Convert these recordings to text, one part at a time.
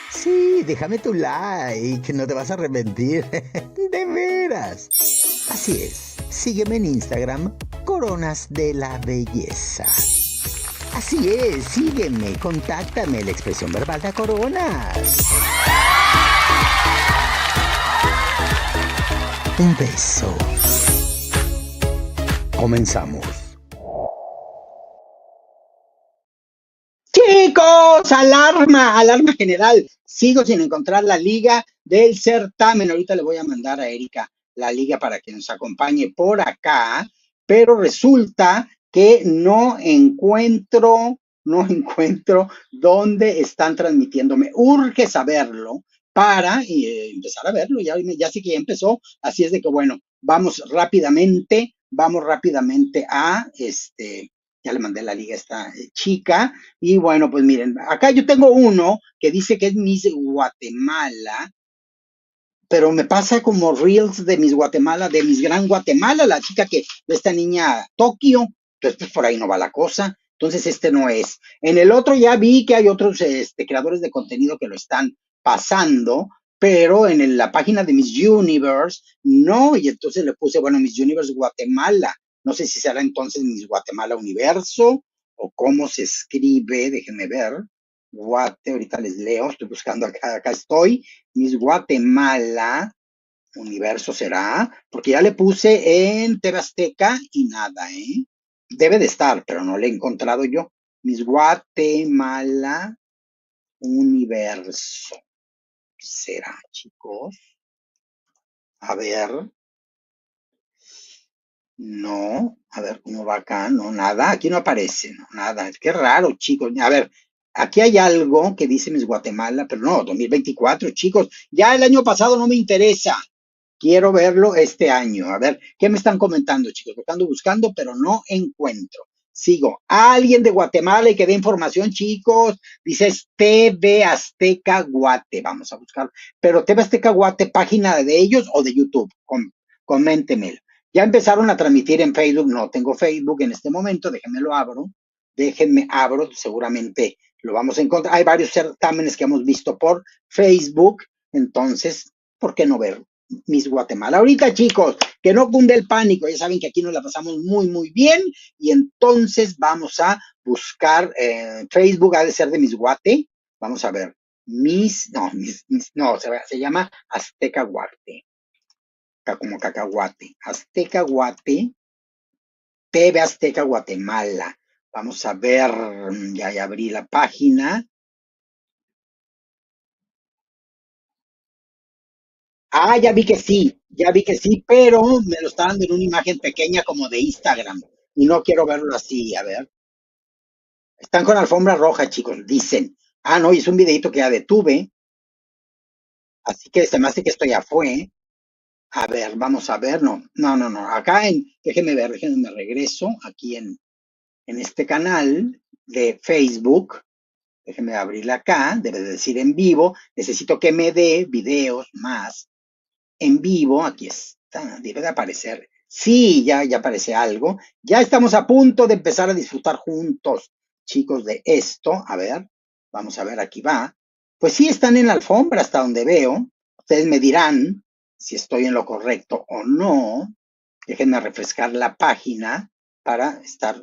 Sí, déjame tu like, no te vas a arrepentir. De veras. Así es, sígueme en Instagram, Coronas de la Belleza. Así es, sígueme, contáctame, la expresión verbal de Coronas. Un beso. Comenzamos. Chicos, alarma, alarma general. Sigo sin encontrar la liga del certamen. Ahorita le voy a mandar a Erika la liga para que nos acompañe por acá, pero resulta que no encuentro dónde están transmitiendo. Me urge saberlo para empezar a verlo. Ya sé que ya empezó, así es de que bueno, vamos rápidamente a ya le mandé la liga a esta chica. Y bueno, pues miren, acá yo tengo uno que dice que es Miss Guatemala, pero me pasa como Reels de Miss Guatemala, de Miss Gran Guatemala, la chica de esta niña Tokio, entonces pues por ahí no va la cosa, entonces este no es. En el otro ya vi que hay otros creadores de contenido que lo están pasando, pero en la página de Miss Universe no, y entonces le puse, bueno, Miss Universe Guatemala, no sé si será entonces Miss Guatemala Universo, o cómo se escribe, déjenme ver, ahorita les leo, estoy buscando acá estoy, Miss Guatemala, Universo será, porque ya le puse en TV Azteca y nada, ¿eh? Debe de estar, pero no le he encontrado yo. Miss Guatemala, Universo. ¿Será, chicos? A ver. No, a ver cómo va acá, no, nada, aquí no aparece, no, nada, qué raro, chicos. A ver, aquí hay algo que dice Miss Guatemala, pero no, 2024, chicos, ya el año pasado no me interesa. Quiero verlo este año. A ver, ¿qué me están comentando, chicos? Porque ando buscando, pero no encuentro. Sigo. Alguien de Guatemala y que dé información, chicos. Dice TV Azteca Guate. Vamos a buscar. Pero TV Azteca Guate, página de ellos o de YouTube. Coméntemelo. Ya empezaron a transmitir en Facebook. No tengo Facebook en este momento. Déjenme lo abro. Déjenme abro. Seguramente lo vamos a encontrar. Hay varios certámenes que hemos visto por Facebook. Entonces, ¿por qué no verlo? Miss Guatemala. Ahorita, chicos, que no cunde el pánico, ya saben que aquí nos la pasamos muy, muy bien, y entonces vamos a buscar Facebook, ha de ser de Miss Guate, vamos a ver, no, se llama Azteca Guate, como cacahuate, Azteca Guate, TV Azteca Guatemala, vamos a ver, ya abrí la página. Ah, ya vi que sí, pero me lo está dando en una imagen pequeña como de Instagram y no quiero verlo así, a ver. Están con alfombra roja, chicos, dicen. Ah, no, y es un videito que ya detuve, así que se me hace que esto ya fue. A ver, vamos a ver, no. Déjenme me regreso aquí en este canal de Facebook. Déjenme abrirla acá, debe de decir en vivo. Necesito que me dé videos más en vivo, aquí está, debe de aparecer. Sí, ya aparece algo. Ya estamos a punto de empezar a disfrutar juntos, chicos, de esto. A ver, vamos a ver, aquí va. Pues sí, están en la alfombra hasta donde veo. Ustedes me dirán si estoy en lo correcto o no. Déjenme refrescar la página para estar.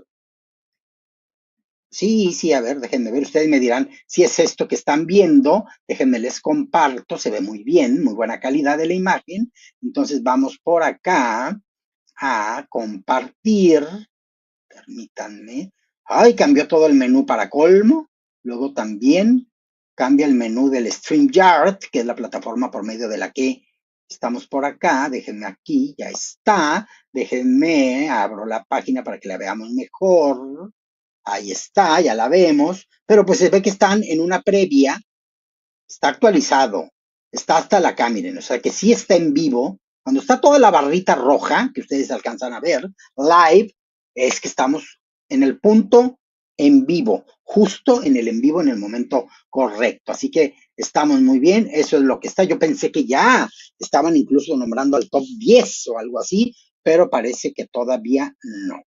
Sí, a ver, déjenme ver, ustedes me dirán si es esto que están viendo, déjenme les comparto, se ve muy bien, muy buena calidad de la imagen, entonces vamos por acá a compartir, permítanme, ay, cambió todo el menú para colmo, luego también cambia el menú del StreamYard, que es la plataforma por medio de la que estamos por acá, déjenme aquí, ya está, déjenme, abro la página para que la veamos mejor. Ahí está, ya la vemos, pero pues se ve que están en una previa, está actualizado, está hasta la acá, miren, o sea que sí está en vivo. Cuando está toda la barrita roja, que ustedes alcanzan a ver, live, es que estamos en el punto en vivo, justo en el en vivo en el momento correcto. Así que estamos muy bien, eso es lo que está. Yo pensé que ya estaban incluso nombrando al top 10 o algo así, pero parece que todavía no.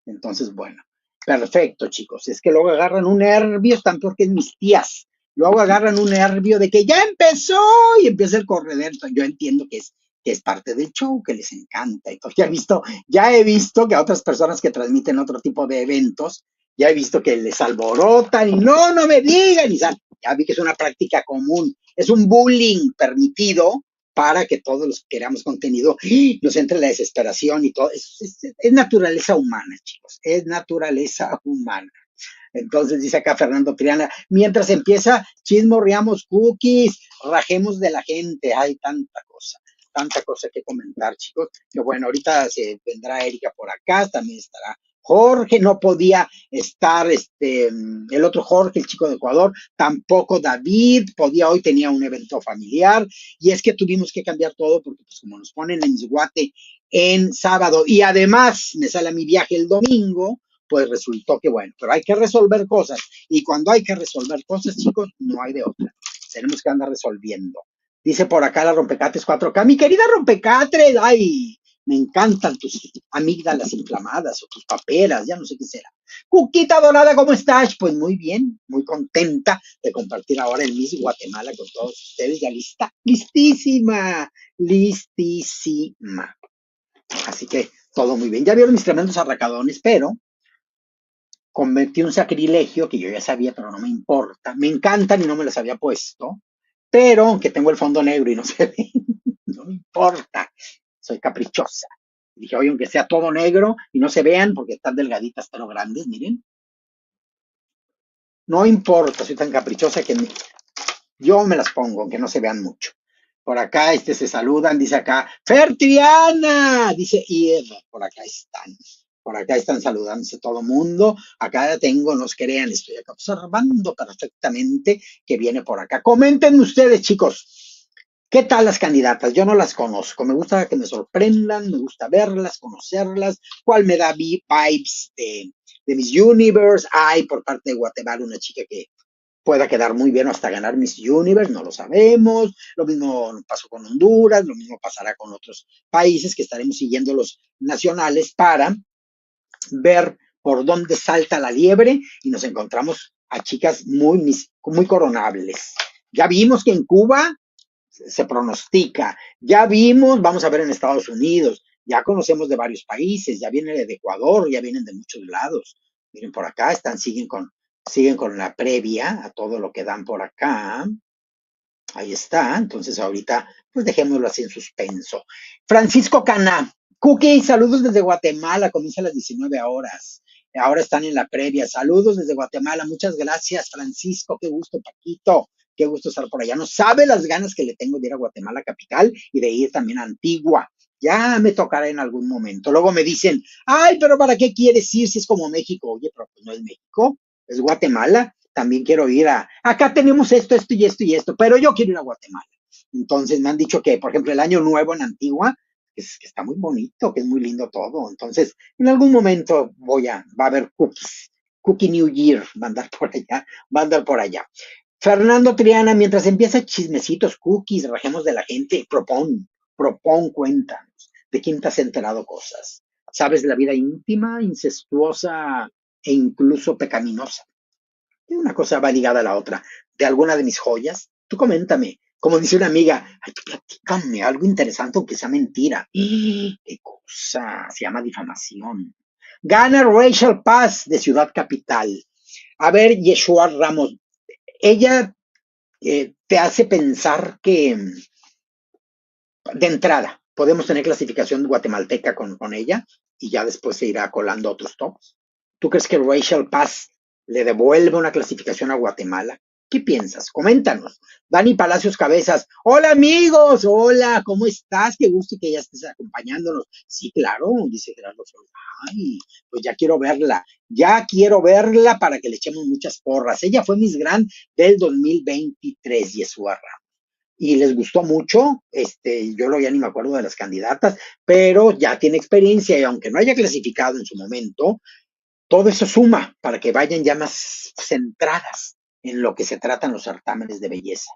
Entonces, bueno, perfecto, chicos. Es que luego agarran un nervio, están peor que mis tías. Luego agarran un nervio de que ya empezó y empieza el corredero. Yo entiendo que es parte del show, que les encanta. Entonces, ya he visto que a otras personas que transmiten otro tipo de eventos, ya he visto que les alborotan y no me digan. Ya vi que es una práctica común. Es un bullying permitido para que todos los que queramos contenido nos entre la desesperación y todo. Es naturaleza humana, chicos, es naturaleza humana. Entonces dice acá Fernando Triana, mientras empieza, chismorreamos cookies, rajemos de la gente, hay tanta cosa que comentar, chicos. Que bueno, ahorita se vendrá Erika por acá, también estará Jorge, no podía estar el otro Jorge, el chico de Ecuador, tampoco David, hoy tenía un evento familiar, y es que tuvimos que cambiar todo porque pues como nos ponen en Izguate en sábado, y además me sale a mi viaje el domingo, pues resultó que bueno, pero hay que resolver cosas, y cuando hay que resolver cosas, chicos, no hay de otra, tenemos que andar resolviendo. Dice por acá la rompecatres 4K. Mi querida rompecatres, ay, me encantan tus amígdalas inflamadas o tus paperas, ya no sé qué será. Cuquita Dorada, ¿cómo estás? Pues muy bien, muy contenta de compartir ahora el Miss Guatemala con todos ustedes. Ya lista, listísima, listísima. Así que todo muy bien. Ya vieron mis tremendos arracadones, pero cometí un sacrilegio que yo ya sabía, pero no me importa. Me encantan y no me los había puesto, pero aunque tengo el fondo negro y no se ve, no me importa. Soy caprichosa. Dije, oye, aunque sea todo negro y no se vean porque están delgaditas pero grandes, miren. No importa, soy tan caprichosa que yo me las pongo, aunque no se vean mucho. Por acá se saludan, dice acá, Fertriana, dice Eva, por acá están. Por acá están saludándose todo mundo. Acá ya tengo, no os crean, estoy acá observando perfectamente que viene por acá. Comenten ustedes, chicos, ¿qué tal las candidatas? Yo no las conozco. Me gusta que me sorprendan, me gusta verlas, conocerlas. ¿Cuál me da vibes de Miss Universe? Hay por parte de Guatemala una chica que pueda quedar muy bien o hasta ganar Miss Universe, no lo sabemos. Lo mismo pasó con Honduras, lo mismo pasará con otros países que estaremos siguiendo los nacionales para ver por dónde salta la liebre y nos encontramos a chicas muy coronables. Ya vimos que en Cuba se pronostica, ya vimos, vamos a ver en Estados Unidos, ya conocemos de varios países, ya vienen de Ecuador, ya vienen de muchos lados. Miren, por acá siguen con la previa a todo lo que dan por acá. Ahí está, entonces ahorita, pues dejémoslo así en suspenso. Francisco Cana, Cookie, saludos desde Guatemala, comienza a las 19 horas. Ahora están en la previa. Saludos desde Guatemala, muchas gracias, Francisco, qué gusto, Paquito, qué gusto estar por allá. No sabe las ganas que le tengo de ir a Guatemala capital y de ir también a Antigua. Ya me tocará en algún momento. Luego me dicen, ay, pero ¿para qué quieres ir si es como México? Oye, pero pues no es México, es Guatemala. También quiero ir acá tenemos esto y esto y esto, pero yo quiero ir a Guatemala. Entonces me han dicho que, por ejemplo, el Año Nuevo en Antigua, que está muy bonito, que es muy lindo todo. Entonces, en algún momento va a haber Cookie New Year, va a andar por allá, va a andar por allá. Fernando Triana, mientras empieza chismecitos, cookies, rajemos de la gente, cuéntanos, ¿de quién te has enterado cosas? ¿Sabes de la vida íntima, incestuosa e incluso pecaminosa? Una cosa va ligada a la otra. De alguna de mis joyas, tú coméntame. Como dice una amiga, ay, tú platícame algo interesante aunque sea mentira. ¿Qué cosa? Se llama difamación. Gana Rachel Paz de Ciudad Capital. A ver, Yeshua Ramos, ella te hace pensar que de entrada podemos tener clasificación guatemalteca con ella y ya después se irá colando otros tops. ¿Tú crees que Rachel Paz le devuelve una clasificación a Guatemala? ¿Qué piensas? Coméntanos. Dani Palacios Cabezas. Hola amigos, hola, ¿cómo estás? Qué gusto que ya estés acompañándonos. Sí, claro, dice Gerardo Flores. Ay, pues ya quiero verla para que le echemos muchas porras. Ella fue Miss Grand del 2023, Yeshua, y les gustó mucho, yo ya ni me acuerdo de las candidatas, pero ya tiene experiencia y aunque no haya clasificado en su momento, todo eso suma para que vayan ya más centradas en lo que se tratan los certámenes de belleza,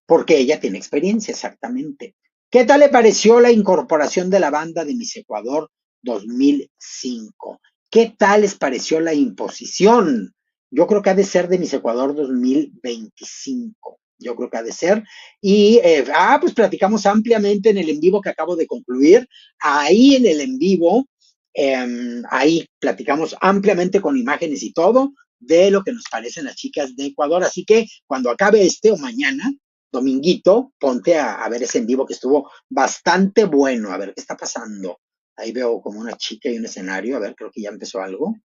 porque ella tiene experiencia exactamente. ¿Qué tal le pareció la incorporación de la banda de Miss Ecuador 2005? ¿Qué tal les pareció la imposición? Yo creo que ha de ser de Miss Ecuador 2025. Yo creo que ha de ser. Y, pues platicamos ampliamente en el en vivo que acabo de concluir. Ahí en el en vivo, ahí platicamos ampliamente con imágenes y todo de lo que nos parecen las chicas de Ecuador. Así que cuando acabe este o mañana, dominguito, ponte a ver ese en vivo que estuvo bastante bueno. A ver qué está pasando. Ahí veo como una chica y un escenario. A ver, creo que ya empezó algo.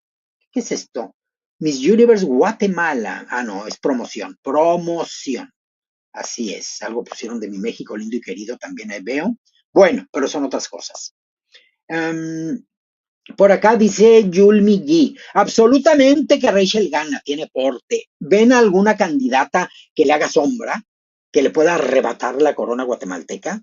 ¿Qué es esto? Miss Universe Guatemala. Ah, no, es promoción. Promoción. Así es. Algo pusieron de mi México lindo y querido también ahí veo. Bueno, pero son otras cosas. Um, por acá dice Yulmi G. Absolutamente que Rachel gana, tiene porte. ¿Ven a alguna candidata que le haga sombra, que le pueda arrebatar la corona guatemalteca?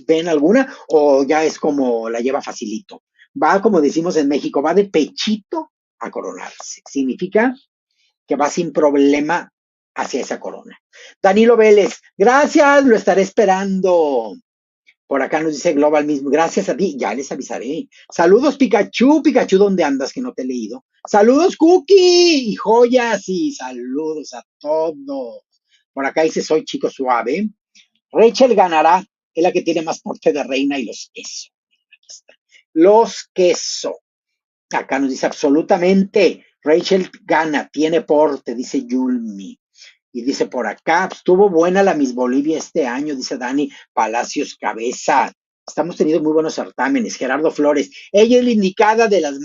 ¿Ven alguna? ¿O ya es como la lleva facilito? Va, como decimos en México, va de pechito a coronarse. Significa que va sin problema hacia esa corona. Danilo Vélez, gracias, lo estaré esperando. Por acá nos dice Global mismo, gracias a ti, ya les avisaré. Saludos Pikachu, Pikachu, ¿dónde andas? Que no te he leído. Saludos Cookie y joyas y saludos a todos. Por acá dice soy chico suave. Rachel ganará, es la que tiene más porte de reina y los quesos. Los quesos. Acá nos dice absolutamente, Rachel gana, tiene porte, dice Yulmi. Y dice por acá, estuvo buena la Miss Bolivia este año, dice Dani Palacios Cabeza. Estamos teniendo muy buenos certámenes. Gerardo Flores, ella es la indicada de las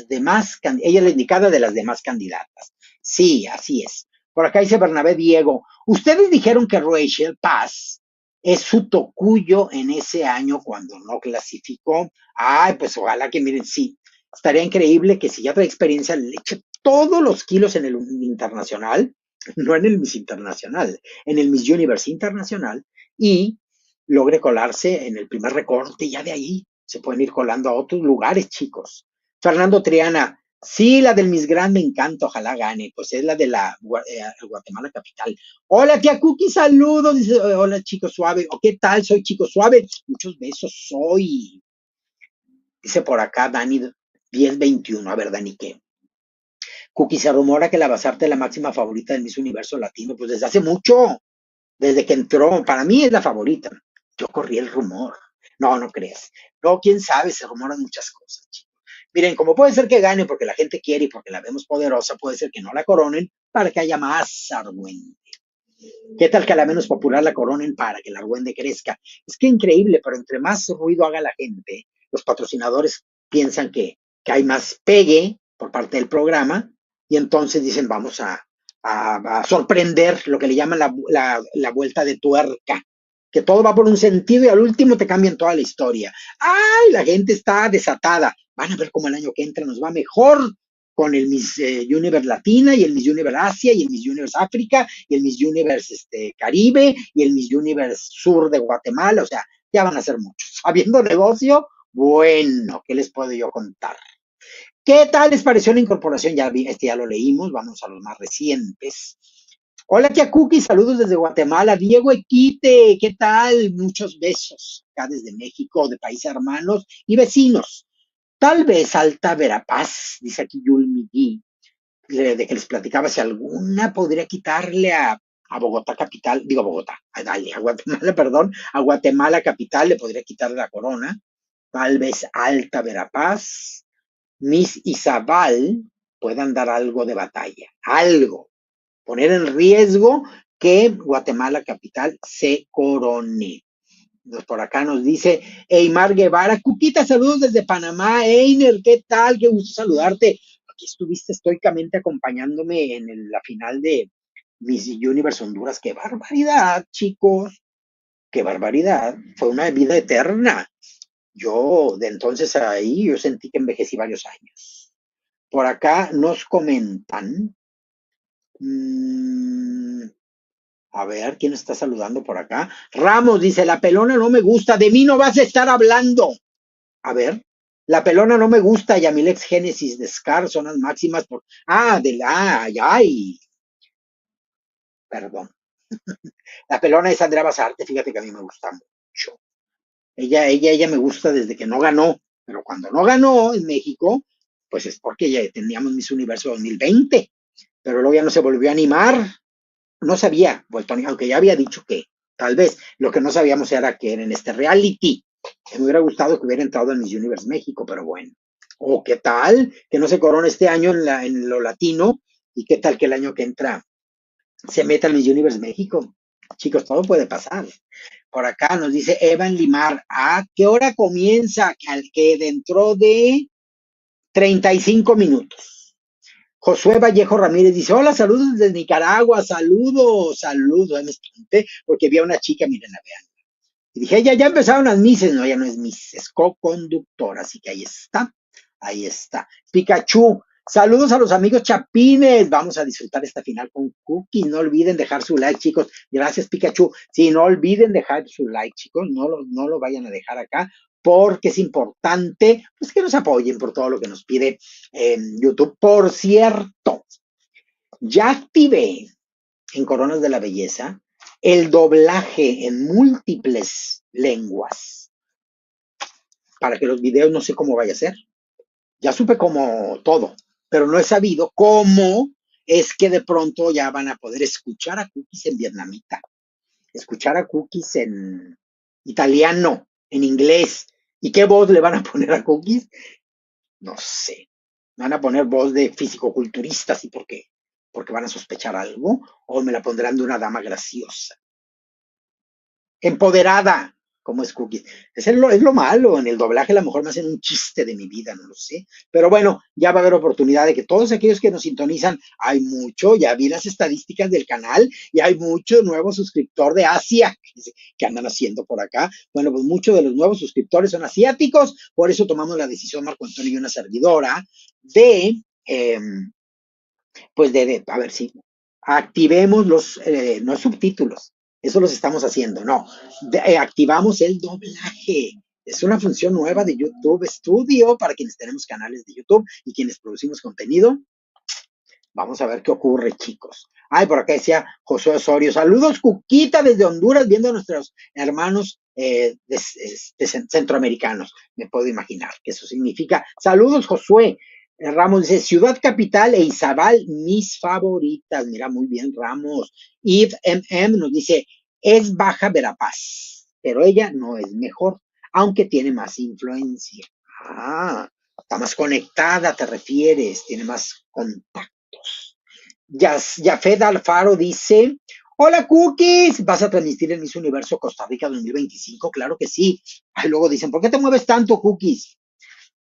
demás, ella es la indicada de las demás candidatas. Sí, así es. Por acá dice Bernabé Diego, ustedes dijeron que Rachel Paz es su tocuyo en ese año cuando no clasificó. Ay, pues ojalá que miren, sí, estaría increíble que si ya trae experiencia le eche todos los kilos en el internacional, no en el Miss Internacional, en el Miss Universe Internacional y logre colarse en el primer recorte y ya de ahí se pueden ir colando a otros lugares, chicos. Fernando Triana, sí, la del Miss Grand me encanta, ojalá gane, pues es la de la Guatemala capital. Hola, tía Cookie, saludos, dice, hola, chico suave, o qué tal, soy chico suave, muchos besos, soy, dice por acá Dani 1021, a ver, Dani, ¿qué? Cookie, se rumora que la Basarte es la máxima favorita del Miss Universo Latino, pues desde hace mucho, desde que entró, para mí es la favorita. Yo corrí el rumor. No, no creas. No, quién sabe, se rumoran muchas cosas, chicos. Miren, como puede ser que gane porque la gente quiere y porque la vemos poderosa, puede ser que no la coronen para que haya más argüente. ¿Qué tal que a la menos popular la coronen para que el argüende crezca? Es que increíble, pero entre más ruido haga la gente, los patrocinadores piensan que hay más pegue por parte del programa y entonces dicen vamos a sorprender lo que le llaman la vuelta de tuerca, que todo va por un sentido y al último te cambian toda la historia. ¡Ay! La gente está desatada. Van a ver cómo el año que entra nos va mejor con el Miss Universe Latina y el Miss Universe Asia y el Miss Universe África y el Miss Universe Caribe y el Miss Universe Sur de Guatemala. O sea, ya van a ser muchos. Habiendo negocio, bueno, ¿qué les puedo yo contar? ¿Qué tal les pareció la incorporación? Ya lo leímos, vamos a los más recientes. Hola, tía Cookie, saludos desde Guatemala. Diego Equite, ¿qué tal? Muchos besos acá desde México, de países hermanos y vecinos. Tal vez Alta Verapaz, dice aquí Yulmi G, de que les platicaba si alguna podría quitarle a Bogotá capital, digo Bogotá, dale, a Guatemala, perdón, a Guatemala capital le podría quitar la corona. Tal vez Alta Verapaz, Miss Isabel puedan dar algo de batalla, algo, poner en riesgo que Guatemala capital se corone. Por acá nos dice Eymar Guevara, Cuquita, saludos desde Panamá. Einer, ¿qué tal? Qué gusto saludarte. Aquí estuviste estoicamente acompañándome en la final de Miss Universe Honduras. ¡Qué barbaridad, chicos! ¡Qué barbaridad! Fue una vida eterna. Yo, de entonces ahí, yo sentí que envejecí varios años. Por acá nos comentan. Mmm, a ver, ¿quién está saludando por acá? Ramos dice, la pelona no me gusta, de mí no vas a estar hablando. A ver, la pelona no me gusta, Yamilex Génesis de Scar, zonas máximas por... Ah, ay, perdón. La pelona es Andrea Basarte, fíjate que a mí me gusta mucho. Ella me gusta desde que no ganó, pero cuando no ganó en México, pues es porque ya teníamos Miss Universo 2020, pero luego ya no se volvió a animar, no sabía, vuelto, aunque ya había dicho que tal vez lo que no sabíamos era que era en este reality. Me hubiera gustado que hubiera entrado en Miss Universe México, pero bueno. O qué tal que no se corona este año en lo latino y qué tal que el año que entra se meta en Miss Universe México. Chicos, todo puede pasar. Por acá nos dice Evan Limar, ¿a qué hora comienza? Al que dentro de 35 minutos. Josué Vallejo Ramírez dice, hola, saludos desde Nicaragua, saludos, saludos. Me espanté porque vi a una chica, miren, la vean. Y dije, ya empezaron las mises. No, ya no es mis, es co-conductora, así que ahí está, ahí está. Pikachu, saludos a los amigos chapines. Vamos a disfrutar esta final con Cookie. No olviden dejar su like, chicos. Gracias, Pikachu. Sí, no olviden dejar su like, chicos. No lo vayan a dejar acá porque es importante pues, que nos apoyen por todo lo que nos pide en YouTube. Por cierto, ya activé en Coronas de la Belleza el doblaje en múltiples lenguas para que los videos no sé cómo vaya a ser. Ya supe cómo todo, pero no he sabido cómo es que de pronto ya van a poder escuchar a Cookies en vietnamita, escuchar a Cookies en italiano, en inglés. ¿Y qué voz le van a poner a Cookies? No sé. ¿Van a poner voz de físico-culturista, así por qué? ¿Porque van a sospechar algo? ¿O me la pondrán de una dama graciosa? Empoderada, como es Cookies. Es lo malo, en el doblaje a lo mejor me hacen un chiste de mi vida, no lo sé. Pero bueno, ya va a haber oportunidad de que todos aquellos que nos sintonizan, hay mucho, ya vi las estadísticas del canal y hay mucho nuevo suscriptor de Asia que andan haciendo por acá. Bueno, pues muchos de los nuevos suscriptores son asiáticos, por eso tomamos la decisión, Marco Antonio y una servidora, de pues a ver si activemos no subtítulos, eso los estamos haciendo, no, activamos el doblaje. Es una función nueva de YouTube Studio para quienes tenemos canales de YouTube y quienes producimos contenido. Vamos a ver qué ocurre, chicos. Ay, por acá decía José Osorio. Saludos, Cuquita, desde Honduras, viendo a nuestros hermanos de centroamericanos. Me puedo imaginar que eso significa. Saludos, Josué. Ramos dice, Ciudad Capital e Izabal, mis favoritas. Mira, muy bien, Ramos. Eve MM nos dice, es Baja Verapaz, pero ella no es mejor, aunque tiene más influencia. Ah, está más conectada, te refieres, tiene más contacto. Yafed Alfaro dice, hola Cookies, ¿vas a transmitir el Miss Universo Costa Rica 2025? Claro que sí. Ay, luego dicen, ¿por qué te mueves tanto, Cookies?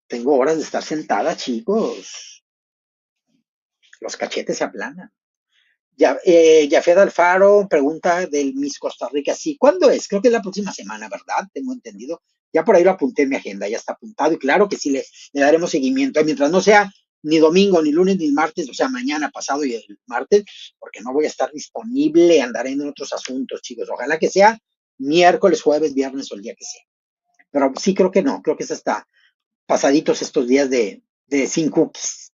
Tengo horas de estar sentada, chicos. Los cachetes se aplanan. Yafed Alfaro pregunta del Miss Costa Rica, sí, ¿cuándo es? Creo que es la próxima semana, ¿verdad? Tengo entendido. Ya por ahí lo apunté en mi agenda, ya está apuntado y claro que sí le daremos seguimiento. Mientras no sea ni domingo, ni lunes, ni martes, o sea, mañana, pasado y el martes, porque no voy a estar disponible, andaré en otros asuntos, chicos. Ojalá que sea miércoles, jueves, viernes o el día que sea. Pero sí creo que no, creo que es hasta pasaditos estos días de sin cookies.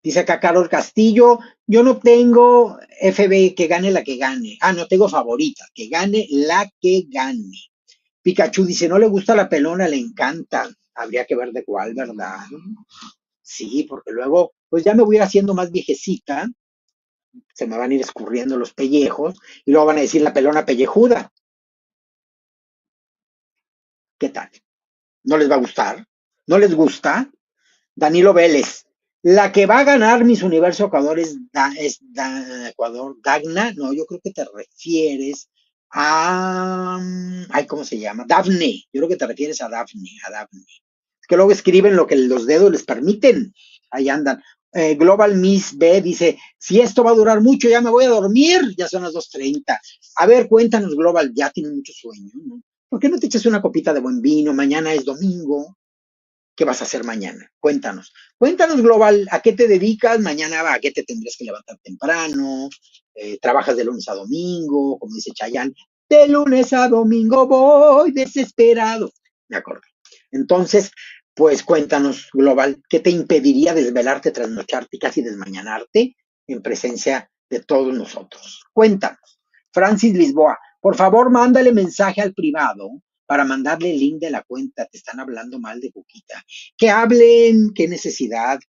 Dice acá Carol Castillo, yo no tengo FB, que gane la que gane. Ah, no tengo favorita, que gane la que gane. Pikachu dice, no le gusta la pelona, le encanta. Habría que ver de cuál, ¿verdad? Sí, porque luego, pues ya me voy a ir haciendo más viejecita, se me van a ir escurriendo los pellejos, y luego van a decir la pelona pellejuda. ¿Qué tal? ¿No les va a gustar? ¿No les gusta? Danilo Vélez. La que va a ganar Miss Universo Ecuador Ecuador, Dagna. No, yo creo que te refieres a. Ay, ¿cómo se llama? Dafne. Yo creo que te refieres a Dafne. A Dafne. Es que luego escriben lo que los dedos les permiten. Ahí andan. Global Miss B dice: si esto va a durar mucho, ya me voy a dormir. Ya son las 2:30. A ver, cuéntanos, Global. Ya tienes mucho sueño, ¿no? ¿Por qué no te echas una copita de buen vino? Mañana es domingo. ¿Qué vas a hacer mañana? Cuéntanos. Cuéntanos, Global, ¿a qué te dedicas? Mañana, ¿a qué te tendrás que levantar temprano? ¿Trabajas de lunes a domingo? Como dice Chayanne, de lunes a domingo voy desesperado. Me acuerdo. Entonces, pues cuéntanos, Global, ¿qué te impediría desvelarte, trasnocharte y casi desmañanarte en presencia de todos nosotros? Cuéntanos. Francis Lisboa, por favor, mándale mensaje al privado para mandarle el link de la cuenta. Te están hablando mal de Cuquita. Que hablen, qué necesidad,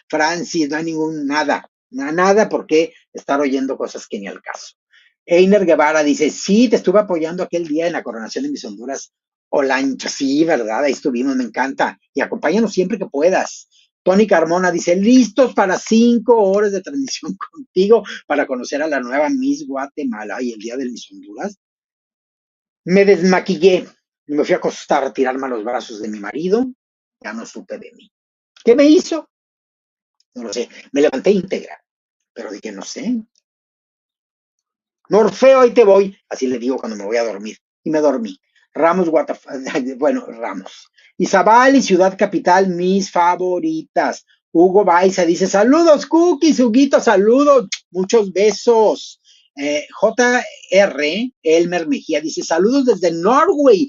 Francis, no hay ningún nada, nada por qué estar oyendo cosas que ni al caso. Einer Guevara dice, sí, te estuve apoyando aquel día en la coronación de mis Honduras Olancho. Sí, verdad, ahí estuvimos, me encanta. Y acompáñanos siempre que puedas. Tony Carmona dice, listos para 5 horas de transmisión contigo para conocer a la nueva Miss Guatemala y el día del Miss Honduras. Me desmaquillé, me fui a acostar, a tirarme a los brazos de mi marido, ya no supe de mí. ¿Qué me hizo? No lo sé. Me levanté íntegra, pero dije, no sé. Morfeo, ahí te voy. Así le digo cuando me voy a dormir. Y me dormí. Ramos, bueno, Ramos. Izabal y Ciudad Capital, mis favoritas. Hugo Baiza dice, saludos, Cookies, Huguito, saludos, muchos besos. JR, Elmer Mejía, dice, saludos desde Norway.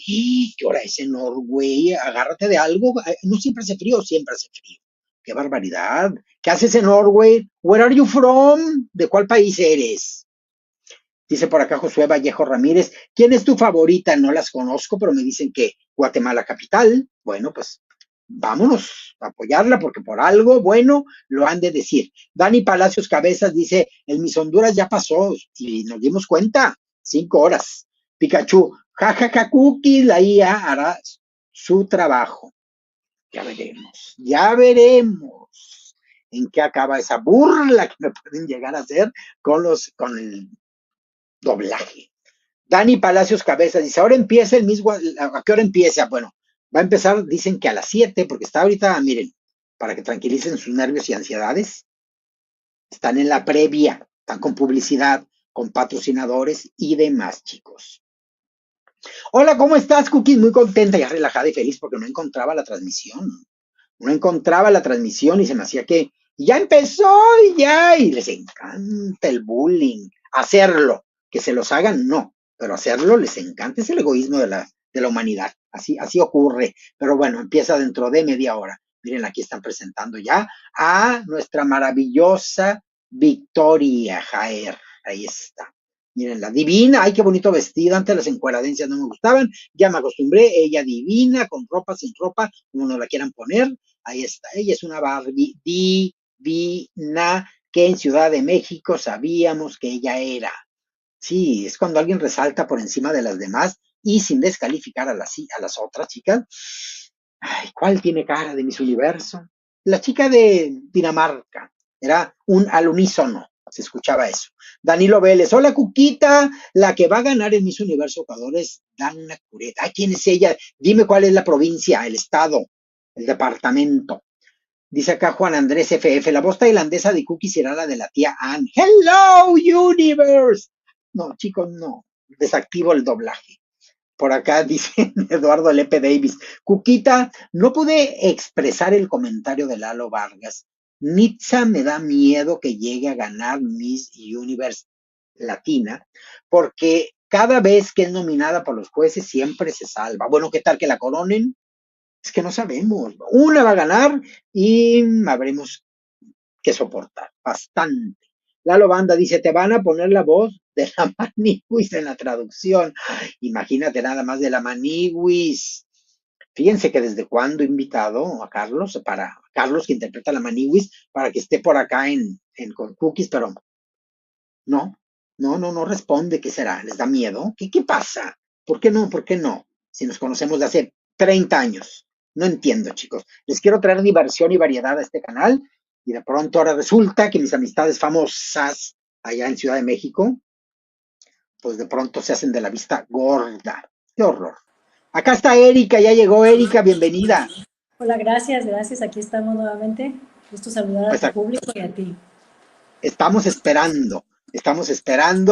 ¿Qué hora es en Norway? Agárrate de algo. No siempre hace frío, siempre hace frío. Qué barbaridad. ¿Qué haces en Norway? Where are you from? ¿De cuál país eres? Dice por acá Josué Vallejo Ramírez, ¿quién es tu favorita? No las conozco, pero me dicen que Guatemala capital. Bueno, pues vámonos a apoyarla porque por algo bueno lo han de decir. Dani Palacios Cabezas dice, el Miss Honduras ya pasó y nos dimos cuenta, 5 horas. Pikachu, jajaja cookies, la IA hará su trabajo. Ya veremos en qué acaba esa burla que me pueden llegar a hacer con el doblaje. Dani Palacios Cabezas dice, ahora empieza el mismo, ¿a qué hora empieza? Bueno, va a empezar, dicen que a las 7, porque está ahorita, miren, para que tranquilicen sus nervios y ansiedades, están en la previa, están con publicidad, con patrocinadores y demás, chicos. Hola, ¿cómo estás, Cookies? Muy contenta, ya relajada y feliz porque no encontraba la transmisión. No encontraba la transmisión y se me hacía que ya empezó y les encanta el bullying, hacerlo, que se los hagan, no, pero hacerlo les encanta, es el egoísmo de la humanidad, así ocurre, pero bueno, empieza dentro de media hora. Miren, aquí están presentando ya a nuestra maravillosa Victoria Jaer, ahí está. Miren, la divina, ay, qué bonito vestido, antes las encueradencias no me gustaban, ya me acostumbré, ella divina, con ropa, sin ropa, como nos la quieran poner, ahí está, ella es una Barbie divina que en Ciudad de México sabíamos que ella era. Sí, es cuando alguien resalta por encima de las demás y sin descalificar a las otras chicas. Ay, ¿cuál tiene cara de Miss Universo? La chica de Dinamarca. Era al unísono, se escuchaba eso. Danilo Vélez, hola Cuquita, la que va a ganar el Miss Universo Ecuador es Dana Cureta. Ay, ¿quién es ella? Dime cuál es la provincia, el estado, el departamento. Dice acá Juan Andrés FF, la voz tailandesa de Cookie será la de la tía Ann. Hello, Universe. No, chicos, no. Desactivo el doblaje. Por acá dice Eduardo Lepe Davis. Cuquita, no pude expresar el comentario de Lalo Vargas. Nitza me da miedo que llegue a ganar Miss Universe Latina, porque cada vez que es nominada por los jueces siempre se salva. Bueno, ¿qué tal que la coronen? Es que no sabemos. Una va a ganar y habremos que soportar bastante. Lalo Banda dice, te van a poner la voz de la Maniwis en la traducción. Imagínate nada más de la Maniwis. Fíjense que desde cuándo he invitado a Carlos, para Carlos que interpreta a la Maniwis, para que esté por acá con Cookies, pero no responde. ¿Qué será? ¿Les da miedo? ¿Qué pasa? ¿Por qué no? ¿Por qué no? Si nos conocemos de hace 30 años. No entiendo, chicos. Les quiero traer diversión y variedad a este canal y de pronto ahora resulta que mis amistades famosas allá en Ciudad de México, pues de pronto se hacen de la vista gorda. ¡Qué horror! Acá está Erika, ya llegó Erika, bienvenida. Hola, gracias, gracias. Aquí estamos nuevamente. Gusto saludar a Pues tu público y a ti. estamos esperando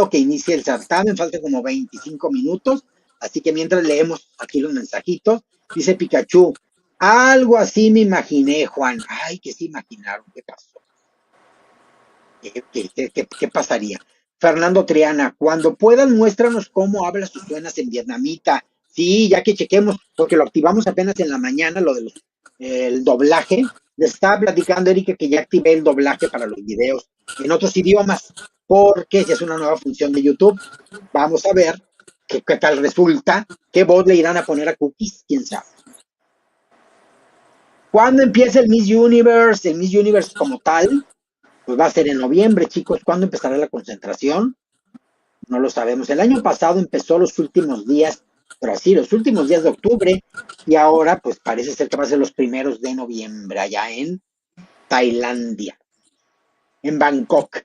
que inicie el certamen, faltan como 25 minutos, así que mientras leemos aquí los mensajitos, dice Pikachu, algo así me imaginé, Juan. Ay, que se imaginaron, ¿qué pasó? ¿Qué pasaría? Fernando Triana, cuando puedan muéstranos cómo hablas o suenas en vietnamita. Sí, ya que chequemos, porque lo activamos apenas en la mañana, lo del el doblaje, Les estaba platicando, Erika, que ya activé el doblaje para los videos en otros idiomas, porque si es una nueva función de YouTube, vamos a ver qué tal resulta, qué voz le irán a poner a Cookies, quién sabe. ¿Cuándo empieza el Miss Universe? El Miss Universe como tal, pues va a ser en noviembre, chicos. ¿Cuándo empezará la concentración? No lo sabemos. El año pasado empezó los últimos días, pero así, los últimos días de octubre, y ahora pues parece ser que va a ser los primeros de noviembre, allá en Tailandia, en Bangkok.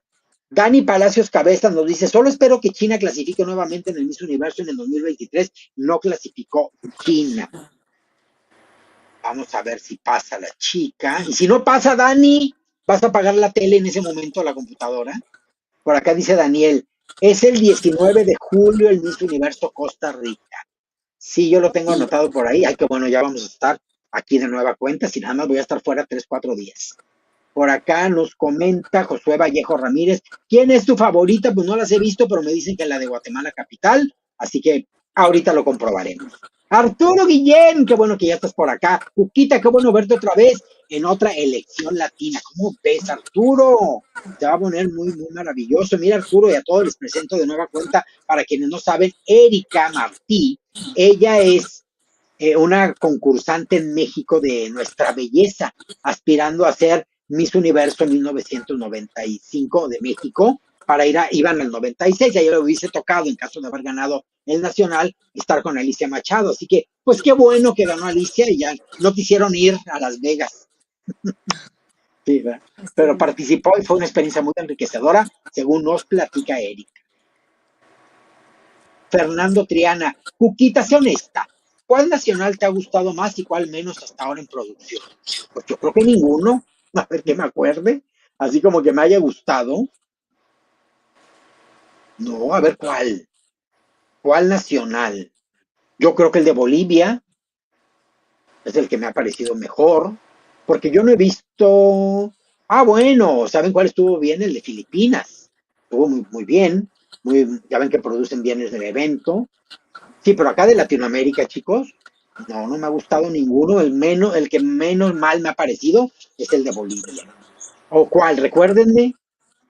Dani Palacios Cabezas nos dice, solo espero que China clasifique nuevamente en el Miss Universo en el 2023. No clasificó China. Vamos a ver si pasa la chica. Y si no pasa, Dani, vas a apagar la tele en ese momento, la computadora. Por acá dice Daniel, es el 19 de julio el Miss Universo Costa Rica. Sí, yo lo tengo anotado por ahí. Ay, que bueno, ya vamos a estar aquí de nueva cuenta. Si nada más voy a estar fuera 3, 4 días. Por acá nos comenta Josué Vallejo Ramírez. ¿Quién es tu favorita? Pues no las he visto, pero me dicen que la de Guatemala Capital. Así que ahorita lo comprobaremos. Arturo Guillén, qué bueno que ya estás por acá. Cuquita, qué bueno verte otra vez en otra elección latina. ¿Cómo ves, Arturo? Se va a poner muy, muy maravilloso. Mira, Arturo, y a todos les presento de nueva cuenta, para quienes no saben, Erika Martí. Ella es una concursante en México de Nuestra Belleza, aspirando a ser Miss Universo 1995 de México, iban al 96, ya lo hubiese tocado en caso de haber ganado el nacional, estar con Alicia Machado, así que, pues qué bueno que ganó Alicia y ya no quisieron ir a Las Vegas. Sí, ¿verdad? Pero participó y fue una experiencia muy enriquecedora, según nos platica Eric. Fernando Triana, Cuquita, sé honesta, ¿cuál nacional te ha gustado más y cuál menos hasta ahora en producción? Pues yo creo que ninguno, a ver que me acuerde, así como que me haya gustado. No, a ver cuál nacional. Yo creo que el de Bolivia es el que me ha parecido mejor, porque yo no he visto. Ah, bueno, ¿saben cuál estuvo bien? El de Filipinas. Estuvo muy, muy bien. Ya ven que producen bien el evento. Sí, pero acá de Latinoamérica, chicos, no me ha gustado ninguno. El que menos mal me ha parecido es el de Bolivia. ¿O cuál? Recuérdenme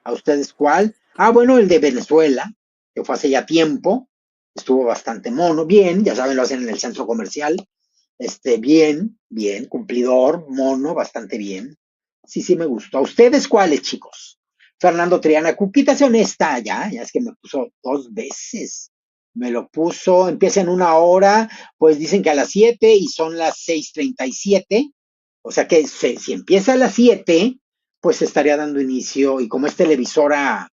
a ustedes cuál. Ah, bueno, el de Venezuela, que fue hace ya tiempo. Estuvo bastante mono. Bien, ya saben, lo hacen en el centro comercial. Bien, bien, cumplidor, mono, bastante bien. Sí, sí me gustó. ¿A ustedes cuáles, chicos? Fernando Triana, Cuquita, sé honesta, ya es que me puso 2 veces. Me lo puso, empieza en 1 hora, pues dicen que a las 7 y son las 6:37. O sea que si empieza a las 7, pues estaría dando inicio, y como es televisora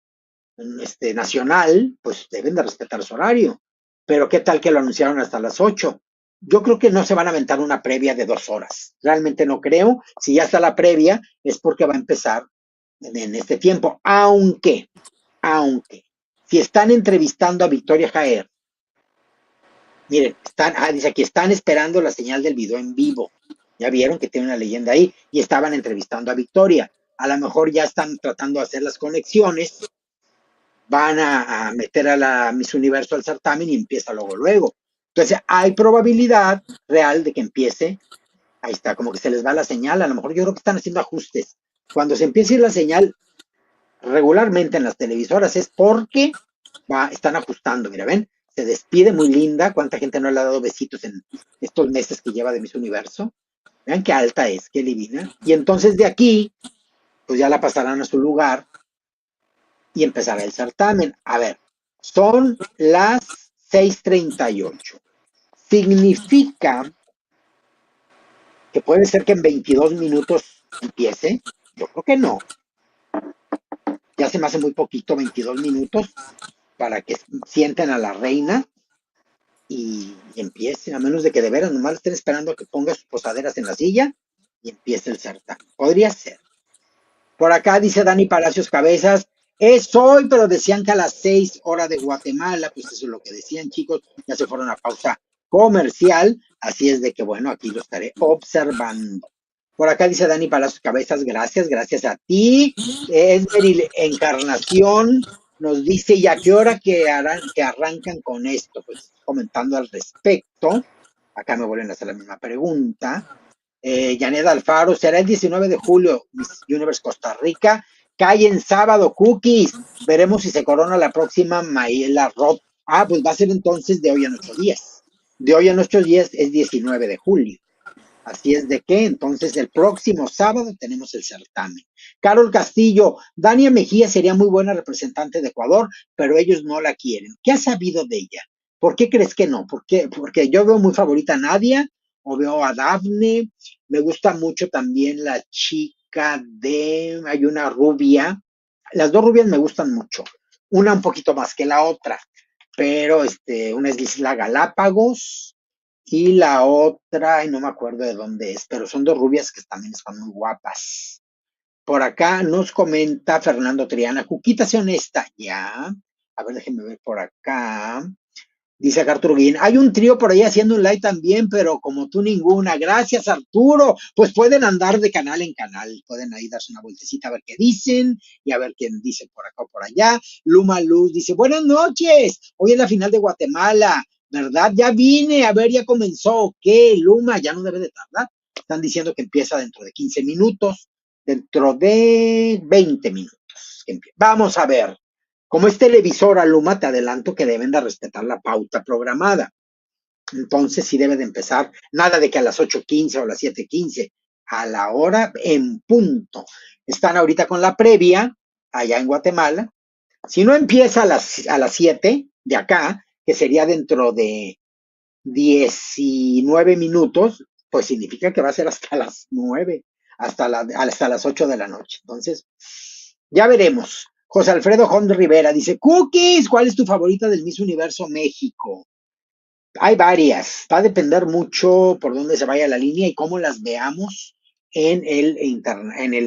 nacional, pues deben de respetar su horario. Pero qué tal que lo anunciaron hasta las 8. Yo creo que no se van a aventar una previa de 2 horas. Realmente no creo. Si ya está la previa, es porque va a empezar en este tiempo. Aunque, si están entrevistando a Victoria Jaer, miren, dice aquí, están esperando la señal del video en vivo. Ya vieron que tiene una leyenda ahí y estaban entrevistando a Victoria. A lo mejor ya están tratando de hacer las conexiones, van a meter a la Miss Universo al certamen y empieza luego. Entonces hay probabilidad real de que empiece. Ahí está, como que se les va la señal. A lo mejor yo creo que están haciendo ajustes. Cuando se empieza a ir la señal regularmente en las televisoras es porque están ajustando. Mira, ven, se despide muy linda. ¿Cuánta gente no le ha dado besitos en estos meses que lleva de Miss Universo? Vean qué alta es, qué divina. Y entonces de aquí, pues ya la pasarán a su lugar y empezará el certamen. A ver, son las 6:38. ¿Significa que puede ser que en 22 minutos empiece? Yo creo que no. Ya se me hace muy poquito, 22 minutos, para que sienten a la reina y empiecen, a menos de que de veras nomás estén esperando a que ponga sus posaderas en la silla y empiece el certamen. Podría ser. Por acá dice Dani Palacios Cabezas, es hoy, pero decían que a las 6 horas de Guatemala, pues eso es lo que decían, chicos, ya se fueron a pausa comercial, así es de que bueno, aquí lo estaré observando. Por acá dice Dani Palacios Cabezas, gracias a ti. Esmeril Encarnación nos dice, ¿y a qué hora que arrancan con esto? Pues comentando al respecto. Acá me vuelven a hacer la misma pregunta. Janet Alfaro, será el 19 de julio, Miss Universe Costa Rica. Cae en sábado, Cookies. Veremos si se corona la próxima Mayela Roth. Ah, pues va a ser entonces de hoy a 8 días. De hoy a 8 días es 19 de julio. Así es de que entonces el próximo sábado tenemos el certamen. Carol Castillo, Dania Mejía sería muy buena representante de Ecuador, pero ellos no la quieren. ¿Qué has sabido de ella? ¿Por qué crees que no? ¿Por qué? Porque yo veo muy favorita a Nadia, o veo a Dafne, me gusta mucho también la chica hay una rubia, las dos rubias me gustan mucho, una un poquito más que la otra, pero una es Isla Galápagos, y la otra, y no me acuerdo de dónde es, pero son dos rubias que también están muy guapas. Por acá nos comenta Fernando Triana, Cuquita, sea honesta, ya. A ver, déjenme ver por acá. Dice acá Arturo Guillén, hay un trío por ahí haciendo un live también, pero como tú ninguna. Gracias, Arturo. Pues pueden andar de canal en canal, pueden ahí darse una vueltecita a ver qué dicen y a ver quién dice por acá o por allá. Luma Luz dice, buenas noches, hoy es la final de Guatemala, ¿verdad? Ya vine, a ver, ya comenzó. ¿Qué? Luma, ya no debe de tardar. Están diciendo que empieza dentro de 15 minutos, dentro de 20 minutos. Vamos a ver. Como es televisora, Luma, te adelanto que deben de respetar la pauta programada. Entonces sí debe de empezar, nada de que a las 8:15 o a las 7:15, a la hora en punto. Están ahorita con la previa, allá en Guatemala. Si no empieza a las 7 de acá, que sería dentro de 19 minutos, pues significa que va a ser hasta las 9, hasta las 8 de la noche. Entonces, ya veremos. José Alfredo Jón Rivera dice, Cookies, ¿cuál es tu favorita del Miss Universo México? Hay varias, va a depender mucho por dónde se vaya la línea y cómo las veamos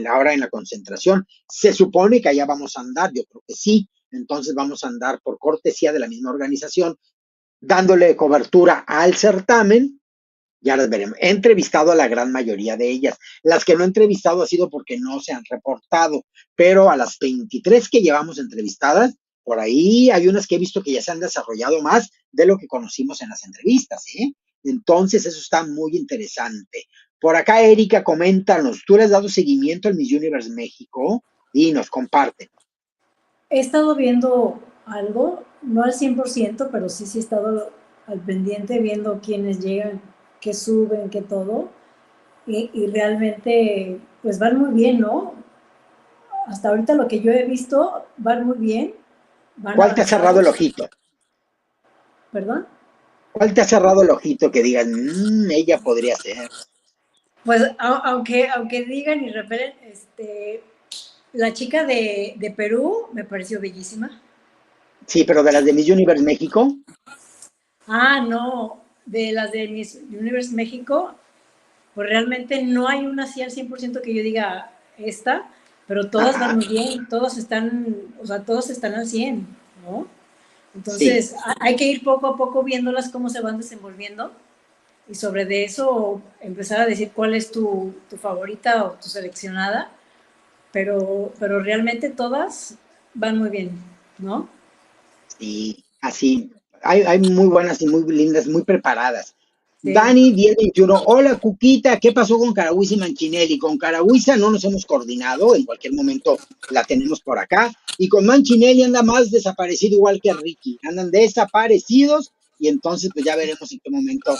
ahora en la concentración. Se supone que allá vamos a andar, yo creo que sí, entonces vamos a andar por cortesía de la misma organización, dándole cobertura al certamen. Ya las veremos. He entrevistado a la gran mayoría de ellas. Las que no he entrevistado ha sido porque no se han reportado, pero a las 23 que llevamos entrevistadas, por ahí hay unas que he visto que ya se han desarrollado más de lo que conocimos en las entrevistas, ¿eh? Entonces eso está muy interesante. Por acá Erika, coméntanos, ¿tú le has dado seguimiento al Miss Universe México? Y nos comparte. He estado viendo algo, no al 100%, pero sí he estado al pendiente viendo quiénes llegan, qué suben, qué todo. Y realmente, pues van muy bien, ¿no? Hasta ahorita lo que yo he visto, van muy bien, van ¿Cuál te ha cerrado el avanzados. ojito? ¿Perdón? ¿Cuál te ha cerrado el ojito que digan, ella podría ser? Pues aunque digan y repelen, la chica de Perú me pareció bellísima. Sí, pero de las de Miss Universe México, Ah, no, de las de Miss Universe México, pues realmente no hay una así al 100% que yo diga esta, pero todas van ajá, muy bien, todas están, o sea, todos están al 100, ¿no? sí. Entonces, hay que ir poco a poco viéndolas cómo se van desenvolviendo y sobre de eso empezar a decir cuál es tu favorita o tu seleccionada, pero realmente todas van muy bien, ¿no? Sí, así. Hay muy buenas y muy lindas, muy preparadas. Sí. Dani 1021, hola Cuquita, ¿qué pasó con Carahuisa y Manchinelli? Con Carahuisa no nos hemos coordinado, en cualquier momento la tenemos por acá. Y con Manchinelli anda más desaparecido igual que Ricky, andan desaparecidos y entonces pues ya veremos en qué momento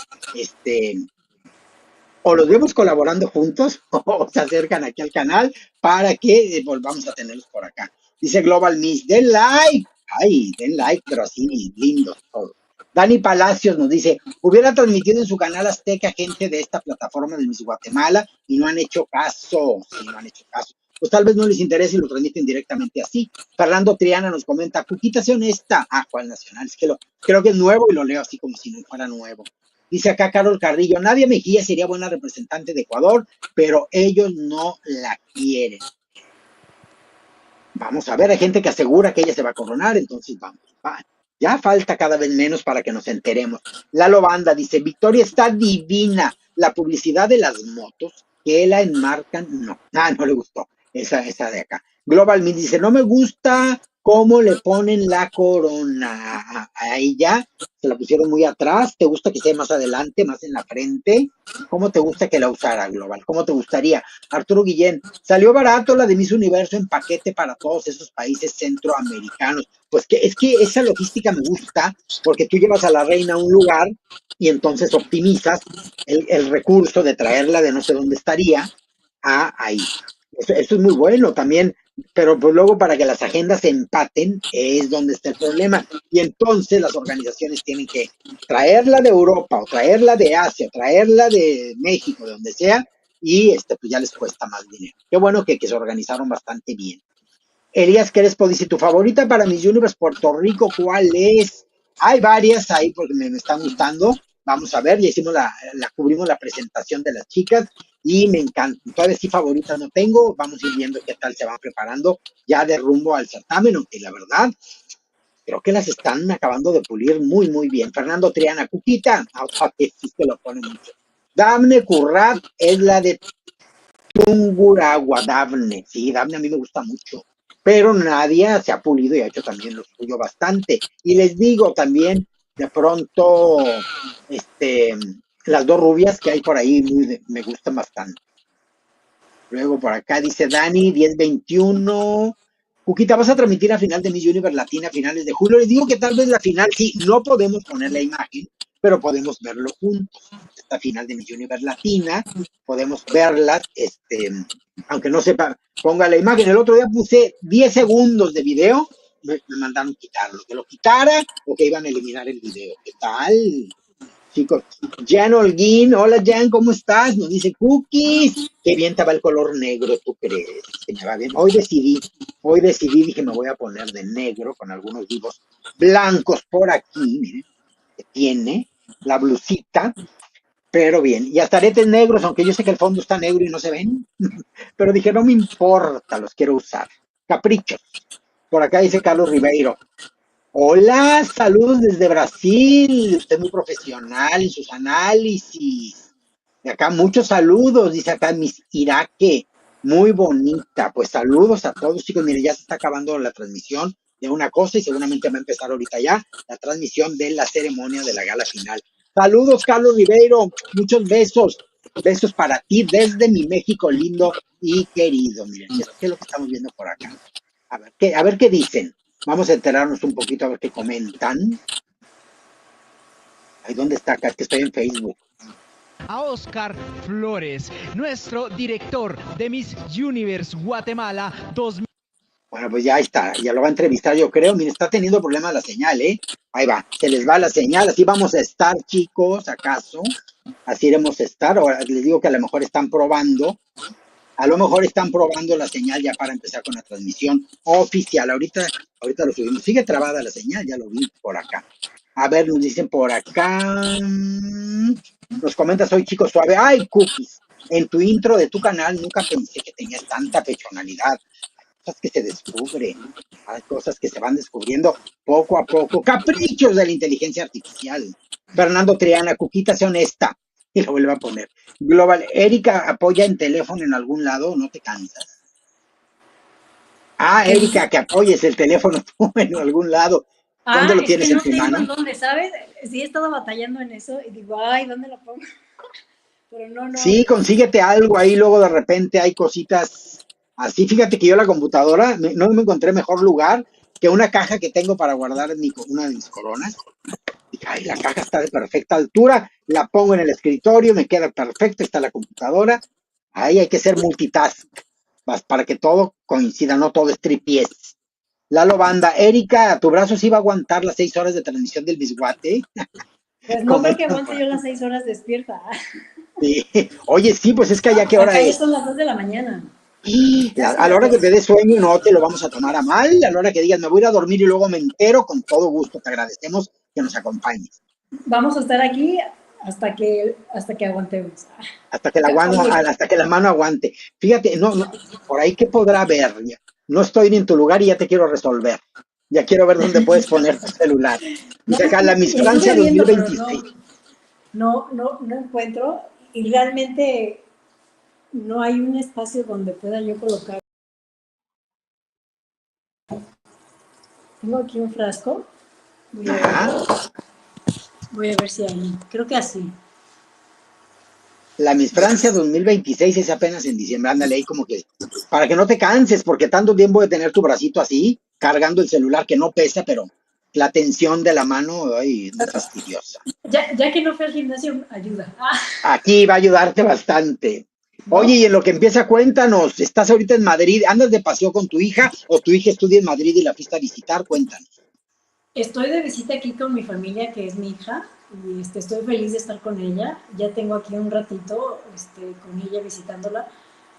o los vemos colaborando juntos o se acercan aquí al canal para que volvamos a tenerlos por acá. Dice Global Miss, den like. Ay, den like, pero así lindos todos. Dani Palacios nos dice, hubiera transmitido en su canal Azteca gente de esta plataforma de Miss Guatemala y no han hecho caso. Sí, no han hecho caso. Pues tal vez no les interese y lo transmiten directamente así. Fernando Triana nos comenta, Cuquita, sea honesta. Ah, Juan Nacional, es que creo que es nuevo y lo leo así como si no fuera nuevo. Dice acá Carol Carrillo, Nadia Mejía sería buena representante de Ecuador, pero ellos no la quieren. Vamos a ver, hay gente que asegura que ella se va a coronar, entonces vamos. Ya falta cada vez menos para que nos enteremos. Lalo Banda dice, Victoria está divina. La publicidad de las motos que la enmarcan, no. Ah, no le gustó. Esa de acá. Global Me dice, no me gusta ¿cómo le ponen la corona? A ella se la pusieron muy atrás. ¿Te gusta que sea más adelante, más en la frente? ¿Cómo te gusta que la usara Global? ¿Cómo te gustaría? Arturo Guillén, salió barato la de Miss Universo en paquete para todos esos países centroamericanos. Pues que es que esa logística me gusta porque tú llevas a la reina a un lugar y entonces optimizas el recurso de traerla de no sé dónde estaría a ahí. Eso es muy bueno también, pero pues luego para que las agendas se empaten es donde está el problema. Y entonces las organizaciones tienen que traerla de Europa o traerla de Asia, o traerla de México, de donde sea, y pues ya les cuesta más dinero. Qué bueno que se organizaron bastante bien. Elías Crespo dice, ¿tu favorita para Miss Universe Puerto Rico cuál es? Hay varias ahí porque me están gustando. Vamos a ver, ya hicimos cubrimos la presentación de las chicas y me encanta. Todavía sí favoritas no tengo, vamos a ir viendo qué tal se van preparando ya de rumbo al certamen, aunque la verdad creo que las están acabando de pulir muy, muy bien. Fernando Triana, Cuquita, que sí se lo pone mucho. Dafne Currat es la de Tunguragua, Dafne. Sí, Dafne a mí me gusta mucho. Pero Nadia se ha pulido y ha hecho también lo suyo bastante. Y les digo también, de pronto, las dos rubias que hay por ahí me gustan bastante. Luego por acá dice Dani, 10-21. Cuquita, ¿vas a transmitir a final de Miss Universe Latina a finales de julio? Les digo que tal vez la final, sí, no podemos poner la imagen, pero podemos verlo juntos. Esta final de Miss Universe Latina, podemos verlas, aunque no sepa, ponga la imagen. El otro día puse 10 segundos de video, me mandaron quitarlo, que lo quitara o que iban a eliminar el video. ¿Qué tal? Chicos, Jan Holguín, hola Jan, ¿cómo estás? Nos dice Cookies, qué bien te va el color negro, ¿tú crees? Que me va bien. Hoy decidí, dije, me voy a poner de negro con algunos vivos blancos por aquí, miren, que tiene la blusita, pero bien, y hasta aretes negros, aunque yo sé que el fondo está negro y no se ven, pero dije, no me importa, los quiero usar. Caprichos. Por acá dice Carlos Ribeiro, hola, saludos desde Brasil. Usted muy profesional en sus análisis. De acá muchos saludos, dice acá Miss Iraque. Muy bonita. Pues saludos a todos, chicos. Mire, ya se está acabando la transmisión de una cosa y seguramente va a empezar ahorita ya la transmisión de la ceremonia de la gala final. Saludos, Carlos Ribeiro. Muchos besos. Besos para ti desde mi México lindo y querido. Miren, ¿qué es lo que estamos viendo por acá? A ver qué dicen. Vamos a enterarnos un poquito a ver qué comentan. Ahí dónde está acá, es que estoy en Facebook. A Oscar Flores, nuestro director de Miss Universe Guatemala 2000. Bueno, pues ya está, ya lo va a entrevistar yo creo. Miren, está teniendo problemas la señal, ¿eh? Ahí va, se les va la señal, así vamos a estar, chicos, ¿acaso? Así iremos a estar, ahora les digo que a lo mejor están probando, la señal ya para empezar con la transmisión oficial. Ahorita lo subimos, sigue trabada la señal, ya lo vi por acá. A ver, nos dicen por acá. Nos comenta, soy Chico Suave. ¡Ay, Cookies! En tu intro de tu canal nunca pensé que tenías tanta personalidad. Hay cosas que se descubren, hay cosas que se van descubriendo poco a poco. Caprichos de la inteligencia artificial. Fernando Triana, Cuquita, sea honesta. Y lo vuelve a poner. Global, Erika apoya en teléfono en algún lado, ¿no te cansas? Ah, Erika, que apoyes el teléfono tú en algún lado. ¿Dónde lo Es tienes que en no tu tengo mano? en dónde, ¿sabes? Sí he estado batallando en eso y digo, ay, ¿dónde lo pongo? Pero no. Sí, consíguete algo ahí, luego de repente hay cositas así. Fíjate que yo la computadora no me encontré mejor lugar que una caja que tengo para guardar una de mis coronas. Dije, ay, la caja está de perfecta altura, la pongo en el escritorio, me queda perfecto, está la computadora. Ahí hay que ser multitask, para que todo coincida, no todo es tripiés. Lalo Banda, Erika, ¿tu brazo sí va a aguantar las 6 horas de transmisión del bisguate? Pues no creo que Comentan por aguante yo aquí. las 6 horas despierta. Sí. Oye, sí, pues es que allá qué hora Acá ya es. son las 2 de la mañana. Y Ya son a la las hora que 2. te dé sueño, no te lo vamos a tomar a mal. A la hora que digas, me voy a ir a dormir y luego me entero, con todo gusto te agradecemos que nos acompañes. Vamos a estar aquí hasta que aguantemos. Oye, Hasta que la mano aguante. Fíjate, por ahí que podrá ver. No estoy en tu lugar y ya te quiero resolver. Ya quiero ver dónde puedes poner tu celular. no, Dice acá la Miss estuve Francia viendo, pero 2026. no encuentro y realmente no hay un espacio donde pueda yo colocar. Tengo aquí un frasco. Voy a Ajá. ver, voy a ver si hay. Creo que así. La Miss Francia 2026 es apenas en diciembre. Ándale ahí como que, para que no te canses, porque tanto tiempo de tener tu bracito así, cargando el celular que no pesa, pero la tensión de la mano, ay, es muy fastidiosa. Ya que no fui al gimnasio, ayuda. Aquí va a ayudarte bastante. Oye, ¿No? y en lo que empieza, cuéntanos, ¿estás ahorita en Madrid? ¿Andas de paseo con tu hija o tu hija estudia en Madrid y la fuiste a visitar? Cuéntanos. Estoy de visita aquí con mi familia, que es mi hija, y estoy feliz de estar con ella. Ya tengo aquí un ratito con ella visitándola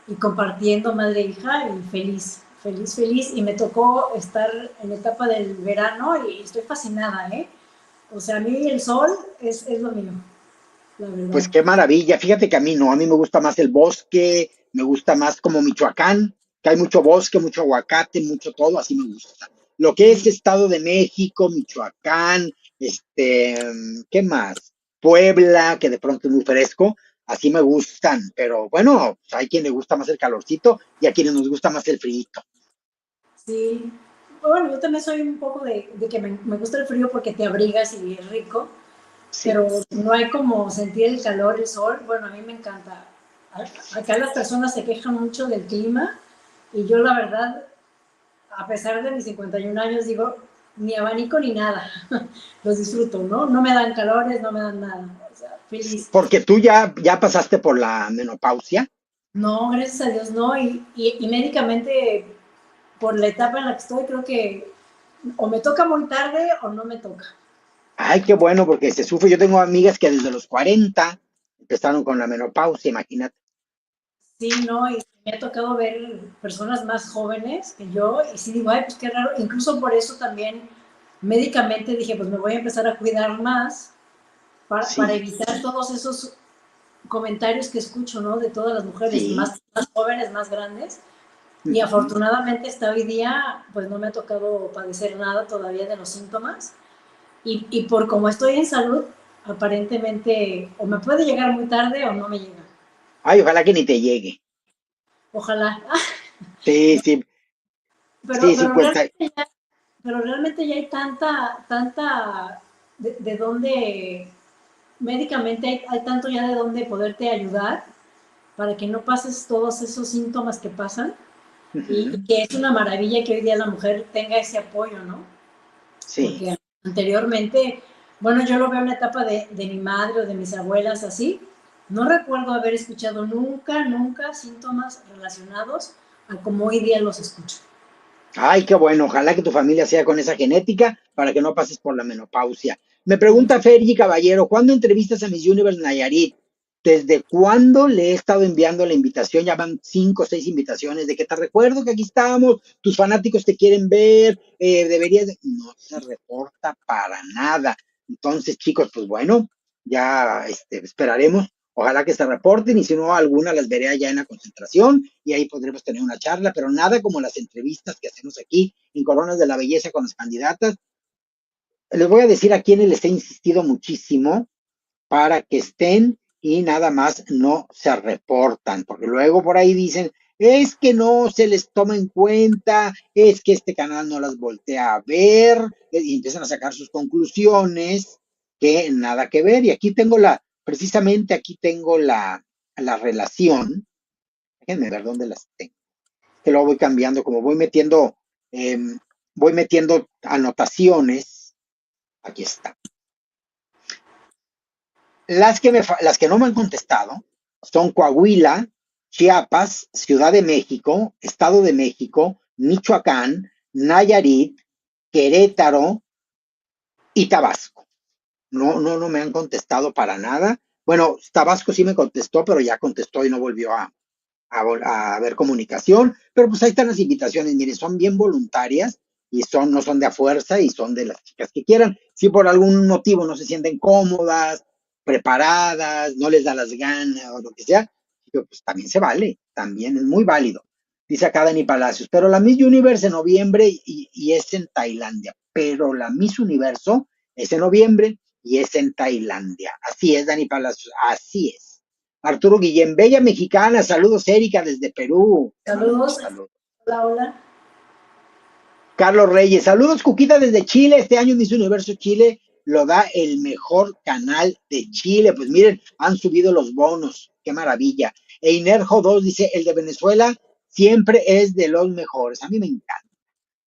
y compartiendo madre e hija y feliz, feliz, feliz. Y me tocó estar en la etapa del verano y estoy fascinada, ¿eh? O sea, a mí el sol es lo mío, la verdad. Pues qué maravilla. Fíjate que a mí no, a mí me gusta más el bosque, me gusta más como Michoacán, que hay mucho bosque, mucho aguacate, mucho todo, así me gusta. Lo que es Sí, Estado de México, Michoacán, ¿qué más? Puebla, que de pronto es muy fresco, así me gustan, pero bueno, hay quien le gusta más el calorcito y a quienes nos gusta más el frío. sí. Bueno, yo también soy un poco de que me gusta el frío porque te abrigas y es rico, Sí. pero no hay como sentir el calor, el sol. Bueno, a mí me encanta. Acá las personas se quejan mucho del clima y yo la verdad, a pesar de mis 51 años, digo, ni abanico ni nada. Los disfruto, ¿no? No me dan calores, no me dan nada. O sea, Sí, feliz. porque tú ya pasaste por la menopausia. No, gracias a Dios, no. Y médicamente, por la etapa en la que estoy, creo que o me toca muy tarde o no me toca. Ay, qué bueno, porque se sufre. Yo tengo amigas que desde los 40 empezaron con la menopausia, imagínate. Sí, no, y me ha tocado ver personas más jóvenes que yo, y sí digo, ay, pues qué raro. Incluso por eso también médicamente dije, pues me voy a empezar a cuidar más para Sí, evitar todos esos comentarios que escucho, ¿no? De todas las mujeres sí. más jóvenes, más grandes. Y Ujú. afortunadamente hasta hoy día, pues no me ha tocado padecer nada todavía de los síntomas. Y por como estoy en salud, aparentemente o me puede llegar muy tarde o no me llega. Ay, ojalá que ni te llegue. Ojalá. Sí, sí, Pero, sí, sí, pero pues realmente pero realmente ya hay tanta de dónde, médicamente hay tanto ya de dónde poderte ayudar para que no pases todos esos síntomas que pasan y ujú, que es una maravilla que hoy día la mujer tenga ese apoyo, ¿no? sí. Porque anteriormente, bueno, yo lo veo en la etapa de mi madre o de mis abuelas así, no recuerdo haber escuchado nunca, nunca síntomas relacionados a como hoy día los escucho. Ay, qué bueno. Ojalá que tu familia sea con esa genética para que no pases por la menopausia. Me Sí. pregunta Fergie Caballero, ¿cuándo entrevistas a Miss Universe Nayarit? ¿Desde cuándo le he estado enviando la invitación? Ya van 5 o 6 invitaciones de que te recuerdo que aquí estamos, tus fanáticos te quieren ver, deberías de... No se reporta para nada. Entonces, chicos, pues bueno, ya esperaremos. Ojalá que se reporten y si no, alguna las veré allá en la concentración y ahí podremos tener una charla, pero nada como las entrevistas que hacemos aquí en Coronas de la Belleza con las candidatas. Les voy a decir a quienes les he insistido muchísimo para que estén y nada más no se reportan, porque luego por ahí dicen, es que no se les toma en cuenta, es que este canal no las voltea a ver, y empiezan a sacar sus conclusiones que nada que ver. Y aquí tengo precisamente aquí tengo la relación, déjenme ver dónde las tengo, que luego voy cambiando, como eh, voy metiendo anotaciones, aquí está. Las que no me han contestado son Coahuila, Chiapas, Ciudad de México, Estado de México, Michoacán, Nayarit, Querétaro y Tabasco. No me han contestado para nada. Bueno, Tabasco sí me contestó, pero ya contestó y no volvió a ver comunicación, pero pues ahí están las invitaciones, mire, son bien voluntarias y no son de a fuerza y son de las chicas que quieran. Si por algún motivo no se sienten cómodas, preparadas, no les da las ganas o lo que sea, pues también se vale, también es muy válido. Dice acá Dani Palacios, pero la Miss Universe en noviembre y es en Tailandia, pero la Miss Universo es en noviembre y es en Tailandia. Así es, Dani Palacios, así es. Arturo Guillén, bella mexicana, saludos Erika desde Perú, te mando muchos Saludos. saludos. Hola, hola. Carlos Reyes, saludos Cuquita desde Chile. Este año Miss Universo Chile lo da el mejor canal de Chile. Pues miren, han subido los bonos. Qué maravilla. Einerjo 2 dice, el de Venezuela siempre es de los mejores. A mí me encanta.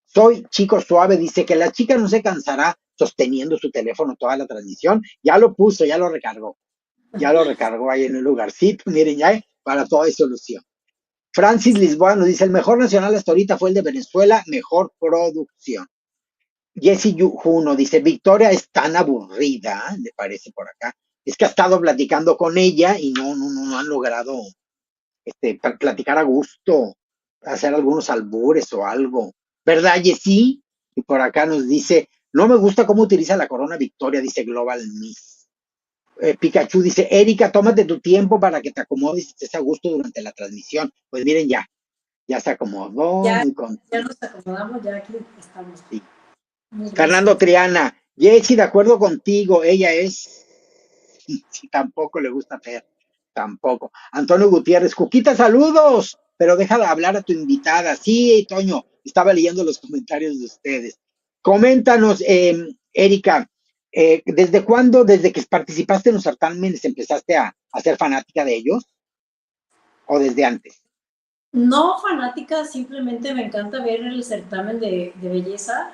Soy chico suave, dice que la chica no se cansará sosteniendo su teléfono toda la transmisión. Ya lo puso, ya lo recargó ahí en el lugarcito. Miren, ya para toda solución. Francis Lisboa nos dice, el mejor nacional hasta ahorita fue el de Venezuela, mejor producción. Jesse Juno dice, Victoria es tan aburrida, le parece por acá, es que ha estado platicando con ella y no han logrado platicar a gusto, hacer algunos albures o algo. ¿Verdad, Jessy? Y por acá nos dice, no me gusta cómo utiliza la corona Victoria, dice Global Miss. Pikachu dice, Erika, tómate tu tiempo para que te acomodes y estés a gusto durante la transmisión. Pues miren, ya se acomodó, Ya, muy ya contento. nos acomodamos, ya aquí estamos. Sí. Muy Fernando gracias. Triana, Jessy, de acuerdo contigo, ella es, sí, tampoco le gusta Fer, tampoco. Antonio Gutiérrez, Cuquita, saludos, pero deja de hablar a tu invitada. Sí, Toño, estaba leyendo los comentarios de ustedes. Coméntanos, Erika, ¿desde cuándo, desde que participaste en los certámenes, empezaste a ser fanática de ellos? ¿O desde antes? No fanática, simplemente me encanta ver el certamen de belleza,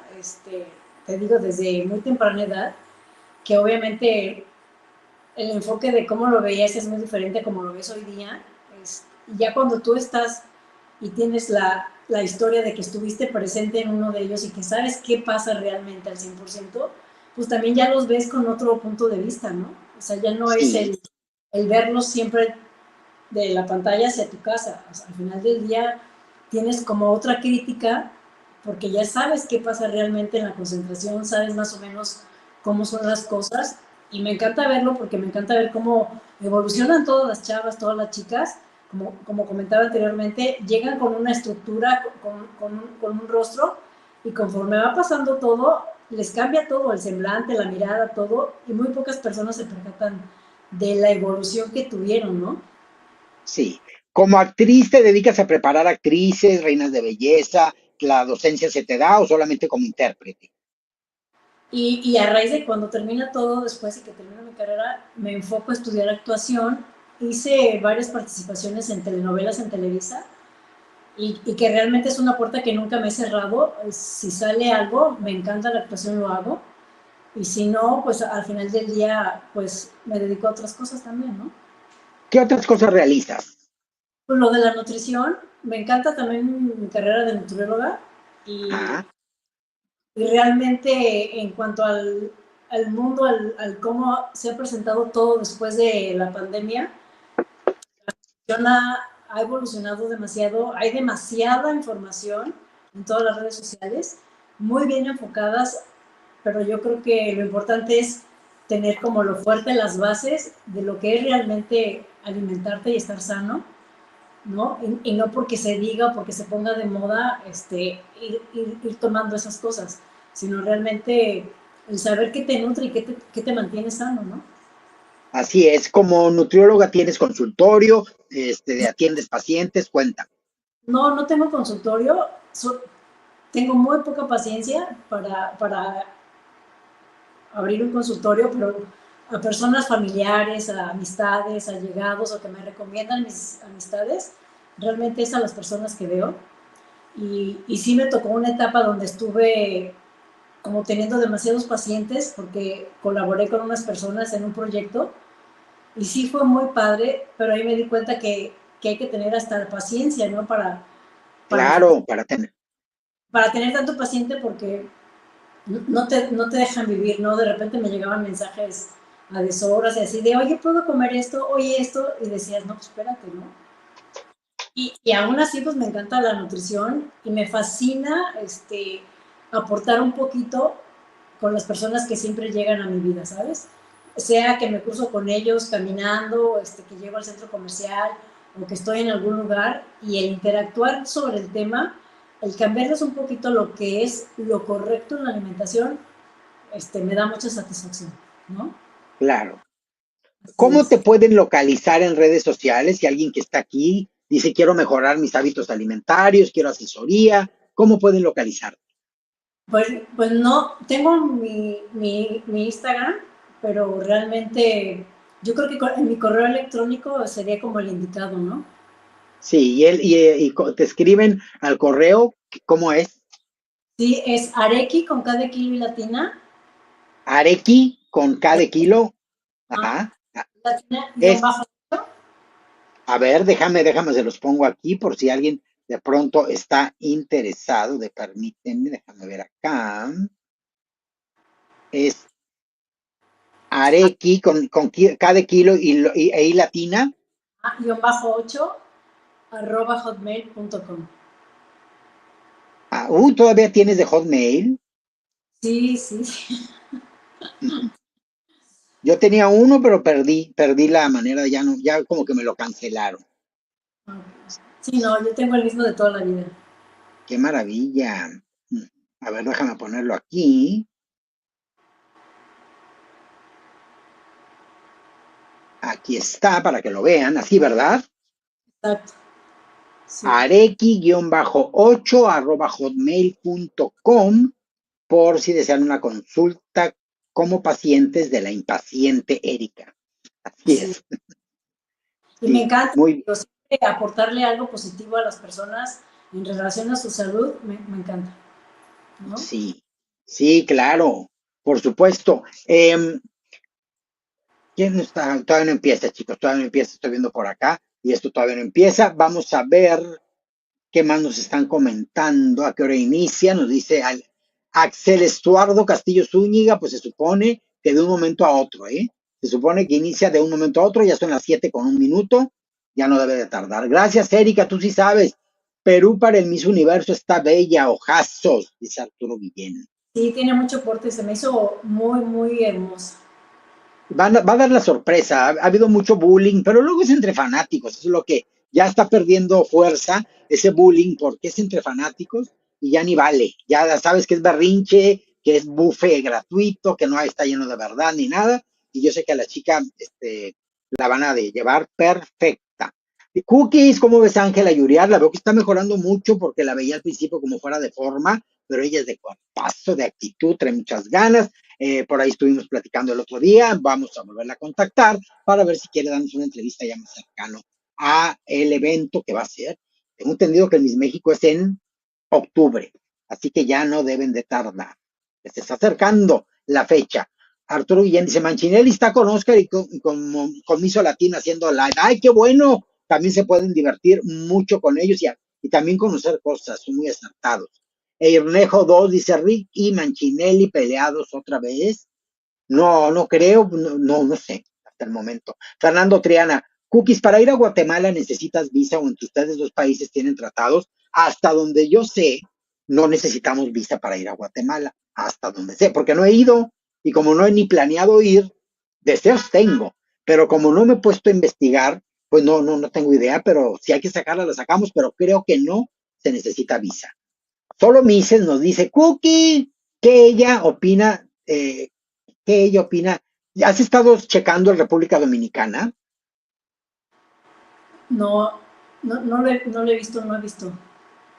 te digo, desde muy temprana edad, que obviamente el enfoque de cómo lo veías es muy diferente a como lo ves hoy día. Y ya cuando tú estás y tienes la historia de que estuviste presente en uno de ellos y que sabes qué pasa realmente al 100%, pues también ya los ves con otro punto de vista, ¿no? O sea, ya no es Sí, el verlos siempre de la pantalla hacia tu casa. O sea, al final del día tienes como otra crítica porque ya sabes qué pasa realmente en la concentración, sabes más o menos cómo son las cosas y me encanta verlo porque me encanta ver cómo evolucionan todas las chavas, todas las chicas, como comentaba anteriormente, llegan con una estructura, con un rostro y conforme va pasando todo, les cambia todo, el semblante, la mirada, todo, y muy pocas personas se percatan de la evolución que tuvieron, ¿no? sí. Como actriz, ¿te dedicas a preparar actrices, reinas de belleza? ¿La docencia se te da o solamente como intérprete? Y a raíz de cuando termina todo, después de que termino mi carrera, me enfoco a estudiar actuación. Hice varias participaciones en telenovelas en Televisa y que realmente es una puerta que nunca me he cerrado. Si sale algo, me encanta la actuación, lo hago. Y si no, pues al final del día, pues me dedico a otras cosas también, ¿no? ¿Qué otras cosas realizas? Pues lo de la nutrición, me encanta también mi carrera de nutrióloga y, Ah, y realmente en cuanto al mundo, al cómo se ha presentado todo después de la pandemia, ha evolucionado demasiado, hay demasiada información en todas las redes sociales, muy bien enfocadas, pero yo creo que lo importante es tener como lo fuerte las bases de lo que es realmente alimentarte y estar sano, ¿no? Y no porque se diga, porque se ponga de moda, ir tomando esas cosas, sino realmente el saber qué te nutre y qué te mantiene sano, ¿no? así es, como nutrióloga tienes consultorio, atiendes pacientes, cuenta. No tengo consultorio, tengo muy poca paciencia para abrir un consultorio, pero a personas familiares, a amistades, allegados o que me recomiendan mis amistades, realmente es a las personas que veo. Y sí me tocó una etapa donde estuve como teniendo demasiados pacientes porque colaboré con unas personas en un proyecto y sí fue muy padre, pero ahí me di cuenta que hay que tener hasta paciencia, ¿no? Para, Claro, para tener. para tener tanto paciente porque no te dejan vivir, ¿no? De repente me llegaban mensajes a deshoras y así de, oye, ¿puedo comer esto? Oye, esto. Y decías, no, pues espérate, ¿no? Y aún así, pues me encanta la nutrición y me fascina aportar un poquito con las personas que siempre llegan a mi vida, ¿sabes? Sea que me cruzo con ellos caminando, que llego al centro comercial o que estoy en algún lugar y el interactuar sobre el tema, el cambiarles un poquito lo que es lo correcto en la alimentación, me da mucha satisfacción, ¿no? Claro. Así ¿Cómo te es. pueden localizar en redes sociales si alguien que está aquí dice quiero mejorar mis hábitos alimentarios, quiero asesoría? ¿Cómo pueden localizar? Pues no, tengo mi Instagram, pero realmente yo creo que en mi correo electrónico sería como el indicado, ¿no? Sí, te escriben al correo, ¿cómo es? Sí, es Areki con K de kilo y latina, Areki con K de kilo. ah, Ajá. latina guión Es, bajo. a ver, déjame, se los pongo aquí por si alguien de pronto está interesado. Permítanme, déjame ver acá. Es Areki con K de kilo e I latina. Guión bajo 8 arroba hotmail.com. Todavía tienes de Hotmail. Sí, sí, sí. Yo tenía uno, pero perdí la manera, ya no, ya como que me lo cancelaron. Sí, no, yo tengo el mismo de toda la vida. Qué maravilla. A ver, déjame ponerlo aquí. Aquí está para que lo vean, así, ¿verdad? Exacto. Sí, areki-8 @hotmail.com por si desean una consulta como pacientes de la impaciente Erika. Así sí. es. Y me Sí, encanta muy, siempre aportarle algo positivo a las personas en relación a su salud, me encanta, ¿no? sí, sí, claro, por supuesto. ¿Quién no está? Todavía no empieza, chicos, todavía no empieza, estoy viendo por acá y esto todavía no empieza. Vamos a ver qué más nos están comentando, a qué hora inicia. Nos dice Axel Estuardo Castillo Zúñiga, pues se supone que de un momento a otro, ¿eh? Se supone que inicia de un momento a otro, ya son las 7 con 1 minuto, ya no debe de tardar. Gracias, Erika, tú sí sabes. Perú para el Miss Universo está bella, ojazos, dice Arturo Guillén. Sí, tiene mucho porte, se me hizo muy, muy hermosa. Va a dar la sorpresa. Ha habido mucho bullying, pero luego es entre fanáticos. Eso es lo que ya está perdiendo fuerza, ese bullying, porque es entre fanáticos y ya ni vale. Ya sabes que es berrinche, que es buffet gratuito, que no está lleno de verdad ni nada. Y yo sé que a la chica la van a llevar perfecta. Y Cookies, ¿cómo ves a Ángela Yuriar? La veo que está mejorando mucho porque la veía al principio como fuera de forma, pero ella es de cuerpazo, de actitud, trae muchas ganas. Por ahí estuvimos platicando el otro día, vamos a volverla a contactar para ver si quiere darnos una entrevista ya más cercano a el evento que va a ser. Tengo entendido que el Miss México es en octubre, así que ya no deben de tardar. Se está acercando la fecha. Arturo Guillén dice, Manchinelli está con Oscar con Miso Latino haciendo live. ¡Ay, qué bueno! También se pueden divertir mucho con ellos y también conocer cosas, son muy acertados. Irnejo 2 dice Rick y Manchinelli peleados otra vez. No, no creo, no sé, hasta el momento. Fernando Triana, Cookies, para ir a Guatemala necesitas visa o entre ustedes dos países tienen tratados. Hasta donde yo sé, no necesitamos visa para ir a Guatemala, hasta donde sé, porque no he ido y como no he ni planeado ir, deseos tengo, pero como no me he puesto a investigar, pues no tengo idea, pero si hay que sacarla, la sacamos, pero creo que no se necesita visa. Solo Mises nos dice, Cookie, que ella opina, ¿qué ella opina? ¿Has estado checando en República Dominicana? No, no lo he visto, no he visto.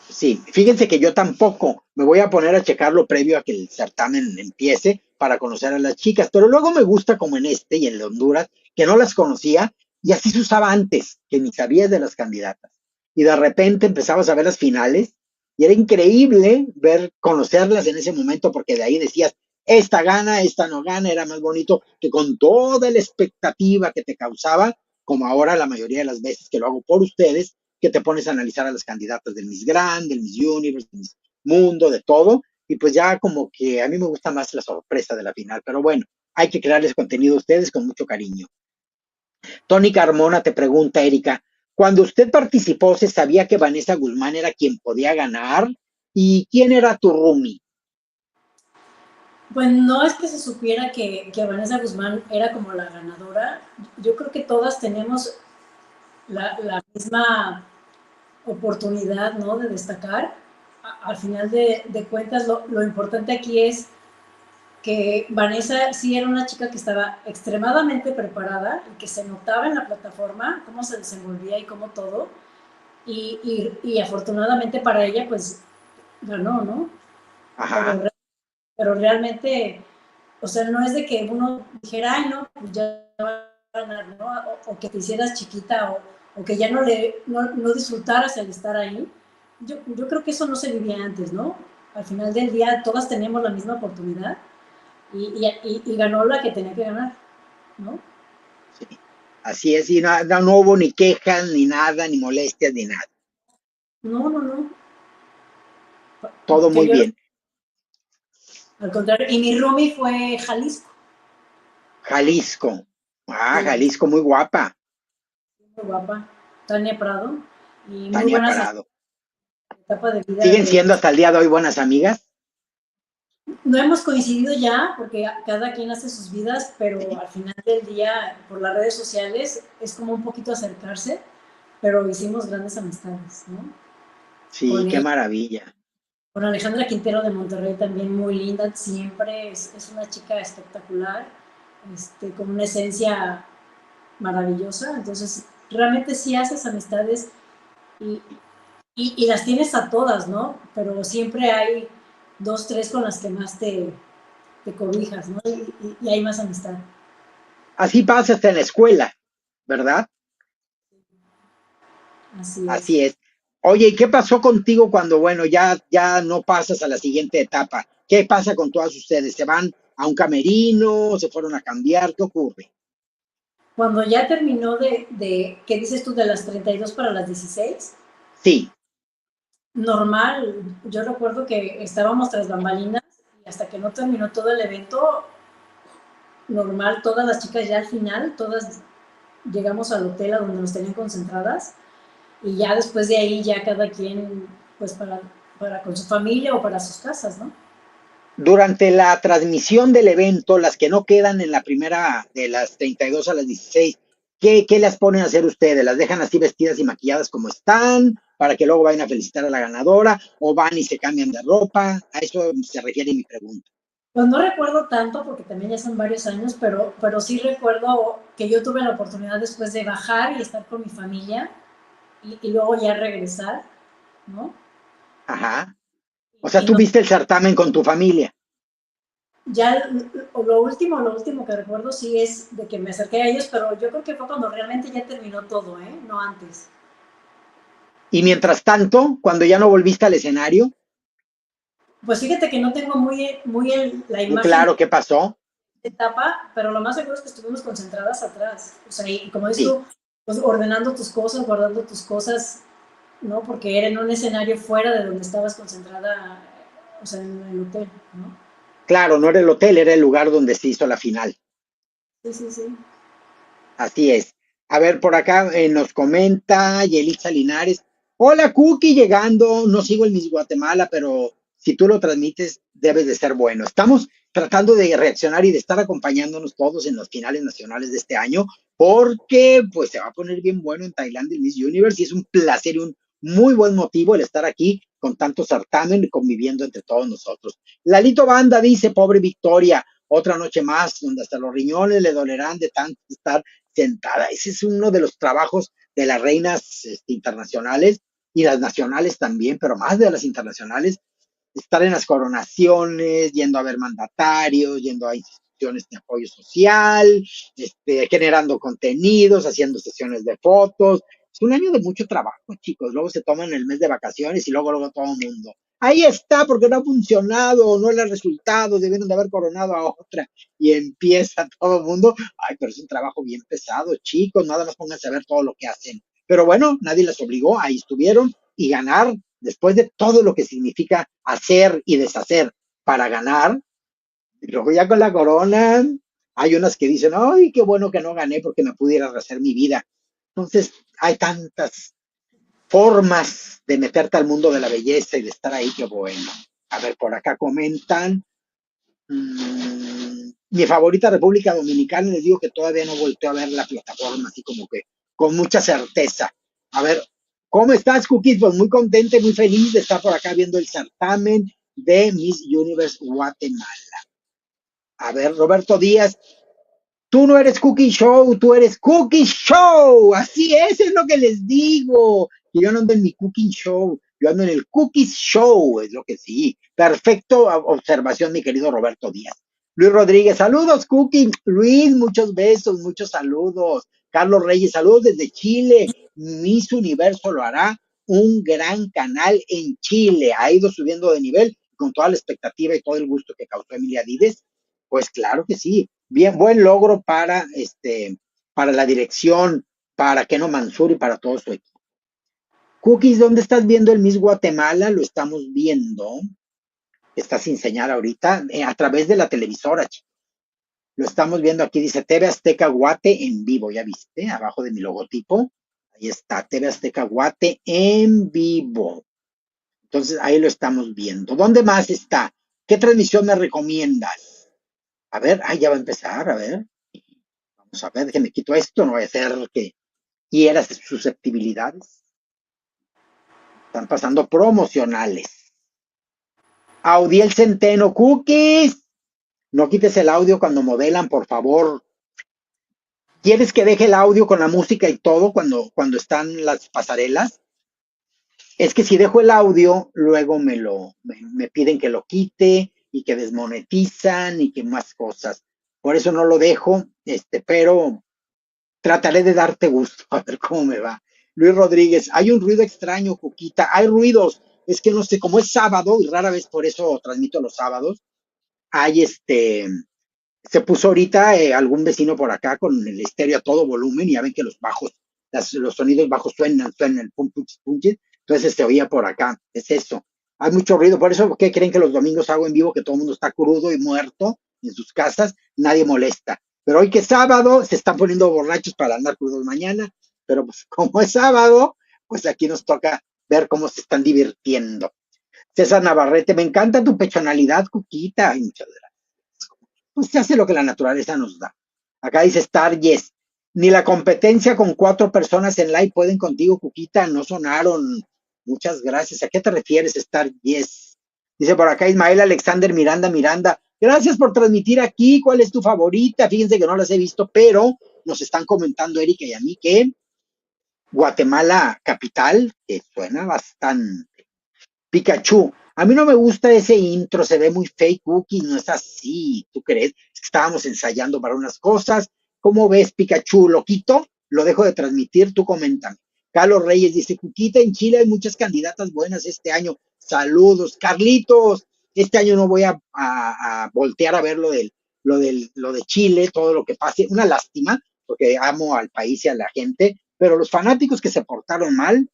Sí, fíjense que yo tampoco me voy a poner a checarlo previo a que el certamen empiece para conocer a las chicas, pero luego me gusta como en este y en el de Honduras, que no las conocía y así se usaba antes, que ni sabías de las candidatas. Y de repente empezabas a ver las finales y era increíble conocerlas en ese momento porque de ahí decías, esta gana, esta no gana, era más bonito que con toda la expectativa que te causaba, como ahora la mayoría de las veces que lo hago por ustedes, que te pones a analizar a las candidatas del Miss Grand, del Miss Universe, del Miss Mundo, de todo, y pues ya como que a mí me gusta más la sorpresa de la final, pero bueno, hay que crearles contenido a ustedes con mucho cariño. Tony Carmona te pregunta, Erika, cuando usted participó, ¿se sabía que Vanessa Guzmán era quien podía ganar? ¿Y quién era tu roomie? Pues no es que se supiera que Vanessa Guzmán era como la ganadora. Yo creo que todas tenemos la misma oportunidad, ¿no? De destacar. Al final de cuentas, lo importante aquí es que Vanessa sí era una chica que estaba extremadamente preparada y que se notaba en la plataforma cómo se desenvolvía y cómo todo. Y afortunadamente para ella, pues ganó, ¿no? Pero Ajá. pero realmente, o sea, no es de que uno dijera, ay, no, pues ya va a ganar, ¿no? O que te hicieras chiquita o que ya no disfrutaras el estar ahí. Yo creo que eso no se vivía antes, ¿no? Al final del día todas teníamos la misma oportunidad y ganó la que tenía que ganar, ¿no? Sí. Así es, y no hubo ni quejas, ni nada, ni molestias, ni nada. No, no, no. Todo Que muy yo, bien. al contrario, y mi roomie fue Jalisco. Jalisco. Ah, Sí, Jalisco, muy guapa. muy guapa. Tania Prado. Y muy Tania buenas Parado. etapas de vida ¿Siguen de. siendo hasta el día de hoy buenas amigas? No hemos coincidido ya, porque cada quien hace sus vidas, pero Sí, al final del día, por las redes sociales, es como un poquito acercarse, pero hicimos grandes amistades, ¿no? sí, Con qué ella, maravilla. con Alejandra Quintero de Monterrey también muy linda, siempre es una chica espectacular, con una esencia maravillosa, entonces realmente sí haces amistades y, y las tienes a todas, ¿no? Pero siempre hay dos, tres con las que más te cobijas, ¿no? Y hay más amistad. Así pasa hasta en la escuela, ¿verdad? Así es. Así es. Oye, ¿y qué pasó contigo cuando, bueno, ya no pasas a la siguiente etapa? ¿Qué pasa con todas ustedes? ¿Se van a un camerino? ¿Se fueron a cambiar? ¿Qué ocurre? Cuando ya terminó ¿qué dices tú? De las 32 para las 16, Sí, normal, yo recuerdo que estábamos tras bambalinas y hasta que no terminó todo el evento, normal, todas las chicas ya al final, todas llegamos al hotel a donde nos tenían concentradas y ya después de ahí ya cada quien pues para con su familia o para sus casas, ¿no? durante la transmisión del evento, las que no quedan en la primera de las 32 a las 16, ¿qué las ponen a hacer ustedes? ¿Las dejan así vestidas y maquilladas como están para que luego vayan a felicitar a la ganadora? ¿O van y se cambian de ropa? A eso se refiere mi pregunta. Pues no recuerdo tanto porque también ya son varios años, pero sí recuerdo que yo tuve la oportunidad después de bajar y estar con mi familia y luego ya regresar, ¿no? Ajá. O sea, Y tú no, viste el certamen con tu familia. ya lo último que recuerdo sí es de que me acerqué a ellos, pero yo creo que fue cuando realmente ya terminó todo, ¿eh? No antes. Y mientras tanto, cuando ya no volviste al escenario, Pues fíjate que no tengo la muy imagen claro qué pasó. de etapa, pero lo más seguro es que estuvimos concentradas atrás. O sea, y como dices Sí, tú, pues ordenando tus cosas, guardando tus cosas, ¿no? Porque era en un escenario fuera de donde estabas concentrada, o sea, en el hotel, ¿no? claro, no era el hotel, era el lugar donde se hizo la final. Sí, sí, sí. Así es. A ver, por acá nos comenta Yelitza Linares. Hola, Cookie, llegando. No sigo el Miss Guatemala, pero si tú lo transmites, debes de ser bueno. Estamos tratando de reaccionar y de estar acompañándonos todos en las finales nacionales de este año, porque pues se va a poner bien bueno en Tailandia el Miss Universe y es un placer y un muy buen motivo el estar aquí con tanto certamen conviviendo entre todos nosotros. Lalito Banda dice, pobre Victoria, otra noche más, donde hasta los riñones le dolerán de tanto estar sentada. Ese es uno de los trabajos de las reinas internacionales y las nacionales también, pero más de las internacionales, estar en las coronaciones, yendo a ver mandatarios, yendo a instituciones de apoyo social, generando contenidos, haciendo sesiones de fotos. Es un año de mucho trabajo, chicos. Luego se toman el mes de vacaciones y luego todo el mundo. Ahí está, porque no ha funcionado, no le ha resultado, debieron de haber coronado a otra. Y empieza todo el mundo. Ay, pero es un trabajo bien pesado, chicos, nada más pónganse a ver todo lo que hacen. Pero bueno, nadie les obligó, ahí estuvieron y ganar después de todo lo que significa hacer y deshacer para ganar, y luego ya con la corona, hay unas que dicen, ay, qué bueno que no gané porque me pudiera rehacer mi vida. Entonces, hay tantas formas de meterte al mundo de la belleza y de estar ahí, qué bueno. A ver, por acá comentan, mi favorita República Dominicana, les digo que todavía no volteo a ver la plataforma así como que con mucha certeza. A ver, ¿cómo estás, Cookies? Pues muy contenta y muy feliz de estar por acá viendo el certamen de Miss Universe Guatemala. A ver, Roberto Díaz, tú no eres Cookie Show, tú eres Cookie Show. Así es lo que les digo. Que yo no ando en mi Cooking Show. Yo ando en el Cookies Show, es lo que sí. Perfecto observación, mi querido Roberto Díaz. Luis Rodríguez, saludos, Cookie. Luis, muchos besos, muchos saludos. Carlos Reyes, saludos desde Chile. Miss Universo lo hará un gran canal en Chile. Ha ido subiendo de nivel con toda la expectativa y todo el gusto que causó Emilia Dides. Pues claro que sí. Bien, buen logro para la dirección, para Keno Mansur y para todo su equipo. Cookies, ¿dónde estás viendo el Miss Guatemala? Lo estamos viendo. Está sin señal ahorita, a través de la televisora, chicos. Lo estamos viendo aquí, dice TV Azteca Guate en vivo, ¿ya viste? Abajo de mi logotipo. Ahí está, TV Azteca Guate en vivo. Entonces, ahí lo estamos viendo. ¿Dónde más está? ¿Qué transmisión me recomiendas? A ver, ya va a empezar, a ver. Vamos a ver, que me quito esto, no voy a hacer que hieras susceptibilidades. Están pasando promocionales. Audiel Centeno, Cookies. No quites el audio cuando modelan, por favor. ¿Quieres que deje el audio con la música y todo cuando están las pasarelas? Es que si dejo el audio, luego me piden que lo quite y que desmonetizan y que más cosas. Por eso no lo dejo, pero trataré de darte gusto, a ver cómo me va. Luis Rodríguez, hay un ruido extraño, Cuquita, hay ruidos, es que no sé, como es sábado, y rara vez por eso transmito los sábados, hay se puso ahorita algún vecino por acá con el estéreo a todo volumen y ya ven que los bajos, los sonidos bajos suenan el pum, pum, pum, entonces se oía por acá, es eso. Hay mucho ruido, por eso, ¿qué creen que los domingos hago en vivo? Que todo el mundo está crudo y muerto en sus casas, nadie molesta. Pero hoy que es sábado, se están poniendo borrachos para andar crudos mañana, pero pues como es sábado, pues aquí nos toca ver cómo se están divirtiendo. César Navarrete, me encanta tu personalidad, Cuquita. Ay, muchas gracias. Pues se hace lo que la naturaleza nos da. Acá dice Star Yes. Ni la competencia con 4 personas en live pueden contigo, Cuquita. No sonaron. Muchas gracias. ¿A qué te refieres, Star Yes? Dice por acá Ismael Alexander Miranda. Gracias por transmitir aquí. ¿Cuál es tu favorita? Fíjense que no las he visto, pero nos están comentando Erika y a mí que Guatemala capital, que suena bastante. Pikachu, a mí no me gusta ese intro, se ve muy fake cookie, no es así, ¿tú crees? Es que estábamos ensayando para unas cosas. ¿Cómo ves, Pikachu? ¿Lo quito? ¿Lo dejo de transmitir? Tú coméntame. Carlos Reyes dice, Cuquita, en Chile hay muchas candidatas buenas este año. Saludos. Carlitos, este año no voy a voltear a ver lo de Chile, todo lo que pase. Una lástima, porque amo al país y a la gente, pero los fanáticos que se portaron mal,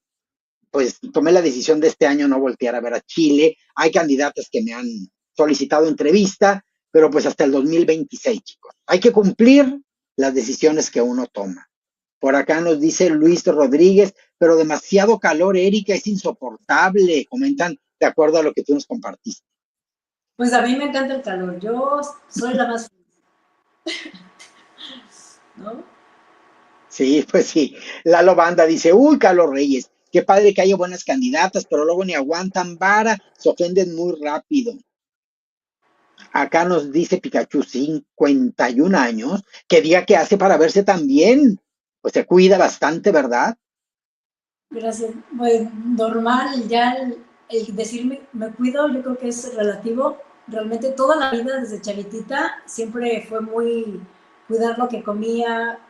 pues tomé la decisión de este año no voltear a ver a Chile. Hay candidatas que me han solicitado entrevista, pero pues hasta el 2026, chicos. Hay que cumplir las decisiones que uno toma. Por acá nos dice Luis Rodríguez, pero demasiado calor, Erika, es insoportable. Comentan de acuerdo a lo que tú nos compartiste. Pues a mí me encanta el calor. Yo soy la más feliz. ¿No? Sí, pues sí. Lalo Banda dice, uy, Carlos Reyes, qué padre que haya buenas candidatas, pero luego ni aguantan vara, se ofenden muy rápido. Acá nos dice Pikachu, 51 años, que diga qué hace para verse tan bien. Pues se cuida bastante, ¿verdad? Gracias. Pues normal, ya el decirme me cuido, yo creo que es relativo. Realmente toda la vida, desde chavitita, siempre fue muy cuidar lo que comía.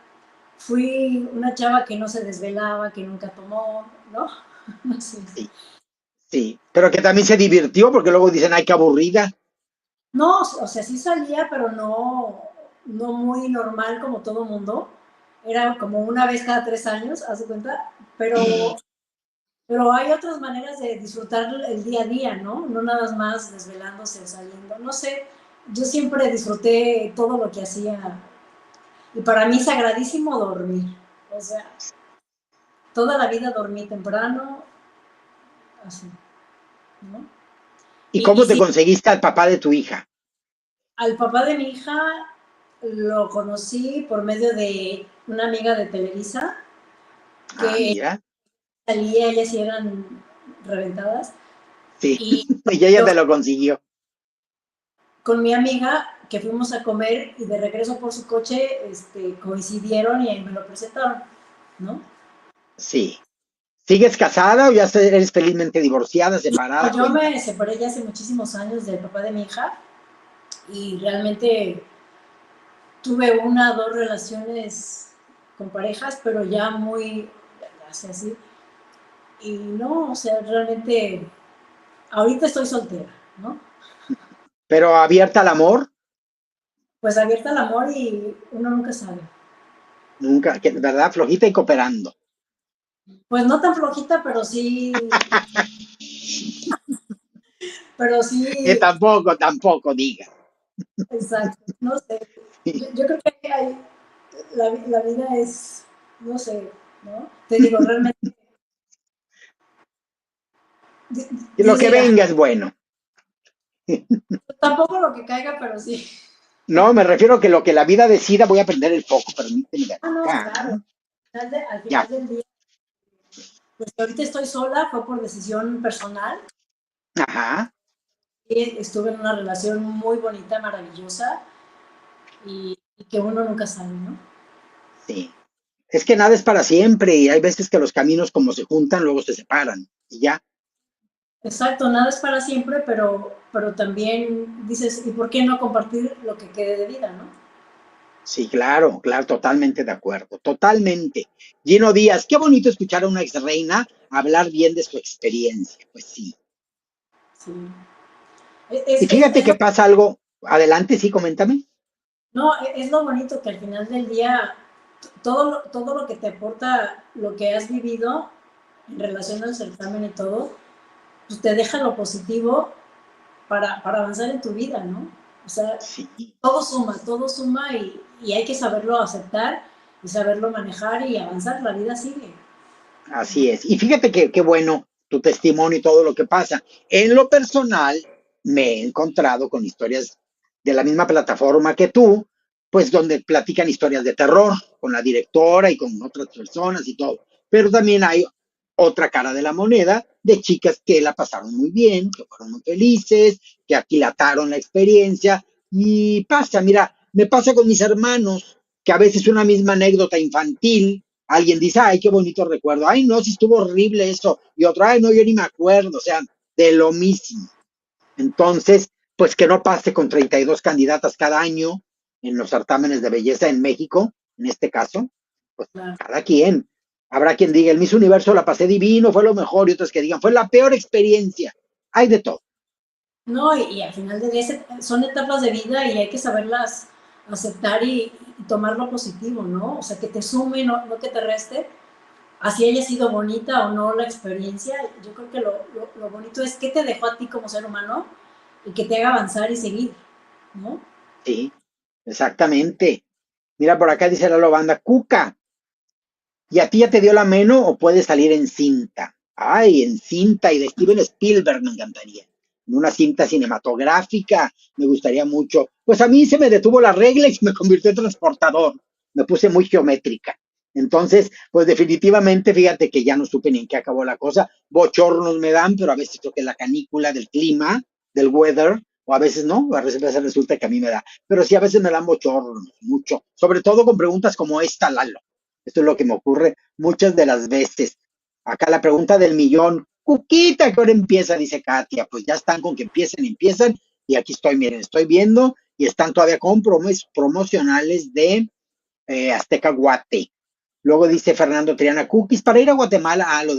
Fui una chava que no se desvelaba, que nunca tomó, ¿no? No sé. Sí, sí, pero que también se divirtió, porque luego dicen, ay, qué aburrida. No, o sea, sí salía, pero no muy normal como todo mundo. Era como una vez cada 3 años, haz de cuenta. Pero hay otras maneras de disfrutar el día a día, ¿no? No nada más desvelándose o saliendo. No sé, yo siempre disfruté todo lo que hacía. Y para mí es sagradísimo dormir. O sea, toda la vida dormí temprano, así, ¿no? ¿Y Y cómo te sí, conseguiste al papá de tu hija? al papá de mi hija lo conocí por medio de una amiga de Televisa, Ah, que mira, salía, ellas sí eran reventadas. sí, Y y ella yo te lo consiguió. con mi amiga que fuimos a comer y de regreso por su coche coincidieron y ahí me lo presentaron, ¿no? Sí, ¿Sigues casada o ya eres felizmente divorciada, separada? Yo Cuenta. me separé ya hace muchísimos años del papá de mi hija y realmente tuve una o dos relaciones con parejas, pero ya muy, así. Y no, o sea, realmente, ahorita estoy soltera, ¿no? Pero abierta al amor, Pues abierta al amor y uno nunca sabe. nunca, ¿verdad? Flojita y cooperando. Pues no tan flojita, pero sí, Tampoco diga. exacto, no sé. Yo creo que la vida es, no sé, ¿no? Te digo, realmente, Y lo que dice, venga es bueno. tampoco lo que caiga, pero sí. No, me refiero a que lo que la vida decida, voy a prender el foco, permíteme de Ah, no, acá. claro. Al Ya, final del día, pues ahorita estoy sola, fue por decisión personal. ajá, Y estuve en una relación muy bonita, maravillosa, y que uno nunca sabe, ¿no? sí. Es que nada es para siempre y hay veces que los caminos como se juntan, luego se separan y ya. Exacto, nada es para siempre, pero también dices, ¿y por qué no compartir lo que quede de vida, no? Sí, claro, claro, totalmente de acuerdo, totalmente. Gino Díaz, qué bonito escuchar a una ex reina hablar bien de su experiencia. Pues sí. Sí. Y fíjate Es lo, que pasa algo, adelante, sí, coméntame. no, es lo bonito que al final del día, todo lo que te aporta, lo que has vivido en relación al certamen y todo, pues te deja lo positivo para avanzar en tu vida, ¿no? O sea, Sí, todo suma y hay que saberlo aceptar y saberlo manejar y avanzar, la vida sigue. así es. Y fíjate que qué bueno tu testimonio y todo lo que pasa. En lo personal, me he encontrado con historias de la misma plataforma que tú, pues donde platican historias de terror con la directora y con otras personas y todo. Pero también hay otra cara de la moneda de chicas que la pasaron muy bien, que fueron muy felices, que aquilataron la experiencia. Y pasa, mira, me pasa con mis hermanos, que a veces una misma anécdota infantil alguien dice, ay, qué bonito recuerdo, ay, no, si estuvo horrible eso, y otro, ay, no, yo ni me acuerdo, o sea, de lo mismo. Entonces, pues que no pase con 32 candidatas cada año en los certámenes de belleza en México, en este caso, pues Claro. cada quien. Habrá quien diga, el Miss Universo la pasé divino, fue lo mejor, y otros que digan, fue la peor experiencia. Hay de todo. No, y al final de día son etapas de vida y hay que saberlas aceptar y tomar lo positivo, ¿no? O sea, que te sume, no que te reste. Así haya sido bonita o no la experiencia, yo creo que lo bonito es qué te dejó a ti como ser humano y que te haga avanzar y seguir, ¿no? Sí, exactamente. Mira, por acá dice la banda, Cuca, ¿y a ti ya te dio la mano o puede salir en cinta? Ay, en cinta y de Steven Spielberg me encantaría. En una cinta cinematográfica me gustaría mucho. Pues a mí se me detuvo la regla y se me convirtió en transportador. Me puse muy geométrica. Entonces, pues definitivamente, fíjate que ya no supe ni en qué acabó la cosa. Bochornos me dan, pero a veces creo que es la canícula del clima, del weather, o a veces no, a veces resulta que a mí me da. Pero sí, a veces me dan bochornos, mucho. Sobre todo con preguntas como esta, Lalo. Esto es lo que me ocurre muchas de las veces. Acá la pregunta del millón. Cuquita, ¿qué hora empieza? Dice Katia. Pues ya están con que empiecen. Y aquí estoy, miren, estoy viendo y están todavía con promocionales de Azteca Guate. Luego dice Fernando Triana, cookies para ir a Guatemala. Ah, lo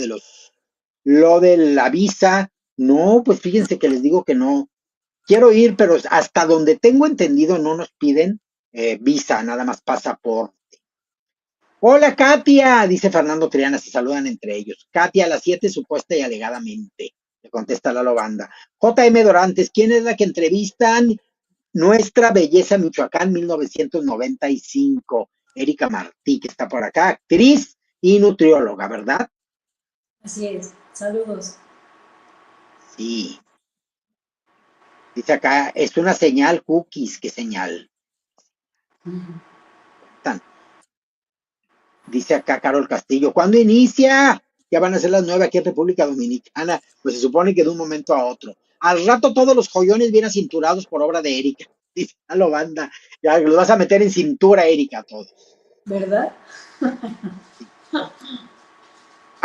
de la visa. No, pues fíjense que les digo que no. Quiero ir, pero hasta donde tengo entendido no nos piden visa, nada más pasa por Hola Katia, dice Fernando Triana, se saludan entre ellos. Katia a las 7 supuesta y alegadamente, le contesta Lalo Banda. JM Dorantes, ¿quién es la que entrevistan? Nuestra Belleza Michoacán 1995. Erika Martí, que está por acá, actriz y nutrióloga, ¿verdad? Así es. Saludos. Sí. Dice acá, es una señal cookies, ¿qué señal? Tan. Dice acá Carol Castillo, ¿cuándo inicia? Ya van a ser las 9 aquí en República Dominicana. Pues se supone que de un momento a otro. Al rato todos los joyones vienen cinturados por obra de Erika. Dice, a lo banda. Ya los vas a meter en cintura, Erika, todos. ¿Verdad?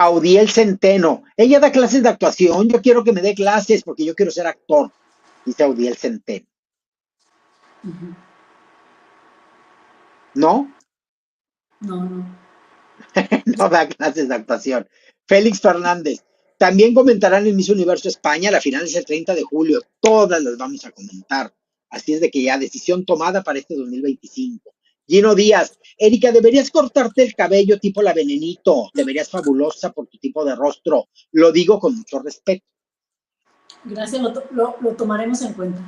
Audiel Centeno. Ella da clases de actuación. Yo quiero que me dé clases porque yo quiero ser actor. Dice Audiel Centeno. Ujú. ¿No? No, no. No da clases de actuación. Félix Fernández. También comentarán en Miss Universo España. La final es el 30 de julio. Todas las vamos a comentar. Así es de que ya decisión tomada para este 2025. Gino Díaz. Erika, deberías cortarte el cabello tipo la Venenito. Te verías fabulosa por tu tipo de rostro. Lo digo con mucho respeto. Gracias, lo tomaremos en cuenta.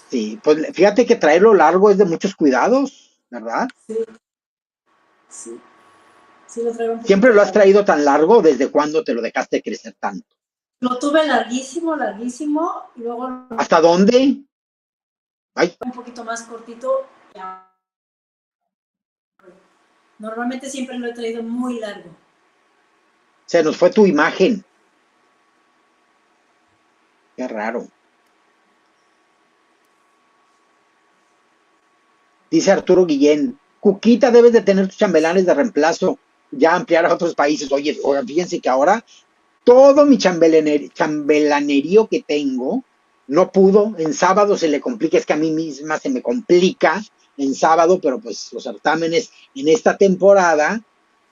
Sí, pues fíjate que traerlo largo es de muchos cuidados, ¿verdad? Sí, sí, sí lo traigo un Siempre poquito lo has largo. traído tan largo. ¿Desde cuándo te lo dejaste crecer tanto? Lo tuve larguísimo, larguísimo, y luego ¿Hasta dónde? Ay, un poquito más cortito. Normalmente siempre lo he traído muy largo. se nos fue tu imagen. Qué raro. Dice Arturo Guillén, Cuquita, debes de tener tus chambelanes de reemplazo, ya ampliar a otros países. Oye, oigan, fíjense que ahora todo mi chambelanerío que tengo no pudo. En sábado se le complica, es que a mí misma se me complica en sábado, pero pues los certámenes en esta temporada,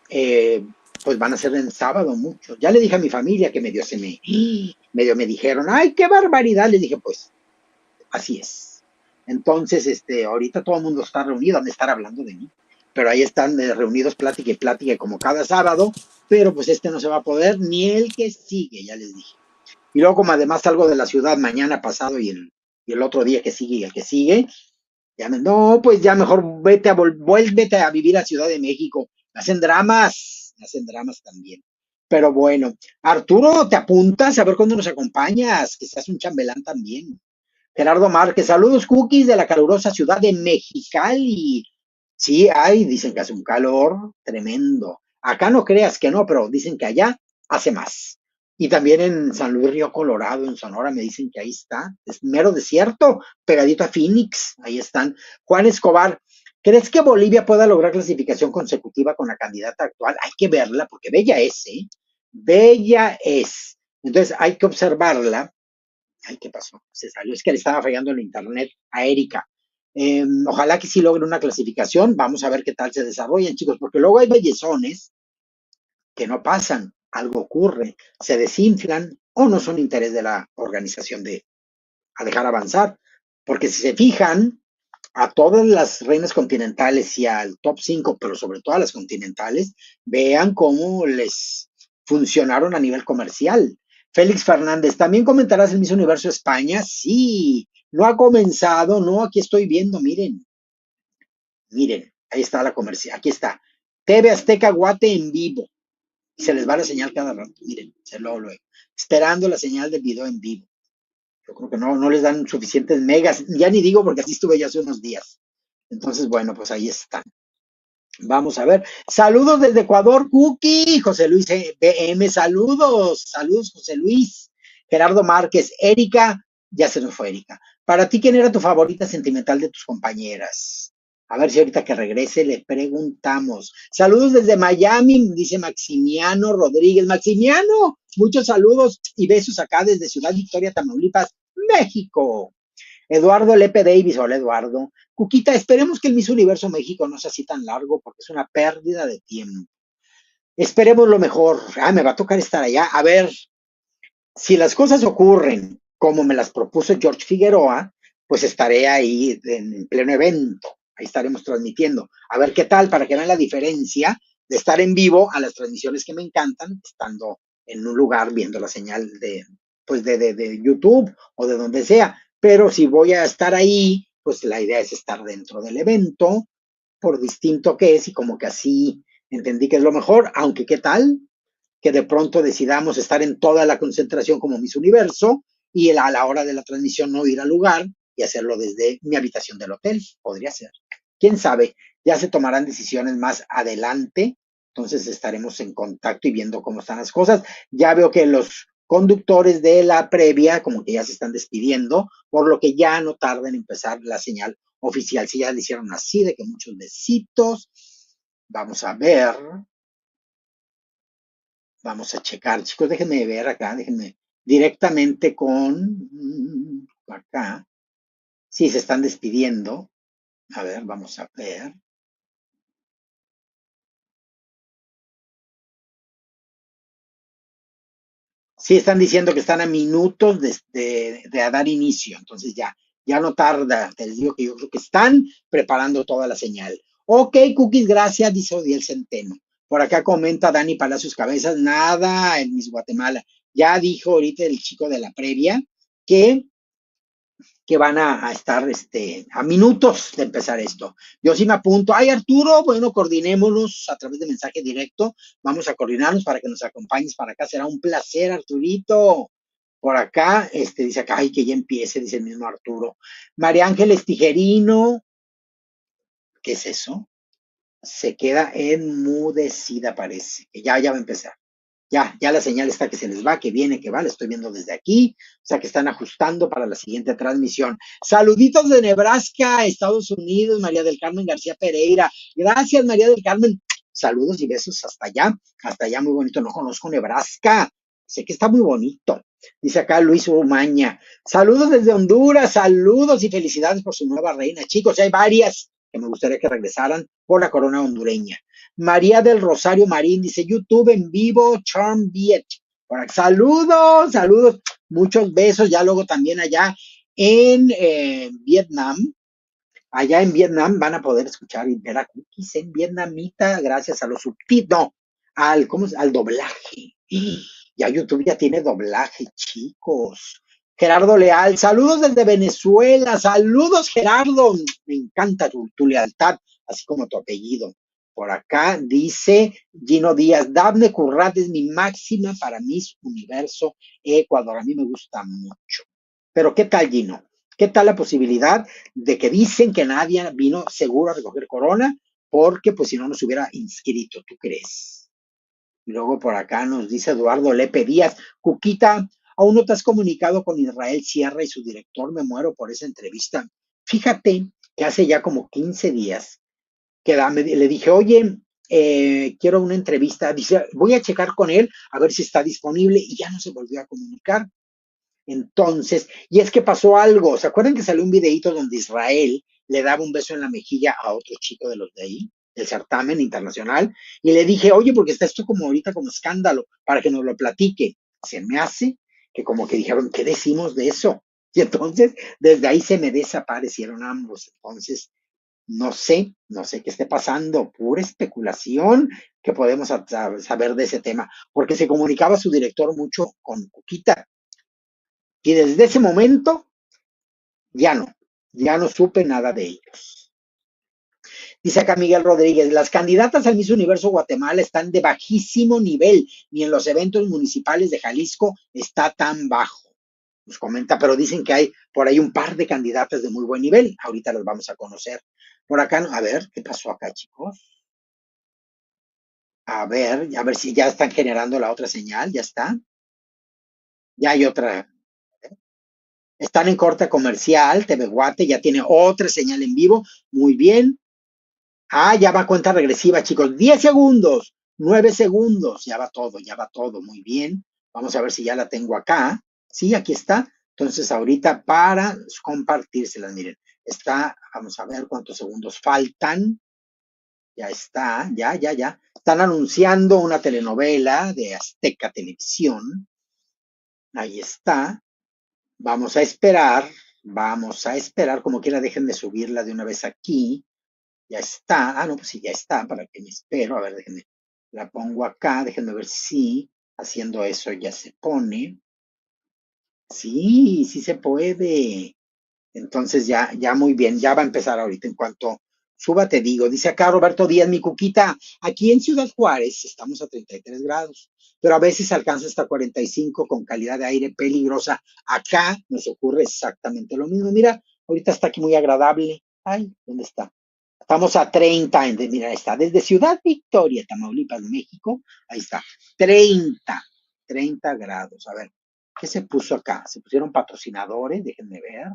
eh, pues van a ser en sábado muchos. Ya le dije a mi familia que medio me dijeron, ay, qué barbaridad. Les dije, pues así es. Entonces, ahorita todo el mundo está reunido, han de estar hablando de mí, pero ahí están reunidos, plática y plática como cada sábado, pero pues no se va a poder, ni el que sigue, ya les dije. Y luego como además salgo de la ciudad mañana pasado y el otro día que sigue y el que sigue, no, pues ya mejor vuélvete a vivir a Ciudad de México. Hacen dramas también. Pero bueno, Arturo, ¿te apuntas a ver cuándo nos acompañas? Que seas un chambelán también. Gerardo Márquez, saludos cookies de la calurosa ciudad de Mexicali. Sí, hay, dicen que hace un calor tremendo. Acá no creas que no, pero dicen que allá hace más. Y también en San Luis Río Colorado, en Sonora, me dicen que ahí está. Es mero desierto, pegadito a Phoenix. Ahí están. Juan Escobar, ¿crees que Bolivia pueda lograr clasificación consecutiva con la candidata actual? Hay que verla, porque bella es, ¿eh? Bella es. Entonces hay que observarla. Ay, ¿qué pasó? Se salió, es que le estaba fallando el internet a Erika. Ojalá que sí logre una clasificación. Vamos a ver qué tal se desarrollan, chicos, porque luego hay bellezones que no pasan, algo ocurre, se desinflan o no son interés de la organización a dejar avanzar. Porque si se fijan, a todas las reinas continentales y al top 5, pero sobre todo a las continentales, vean cómo les funcionaron a nivel comercial. Félix Fernández, ¿también comentarás el Miss Universo España? Sí, no ha comenzado, no, aquí estoy viendo, miren, ahí está la comercial, aquí está. TV Azteca Guate en vivo. Se les va la señal cada rato, miren, luego, esperando la señal del video en vivo. Yo creo que no les dan suficientes megas, ya ni digo porque así estuve ya hace unos días. Entonces, bueno, pues ahí están. Vamos a ver. Saludos desde Ecuador, Cookie. José Luis BM, saludos, José Luis. Gerardo Márquez, Erika, ya se nos fue Erika. Para ti, ¿quién era tu favorita sentimental de tus compañeras? A ver si ahorita que regrese le preguntamos. Saludos desde Miami, dice Maximiano Rodríguez. Maximiano, muchos saludos y besos acá desde Ciudad Victoria, Tamaulipas, México. Eduardo Lepe Davis, hola Eduardo. Cuquita, esperemos que el Miss Universo México no sea así tan largo porque es una pérdida de tiempo. Esperemos lo mejor. Me va a tocar estar allá. A ver, si las cosas ocurren como me las propuso George Figueroa, pues estaré ahí en pleno evento. Ahí estaremos transmitiendo. A ver qué tal para que vean la diferencia de estar en vivo a las transmisiones que me encantan, estando en un lugar viendo la señal de YouTube o de donde sea. Pero si voy a estar ahí, pues la idea es estar dentro del evento, por distinto que es, y como que así entendí que es lo mejor, aunque qué tal que de pronto decidamos estar en toda la concentración como Miss Universo y a la hora de la transmisión no ir al lugar y hacerlo desde mi habitación del hotel. Podría ser. ¿Quién sabe? Ya se tomarán decisiones más adelante. Entonces estaremos en contacto y viendo cómo están las cosas. Ya veo que los conductores de la previa como que ya se están despidiendo, por lo que ya no tarda en empezar la señal oficial. Si ya le hicieron así, de que muchos besitos. Vamos a ver. Vamos a checar, chicos, déjenme ver acá, déjenme directamente con acá. Sí, se están despidiendo. A ver, vamos a ver. Sí, están diciendo que están a minutos de dar inicio, entonces ya no tarda. Te les digo que yo creo que están preparando toda la señal. Ok, Cookies, gracias, dice Odiel Centeno. Por acá comenta Dani Palacios Cabezas, nada en Miss Guatemala. Ya dijo ahorita el chico de la previa que van a estar a minutos de empezar esto. Yo sí me apunto. Ay, Arturo, bueno, coordinémonos a través de mensaje directo. Vamos a coordinarnos para que nos acompañes para acá. Será un placer, Arturito. Por acá, dice acá, ay, que ya empiece, dice el mismo Arturo. María Ángeles Tijerino, ¿qué es eso? Se queda enmudecida, parece. Que ya va a empezar. Ya la señal está que se les va, que viene, que va, la estoy viendo desde aquí, o sea que están ajustando para la siguiente transmisión. Saluditos de Nebraska, Estados Unidos, María del Carmen García Pereira. Gracias, María del Carmen. Saludos y besos hasta allá, muy bonito. No conozco Nebraska, sé que está muy bonito. Dice acá Luis Umaña. Saludos desde Honduras, saludos y felicidades por su nueva reina. Chicos, hay varias que me gustaría que regresaran por la corona hondureña. María del Rosario Marín dice YouTube en vivo, Charm Viet. Saludos, saludos, muchos besos. Ya luego también allá en Vietnam, allá en Vietnam van a poder escuchar y ver a Cookies en vietnamita gracias a los subtítulos, no, al doblaje. Ya YouTube ya tiene doblaje, chicos. Gerardo Leal, saludos desde Venezuela, saludos Gerardo, me encanta tu lealtad, así como tu apellido. Por acá dice Gino Díaz, Dafne Currat es mi máxima para Miss Universo Ecuador, a mí me gusta mucho. Pero ¿qué tal, Gino? ¿Qué tal la posibilidad de que dicen que nadie vino seguro a recoger corona? Porque pues si no nos hubiera inscrito, ¿tú crees? Y luego por acá nos dice Eduardo Lepe Díaz, Cuquita, ¿aún no te has comunicado con Israel Sierra y su director? Me muero por esa entrevista. Fíjate que hace ya como 15 días que le dije, oye, quiero una entrevista. Dice, voy a checar con él a ver si está disponible y ya no se volvió a comunicar. Entonces, y es que pasó algo. ¿Se acuerdan que salió un videito donde Israel le daba un beso en la mejilla a otro chico de los de ahí, del certamen internacional? Y le dije, oye, porque está esto como ahorita como escándalo, para que nos lo platique. Se me hace que como que dijeron, ¿qué decimos de eso? Y entonces, desde ahí se me desaparecieron ambos. Entonces, no sé qué esté pasando, pura especulación que podemos saber de ese tema, porque se comunicaba su director mucho con Cuquita, y desde ese momento ya no supe nada de ellos. Dice acá Miguel Rodríguez, las candidatas al Miss Universo Guatemala están de bajísimo nivel, ni en los eventos municipales de Jalisco está tan bajo. Nos comenta, pero dicen que hay por ahí un par de candidatas de muy buen nivel. Ahorita las vamos a conocer. Por acá, a ver, ¿qué pasó acá, chicos? A ver si ya están generando la otra señal, ya está. Ya hay otra. Están en corte comercial, TV Guate ya tiene otra señal en vivo. Muy bien. Ya va cuenta regresiva, chicos. 10 segundos, 9 segundos. Ya va todo. Muy bien. Vamos a ver si ya la tengo acá. Sí, aquí está. Entonces, ahorita para compartírselas, miren. Vamos a ver cuántos segundos faltan. Ya está, ya. Están anunciando una telenovela de Azteca Televisión. Ahí está. Vamos a esperar, como quiera, déjenme subirla de una vez aquí. Ya está. No, pues sí, ya está, para que me espero. A ver, déjenme, la pongo acá, déjenme ver si haciendo eso ya se pone. Sí se puede. Entonces ya muy bien, ya va a empezar ahorita. En cuanto suba, te digo. Dice acá Roberto Díaz, mi Cuquita, aquí en Ciudad Juárez estamos a 33 grados, pero a veces alcanza hasta 45 con calidad de aire peligrosa. Acá nos ocurre exactamente lo mismo. Mira, ahorita está aquí muy agradable. Ay, ¿dónde está? Estamos a 30, mira, está desde Ciudad Victoria, Tamaulipas, México. Ahí está, 30 grados. A ver, ¿qué se puso acá? Se pusieron patrocinadores, déjenme ver.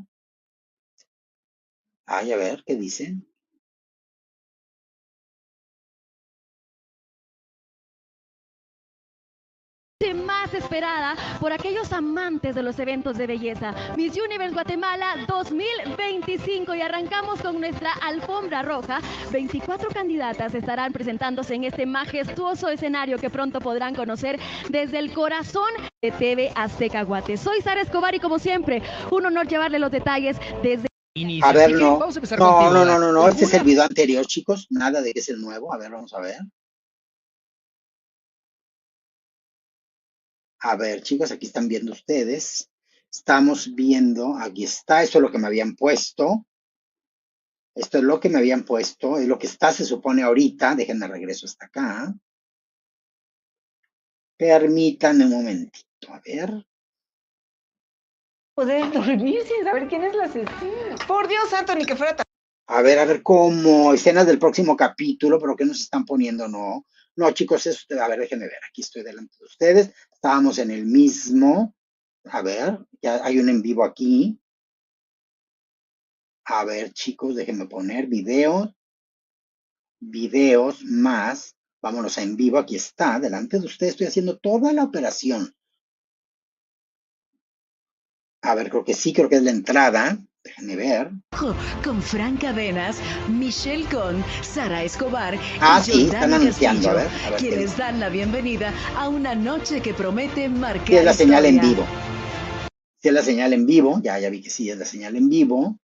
Ay, a ver, ¿qué dicen? más esperada por aquellos amantes de los eventos de belleza, Miss Universe Guatemala 2025, y arrancamos con nuestra alfombra roja. 24 candidatas estarán presentándose en este majestuoso escenario que pronto podrán conocer desde el corazón de TV Azteca Guate. Soy Sara Escobar y como siempre, un honor llevarle los detalles desde... A ver, no, no, este es el video anterior, chicos, nada de que es el nuevo. A ver, vamos a ver. A ver, chicos, aquí están viendo ustedes. Estamos viendo, aquí está, esto es lo que me habían puesto. Esto es lo que me habían puesto, es lo que está, se supone ahorita. Déjenme regreso hasta acá. Permítanme un momentito, a ver. Poder dormir sin saber quién es la asesina. Por Dios santo, ni que fuera tan... A ver, como escenas del próximo capítulo, pero ¿qué nos están poniendo? No, no, chicos, eso, a ver, déjenme ver, aquí estoy delante de ustedes. Estábamos en el mismo. A ver, ya hay un en vivo aquí. A ver, chicos, déjenme poner videos más. Vámonos a en vivo, aquí está, delante de ustedes. Estoy haciendo toda la operación. A ver, creo que sí, creo que es la entrada. Déjenme ver. Con Fran Cadenas, Michelle Con, Sara Escobar y sí, están anunciando, a ver quienes dan la bienvenida a una noche que promete marcar sí, es la señal en vivo. Sí, es la señal en vivo. Ya vi que sí es la señal en vivo.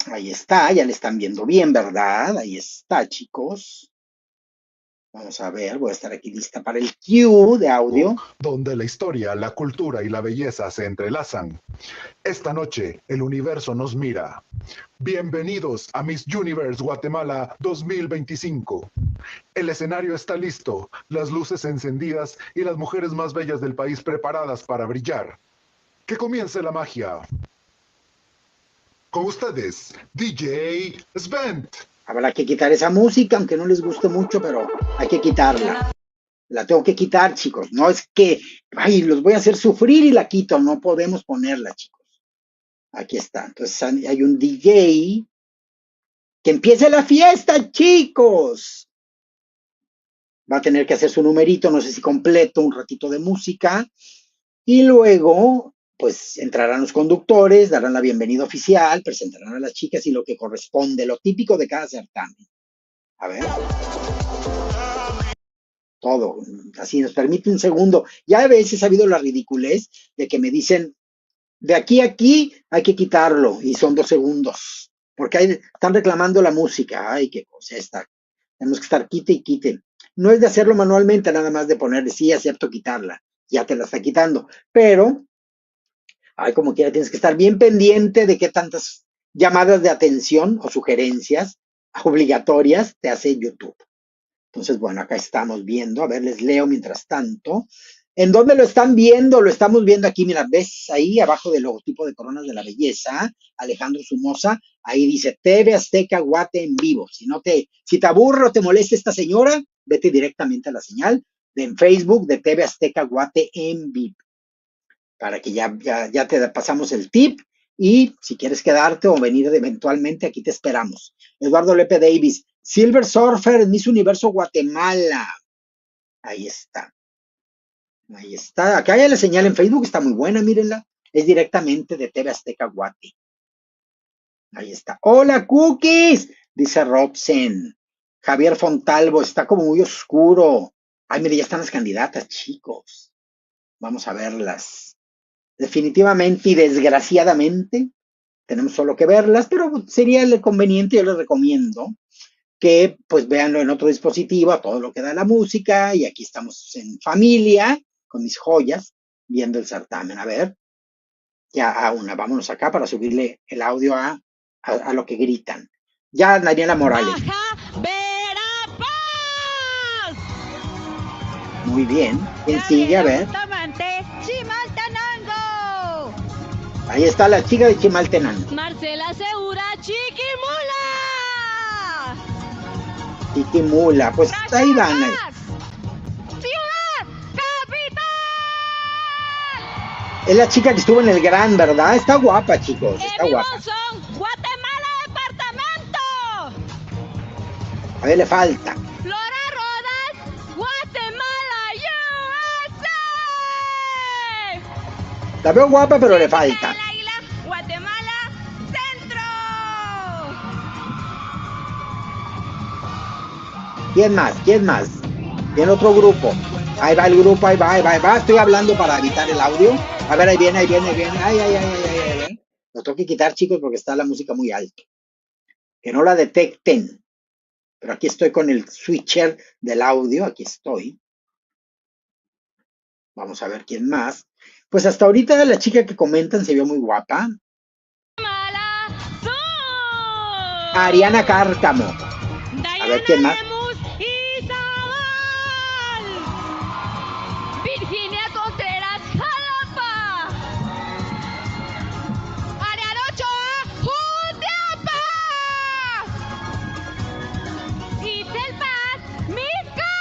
Ahí está, ya le están viendo bien, ¿verdad? Ahí está, chicos. Vamos a ver, voy a estar aquí lista para el cue de audio. Donde la historia, la cultura y la belleza se entrelazan. Esta noche, el universo nos mira. Bienvenidos a Miss Universe Guatemala 2025. El escenario está listo, las luces encendidas y las mujeres más bellas del país preparadas para brillar. ¡Que comience la magia! Con ustedes, DJ Svent. Habrá que quitar esa música, aunque no les guste mucho, pero hay que quitarla. La tengo que quitar, chicos. No es que, ay, los voy a hacer sufrir y la quito. No podemos ponerla, chicos. Aquí está. Entonces hay un DJ. ¡Que empiece la fiesta, chicos! Va a tener que hacer su numerito, no sé si completo, un ratito de música. Y luego, pues, entrarán los conductores, darán la bienvenida oficial, presentarán a las chicas y lo que corresponde, lo típico de cada certamen. A ver. Todo. Así nos permite un segundo. Ya a veces ha habido la ridiculez de que me dicen, de aquí a aquí hay que quitarlo, y son 2 segundos. Porque están reclamando la música. Ay, qué cosa esta. Tenemos que estar quite y quite. No es de hacerlo manualmente, nada más de ponerle, sí, acepto quitarla. Ya te la está quitando. Pero... ay, como quiera, tienes que estar bien pendiente de qué tantas llamadas de atención o sugerencias obligatorias te hace YouTube. Entonces, bueno, acá estamos viendo. A ver, les leo mientras tanto. ¿En dónde lo están viendo? Lo estamos viendo aquí, mira, ¿ves ahí abajo del logotipo de Coronas de la Belleza? Alejandro Somoza, ahí dice TV Azteca Guate en vivo. Si te aburre o te molesta esta señora, vete directamente a la señal en Facebook de TV Azteca Guate en vivo. Para que ya te pasamos el tip, y si quieres quedarte o venir eventualmente, aquí te esperamos. Eduardo Lepe Davis, Silver Surfer, Miss Universo Guatemala. Ahí está. Ahí está. Acá hay la señal en Facebook, está muy buena, mírenla. Es directamente de TV Azteca Guate. Ahí está. Hola, Cookies, dice Robsen. Javier Fontalvo, está como muy oscuro. Ay, mire, ya están las candidatas, chicos. Vamos a verlas. Definitivamente y desgraciadamente tenemos solo que verlas, pero sería conveniente, yo les recomiendo que pues véanlo en otro dispositivo, a todo lo que da la música, y aquí estamos en familia, con mis joyas, viendo el certamen. A ver, ya vámonos acá para subirle el audio a lo que gritan. Ya, Daniela Morales. Muy bien, ¿quién sigue? A ver. Ahí está la chica de Chimaltenango. Marcela Segura, Chiquimula. Chiquimula, pues ahí van. Ciudad Capital. Es la chica que estuvo en el Gran, ¿verdad? Está guapa, chicos, está guapa. Son Guatemala Departamento. ver, le falta. Flora Rodas, Guatemala, USA. La veo guapa, pero le falta. El Águila, Guatemala, Centro. ¿Quién más? ¿Quién más? Viene otro grupo. Ahí va el grupo, ahí va, ahí va, ahí va. Estoy hablando para evitar el audio. A ver, ahí viene, ahí viene, ahí viene. Ay, ay, ay, ay, ay, ay. Lo tengo que quitar, chicos, porque está la música muy alto. Que no la detecten. Pero aquí estoy con el switcher del audio. Aquí estoy. Vamos a ver quién más. Pues hasta ahorita la chica que comentan se vio muy guapa. Guatemala, Sur. Ariana Cárcamo. A ver quién más. Virginia Contreras, Jalapa. Ariana Ochoa, Jutiapa. Isel Paz, Misco.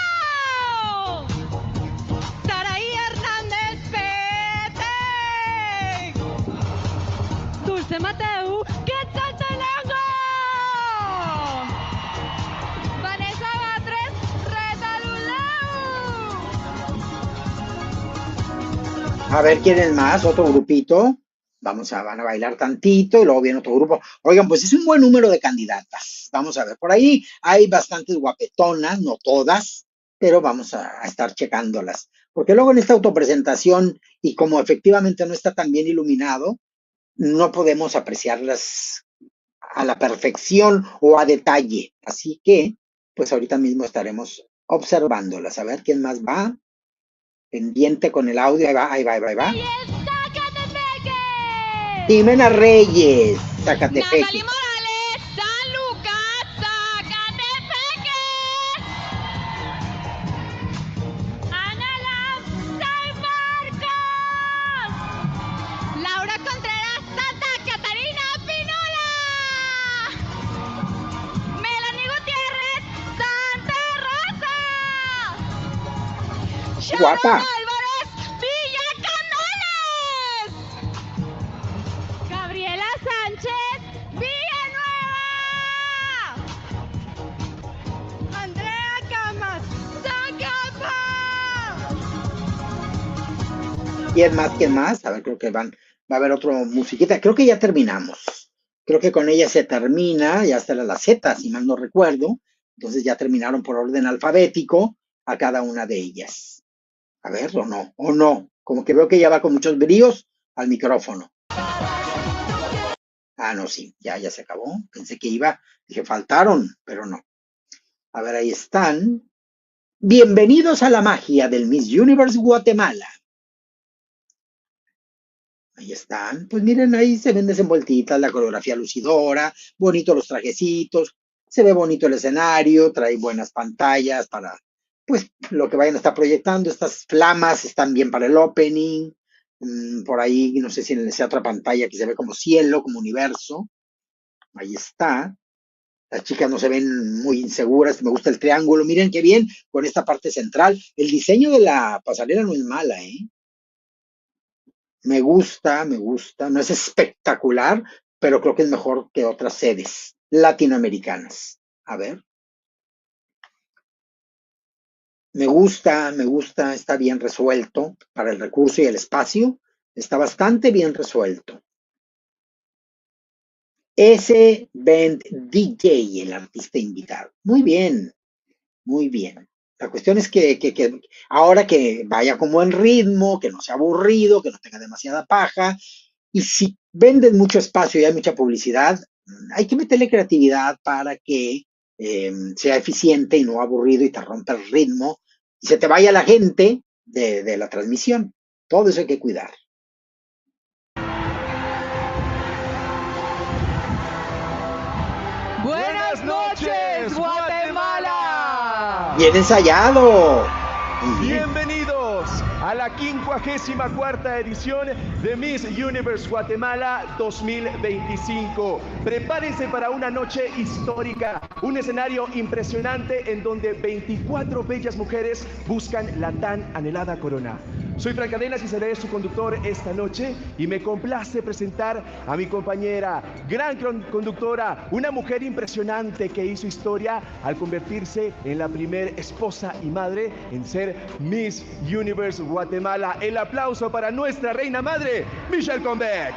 Saraí Hernández, Petén. Dulce Mateu, Quetzaltenango. Vanessa Batres, Retaluleu. A ver quién es más, otro grupito. Van a bailar tantito y luego viene otro grupo. Oigan, pues es un buen número de candidatas. Vamos a ver, por ahí hay bastantes guapetonas, no todas, pero vamos a estar checándolas. Porque luego en esta autopresentación, y como efectivamente no está tan bien iluminado, no podemos apreciarlas a la perfección o a detalle. Así que, pues ahorita mismo estaremos observándolas. A ver quién más va. Pendiente con el audio, ahí va, ahí va, ahí va, ahí va. Jimena Reyes, Zacatepeque. Natalie Morales, San Lucas, Zacatepeque. Ana Lam, San Marcos. Laura Contreras, Santa Catarina, Pinula. Melanie Gutiérrez, Santa Rosa. Guapa. Álvarez, Villa Canales. Gabriela Sánchez, Villanueva. Andrea Camas, Zacapa. ¿Quién más? ¿Quién más? A ver, creo que va a haber otro musiquita. Creo que ya terminamos. Creo que con ella se termina, ya hasta la Z, si mal no recuerdo. Entonces ya terminaron por orden alfabético a cada una de ellas. A ver, o no. Como que veo que ya va con muchos bríos al micrófono. Ah, no, sí, ya se acabó. Pensé que iba, dije, faltaron, pero no. A ver, ahí están. Bienvenidos a la magia del Miss Universe Guatemala. Ahí están. Pues miren, ahí se ven desenvueltitas, la coreografía lucidora, bonitos los trajecitos, se ve bonito el escenario, trae buenas pantallas para, pues, lo que vayan a estar proyectando. Estas flamas están bien para el opening. Por ahí, no sé si en esa otra pantalla que se ve como cielo, como universo. Ahí está. Las chicas no se ven muy inseguras. Me gusta el triángulo. Miren qué bien con esta parte central. El diseño de la pasarela no es mala, ¿eh? Me gusta. No es espectacular, pero creo que es mejor que otras sedes latinoamericanas. A ver. Me gusta, está bien resuelto para el recurso y el espacio. Está bastante bien resuelto. S. Band DJ, el artista invitado. Muy bien. La cuestión es que ahora que vaya como en ritmo, que no sea aburrido, que no tenga demasiada paja. Y si venden mucho espacio y hay mucha publicidad, hay que meterle creatividad para que sea eficiente y no aburrido y te rompa el ritmo y se te vaya la gente de la transmisión. Todo eso hay que cuidar. Buenas noches, Guatemala. Bien ensayado. Bienvenidos a la 54ª edición de Miss Universe Guatemala 2025. Prepárense para una noche histórica, un escenario impresionante en donde 24 bellas mujeres buscan la tan anhelada corona. Soy Frank Cadenas y seré su conductor esta noche y me complace presentar a mi compañera, gran conductora, una mujer impresionante que hizo historia al convertirse en la primera esposa y madre en ser Miss Universe Guatemala. El aplauso para nuestra reina madre, Michelle Conbeck.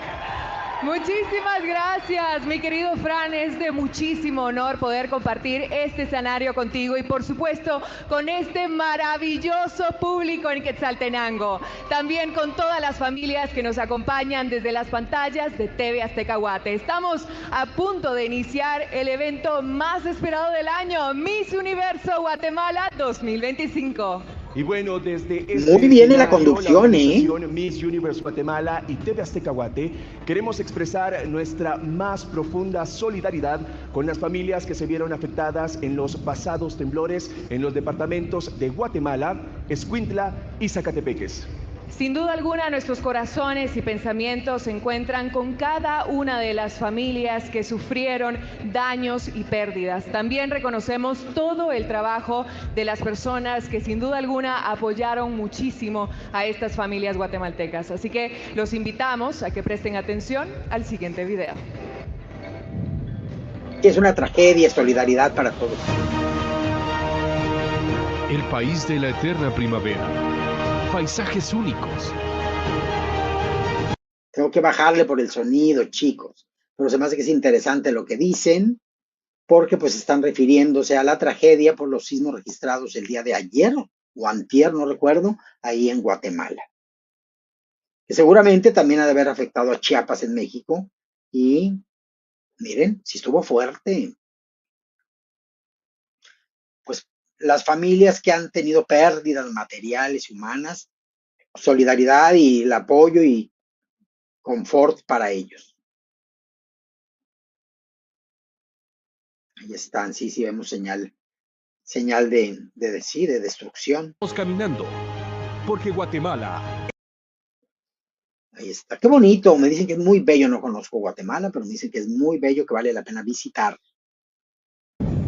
Muchísimas gracias, mi querido Fran. Es de muchísimo honor poder compartir este escenario contigo y, por supuesto, con este maravilloso público en Quetzaltenango. También con todas las familias que nos acompañan desde las pantallas de TV Azteca Guate. Estamos a punto de iniciar el evento más esperado del año, Miss Universo Guatemala 2025. Y bueno, desde muy bien en la conducción, Miss Universe Guatemala y TV Azteca Guate, queremos expresar nuestra más profunda solidaridad con las familias que se vieron afectadas en los pasados temblores en los departamentos de Guatemala, Escuintla y Zacatepeques. Sin duda alguna, nuestros corazones y pensamientos se encuentran con cada una de las familias que sufrieron daños y pérdidas. También reconocemos todo el trabajo de las personas que sin duda alguna apoyaron muchísimo a estas familias guatemaltecas. Así que los invitamos a que presten atención al siguiente video. Es una tragedia, solidaridad para todos. El país de la eterna primavera. Paisajes únicos. Tengo que bajarle por el sonido, chicos, pero se me hace que es interesante lo que dicen, porque pues están refiriéndose a la tragedia por los sismos registrados el día de ayer o antier, no recuerdo, ahí en Guatemala, que seguramente también ha de haber afectado a Chiapas en México. Y miren, si estuvo fuerte. Pues las familias que han tenido pérdidas materiales y humanas, solidaridad y el apoyo y confort para ellos. Ahí están, sí vemos señal de destrucción. Vamos caminando, porque Guatemala. Ahí está, qué bonito, me dicen que es muy bello, no conozco Guatemala, pero me dicen que es muy bello, que vale la pena visitar.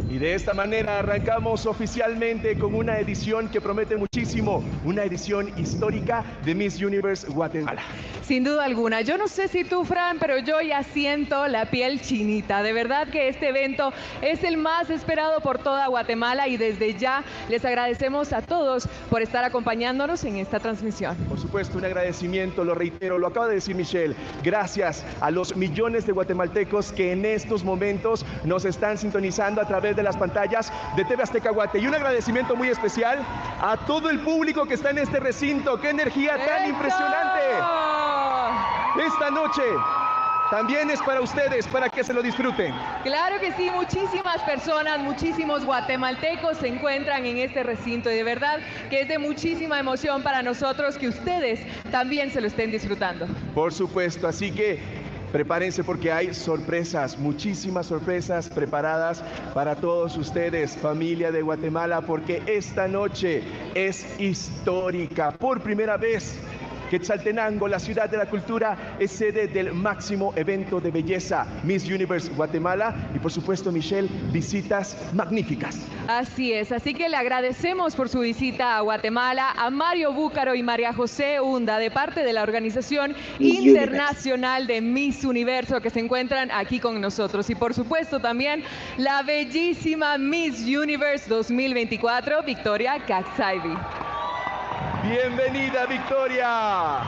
Y de esta manera arrancamos oficialmente con una edición que promete muchísimo, una edición histórica de Miss Universe Guatemala. Sin duda alguna. Yo no sé si tú, Fran, pero yo ya siento la piel chinita. De verdad que este evento es el más esperado por toda Guatemala y desde ya les agradecemos a todos por estar acompañándonos en esta transmisión. Por supuesto, un agradecimiento, lo reitero, lo acaba de decir Michelle. Gracias a los millones de guatemaltecos que en estos momentos nos están sintonizando a través de las pantallas de TV Azteca Guate. Y un agradecimiento muy especial a todo el público que está en este recinto. ¡Qué energía tan impresionante! Esta noche también es para ustedes, para que se lo disfruten. Claro que sí, muchísimas personas, muchísimos guatemaltecos se encuentran en este recinto y de verdad que es de muchísima emoción para nosotros que ustedes también se lo estén disfrutando. Por supuesto, así que prepárense porque hay sorpresas, muchísimas sorpresas preparadas para todos ustedes, familia de Guatemala, porque esta noche es histórica. Por primera vez, Quetzaltenango, la ciudad de la cultura, es sede del máximo evento de belleza, Miss Universe Guatemala, y por supuesto, Michelle, visitas magníficas. Así es, así que le agradecemos por su visita a Guatemala a Mario Búcaro y María José Hunda de parte de la Organización Internacional de Miss Universo que se encuentran aquí con nosotros y por supuesto también la bellísima Miss Universe 2024, Victoria Caxaibi. ¡Bienvenida, Victoria!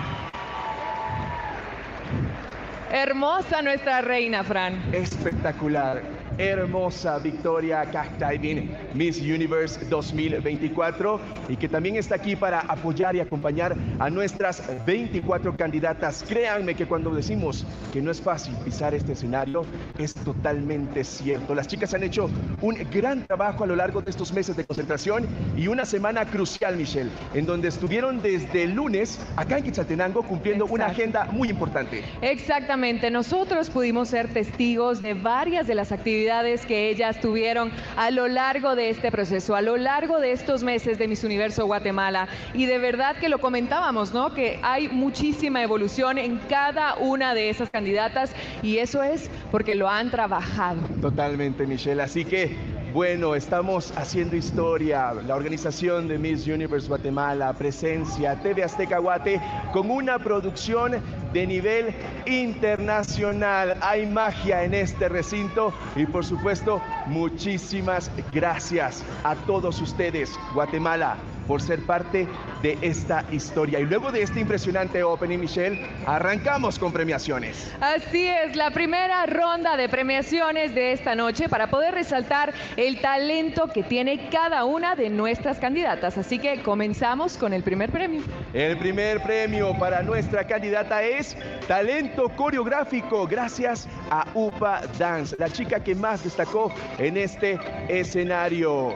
Hermosa nuestra reina, Fran. Espectacular. Hermosa Victoria Caxaibi, Miss Universe 2024, y que también está aquí para apoyar y acompañar a nuestras 24 candidatas. Créanme que cuando decimos que no es fácil pisar este escenario, es totalmente cierto. Las chicas han hecho un gran trabajo a lo largo de estos meses de concentración y una semana crucial, Michelle, en donde estuvieron desde el lunes acá en Quetzaltenango cumpliendo una agenda muy importante. Exactamente. Nosotros pudimos ser testigos de varias de las actividades actividades que ellas tuvieron a lo largo de este proceso, a lo largo de estos meses de Miss Universo Guatemala. Y de verdad que lo comentábamos, ¿no? Que hay muchísima evolución en cada una de esas candidatas y eso es porque lo han trabajado. Totalmente, Michelle. Así que, bueno, estamos haciendo historia. La organización de Miss Universe Guatemala, Presencia, TV Azteca Guate, con una producción de nivel internacional. Hay magia en este recinto y, por supuesto, muchísimas gracias a todos ustedes, Guatemala, por ser parte de esta historia. Y luego de este impresionante opening, Michelle, arrancamos con premiaciones. Así es, la primera ronda de premiaciones de esta noche para poder resaltar el talento que tiene cada una de nuestras candidatas. Así que comenzamos con el primer premio. El primer premio para nuestra candidata es talento coreográfico, gracias a Upa Dance, la chica que más destacó en este escenario.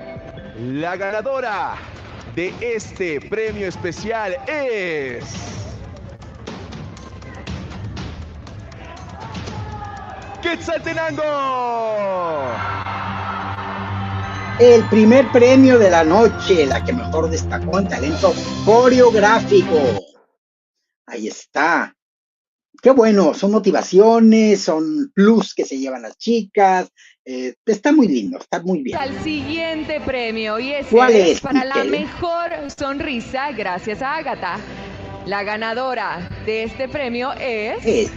La ganadora de este premio especial es Quetzaltenango. El primer premio de la noche, la que mejor destacó en talento coreográfico. Ahí está. Qué bueno, son motivaciones, son plus que se llevan las chicas. Está muy lindo, está muy bien. Al siguiente premio, y ese ¿Cuál es, para la Miquel? mejor sonrisa gracias a Ágata. La ganadora de este premio es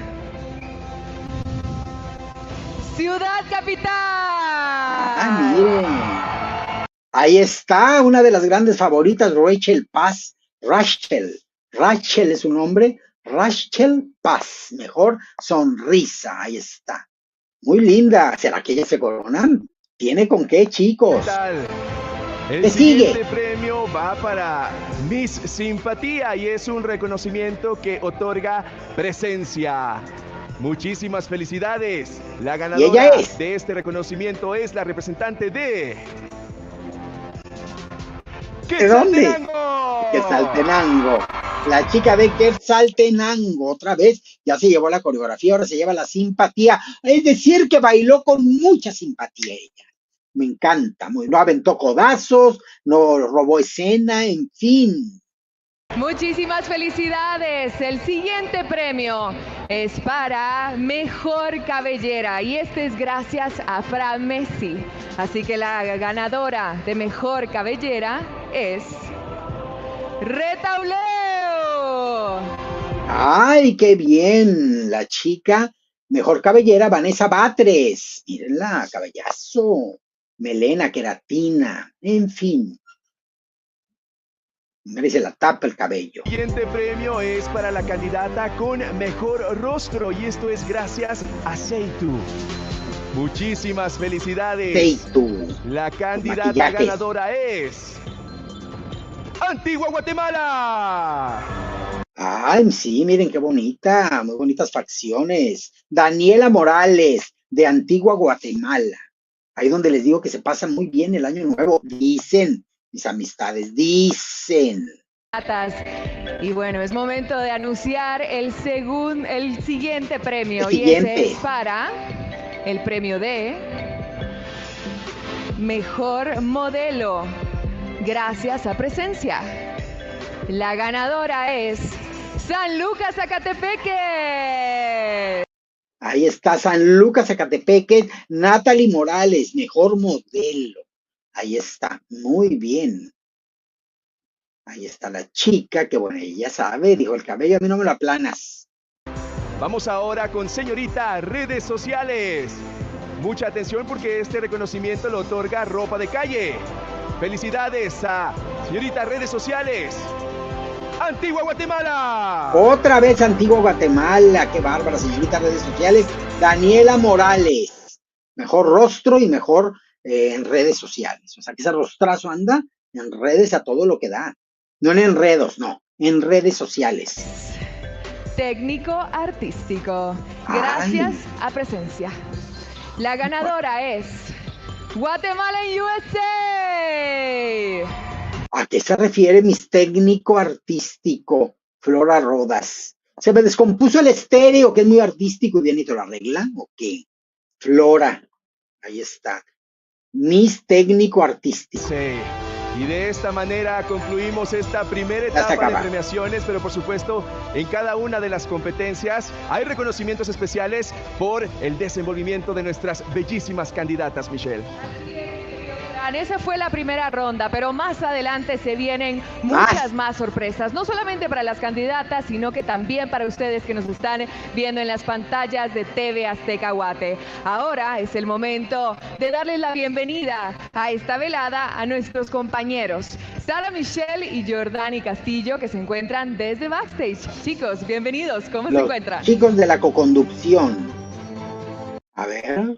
Ciudad Capital. Ah, miren. Ahí está, una de las grandes favoritas, Rachel Paz. Rachel es su nombre. Rachel Paz, mejor sonrisa, ahí está. Muy linda. ¿Será que ella se coronan? ¿Tiene con qué, chicos? ¿Qué tal? El ¿Qué siguiente sigue? premio va para Miss Simpatía y es un reconocimiento que otorga Presencia. Muchísimas felicidades. La ganadora ella es? de este reconocimiento es la representante de ¿De dónde? Quetzaltenango. Quetzaltenango. La chica de Quetzaltenango, otra vez, ya se llevó la coreografía, ahora se lleva la simpatía. Es decir, que bailó con mucha simpatía ella. Me encanta. No aventó codazos, no robó escena, en fin. Muchísimas felicidades. El siguiente premio es para Mejor Cabellera y este es gracias a Fran Messi. Así que la ganadora de Mejor Cabellera es Retauleo. ¡Ay, qué bien! La chica, mejor cabellera, Vanessa Batres. Mírenla, cabellazo. Melena, queratina, en fin. Se la tapa el cabello. El siguiente premio es para la candidata con mejor rostro y esto es gracias a Seitu. Muchísimas felicidades. Seitu. La candidata Maquillaje. ganadora es Antigua Guatemala. Ay, sí, miren qué bonita, muy bonitas facciones. Daniela Morales, de Antigua Guatemala. Ahí donde les digo que se pasa muy bien el año nuevo, dicen mis amistades, dicen. Y bueno, es momento de anunciar el siguiente premio. El Y siguiente. ese es para el premio de Mejor Modelo, gracias a Presencia. La ganadora es San Lucas, Zacatepeque. Ahí está San Lucas, Zacatepeque, Natalie Morales, mejor modelo. Ahí está, muy bien. Ahí está la chica, que bueno, ella sabe, dijo, el cabello a mí no me lo aplanas. Vamos ahora con señorita redes sociales. Mucha atención porque este reconocimiento lo otorga Ropa de Calle. Felicidades a señorita redes sociales. Antigua Guatemala. Otra vez Antigua Guatemala, qué bárbara, señorita redes sociales. Daniela Morales, mejor rostro y mejor en redes sociales. O sea, que ese rostrazo anda en redes a todo lo que da. No en enredos, no, en redes sociales. Técnico artístico, gracias a Presencia. La ganadora es Guatemala USA. ¿A qué se refiere Miss Técnico Artístico, Flora Rodas? ¿Se me descompuso el estéreo, que es muy artístico y bien y te lo arregla? ¿O qué? Flora, Ahí está. Miss técnico artístico. Sí. Y de esta manera concluimos esta primera Ya se etapa de acaba. premiaciones, pero por supuesto en cada una de las competencias hay reconocimientos especiales por el desenvolvimiento de nuestras bellísimas candidatas, Michelle. Esa fue la primera ronda, pero más adelante se vienen muchas más sorpresas, no solamente para las candidatas, sino que también para ustedes que nos están viendo en las pantallas de TV Azteca Guate. Ahora es el momento de darles la bienvenida a esta velada a nuestros compañeros, Sara Michelle y Jordani Castillo, que se encuentran desde backstage. Chicos, bienvenidos, ¿cómo se Los encuentran? chicos de la coconducción. A ver,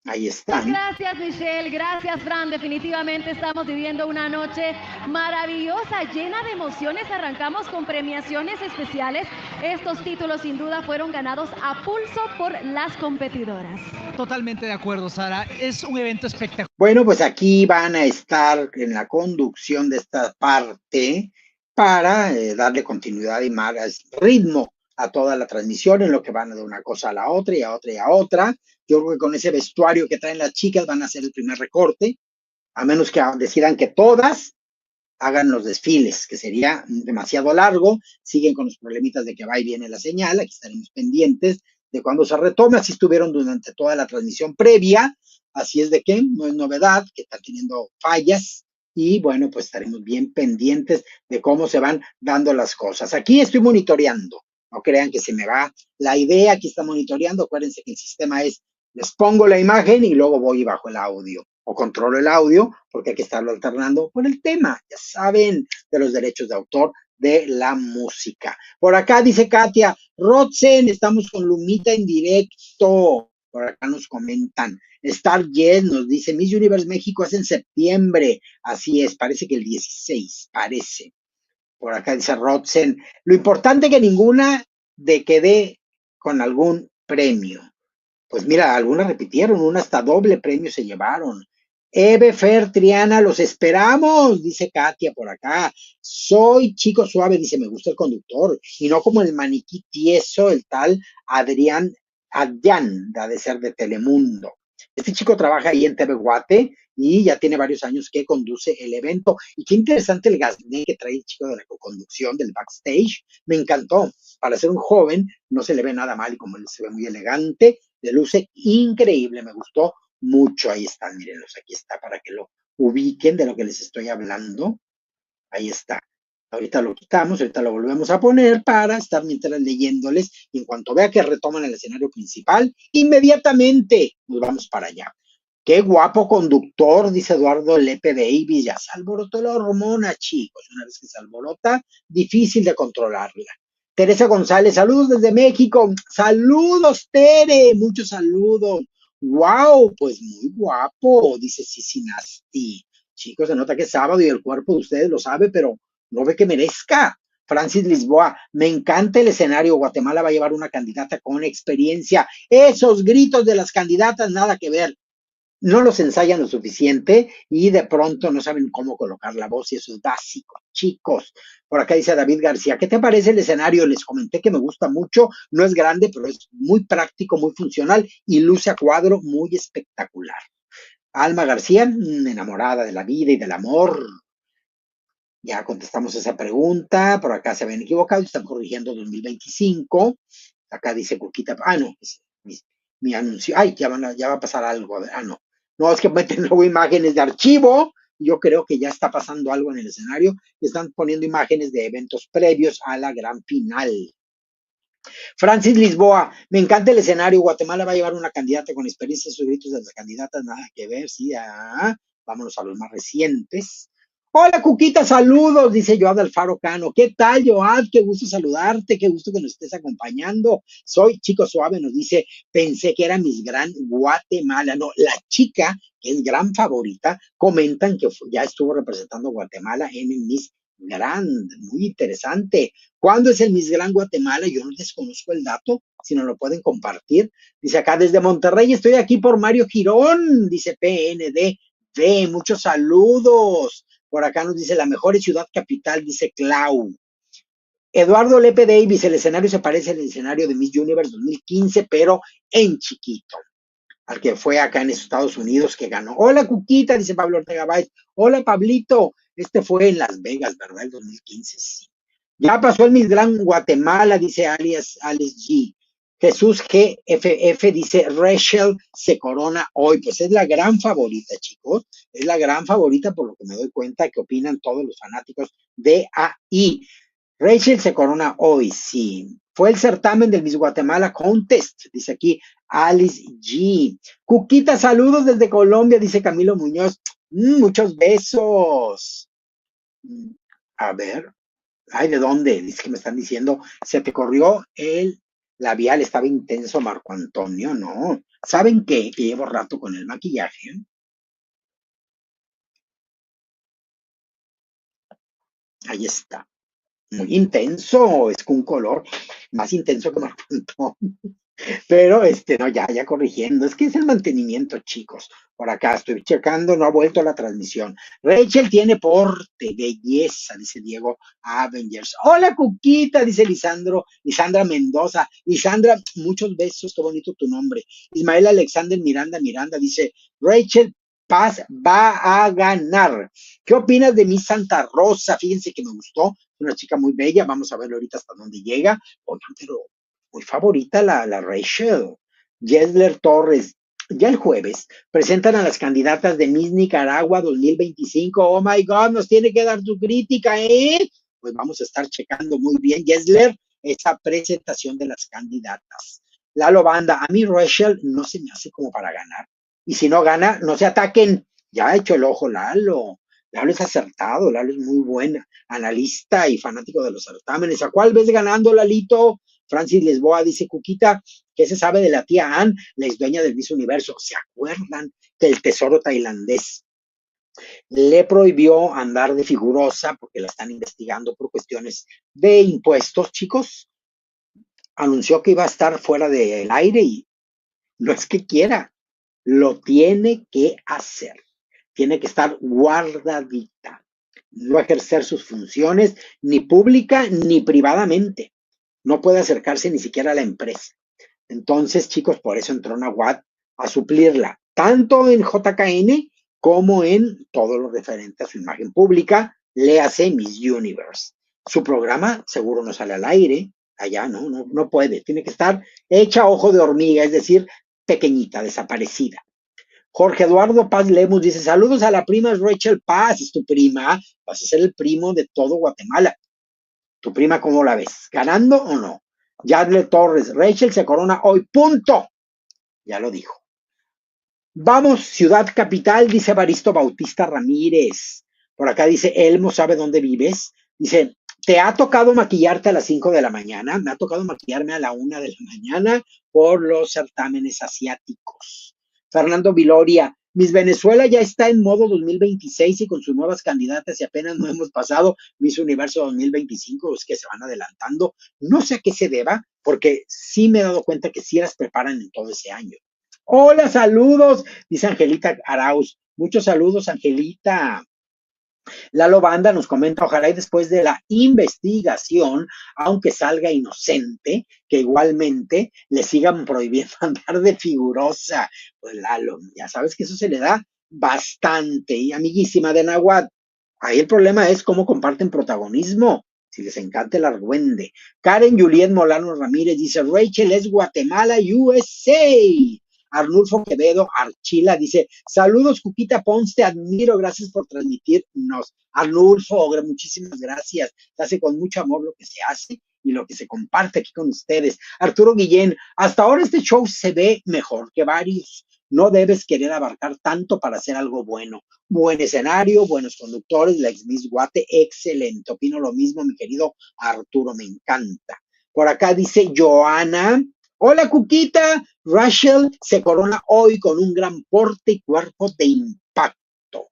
ahí están. Gracias, Michelle. Gracias, Fran. Definitivamente estamos viviendo una noche maravillosa, llena de emociones. Arrancamos con premiaciones especiales. Estos títulos, sin duda, fueron ganados a pulso por las competidoras. Totalmente de acuerdo, Sara. Es un evento espectacular. Bueno, pues aquí van a estar en la conducción de esta parte para darle continuidad y más ritmo a toda la transmisión, en lo que van de una cosa a la otra y a otra y a otra. Yo creo que con ese vestuario que traen las chicas van a hacer el primer recorte, a menos que decidan que todas hagan los desfiles, que sería demasiado largo. Siguen con los problemitas de que va y viene la señal. Aquí estaremos pendientes de cuando se retome. Así estuvieron durante toda la transmisión previa. Así es de que no es novedad que están teniendo fallas. Y bueno, pues estaremos bien pendientes de cómo se van dando las cosas. Aquí estoy monitoreando. No crean que se me va la idea. Aquí está monitoreando. Acuérdense que el sistema es, les pongo la imagen y luego voy y bajo el audio. O controlo el audio, porque hay que estarlo alternando por el tema, ya saben, de los derechos de autor de la música. Por acá dice Katia, Rotzen, estamos con Lumita en directo. Por acá nos comentan. Star Jet nos dice, Miss Universe México es en septiembre. Así es, parece que el 16, parece. Por acá dice Rotzen, lo importante que ninguna de quede con algún premio. Pues mira, algunas repitieron, una hasta doble premio se llevaron. Eve, Fer, Triana, los esperamos, dice Katia por acá. Soy chico suave, dice, me gusta el conductor, y no como el maniquí tieso, el tal Adrián, ha de ser de Telemundo. Este chico trabaja ahí en TV Guate y ya tiene varios años que conduce el evento. Y qué interesante el gasné que trae el chico de la conducción del backstage. Me encantó. Para ser un joven, no se le ve nada mal y como él se ve muy elegante, le luce increíble, me gustó mucho. Ahí están, mírenlos, aquí está para que lo ubiquen de lo que les estoy hablando. Ahí está. Ahorita lo quitamos, ahorita lo volvemos a poner para estar mientras leyéndoles. Y en cuanto vea que retoman el escenario principal, inmediatamente nos vamos para allá. Qué guapo conductor, dice Eduardo Lepe Davis. Ya se alborotó la hormona, chicos. Una vez que se alborota, difícil de controlarla. Teresa González, saludos desde México. Saludos, Tere, muchos saludos. Wow, pues muy guapo, dice Sisi Nasty. Chicos, se nota que es sábado y el cuerpo de ustedes lo sabe, pero no ve que merezca. Francis Lisboa, me encanta el escenario. Guatemala va a llevar una candidata con experiencia. Esos gritos de las candidatas, nada que ver. No los ensayan lo suficiente y de pronto no saben cómo colocar la voz y eso es básico, chicos. Por acá dice David García, ¿qué te parece el escenario? Les comenté que me gusta mucho, no es grande, pero es muy práctico, muy funcional y luce a cuadro muy espectacular. Alma García, enamorada de la vida y del amor. Ya contestamos esa pregunta, por acá se habían equivocado, están corrigiendo 2025. Acá dice Cuquita, no, es mi anuncio, ya va a pasar algo, a ver, no, es que meten luego imágenes de archivo, yo creo que ya está pasando algo en el escenario, están poniendo imágenes de eventos previos a la gran final. Francis Lisboa, me encanta el escenario, Guatemala va a llevar una candidata con experiencia, sus gritos de las candidatas, nada que ver, sí, vámonos a los más recientes. Hola, Cuquita, saludos, dice Joad Alfaro Cano. ¿Qué tal, Joad? Qué gusto saludarte, qué gusto que nos estés acompañando. Soy Chico Suave, nos dice, pensé que era Miss Gran Guatemala. No, la chica, que es gran favorita, comentan que ya estuvo representando Guatemala en el Miss Grand. Muy interesante. ¿Cuándo es el Miss Gran Guatemala? Yo no desconozco el dato, si nos lo pueden compartir. Dice acá, desde Monterrey, estoy aquí por Mario Girón, dice PND. Muchos saludos. Por acá nos dice la mejor ciudad capital, dice Clau. Eduardo Lepe Davis, el escenario se parece al escenario de Miss Universe 2015, pero en chiquito. al que fue acá en Estados Unidos que ganó. Hola, Cuquita, dice Pablo Ortega Báez. Hola, Pablito. Este fue en Las Vegas, ¿verdad? El 2015, sí. Ya pasó el Miss Grand Guatemala, dice alias Alice G. Jesús GFF dice, Rachel se corona hoy. Pues es la gran favorita, chicos. Es la gran favorita por lo que me doy cuenta que opinan todos los fanáticos de AI. Rachel se corona hoy, sí. Fue el certamen del Miss Guatemala Contest, dice aquí Alice G. Cuquita, saludos desde Colombia, dice Camilo Muñoz. Muchos besos. A ver, ay, ¿de dónde? Dice que me están diciendo, se te corrió el labial, estaba intenso Marco Antonio, no. ¿Saben qué? Que llevo rato con el maquillaje. Ahí está. Muy intenso, es con un color más intenso que Marco Antonio. Pero no, ya corrigiendo. Es que es el mantenimiento, chicos. Por acá estoy checando, no ha vuelto la transmisión. Rachel tiene porte, belleza, dice Diego Avengers. Hola, Cuquita, dice Lisandra Mendoza. Lisandra, muchos besos, qué bonito tu nombre. Ismael Alexander Miranda, dice, Rachel Paz va a ganar. ¿Qué opinas de mi Santa Rosa? Fíjense que me gustó, una chica muy bella, vamos a ver ahorita hasta dónde llega. Oigan, pero muy favorita la Rachel. Yesler Torres, ya el jueves presentan a las candidatas de Miss Nicaragua 2025. Oh my God, nos tiene que dar tu crítica, ¿eh? Pues vamos a estar checando muy bien, Yesler, esa presentación de las candidatas. Lalo Banda, a mí Rachel no se me hace como para ganar. Y si no gana, no se ataquen. Ya ha hecho el ojo Lalo. Lalo es acertado, Lalo es muy buena, analista y fanático de los certámenes. ¿A cuál ves ganando, Lalito? Francis Lisboa dice, Cuquita, ¿qué se sabe de la tía Ann, la ex dueña del Miss Universo? ¿Se acuerdan del tesoro tailandés? Le prohibió andar de figurosa porque la están investigando por cuestiones de impuestos, chicos. Anunció que iba a estar fuera del aire y no es que quiera, lo tiene que hacer. Tiene que estar guardadita, no ejercer sus funciones ni pública ni privadamente. No puede acercarse ni siquiera a la empresa. Entonces, chicos, por eso entró Nahuatl a suplirla, tanto en JKN como en todo lo referente a su imagen pública, léase Miss Universe. Su programa seguro no sale al aire, allá no puede, tiene que estar hecha ojo de hormiga, es decir, pequeñita, desaparecida. Jorge Eduardo Paz Lemus dice, saludos a la prima Rachel Paz, es tu prima, vas a ser el primo de todo Guatemala. ¿Tu prima cómo la ves? ¿Ganando o no? Yadle Torres, Rachel se corona hoy, punto. Ya lo dijo. Vamos, Ciudad Capital, dice Baristo Bautista Ramírez. Por acá dice, Elmo, ¿sabe dónde vives? Dice, ¿te ha tocado maquillarte a las 5 de la mañana? Me ha tocado maquillarme a la 1 de la mañana por los certámenes asiáticos. Fernando Viloria, Miss Venezuela ya está en modo 2026 y con sus nuevas candidatas y apenas no hemos pasado Miss Universo 2025, los que se van adelantando. No sé a qué se deba, porque sí me he dado cuenta que sí las preparan en todo ese año. Hola, saludos, dice Angelita Arauz. Muchos saludos, Angelita. Lalo Banda nos comenta, ojalá y después de la investigación, aunque salga inocente, que igualmente le sigan prohibiendo andar de figurosa. Pues Lalo, ya sabes que eso se le da bastante. Y amiguísima de Nahuatl, ahí el problema es cómo comparten protagonismo. Si les encanta el argüende. Karen Juliet Molano Ramírez dice, Rachel es Guatemala, USA. Arnulfo Quevedo Archila dice, saludos Cuquita Pons, te admiro, gracias por transmitirnos. Arnulfo, muchísimas gracias, se hace con mucho amor lo que se hace y lo que se comparte aquí con ustedes. Arturo Guillén, hasta ahora este show se ve mejor que varios, no debes querer abarcar tanto para hacer algo bueno. Buen escenario, buenos conductores, la ex Miss Guate, excelente, opino lo mismo mi querido Arturo, me encanta. Por acá dice Joana, hola Cuquita, Rachel se corona hoy con un gran porte y cuerpo de impacto.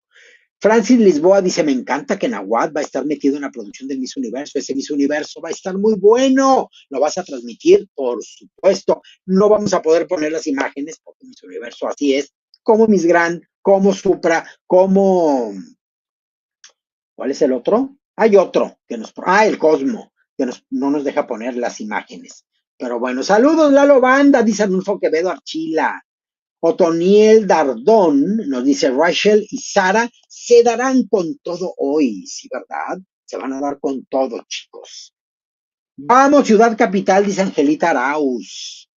Francis Lisboa dice, me encanta que Nahuatl va a estar metido en la producción del Miss Universo, ese Miss Universo va a estar muy bueno, lo vas a transmitir, por supuesto, no vamos a poder poner las imágenes porque Miss Universo así es, como Miss Grand, como Supra, como, ¿cuál es el otro? Hay otro, el Cosmo, que no nos deja poner las imágenes. Pero bueno, saludos Lalo Banda, dice Arnulfo Quevedo Archila. Otoniel Dardón nos dice, Rachel y Sara se darán con todo hoy, ¿sí, verdad? Se van a dar con todo, chicos. Vamos, Ciudad Capital, dice Angelita Arauz.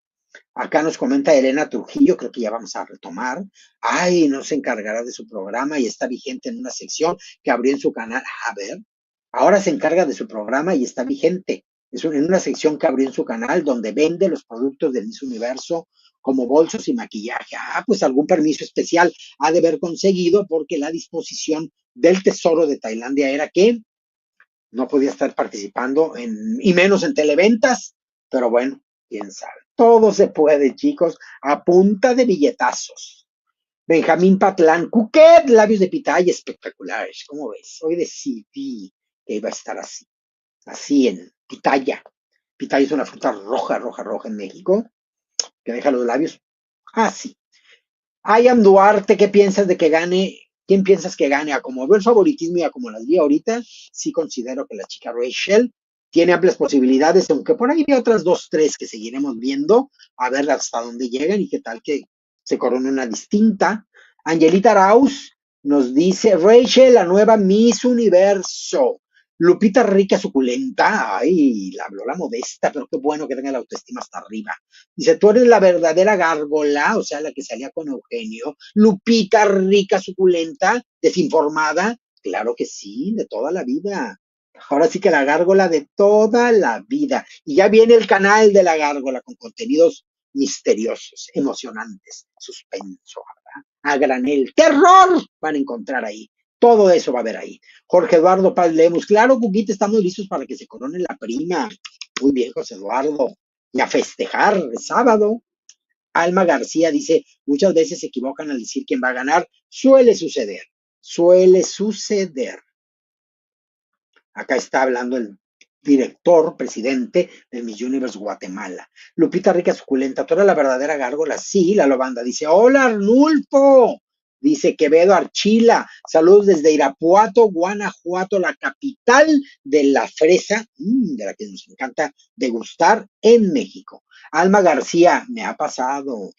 Acá nos comenta Elena Trujillo, creo que ya vamos a retomar. Ay, no se encargará de su programa y está vigente en una sección que abrió en su canal. A ver, ahora se encarga de su programa y está vigente. En una sección que abrió en su canal donde vende los productos del Miss Universo como bolsos y maquillaje. Ah, pues algún permiso especial ha de haber conseguido porque la disposición del Tesoro de Tailandia era que no podía estar participando y menos en televentas, pero bueno, quién sabe. Todo se puede, chicos, a punta de billetazos. Benjamín Patlán, Cuquet, labios de pitaya espectaculares. ¿Cómo ves? Hoy decidí que iba a estar así en pitaya. Pitaya es una fruta roja, roja, roja en México, que deja los labios así. Ayam Duarte, ¿qué piensas de que gane? ¿Quién piensas que gane? A como veo el favoritismo y a como las vi ahorita, sí considero que la chica Rachel tiene amplias posibilidades, aunque por ahí hay otras 2, 3 que seguiremos viendo, a ver hasta dónde llegan y qué tal que se corone una distinta. Angelita Arauz nos dice, Rachel, la nueva Miss Universo. Lupita Rica Suculenta, ay, la habló la modesta, pero qué bueno que tenga la autoestima hasta arriba. Dice, tú eres la verdadera gárgola, o sea, la que salía con Eugenio. Lupita Rica Suculenta, desinformada. Claro que sí, de toda la vida. Ahora sí que la gárgola de toda la vida. Y ya viene el canal de la gárgola con contenidos misteriosos, emocionantes, suspenso, ¿verdad? A granel, terror van a encontrar ahí. Todo eso va a haber ahí. Jorge Eduardo Paz Lemus, claro, Cuquita, estamos listos para que se corone la prima. Muy bien, José Eduardo. Y a festejar el sábado. Alma García dice, muchas veces se equivocan al decir quién va a ganar. Suele suceder, suele suceder. Acá está hablando el director, presidente del Miss Universe Guatemala. Lupita Rica Suculenta, ¿tú eres la verdadera gárgola? Sí, la lobanda dice, hola Arnulfo, dice Quevedo Archila, saludos desde Irapuato, Guanajuato, la capital de la fresa, de la que nos encanta degustar en México. Alma García, me ha pasado.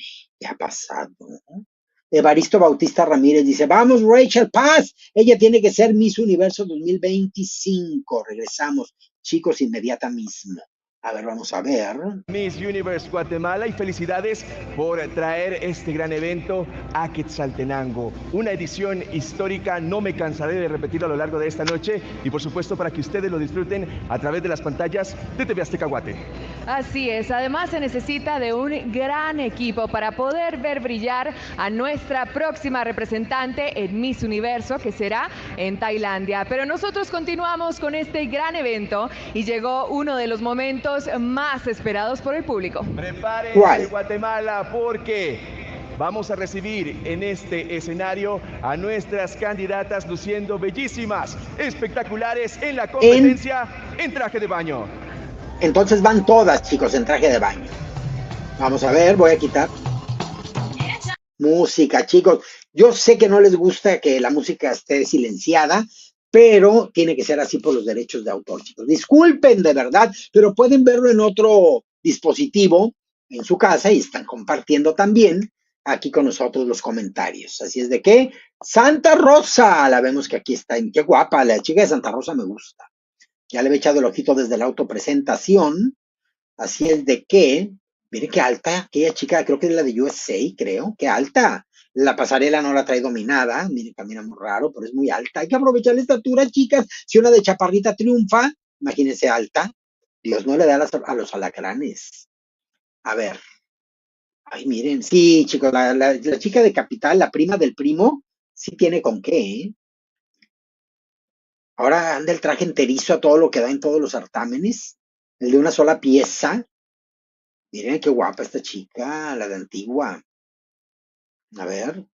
Evaristo Bautista Ramírez dice, vamos Rachel Paz, ella tiene que ser Miss Universo 2025. Regresamos, chicos, inmediata mismo. A ver, vamos a ver. Miss Universe Guatemala y felicidades por traer este gran evento a Quetzaltenango. Una edición histórica, no me cansaré de repetirlo a lo largo de esta noche y por supuesto para que ustedes lo disfruten a través de las pantallas de TV Azteca Guate. Así es, además se necesita de un gran equipo para poder ver brillar a nuestra próxima representante en Miss Universo, que será en Tailandia. Pero nosotros continuamos con este gran evento y llegó uno de los momentos más esperados por el público. Prepárense, Guatemala, porque vamos a recibir en este escenario a nuestras candidatas luciendo bellísimas, espectaculares en la competencia en traje de baño. Entonces van todas, chicos, en traje de baño. Vamos a ver, voy a quitar música, chicos. Yo sé que no les gusta que la música esté silenciada, pero tiene que ser así por los derechos de autor, chicos. Disculpen, de verdad, pero pueden verlo en otro dispositivo en su casa y están compartiendo también aquí con nosotros los comentarios. Así es de que Santa Rosa, la vemos que aquí está. Qué guapa, la chica de Santa Rosa me gusta. Ya le he echado el ojito desde la autopresentación. Así es de que, miren qué alta, aquella chica, creo que es la de USA, creo, qué alta. La pasarela no la trae dominada, miren, camina muy raro, pero es muy alta. Hay que aprovechar la estatura, chicas. Si una de chaparrita triunfa, imagínense alta. Dios no le da a los alacranes. A ver. Ay, miren, sí, chicos, la chica de Capital, la prima del primo, sí tiene con qué, ¿eh? Ahora anda el traje enterizo a todo lo que da en todos los certámenes. El de una sola pieza. Miren qué guapa esta chica, la de Antigua. A ver.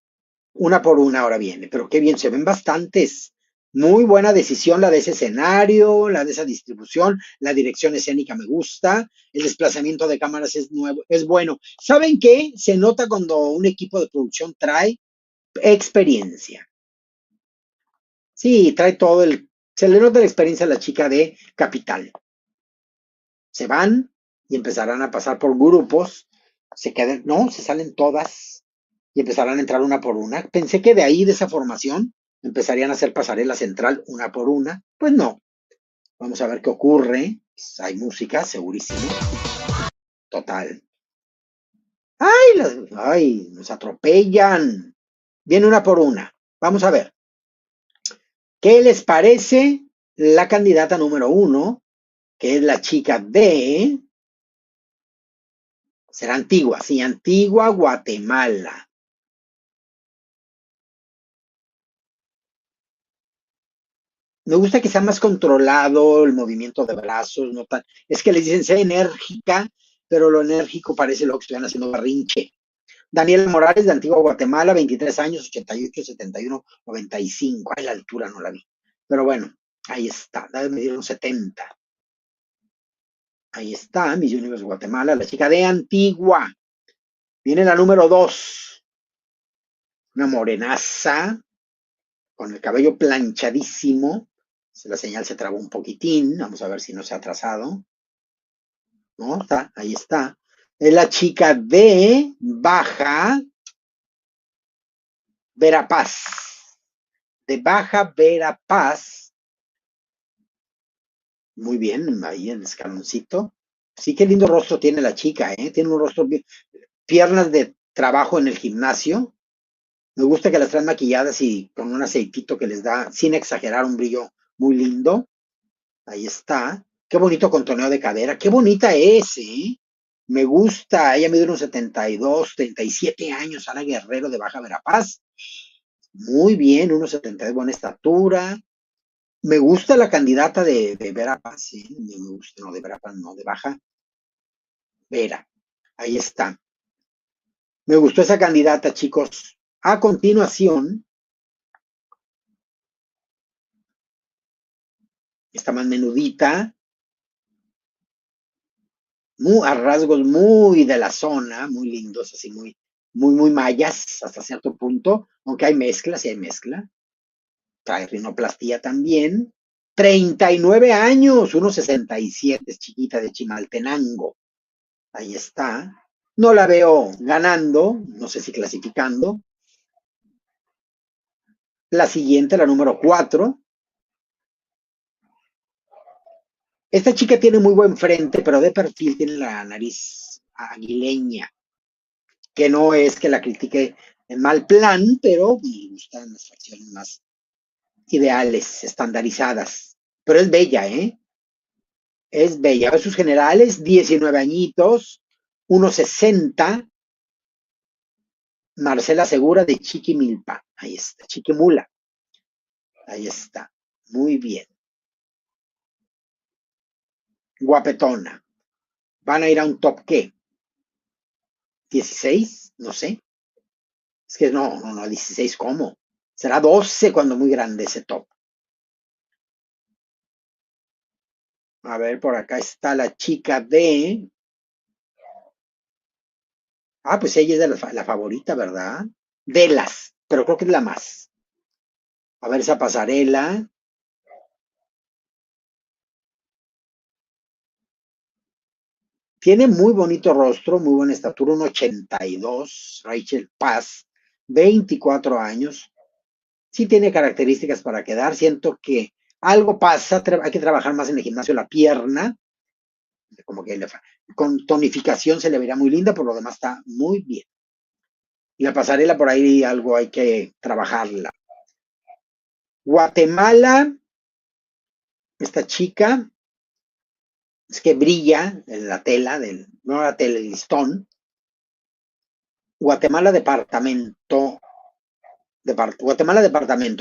Una por una ahora viene, pero qué bien, se ven bastantes. Muy buena decisión la de ese escenario, la de esa distribución, la dirección escénica me gusta, el desplazamiento de cámaras es nuevo, es bueno. ¿Saben qué? Se nota cuando un equipo de producción trae experiencia. Sí, trae todo se le nota la experiencia a la chica de Capital. Se van y empezarán a pasar por grupos, se salen todas. y empezarán a entrar una por una. Pensé que de ahí, de esa formación, empezarían a hacer pasarela central una por una. Pues no. Vamos a ver qué ocurre. Pues hay música, segurísimo. Total. ¡Ay! ¡Ay! Nos atropellan. Viene una por una. Vamos a ver. ¿Qué les parece la candidata número 1, que es la chica de... Será Antigua, sí, Antigua, Guatemala. Me gusta que sea más controlado el movimiento de brazos, no tan... Es que les dicen sea enérgica, pero lo enérgico parece lo que estuvieran haciendo berrinche. Daniela Morales, de Antigua Guatemala, 23 años, 88, 71, 95. Ay, la altura no la vi. Pero bueno, ahí está, debe medir unos 70. Ahí está, Miss Universe Guatemala, la chica de Antigua. Viene la número 2. Una morenaza, con el cabello planchadísimo. La señal se trabó un poquitín. Vamos a ver si no se ha atrasado. ¿No? Está, ahí está. Es la chica de Baja Verapaz. De Baja Verapaz. Muy bien, ahí el escaloncito. Sí, qué lindo rostro tiene la chica, ¿eh? Tiene un rostro bien. Piernas de trabajo en el gimnasio. Me gusta que las traen maquilladas y con un aceitito que les da, sin exagerar, un brillo muy lindo. Ahí está. Qué bonito contoneo de cadera. Qué bonita es, ¿eh? Me gusta. Ella mide unos 72, 37 años. Ana Guerrero de Baja Verapaz. Muy bien, unos 72, buena estatura. Me gusta la candidata de Verapaz, ¿sí? Me gusta, no, de Verapaz, no, de Baja Vera. Ahí está. Me gustó esa candidata, chicos. A continuación, está más menudita, a rasgos muy de la zona, muy lindos, así muy mayas hasta cierto punto, aunque hay mezcla, sí hay mezcla. Trae rinoplastia también. 39 años, 1,67, es chiquita de Chimaltenango. Ahí está. No la veo ganando, no sé si clasificando. La siguiente, la número 4. Esta chica tiene muy buen frente, pero de perfil tiene la nariz aguileña, que no es que la critique en mal plan, pero me gustan las facciones más ideales, estandarizadas. Pero es bella, ¿eh? Es bella. A ver sus generales, 19 añitos, 1,60. Marcela Segura de Chiquimilpa. Ahí está, Chiquimula. Ahí está. Muy bien. Guapetona. Van a ir a un top, ¿qué? 16, no sé. Es que no, 16, ¿cómo? Será 12 cuando muy grande ese top. A ver, por acá está la chica de... Ah, pues ella es de la favorita, ¿verdad? De las, pero creo que es la más. A ver esa pasarela. Tiene muy bonito rostro, muy buena estatura, 1,82. Rachel Paz, 24 años. Sí tiene características para quedar. Siento que algo pasa, hay que trabajar más en el gimnasio la pierna. Como que con tonificación se le verá muy linda, por lo demás está muy bien. Y la pasarela por ahí algo hay que trabajarla. Guatemala, esta chica, es que brilla en la tela, no la tela, el listón. Guatemala departamento,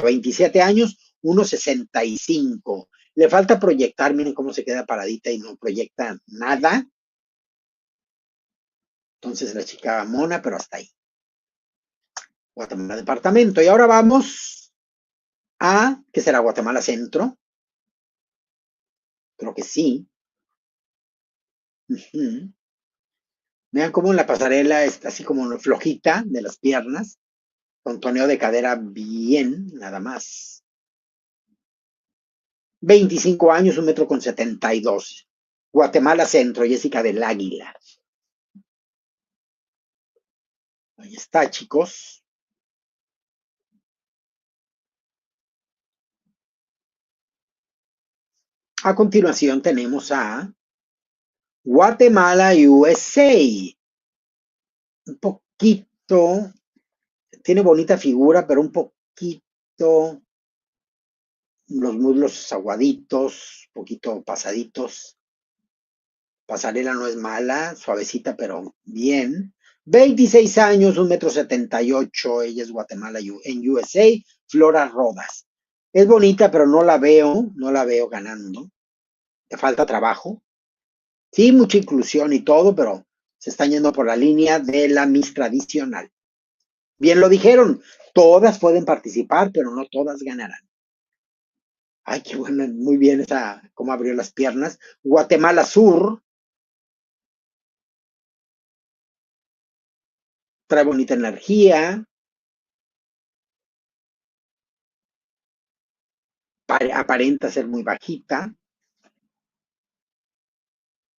27 años, 1,65. Le falta proyectar, miren cómo se queda paradita y no proyecta nada. Entonces la chica mona, pero hasta ahí. Guatemala departamento. Y ahora vamos a, ¿qué será? Guatemala centro. Creo que sí. Vean cómo en la pasarela está así como flojita de las piernas. Contoneo de cadera bien, nada más. 25 años, 1,72 m. Guatemala centro, Jessica del Águila. Ahí está, chicos. A continuación tenemos a Guatemala, USA. Un poquito, tiene bonita figura, pero un poquito, los muslos aguaditos, un poquito pasaditos. Pasarela no es mala, suavecita, pero bien. 26 años, 1,78 m, ella es Guatemala en USA, Flora Rodas. Es bonita, pero no la veo ganando. Le falta trabajo. Sí, mucha inclusión y todo, pero se están yendo por la línea de la Miss tradicional. Bien lo dijeron, todas pueden participar, pero no todas ganarán. Ay, qué buena, muy bien esa, cómo abrió las piernas. Guatemala Sur, trae bonita energía, aparenta ser muy bajita,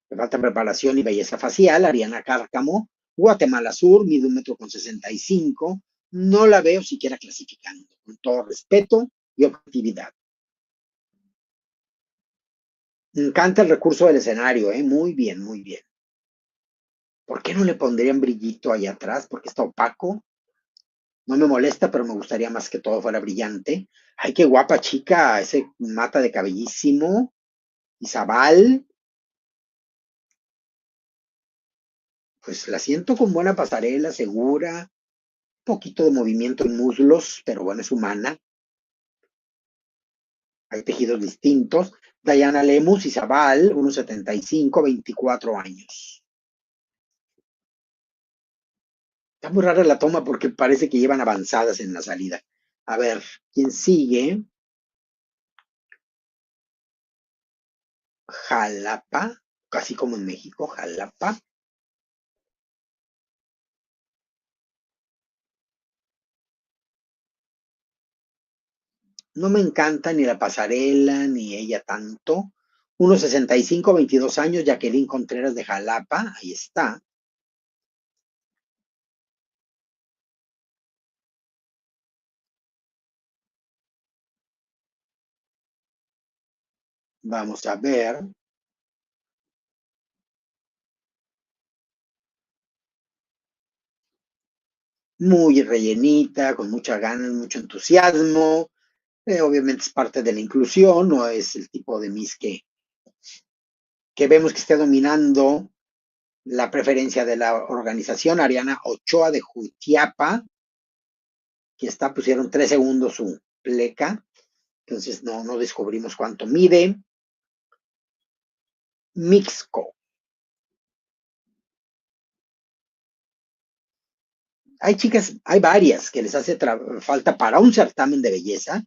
le falta preparación y belleza facial. Ariana Cárcamo, Guatemala Sur, mide 1,65 m, no la veo siquiera clasificando, con todo respeto y objetividad. Me encanta el recurso del escenario, muy bien, muy bien. ¿Por qué no le pondrían brillito ahí atrás? Porque está opaco. No me molesta, pero me gustaría más que todo fuera brillante. Ay, qué guapa chica, ese mata de cabellísimo. Isabel, pues la siento con buena pasarela, segura, un poquito de movimiento en muslos, pero bueno, es humana. Hay tejidos distintos. Diana Lemus, Isabel, 1,75 m, 24 años. Está muy rara la toma porque parece que llevan avanzadas en la salida. A ver, ¿quién sigue? Jalapa, casi como en México, Jalapa. No me encanta ni la pasarela, ni ella tanto. 1,65 m, 22 años, Jacqueline Contreras de Jalapa, ahí está. Vamos a ver. Muy rellenita, con muchas ganas, mucho entusiasmo. Obviamente es parte de la inclusión, no es el tipo de Miss que vemos que esté dominando la preferencia de la organización. Ariana Ochoa de Jutiapa, que está, pusieron 3 segundos su pleca, entonces no descubrimos cuánto mide. Mixco. Hay chicas, hay varias que les hace falta para un certamen de belleza,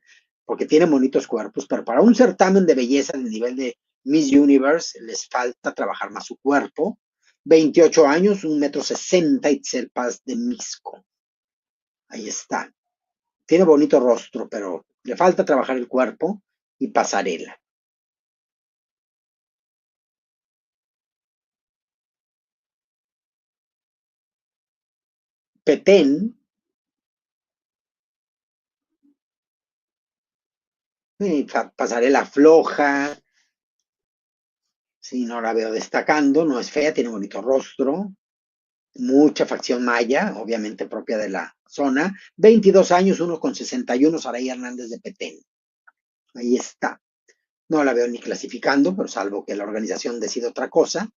porque tienen bonitos cuerpos, pero para un certamen de belleza del nivel de Miss Universe les falta trabajar más su cuerpo. 28 años, 1,60 m, Itzel Paz de Mixco. Ahí está. Tiene bonito rostro, pero le falta trabajar el cuerpo y pasarela. Petén, pasarela floja, sí, no la veo destacando, no es fea, tiene bonito rostro, mucha facción maya, obviamente propia de la zona. 22 años, 1,61 m, Saraí Hernández de Petén. Ahí está. No la veo ni clasificando, pero salvo que la organización decida otra cosa.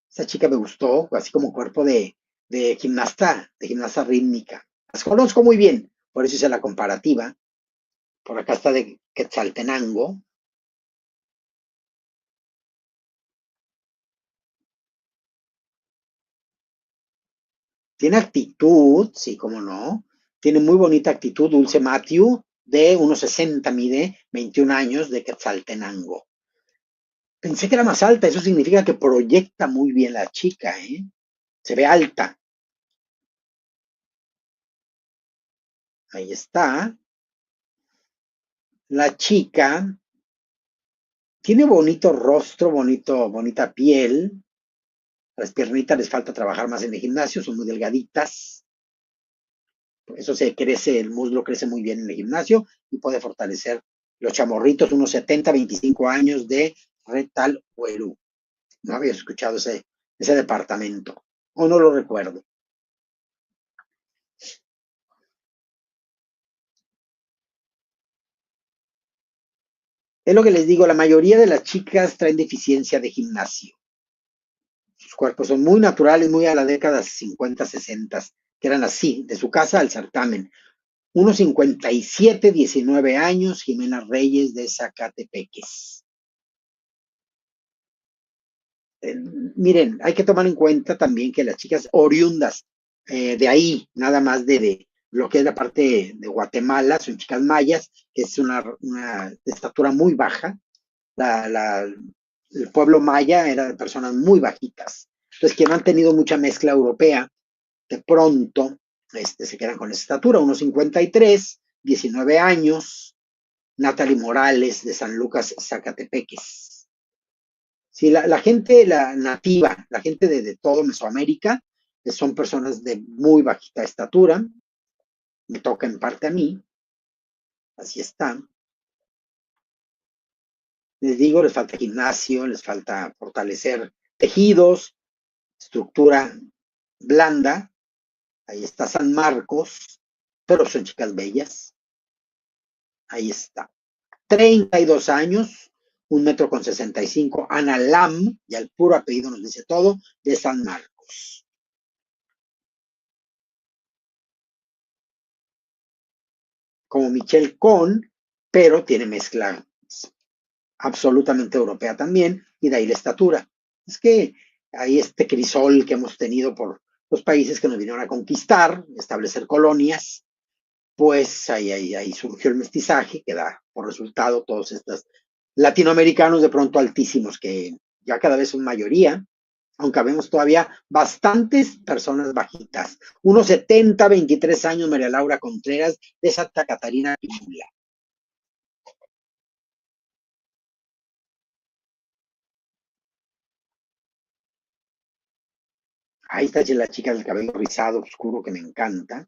Esa chica me gustó, así como cuerpo de gimnasta rítmica. Las conozco muy bien, por eso hice la comparativa. Por acá está de Quetzaltenango. Tiene actitud, sí, cómo no. Tiene muy bonita actitud, Dulce Matthew, de 1,60 m, mide, 21 años, de Quetzaltenango. Pensé que era más alta, eso significa que proyecta muy bien la chica, Se ve alta. Ahí está. La chica tiene bonito rostro, bonita piel. A las piernitas les falta trabajar más en el gimnasio, son muy delgaditas. Por eso el muslo crece muy bien en el gimnasio y puede fortalecer los chamorritos, unos 70, 25 años de Retal Huerú. No había escuchado ese departamento, o no lo recuerdo. Es lo que les digo, la mayoría de las chicas traen deficiencia de gimnasio. Sus cuerpos son muy naturales, muy a la década 50, 60, que eran así, de su casa al certamen. 1,57, 19 años, Jimena Reyes de Zacatepeques. Miren, hay que tomar en cuenta también que las chicas oriundas de ahí, nada más de lo que es la parte de Guatemala, son chicas mayas, que es una estatura muy baja. El pueblo maya era de personas muy bajitas. Entonces, que no han tenido mucha mezcla europea, de pronto se quedan con esa estatura, 1,53, 19 años, Natalie Morales de San Lucas, Zacatepeques. Sí, la gente, la nativa, la gente de todo Mesoamérica, son personas de muy bajita estatura, me toca en parte a mí, así está. Les digo, les falta gimnasio, les falta fortalecer tejidos, estructura blanda. Ahí está San Marcos, pero son chicas bellas. Ahí está. 32 años, 1,65 m, Ana Lam, y el puro apellido nos dice todo, de San Marcos. Como Michelle Cohn, pero tiene mezcla absolutamente europea también, y de ahí la estatura. Es que hay este crisol que hemos tenido por los países que nos vinieron a conquistar, establecer colonias, pues ahí surgió el mestizaje, que da por resultado todos estos latinoamericanos de pronto altísimos, que ya cada vez son mayoría, aunque vemos todavía bastantes personas bajitas. 1,70, 23 años, María Laura Contreras, de Santa Catarina, Pichula. Ahí está la chica del cabello rizado oscuro que me encanta.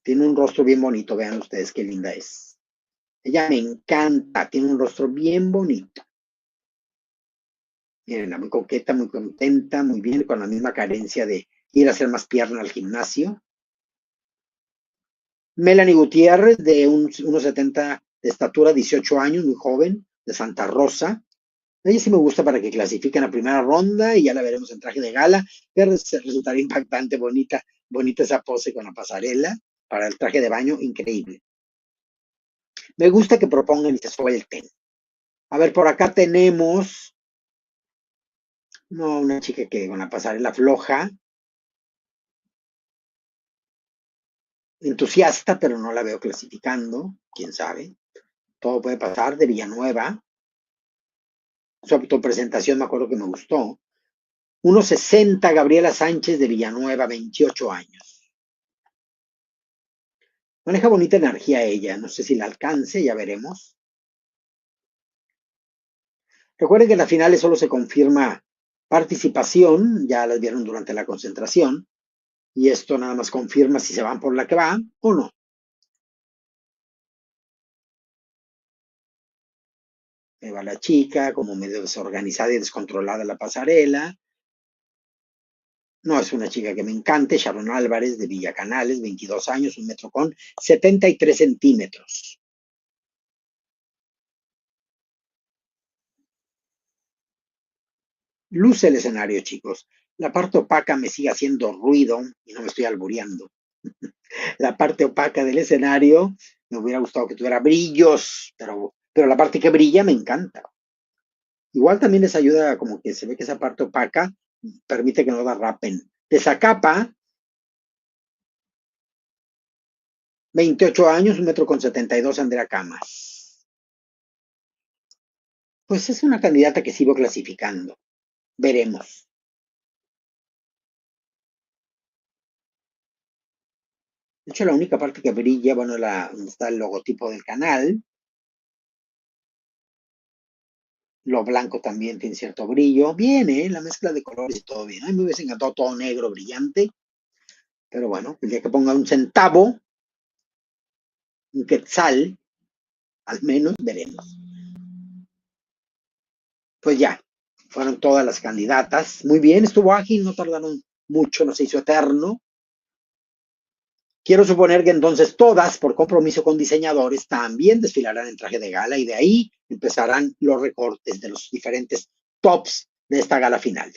Tiene un rostro bien bonito, vean ustedes qué linda es. Ella me encanta, tiene un rostro bien bonito. Miren, muy coqueta, muy contenta, muy bien, con la misma carencia de ir a hacer más pierna al gimnasio. Melanie Gutiérrez, de 1,70 de estatura, 18 años, muy joven, de Santa Rosa. Ella sí me gusta para que clasifiquen la primera ronda y ya la veremos en traje de gala, que resultará impactante, bonita esa pose con la pasarela para el traje de baño, increíble. Me gusta que propongan y se suelten. A ver, por acá tenemos una chica que con la pasarela floja, entusiasta, pero no la veo clasificando, quién sabe. Todo puede pasar, de Villanueva. Su autopresentación me acuerdo que me gustó. 1,60, Gabriela Sánchez de Villanueva, 28 años. Maneja bonita energía ella, no sé si la alcance, ya veremos. Recuerden que en las finales solo se confirma participación, ya las vieron durante la concentración, y esto nada más confirma si se van por la que van o no. Ahí va la chica, como medio desorganizada y descontrolada la pasarela. No es una chica que me encante, Sharon Álvarez de Villacanales, 22 años, 1,73 m. Luce el escenario, chicos. La parte opaca me sigue haciendo ruido y no me estoy albureando. La parte opaca del escenario me hubiera gustado que tuviera brillos, pero la parte que brilla me encanta. Igual también les ayuda, como que se ve que esa parte opaca permite que no derrapen. De Zacapa, 28 años, 1,72 m, Andrea Camas. Pues es una candidata que sigo clasificando. Veremos. De hecho, la única parte que brilla, bueno, está el logotipo del canal. Lo blanco también tiene cierto brillo. Bien, la mezcla de colores y todo bien. A mí me hubiese encantado todo negro, brillante. Pero bueno, el día que ponga un centavo, un quetzal, al menos veremos. Pues ya, fueron todas las candidatas. Muy bien, estuvo ágil, no tardaron mucho, no se hizo eterno. Quiero suponer que entonces todas, por compromiso con diseñadores, también desfilarán en traje de gala y de ahí empezarán los recortes de los diferentes tops de esta gala final.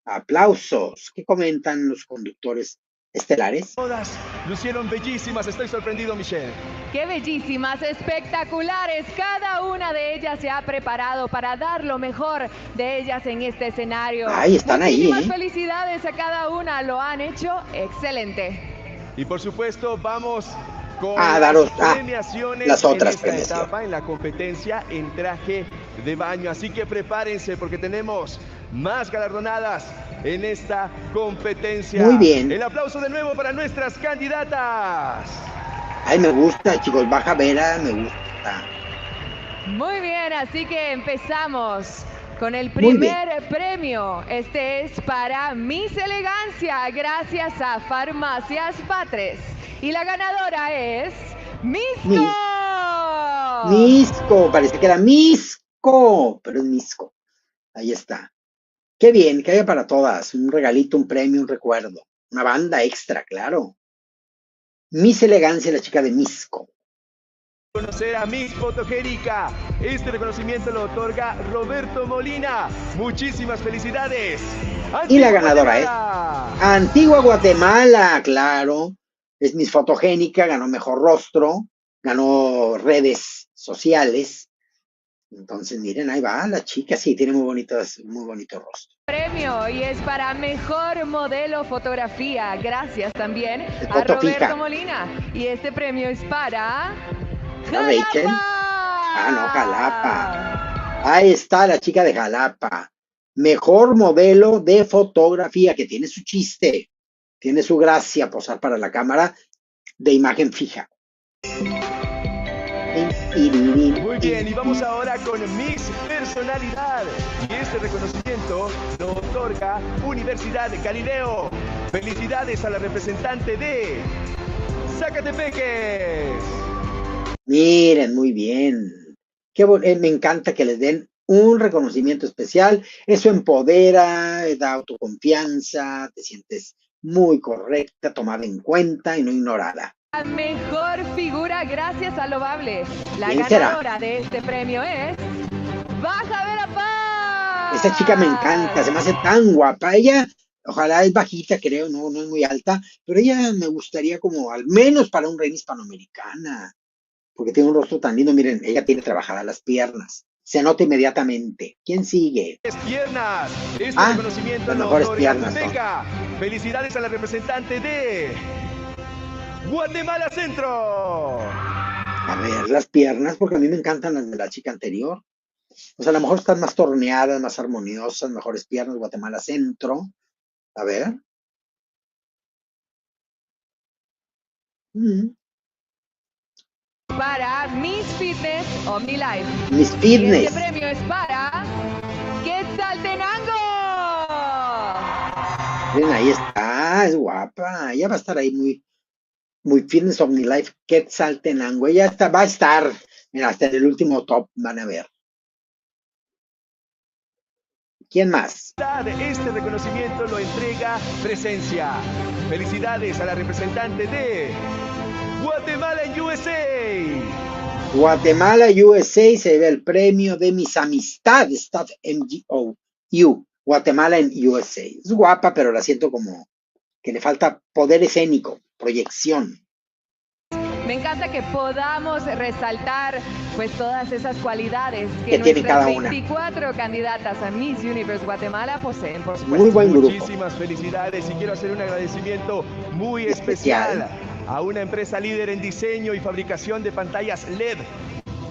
Aplausos. ¿Qué comentan los conductores estelares? Todas lucieron bellísimas, estoy sorprendido, Michelle. Qué bellísimas, espectaculares. Cada una de ellas se ha preparado para dar lo mejor de ellas en este escenario. Ahí están. Muchísimas felicidades a cada una, lo han hecho excelente. Y por supuesto, vamos con daros premiaciones las otras en esta etapa, en la competencia en traje de baño. Así que prepárense porque tenemos más galardonadas en esta competencia. Muy bien. El aplauso de nuevo para nuestras candidatas. Ay, me gusta, chicos, baja Vera, me gusta. Muy bien, así que empezamos con el primer premio. Este es para Miss Elegancia, gracias a Farmacias Patres. Y la ganadora es Misco. Misco, parece que era Misco, pero es Misco. Ahí está. Qué bien, que haya para todas. Un regalito, un premio, un recuerdo. Una banda extra, claro. Miss Elegancia, la chica de Misco. Conocer a Miss Fotogénica. Este reconocimiento lo otorga Roberto Molina. Muchísimas felicidades. Y la ganadora es Antigua Guatemala, claro. Es Miss Fotogénica, ganó mejor rostro, ganó redes sociales. Entonces, miren, ahí va la chica, sí, tiene muy bonito rostro. Premio y es para mejor modelo fotografía. Gracias también a Roberto Molina. Y este premio es para Jalapa. Jalapa. Ahí está la chica de Jalapa. Mejor modelo de fotografía, que tiene su chiste, tiene su gracia posar para la cámara de imagen fija. Muy bien, y vamos ahora con Miss Personalidad. Y este reconocimiento lo otorga Universidad de Galileo. Felicidades a la representante de Zacatepeques. Miren, muy bien. Me encanta que les den un reconocimiento especial. Eso empodera, da autoconfianza, te sientes muy correcta, tomada en cuenta y no ignorada. La mejor figura gracias a Loable. La ganadora de este premio es Baja Verapaz. Esta chica me encanta, se me hace tan guapa. Ella, ojalá es bajita, creo, no es muy alta, pero ella me gustaría como al menos para un reina hispanoamericana, porque tiene un rostro tan lindo. Miren, ella tiene trabajadas las piernas. Se nota inmediatamente. ¿Quién sigue? Piernas. Este reconocimiento las mejores piernas. Felicidades a la representante de Guatemala Centro. A ver, las piernas, porque a mí me encantan las de la chica anterior. O sea, a lo mejor están más torneadas, más armoniosas, mejores piernas, Guatemala Centro. A ver. Para Miss Fitness OmniLife. Miss Fitness. Y este premio es para Quetzaltenango. Miren, ahí está, es guapa. Ella va a estar ahí muy Fitness OmniLife, Quetzaltenango. Ella va a estar, mira, hasta en el último top, van a ver. ¿Quién más? Este reconocimiento lo entrega Presencia. Felicidades a la representante de Guatemala en USA. Guatemala USA se ve el premio de Mis Amistades, Staff MGO Guatemala en USA. Es guapa, pero la siento como que le falta poder escénico, proyección. Me encanta que podamos resaltar pues todas esas cualidades que tiene cada una. 24 candidatas a Miss Universe Guatemala poseen, por supuesto. Muy buen grupo. Muchísimas felicidades y quiero hacer un agradecimiento muy especial a una empresa líder en diseño y fabricación de pantallas LED,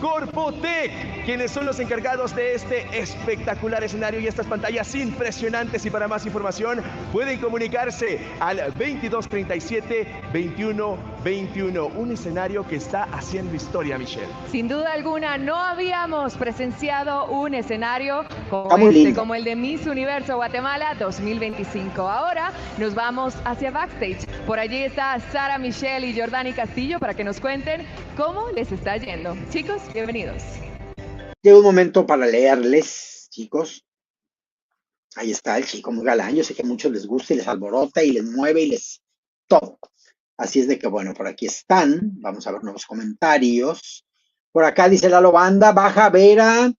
Corpotec. quienes son los encargados de este espectacular escenario y estas pantallas impresionantes. Y para más información pueden comunicarse al 2237-2121. Un escenario que está haciendo historia, Michelle. Sin duda alguna, no habíamos presenciado un escenario como el de Miss Universo Guatemala 2025. Ahora nos vamos hacia backstage. Por allí está Sara Michelle y Jordani Castillo para que nos cuenten cómo les está yendo. Chicos, bienvenidos. Llega un momento para leerles, chicos. Ahí está el chico muy galán. Yo sé que a muchos les gusta y les alborota y les mueve y les todo. Así es de que, bueno, por aquí están. Vamos a ver nuevos comentarios. Por acá dice Lalo Banda, Baja Vera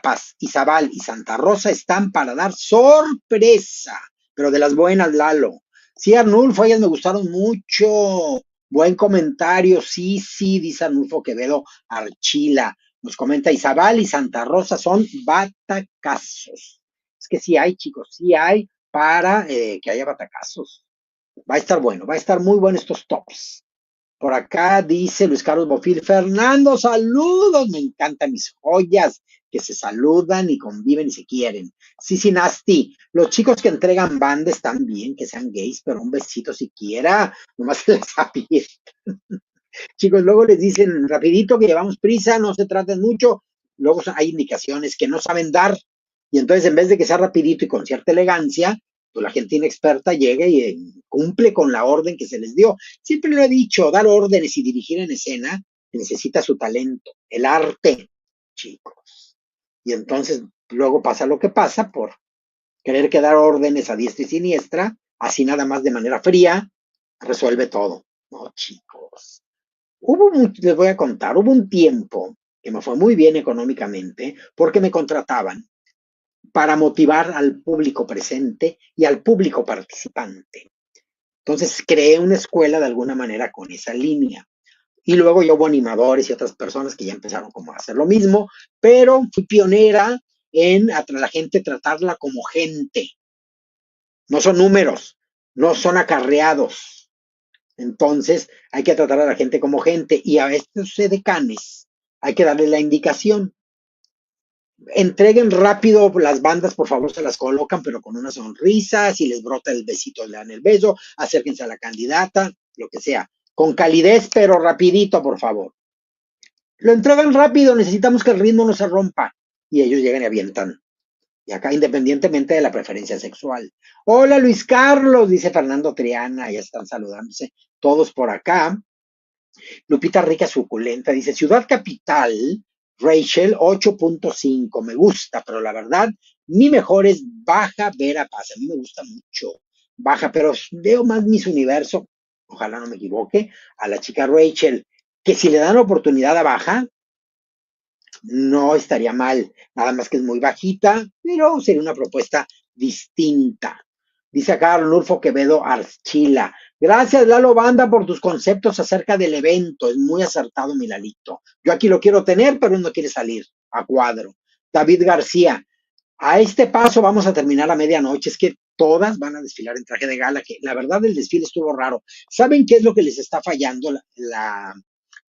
Paz, Izabal y Santa Rosa están para dar sorpresa, pero de las buenas, Lalo. Sí, Arnulfo, ellas me gustaron mucho. Buen comentario, sí, dice Arnulfo Quevedo Archila. Nos comenta Izabal y Santa Rosa son batacazos. Es que sí hay, chicos, sí hay para que haya batacazos. Va a estar bueno, va a estar muy bueno estos tops. Por acá dice Luis Carlos Bofil, Fernando, saludos, me encantan mis joyas, que se saludan y conviven y se quieren. Sí, Nasty, los chicos que entregan banda están bien, que sean gays, pero un besito siquiera, nomás se les abiertan. Chicos, luego les dicen rapidito que llevamos prisa, no se traten mucho, luego hay indicaciones que no saben dar, y entonces en vez de que sea rapidito y con cierta elegancia, pues la gente inexperta llega y cumple con la orden que se les dio. Siempre lo he dicho, dar órdenes y dirigir en escena necesita su talento, el arte, chicos. Y entonces luego pasa lo que pasa por querer que dar órdenes a diestra y siniestra, así nada más de manera fría, resuelve todo. No, chicos. Les voy a contar, hubo un tiempo que me fue muy bien económicamente porque me contrataban para motivar al público presente y al público participante. Entonces creé una escuela de alguna manera con esa línea. Y luego yo hubo animadores y otras personas que ya empezaron como a hacer lo mismo, pero fui pionera en a la gente tratarla como gente. No son números, no son acarreados. Entonces hay que tratar a la gente como gente y a estos edecanes hay que darle la indicación. Entreguen rápido las bandas, por favor, se las colocan, pero con una sonrisa, si les brota el besito, le dan el beso, acérquense a la candidata, lo que sea, con calidez, pero rapidito, por favor. Lo entregan rápido, necesitamos que el ritmo no se rompa, y ellos llegan y avientan. Y acá, independientemente de la preferencia sexual. Hola, Luis Carlos, dice Fernando Triana, ya están saludándose todos por acá. Lupita Rica Suculenta dice, Ciudad Capital, Rachel 8.5, me gusta, pero la verdad, mi mejor es Baja Vera Paz, a mí me gusta mucho Baja, pero veo más Miss Universo, ojalá no me equivoque, a la chica Rachel, que si le dan oportunidad a Baja, no estaría mal, nada más que es muy bajita, pero sería una propuesta distinta. Dice acá Arnulfo Quevedo Archila, gracias Lalo Banda por tus conceptos acerca del evento, es muy acertado mi Lalito. Yo aquí lo quiero tener, pero no quiere salir a cuadro. David García, a este paso vamos a terminar a medianoche, es que todas van a desfilar en traje de gala, que la verdad el desfile estuvo raro. ¿Saben qué es lo que les está fallando?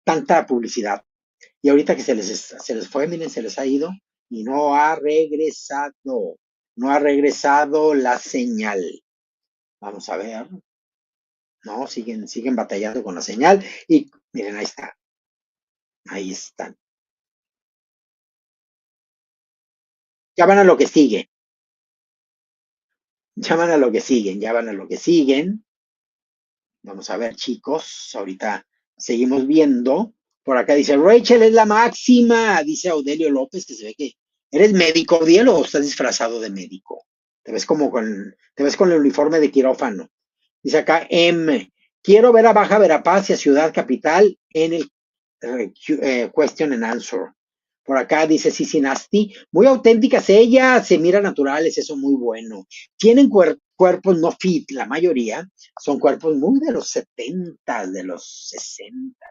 Tanta publicidad. Y ahorita que se les fue, miren, se les ha ido y no ha regresado la señal. Vamos a ver. No, siguen batallando con la señal y miren, ahí está. Ahí están. Ya van a lo que sigue. Ya van a lo que siguen. Vamos a ver, chicos. Ahorita seguimos viendo. Por acá dice, Rachel es la máxima, dice Audelio López, que se ve que eres médico, Dielo, o estás disfrazado de médico. Te ves con el uniforme de quirófano. Dice acá, quiero ver a Baja Verapaz y a Ciudad Capital en el question and answer. Por acá dice Sisi Nasty, muy auténticas ellas, se miran naturales, eso muy bueno. Tienen cuerpos no fit, la mayoría son cuerpos muy de los 70, de los 60.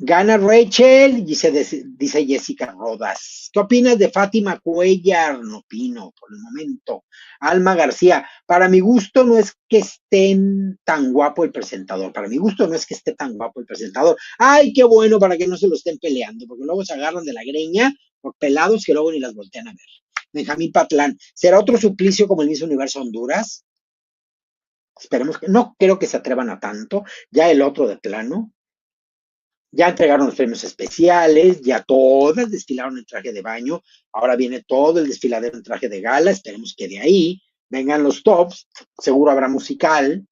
Gana Rachel, dice Jessica Rodas. ¿Qué opinas de Fátima Cuellar? No opino por el momento. Alma García, para mi gusto no es que estén tan guapo el presentador. Para mi gusto no es que esté tan guapo el presentador. Ay, qué bueno para que no se lo estén peleando, porque luego se agarran de la greña por pelados que luego ni las voltean a ver. Benjamín Patlán, ¿será otro suplicio como el Miss Universo Honduras? Esperemos que no creo que se atrevan a tanto. Ya el otro de plano. Ya entregaron los premios especiales, ya todas desfilaron en traje de baño, ahora viene todo el desfiladero en traje de gala, esperemos que de ahí vengan los tops, seguro habrá musical,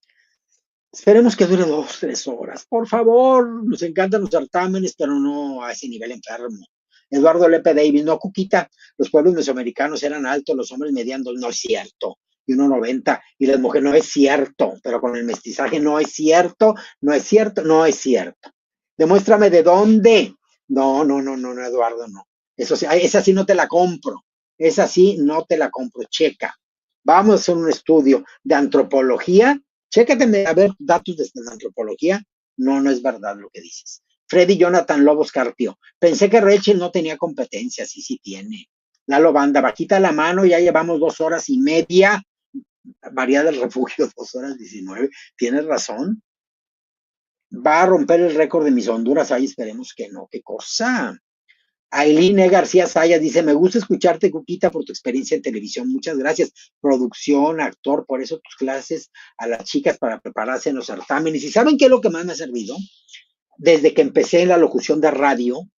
esperemos que dure 2, 3 horas, por favor, nos encantan los certámenes, pero no a ese nivel enfermo. Eduardo Lepe Davis, no, Cuquita, los pueblos mesoamericanos eran altos, los hombres medianos, no es cierto, y 1,90, y las mujeres, no es cierto, pero con el mestizaje no es cierto, no es cierto, no es cierto. Demuéstrame de dónde. No, no, no, no, no, Eduardo, no. Eso sí, esa sí no te la compro. Esa sí no te la compro. Checa. Vamos a hacer un estudio de antropología. Chécate a ver datos de la antropología. No, no es verdad lo que dices. Freddy Jonathan Lobos Carpio. Pensé que Rachel no tenía competencia. Sí, sí tiene. Lalo Banda, bajita la mano, ya llevamos 2 horas y media. María del Refugio, 2 horas 19. Tienes razón. Va a romper el récord de mis Honduras, ahí esperemos que no, qué cosa. Aileen García Sayas dice, me gusta escucharte, Cuquita, por tu experiencia en televisión, muchas gracias. Producción, actor, por eso tus clases a las chicas para prepararse en los certámenes. ¿Y saben qué es lo que más me ha servido? Desde que empecé en la locución de radio,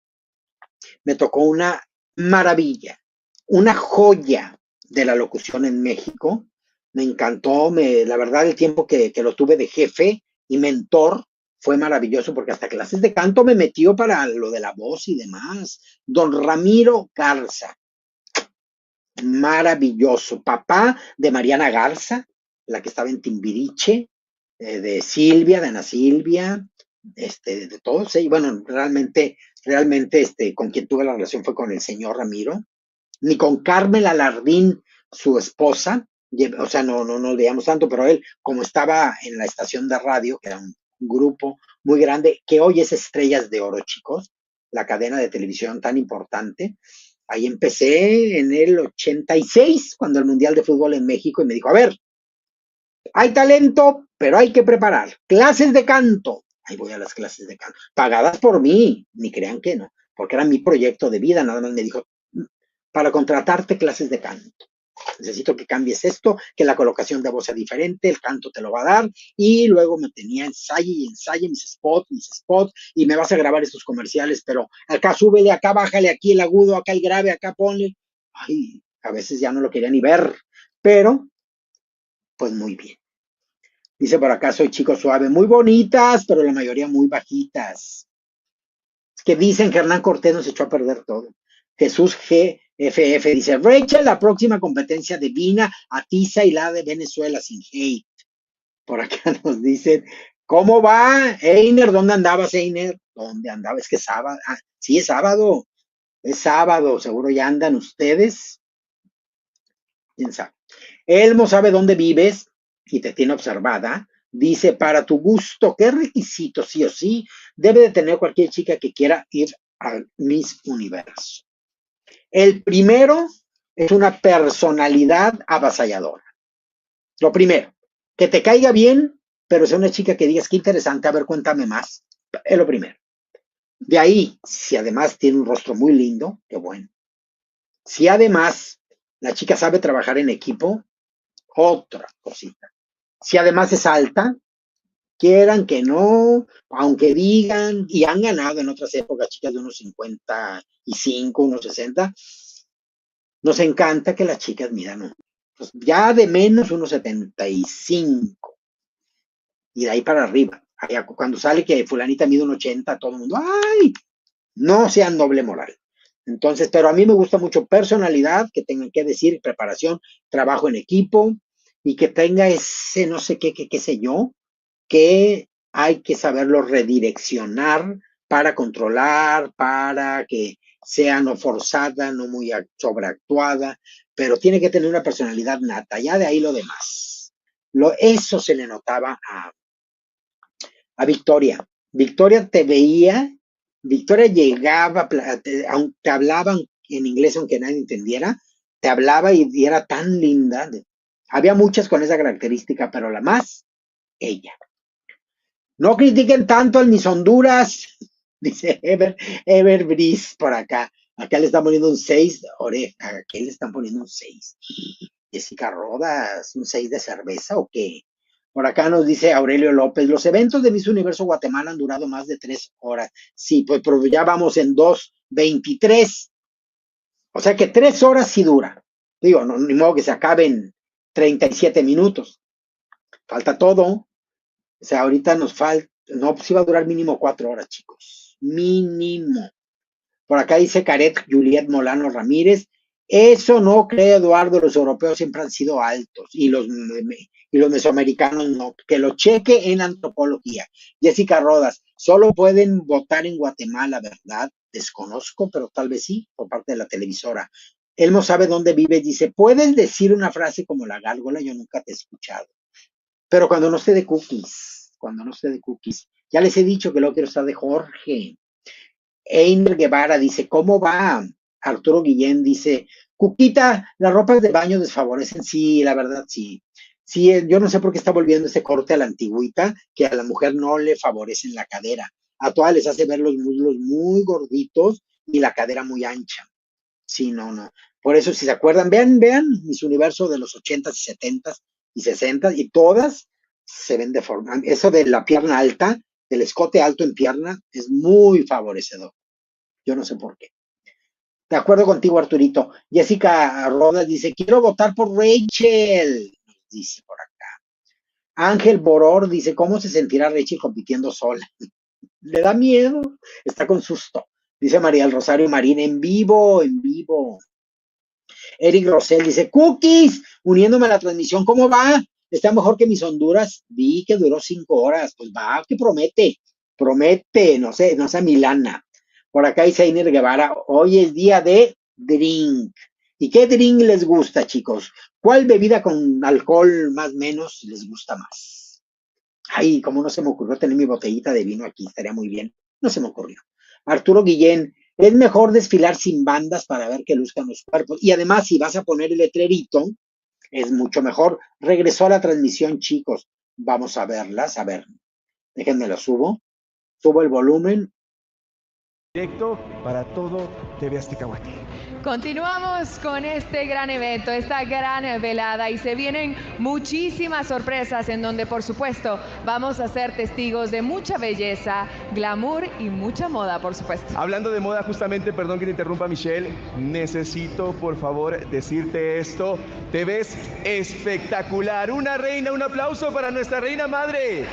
me tocó una maravilla, una joya de la locución en México. Me encantó, la verdad, el tiempo que lo tuve de jefe y mentor fue maravilloso porque hasta clases de canto me metió para lo de la voz y demás. Don Ramiro Garza, maravilloso, papá de Mariana Garza, la que estaba en Timbiriche, de Silvia, de Ana Silvia, de todos, y bueno, realmente, con quien tuve la relación fue con el señor Ramiro, ni con Carmen Alardín, su esposa, o sea, no veíamos tanto, pero él, como estaba en la estación de radio, que era un grupo muy grande, que hoy es Estrellas de Oro, chicos, la cadena de televisión tan importante, ahí empecé en el 86, cuando el Mundial de Fútbol en México, y me dijo, a ver, hay talento, pero hay que preparar. Clases de canto. Ahí voy a las clases de canto. Pagadas por mí, ni crean que no, porque era mi proyecto de vida. Nada más me dijo, para contratarte clases de canto. Necesito que cambies esto, que la colocación de voz sea diferente, el canto te lo va a dar, y luego me tenía ensaye mis spots, y me vas a grabar estos comerciales, pero acá súbele, acá bájale, aquí el agudo, acá el grave, acá ponle. Ay, a veces ya no lo quería ni ver, pero, pues muy bien. Dice por acá, soy chico suave, muy bonitas, pero la mayoría muy bajitas. Es que dicen que Hernán Cortés nos echó a perder todo. Jesús GFF dice, Rachel, la próxima competencia de Vina, Atiza y la de Venezuela sin hate. Por acá nos dicen, ¿cómo va? Einer, ¿dónde andabas, Einer? ¿Dónde andaba? Es que es sábado. Ah, sí, es sábado, seguro ya andan ustedes. ¿Quién sabe? Elmo sabe dónde vives y te tiene observada. Dice, para tu gusto, ¿qué requisitos sí o sí debe de tener cualquier chica que quiera ir al Miss Universo? El primero es una personalidad avasalladora. Lo primero, que te caiga bien, pero sea una chica que digas, qué interesante, a ver, cuéntame más. Es lo primero. De ahí, si además tiene un rostro muy lindo, qué bueno. Si además la chica sabe trabajar en equipo, otra cosita. Si además es alta, quieran que no, aunque digan, y han ganado en otras épocas chicas de unos 55, unos 60, nos encanta que las chicas midan pues ya de menos unos 75, y de ahí para arriba. Cuando sale que fulanita mide un 80, todo el mundo, ¡ay! No sean doble moral. Entonces, pero a mí me gusta mucho personalidad, que tengan que decir, preparación, trabajo en equipo, y que tenga ese no sé qué sé yo, que hay que saberlo redireccionar para controlar, para que sea no forzada, no muy sobreactuada, pero tiene que tener una personalidad nata, ya de ahí lo demás. Eso se le notaba a Victoria. Victoria te veía Victoria llegaba, aunque te hablaban en inglés, aunque nadie entendiera, te hablaba y era tan linda. Había muchas con esa característica, pero la más, ella. No critiquen tanto al Miss Honduras, dice Ever Breeze por acá. Acá le están poniendo un 6, oreja, ¿a qué le están poniendo un 6? Jessica Rodas, ¿un 6 de cerveza o qué? Por acá nos dice Aurelio López, los eventos de Miss Universo Guatemala han durado más de 3 horas. Sí, pues pero ya vamos en 2:23. O sea que 3 horas sí dura. Digo, no, ni modo que se acaben 37 minutos. Falta todo. O sea, ahorita nos falta, no, pues iba a durar mínimo 4 horas, chicos. Mínimo. Por acá dice Caret Juliet Molano Ramírez. Eso no cree Eduardo, los europeos siempre han sido altos y los mesoamericanos no. Que lo cheque en antropología. Jessica Rodas, solo pueden votar en Guatemala, ¿verdad? Desconozco, pero tal vez sí, por parte de la televisora. Elmo sabe dónde vive, dice, ¿puedes decir una frase como la gárgola? Yo nunca te he escuchado. Pero cuando no esté de cookies, ya les he dicho que luego quiero estar de Jorge. Einer Guevara dice, ¿cómo va? Arturo Guillén dice, Cuquita, las ropas de baño desfavorecen. Sí, la verdad, sí. Sí, yo no sé por qué está volviendo ese corte a la antigüita, que a la mujer no le favorecen la cadera. A todas les hace ver los muslos muy gorditos y la cadera muy ancha. Sí, no. Por eso, si se acuerdan, vean Miss Universo de los 80s y 70s y 60s, y todas se ven de forma. Eso de la pierna alta, del escote alto en pierna, es muy favorecedor. Yo no sé por qué. De acuerdo contigo, Arturito. Jessica Rodas dice, quiero votar por Rachel. Dice por acá. Ángel Boror dice, ¿cómo se sentirá Rachel compitiendo sola? Le da miedo. Está con susto. Dice María del Rosario Marín, en vivo. Eric Rosell dice, Cookies, uniéndome a la transmisión, ¿cómo va? ¿Está mejor que Miss Honduras? Vi que duró 5 horas. Pues va, que promete, no sea Milana. Por acá dice Einer Guevara, hoy es día de drink. ¿Y qué drink les gusta, chicos? ¿Cuál bebida con alcohol más o menos les gusta más? Ay, como no se me ocurrió tener mi botellita de vino aquí, estaría muy bien. No se me ocurrió. Arturo Guillén, es mejor desfilar sin bandas para ver que luzcan los cuerpos. Y además, si vas a poner el letrerito, es mucho mejor. Regresó a la transmisión, chicos. Vamos a verlas. A ver, déjenme lo subo. Subo el volumen. Directo para todo TV Azteca Guate. Continuamos con este gran evento, esta gran velada, y se vienen muchísimas sorpresas en donde, por supuesto, vamos a ser testigos de mucha belleza, glamour y mucha moda, por supuesto. Hablando de moda, justamente, perdón que te interrumpa, Michelle, necesito, por favor, decirte esto. Te ves espectacular. Una reina, un aplauso para nuestra reina madre.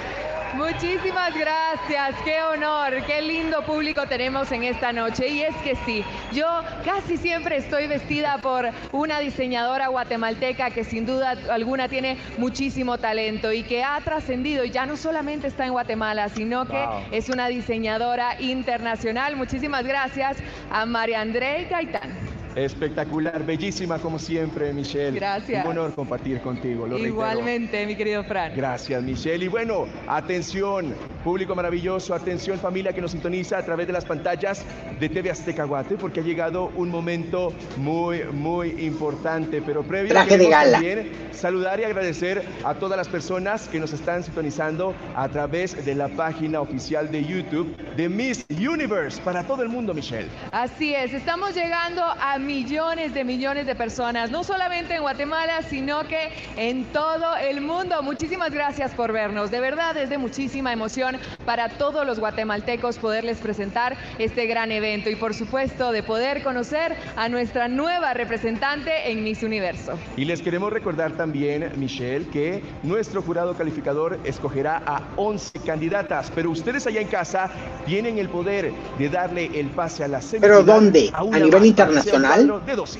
Muchísimas gracias, qué honor, qué lindo público tenemos en esta noche. Y es que sí, yo casi siempre estoy vestida por una diseñadora guatemalteca que sin duda alguna tiene muchísimo talento y que ha trascendido, y ya no solamente está en Guatemala, sino que es una diseñadora internacional. Muchísimas gracias a María André Gaitán. Espectacular, bellísima como siempre, Michelle. Gracias. Un honor compartir contigo, lo Igualmente, reitero. mi querido Fran. Gracias, Michelle. Y bueno, atención, público maravilloso, atención familia que nos sintoniza a través de las pantallas de TV Azteca Guate, porque ha llegado un momento muy, muy importante. Pero previo, traje de gala. También saludar y agradecer a todas las personas que nos están sintonizando a través de la página oficial de YouTube de Miss Universe para todo el mundo, Michelle. Así es, estamos llegando a millones de personas, no solamente en Guatemala, sino que en todo el mundo. Muchísimas gracias por vernos. De verdad, es de muchísima emoción para todos los guatemaltecos poderles presentar este gran evento y, por supuesto, de poder conocer a nuestra nueva representante en Miss Universo. Y les queremos recordar también, Michelle, que nuestro jurado calificador escogerá a 11 candidatas, pero ustedes allá en casa tienen el poder de darle el pase a la semifinal. ¿Pero dónde? ¿A nivel internacional? De 12.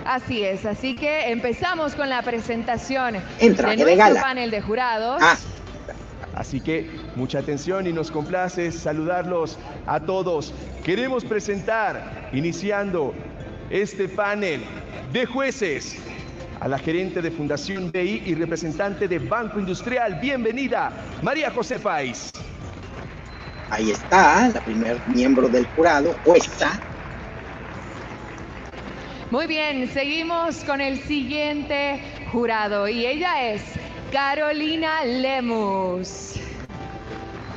Así es, así que empezamos con la presentación de nuestro gala. Panel de jurados. Así que mucha atención y nos complace saludarlos a todos. Queremos presentar, iniciando este panel de jueces, a la gerente de Fundación BI y representante de Banco Industrial. Bienvenida, María José Páez. Ahí está, la primer miembro del jurado, jueza. Muy bien, seguimos con el siguiente jurado y ella es Carolina Lemus.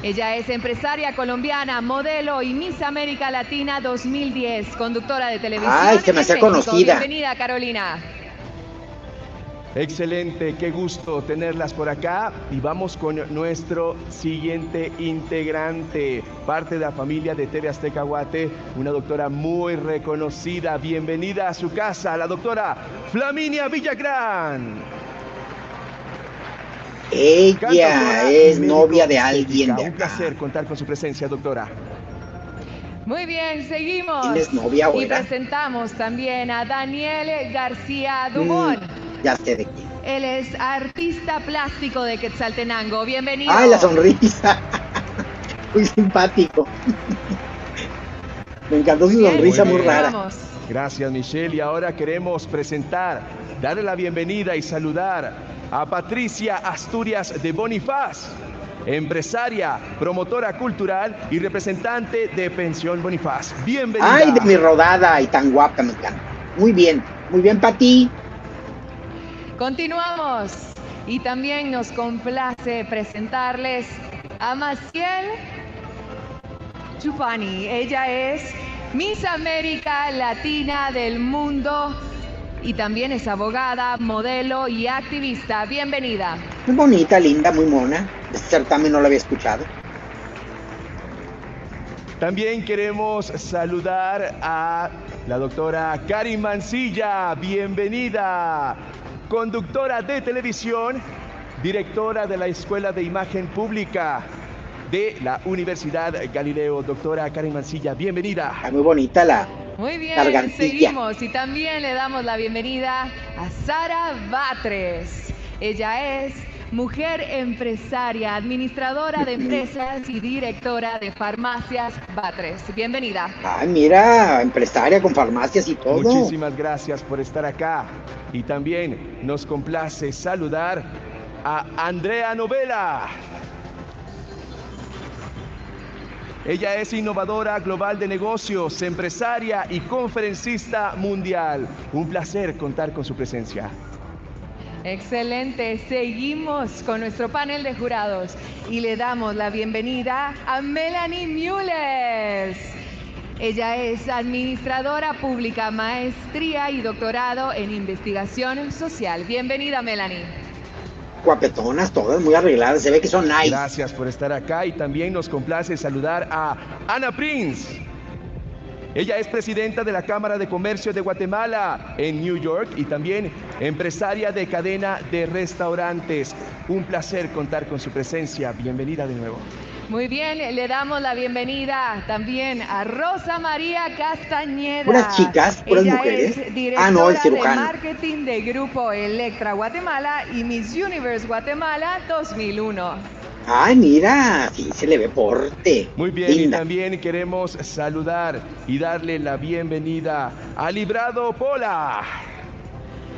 Ella es empresaria colombiana, modelo y Miss América Latina 2010, conductora de televisión. Ay, se me hace conocida. Bienvenida, Carolina. Excelente, qué gusto tenerlas por acá y vamos con nuestro siguiente integrante, parte de la familia de TV Azteca Guate, una doctora muy reconocida. Bienvenida a su casa, la doctora Flaminia Villagrán. Ella es novia de alguien de acá. Un placer contar con su presencia, doctora. Muy bien, seguimos. ¿Quién es novia o y era? presentamos también a Daniel García Dumont. Ya sé de quién. Él es artista plástico de Quetzaltenango. Bienvenido. Ay, la sonrisa. Muy simpático. Me encantó su sonrisa, muy rara. Vamos. Gracias, Michelle. Y ahora queremos presentar, darle la bienvenida y saludar a Patricia Asturias de Bonifaz, empresaria, promotora cultural y representante de Pensión Bonifaz. Bienvenida. Ay, de mi rodada y tan guapa, me encanta. Muy bien, Pati. Continuamos y también nos complace presentarles a Maciel Chupani. Ella es Miss América Latina del mundo y también es abogada, modelo y activista. Bienvenida. Muy bonita, linda, muy mona. Este certamen no lo había escuchado. También queremos saludar a la doctora Karin Mancilla. Bienvenida. Conductora de televisión, directora de la Escuela de Imagen Pública de la Universidad Galileo. Doctora Karin Mancilla, bienvenida. Muy bonita la Muy bien, gargantilla. seguimos y también le damos la bienvenida a Sara Batres. Ella es mujer empresaria, administradora de empresas y directora de Farmacias Batres. Bienvenida. Ay, mira, empresaria con farmacias y todo. Muchísimas gracias por estar acá. Y también nos complace saludar a Andrea Novela. Ella es innovadora global de negocios, empresaria y conferencista mundial. Un placer contar con su presencia. Excelente, seguimos con nuestro panel de jurados y le damos la bienvenida a Melanie Mullers. Ella es administradora pública, maestría y doctorado en investigación social. Bienvenida, Melanie. Guapetonas, todas muy arregladas, se ve que son nice. Gracias por estar acá y también nos complace saludar a Ana Prince. Ella es presidenta de la Cámara de Comercio de Guatemala en New York y también empresaria de cadena de restaurantes. Un placer contar con su presencia. Bienvenida de nuevo. Muy bien, le damos la bienvenida también a Rosa María Castañeda. Puras chicas, puras Ella mujeres. Es directora No, el de cirujano. marketing de Grupo Electra Guatemala y Miss Universe Guatemala 2001. Ay, mira, sí se le ve porte. Muy bien, linda. y también queremos saludar y darle la bienvenida a Librado Pola.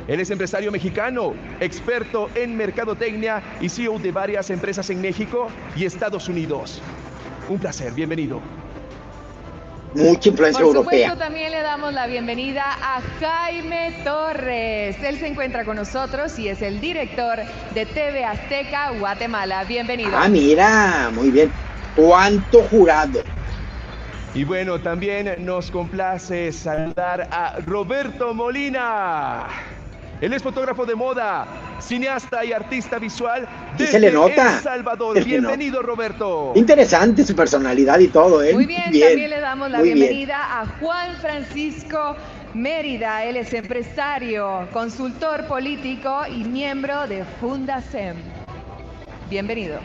Él es empresario mexicano, experto en mercadotecnia y CEO de varias empresas en México y Estados Unidos. Un placer, bienvenido. Mucha influencia Por supuesto, europea. también le damos la bienvenida a Jaime Torres. Él se encuentra con nosotros y es el director de TV Azteca Guatemala. Bienvenido. Ah, mira, muy bien. ¿Cuánto jurado? Y bueno, también nos complace saludar a Roberto Molina. Él es fotógrafo de moda, cineasta y artista visual Sí, desde se le nota. El Salvador. Se le Bienvenido, Roberto. Interesante su personalidad y todo, ¿eh? Muy bien, también le damos la muy bien. bienvenida a Juan Francisco Mérida. Él es empresario, consultor político y miembro de Fundacem. Bienvenido.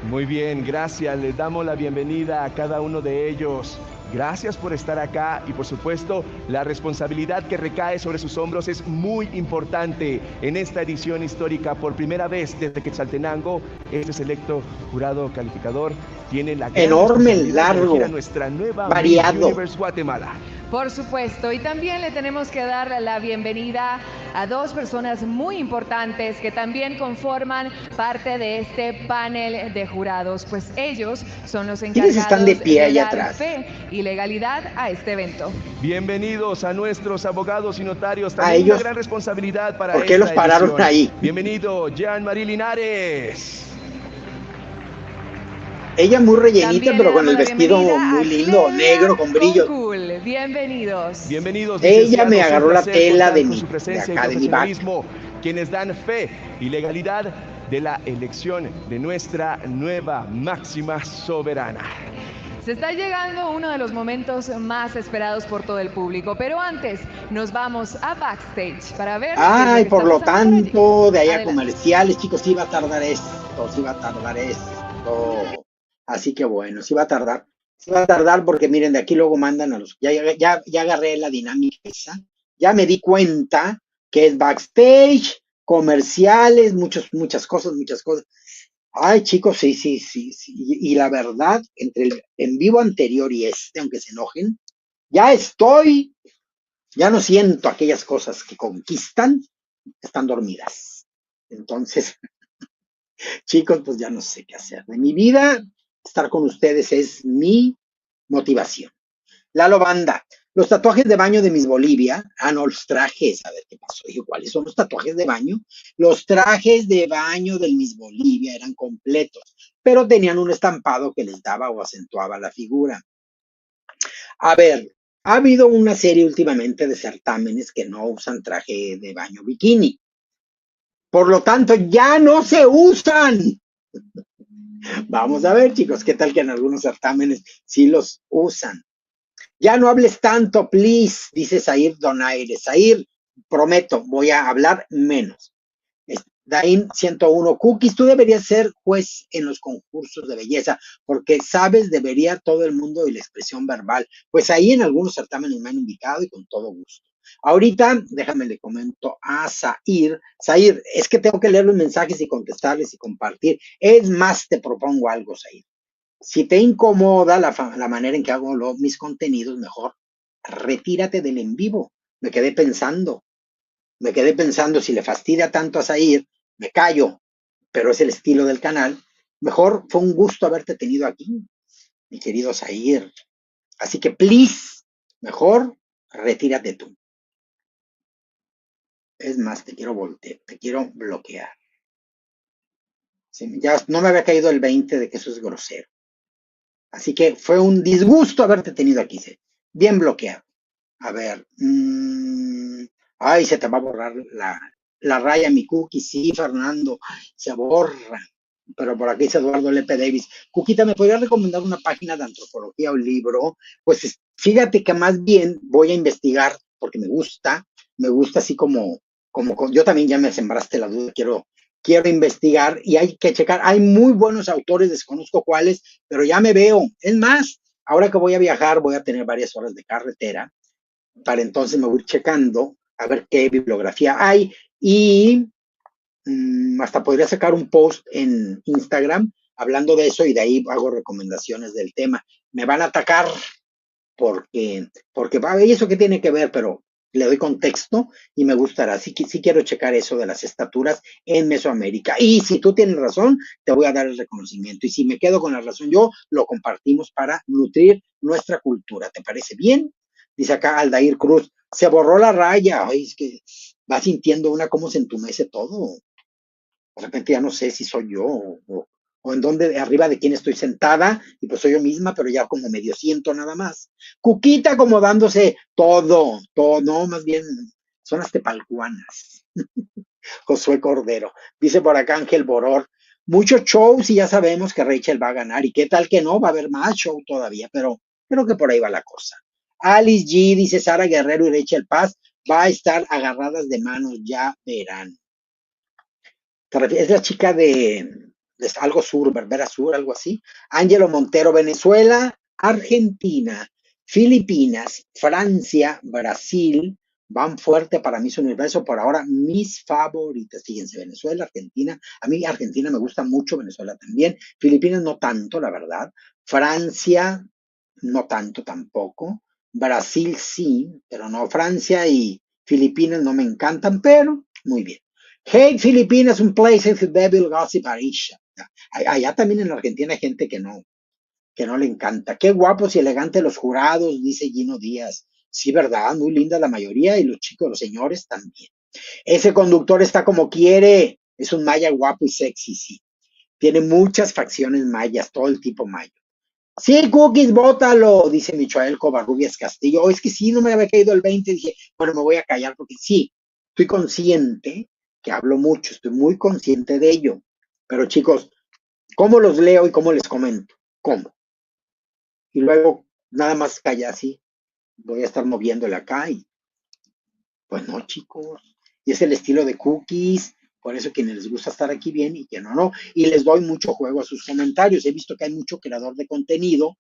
Muy bien, gracias. Les damos la bienvenida a cada uno de ellos. Gracias por estar acá y por supuesto la responsabilidad que recae sobre sus hombros es muy importante en esta edición histórica. Por primera vez desde Quetzaltenango, este selecto jurado calificador tiene la gran Enorme, responsabilidad de largo, elegir a nuestra nueva variado. Miss Universe Guatemala. Por supuesto, y también le tenemos que dar la bienvenida a dos personas muy importantes que también conforman parte de este panel de jurados, pues ellos son los ¿Quiénes están de encargados pie de ahí dar atrás? fe y legalidad a este evento. Bienvenidos a nuestros abogados y notarios. A También una ellos, gran responsabilidad para ¿por qué esta los pararon edición. ahí? Bienvenido, Jean-Marie Linares. Ella muy rellenita, También pero le con damos el la vestido bienvenida muy a lindo, Clelia negro, con brillo. Cool. Bienvenidos. Bienvenidos, Ella me licenciados. agarró Un la placer tela contar de con su de presencia y acá, de mi back. profesionalismo, quienes dan fe y legalidad de la elección de nuestra nueva máxima soberana. Se está llegando uno de los momentos más esperados por todo el público, pero antes nos vamos a backstage para ver qué es Ay, que por está lo pasando por allí. tanto, de ahí a Adelante. comerciales, chicos, sí va a tardar esto, sí va a tardar esto. Así que bueno, sí va a tardar. Sí va a tardar porque miren, de aquí luego mandan a los... Ya agarré la dinámica esa. Ya me di cuenta que es backstage, comerciales, muchas cosas, muchas cosas. Ay, chicos, sí. Y la verdad, entre el en vivo anterior y este, aunque se enojen, ya ya no siento aquellas cosas que conquistan, están dormidas. Entonces, chicos, pues ya no sé qué hacer. De mi vida, estar con ustedes es mi motivación. Lalo Banda, los tatuajes de baño de Miss Bolivia, no, los trajes, a ver qué pasó, dije, ¿cuáles son los tatuajes de baño? Los trajes de baño del Miss Bolivia eran completos, pero tenían un estampado que les daba o acentuaba la figura. A ver, ha habido una serie últimamente de certámenes que no usan traje de baño bikini. Por lo tanto, ya no se usan. Vamos a ver, chicos, qué tal que en algunos certámenes sí los usan. Ya no hables tanto, please, dice Zair Donaire. Zair, prometo, voy a hablar menos. Dain 101, Cookies, tú deberías ser juez en los concursos de belleza, porque sabes, debería todo el mundo y la expresión verbal. Pues ahí en algunos certámenes me han invitado y con todo gusto. Ahorita, déjame le comento a Zair. Zair, es que tengo que leer los mensajes y contestarles y compartir. Es más, te propongo algo, Zair. Si te incomoda la manera en que hago mis contenidos, mejor retírate del en vivo. Me quedé pensando si le fastidia tanto a Zair, me callo, pero es el estilo del canal. Mejor fue un gusto haberte tenido aquí, mi querido Zair. Así que, please, mejor retírate tú. Es más, te quiero voltear, te quiero bloquear. Sí, ya no me había caído el 20 de que eso es grosero. Así que fue un disgusto haberte tenido aquí, bien bloqueado. A ver, ay, se te va a borrar la raya, mi cookie, sí, Fernando, se borra. Pero por aquí dice Eduardo Lepe Davis. Cuquita, ¿me podrías recomendar una página de antropología o libro? Pues fíjate que más bien voy a investigar, porque me gusta así como yo también ya me sembraste la duda, quiero investigar y hay que checar. Hay muy buenos autores, desconozco cuáles, pero ya me veo. Es más, ahora que voy a viajar, voy a tener varias horas de carretera. Para entonces me voy checando a ver qué bibliografía hay y hasta podría sacar un post en Instagram hablando de eso y de ahí hago recomendaciones del tema. Me van a atacar porque ¿y eso qué tiene que ver? Pero le doy contexto y me gustará. Sí quiero checar eso de las estaturas en Mesoamérica. Y si tú tienes razón, te voy a dar el reconocimiento. Y si me quedo con la razón yo, lo compartimos para nutrir nuestra cultura. ¿Te parece bien? Dice acá Aldair Cruz, se borró la raya. Ay, es que va sintiendo una cómo se entumece todo. De repente ya no sé si soy yo o en dónde, arriba de quién estoy sentada, y pues soy yo misma, pero ya como medio siento nada más. Cuquita acomodándose todo, no, más bien son las tepalcuanas. Josué Cordero. Dice por acá Ángel Boror, muchos shows y ya sabemos que Rachel va a ganar, y qué tal que no, va a haber más show todavía, pero creo que por ahí va la cosa. Alice G, dice Sara Guerrero y Rachel Paz, va a estar agarradas de manos, ya verán. Es la chica de algo sur, Berbera Sur, algo así. Ángelo Montero, Venezuela, Argentina, Filipinas, Francia, Brasil, van fuerte para Miss Universo. Por ahora, mis favoritas. Fíjense, Venezuela, Argentina. A mí Argentina me gusta mucho, Venezuela también. Filipinas no tanto, la verdad. Francia, no tanto tampoco. Brasil sí, pero no. Francia y Filipinas no me encantan, pero muy bien. Hate Filipinas, un place of devil gossip Arisha. Allá también en Argentina hay gente que no le encanta. Qué guapos y elegantes los jurados, dice Gino Díaz. Sí, verdad, muy linda la mayoría y los chicos, los señores también. Ese conductor está como quiere, es un maya guapo y sexy, sí. Tiene muchas facciones mayas, todo el tipo maya. Sí, Cookies, bótalo, dice Michoel Covarrubias Castillo. Oh, es que sí, no me había caído el 20. Dije, bueno, me voy a callar porque sí, estoy consciente que hablo mucho, estoy muy consciente de ello. Pero chicos, ¿cómo los leo y cómo les comento? ¿Cómo? Y luego nada más calla así, voy a estar moviéndole acá y pues no, chicos. Y es el estilo de Cookies, por eso quienes les gusta estar aquí bien y que no, no. Y les doy mucho juego a sus comentarios. He visto que hay mucho creador de contenido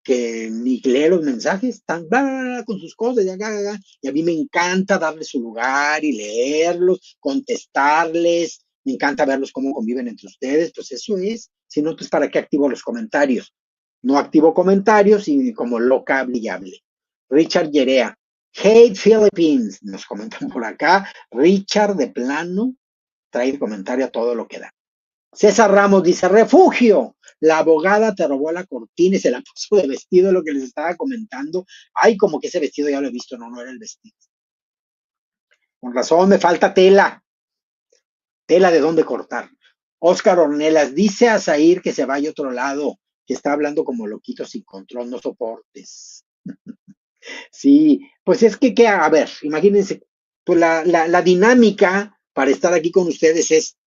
que ni lee los mensajes, están bla, bla, bla, con sus cosas, ya, ya, ya, y a mí me encanta darles su lugar y leerlos, contestarles, me encanta verlos cómo conviven entre ustedes, pues eso es, si no, pues para qué activo los comentarios. No activo comentarios y como loca hable y hable. Richard Yerea, Hate Philippines, nos comentan por acá. Richard de plano trae el comentario a todo lo que da. César Ramos dice, refugio, la abogada te robó la cortina y se la puso de vestido, lo que les estaba comentando. Ay, como que ese vestido ya lo he visto, no, no era el vestido. Con razón, me falta tela, tela de dónde cortar. Oscar Ornelas dice a Zair que se vaya a otro lado, que está hablando como loquito sin control, no soportes. Sí, pues es que, a ver, imagínense, pues la dinámica para estar aquí con ustedes es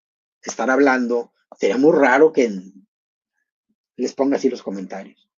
estar hablando. Sería muy raro que les ponga así los comentarios.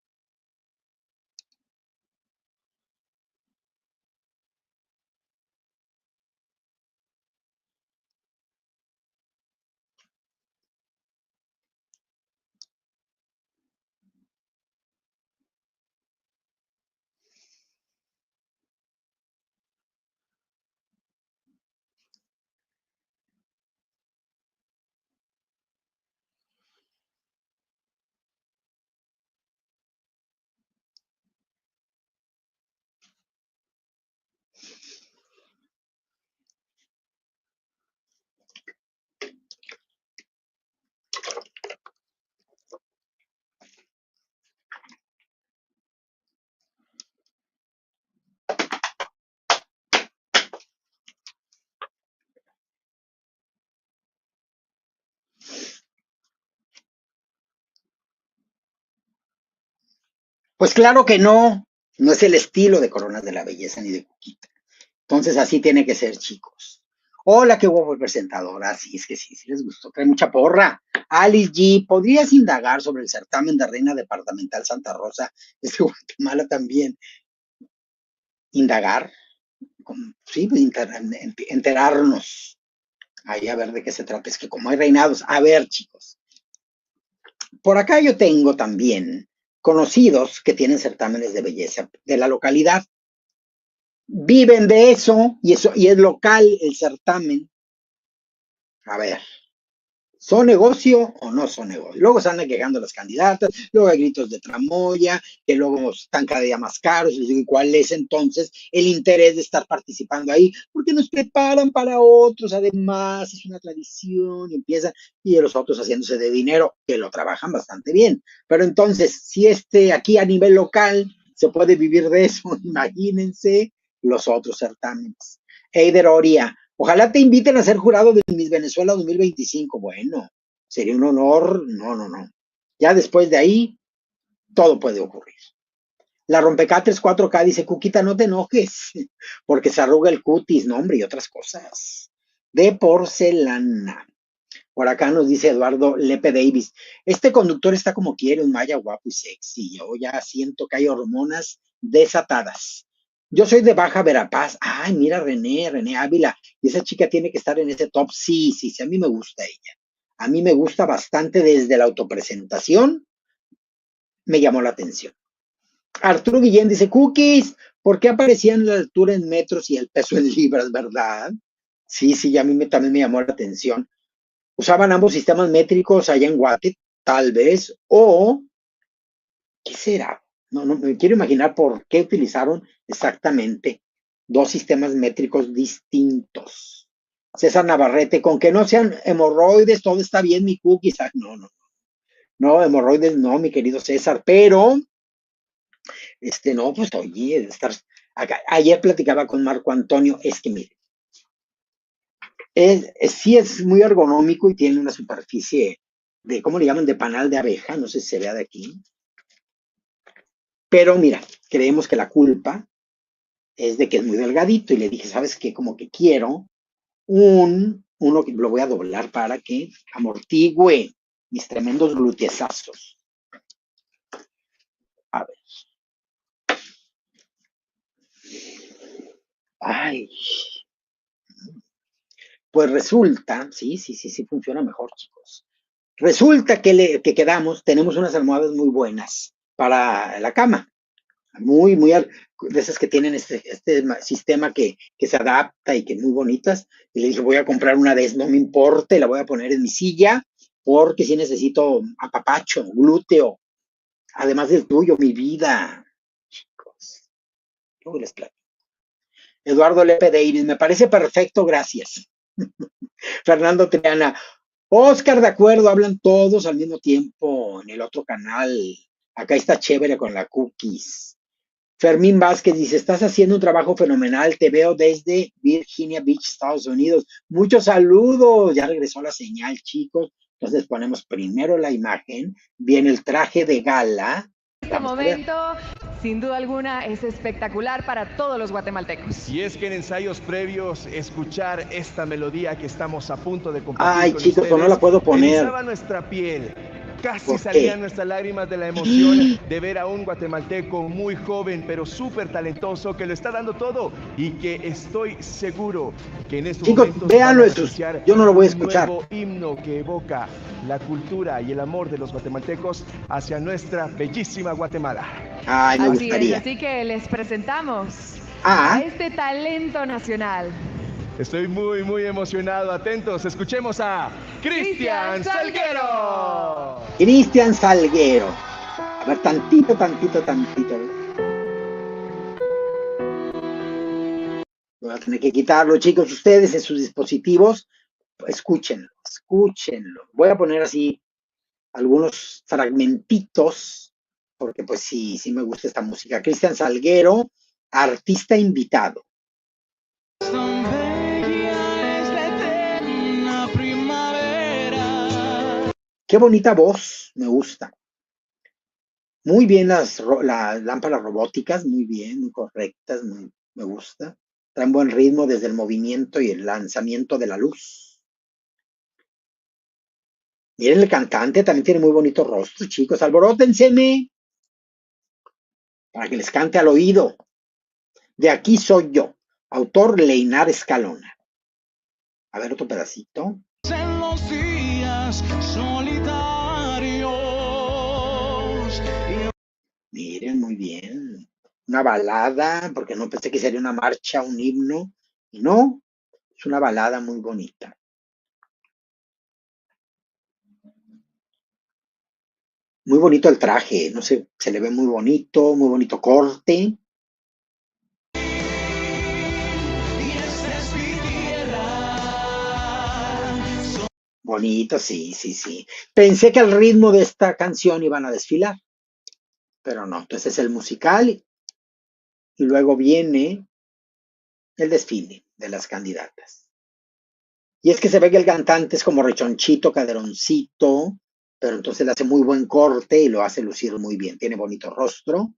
Pues claro que no, no es el estilo de Coronas de la Belleza ni de Cuquita. Entonces así tiene que ser, chicos. Hola, qué guapo el presentador. Sí, es que sí, sí les gustó. Trae mucha porra. Alice G, ¿podrías indagar sobre el certamen de Reina Departamental Santa Rosa? Es de Guatemala también. Indagar, sí, pues, enterarnos. Ahí a ver de qué se trata. Es que como hay reinados, a ver, chicos. Por acá yo tengo también conocidos que tienen certámenes de belleza de la localidad. Viven de eso y es local el certamen. A ver, ¿son negocio o no son negocio? Luego están quejando las candidatas, luego hay gritos de tramoya, que luego están cada día más caros. Les digo, ¿cuál es entonces el interés de estar participando ahí? Porque nos preparan para otros, además, es una tradición, y los otros haciéndose de dinero, que lo trabajan bastante bien. Pero entonces, si aquí a nivel local se puede vivir de eso, imagínense los otros certámenes. Eider Oria, ojalá te inviten a ser jurado de Miss Venezuela 2025. Bueno, sería un honor. No, no, no. Ya después de ahí, todo puede ocurrir. La rompecatres 4K dice, Cuquita, no te enojes, porque se arruga el cutis, no, hombre, y otras cosas. De porcelana. Por acá nos dice Eduardo Lepe Davis, este conductor está como quiere, un maya guapo y sexy. Yo ya siento que hay hormonas desatadas. Yo soy de Baja Verapaz. Ay, mira, René Ávila. Y esa chica tiene que estar en ese top. Sí, sí, sí, a mí me gusta ella. A mí me gusta bastante desde la autopresentación. Me llamó la atención. Arturo Guillén dice, Cookies, ¿por qué aparecían la altura en metros y el peso en libras, verdad? Sí, sí, a mí también me llamó la atención. ¿Usaban ambos sistemas métricos allá en Guate? Tal vez. O, ¿qué será? No me quiero imaginar por qué utilizaron exactamente dos sistemas métricos distintos. César Navarrete, con que no sean hemorroides, todo está bien, mi cookie. No, hemorroides no, mi querido César, pero, no, pues oye, estar acá. Ayer platicaba con Marco Antonio, es que mire, sí es muy ergonómico y tiene una superficie de, ¿cómo le llaman? De panal de abeja, no sé si se vea de aquí. Pero mira, creemos que la culpa es de que es muy delgadito y le dije, ¿sabes qué? Como que quiero uno que lo voy a doblar para que amortigüe mis tremendos gluteazos. A ver. Ay. Pues resulta, sí, funciona mejor, chicos. Resulta que quedamos, tenemos unas almohadas muy buenas para la cama. Muy, de esas que tienen este sistema que se adapta y que muy bonitas. Y le dije, voy a comprar una de esas, no me importa, la voy a poner en mi silla, porque sí necesito apapacho, glúteo, además del tuyo, mi vida. Chicos, luego les platico. Eduardo Lepe Davis, me parece perfecto, gracias. Fernando Triana, Oscar, de acuerdo, hablan todos al mismo tiempo en el otro canal. Acá está chévere con la cookies. Fermín Vázquez dice, estás haciendo un trabajo fenomenal, te veo desde Virginia Beach, Estados Unidos. Muchos saludos, ya regresó la señal, chicos. Entonces ponemos primero la imagen, viene el traje de gala. Este momento, sin duda alguna, es espectacular para todos los guatemaltecos. Y es que en ensayos previos, escuchar esta melodía que estamos a punto de compartir Ay, con chicos, ustedes, no la puedo poner. erizaba nuestra piel. Casi salían nuestras lágrimas de la emoción de ver a un guatemalteco muy joven, pero súper talentoso, que lo está dando todo y que estoy seguro que en estos momentos véanlo, van a escuchar yo no lo voy a escuchar. un nuevo himno que evoca la cultura y el amor de los guatemaltecos hacia nuestra bellísima Guatemala. Ay, me gustaría. Así que les presentamos a este talento nacional. Estoy muy, muy emocionado. Atentos, escuchemos a Cristian Salguero. Cristian Salguero. A ver, tantito. Voy a tener que quitarlo, chicos. Ustedes en sus dispositivos, escúchenlo. Voy a poner así algunos fragmentitos, porque pues sí me gusta esta música. Cristian Salguero, artista invitado. Qué bonita voz, me gusta. Muy bien las lámparas robóticas, muy bien, muy correctas, me gusta. Traen buen ritmo desde el movimiento y el lanzamiento de la luz. Miren, el cantante también tiene muy bonito rostro, chicos. Alborótenseme para que les cante al oído. De aquí soy yo, autor Leinar Escalona. A ver, otro pedacito. En los días solitarios. Miren, muy bien. Una balada, porque no pensé que sería una marcha, un himno. Y no, es una balada muy bonita. Muy bonito el traje, no sé, se le ve muy bonito corte. Bonito, sí. Pensé que al ritmo de esta canción iban a desfilar, pero no. Entonces es el musical y luego viene el desfile de las candidatas. Y es que se ve que el cantante es como rechonchito, caderoncito, pero entonces le hace muy buen corte y lo hace lucir muy bien. Tiene bonito rostro.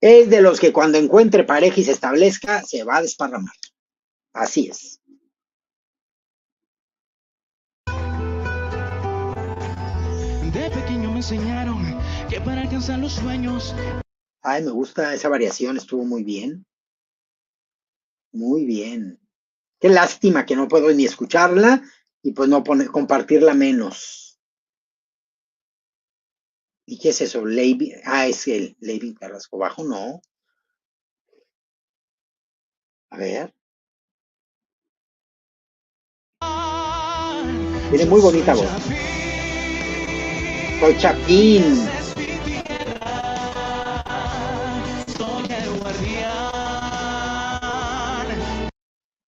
Es de los que cuando encuentre pareja y se establezca, se va a desparramar. Así es. De pequeño me enseñaron que para alcanzar los sueños. Ay, me gusta esa variación, estuvo muy bien. Muy bien. Qué lástima que no puedo ni escucharla y pues no compartirla menos. ¿Y qué es eso? Es el Leibin Carrasco Bajo, no. A ver. Tiene muy bonita voz. Soy Chapín. Soy el guardián.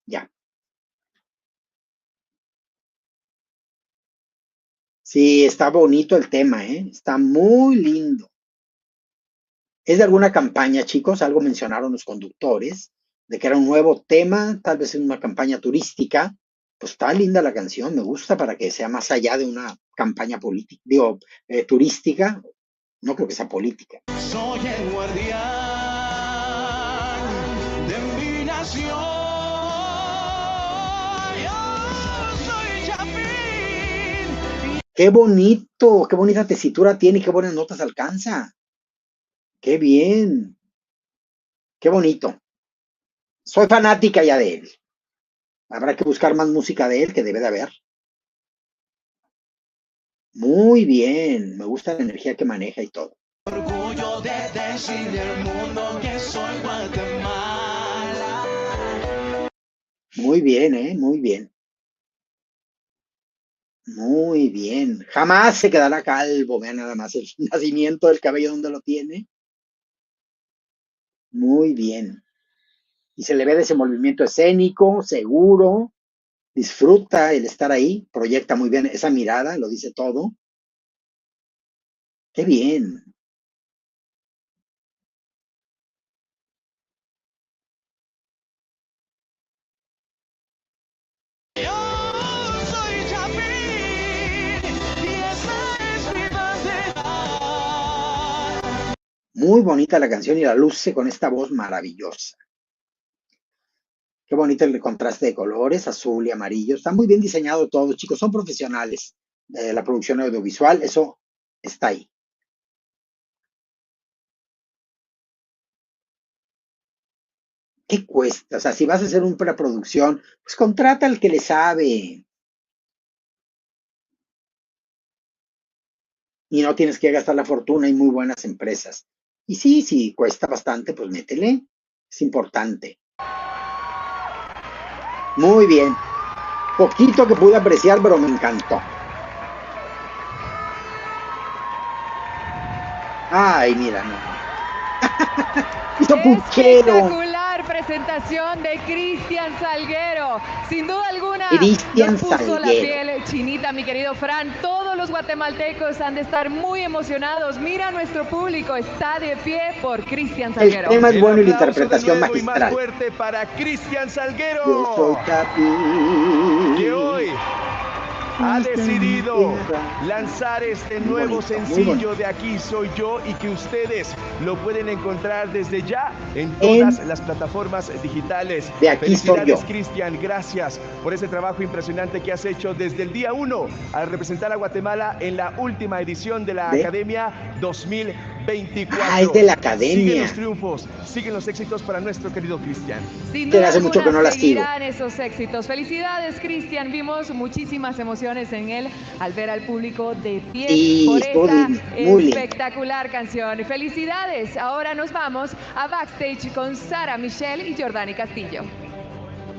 Ya. Sí, está bonito el tema, ¿eh? Está muy lindo. ¿Es de alguna campaña, chicos? Algo mencionaron los conductores, de que era un nuevo tema, tal vez en una campaña turística. Pues está linda la canción, me gusta para que sea más allá de una campaña política, digo, turística. No creo que sea política. Soy el guardián de mi nación. Yo soy Chapín. Qué bonito, qué bonita tesitura tiene y qué buenas notas alcanza. Qué bien, qué bonito. Soy fanática ya de él. Habrá que buscar más música de él, que debe de haber. Muy bien, me gusta la energía que maneja y todo. Orgullo de decirle al mundo que soy Guatemala. Muy bien, muy bien. Muy bien. Jamás se quedará calvo. Vean nada más el nacimiento del cabello donde lo tiene. Muy bien. Y se le ve desenvolvimiento escénico, seguro. Disfruta el estar ahí. Proyecta muy bien esa mirada, lo dice todo. Qué bien. Yo soy Chapín y esa es mi bandera. Muy bonita la canción y la luce con esta voz maravillosa. Qué bonito el contraste de colores, azul y amarillo. Está muy bien diseñado todo, chicos. Son profesionales de la producción audiovisual. Eso está ahí. ¿Qué cuesta? O sea, si vas a hacer una preproducción, pues contrata al que le sabe. Y no tienes que gastar la fortuna. Hay muy buenas empresas. Y sí, si cuesta bastante, pues métele. Es importante. Muy bien. Poquito que pude apreciar, pero me encantó. Ay, mira, no. Hizo puchero. Espectacular presentación de Cristian Salguero. Sin duda alguna, Cristian nos puso la Salguero. piel chinita, mi querido Fran. Todos los guatemaltecos han de estar muy emocionados. Mira, nuestro público está de pie por Cristian El Salguero. tema es bueno y la aplauso de interpretación nuevo y más magistral. fuerte para Cristian Salguero, Yo soy Chapín. que hoy ha decidido lanzar este nuevo sencillo de Aquí Soy Yo y que ustedes lo pueden encontrar desde ya en todas las plataformas digitales. De Aquí Soy Felicidades, Yo. Cristian, gracias por ese trabajo impresionante que has hecho desde el día 1 al representar a Guatemala en la última edición de la Academia 2024. Ah, es de la Siguen Academia. los triunfos, siguen los éxitos para nuestro querido Cristian. Sin Que duda hace mucho alguna que no las sigo. seguirán esos éxitos. Felicidades, Cristian. Vimos muchísimas emociones en él al ver al público de pie Sí, por estuvo esta lindo, muy lindo. espectacular canción. Felicidades. Ahora nos vamos a Backstage con Sara Michelle y Jordani Castillo.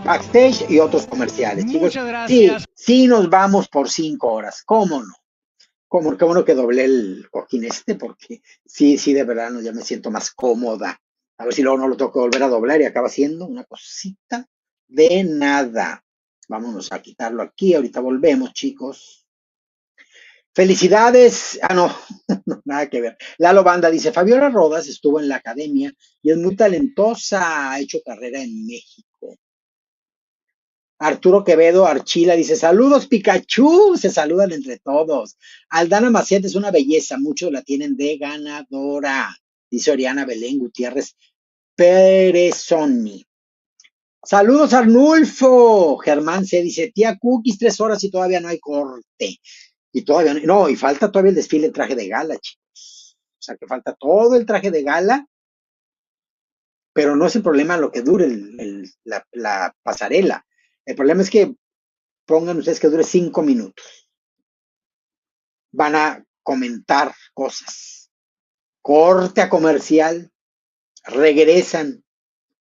Backstage y otros comerciales, chicos. Muchas gracias. Sí, nos vamos por 5 horas. ¿Cómo no? Qué bueno que doblé el cojín porque sí, de verdad no, ya me siento más cómoda. A ver si luego no lo tengo que volver a doblar y acaba siendo una cosita de nada. Vámonos a quitarlo aquí. Ahorita volvemos, chicos. Felicidades. Ah, no, nada que ver. Lalo Banda dice, Fabiola Rodas estuvo en la academia y es muy talentosa. Ha hecho carrera en México. Arturo Quevedo Archila dice, saludos Pikachu, se saludan entre todos. Aldana Maciete es una belleza, muchos la tienen de ganadora, dice Oriana Belén Gutiérrez Perezoni. Saludos Arnulfo, Germán C. dice, tía Cookies, 3 horas y todavía no hay corte. Y todavía no, y falta todavía el desfile en traje de gala, chicos. O sea que falta todo el traje de gala, pero no es el problema lo que dure la pasarela. El problema es que pongan ustedes que dure 5 minutos. Van a comentar cosas. Corte a comercial, regresan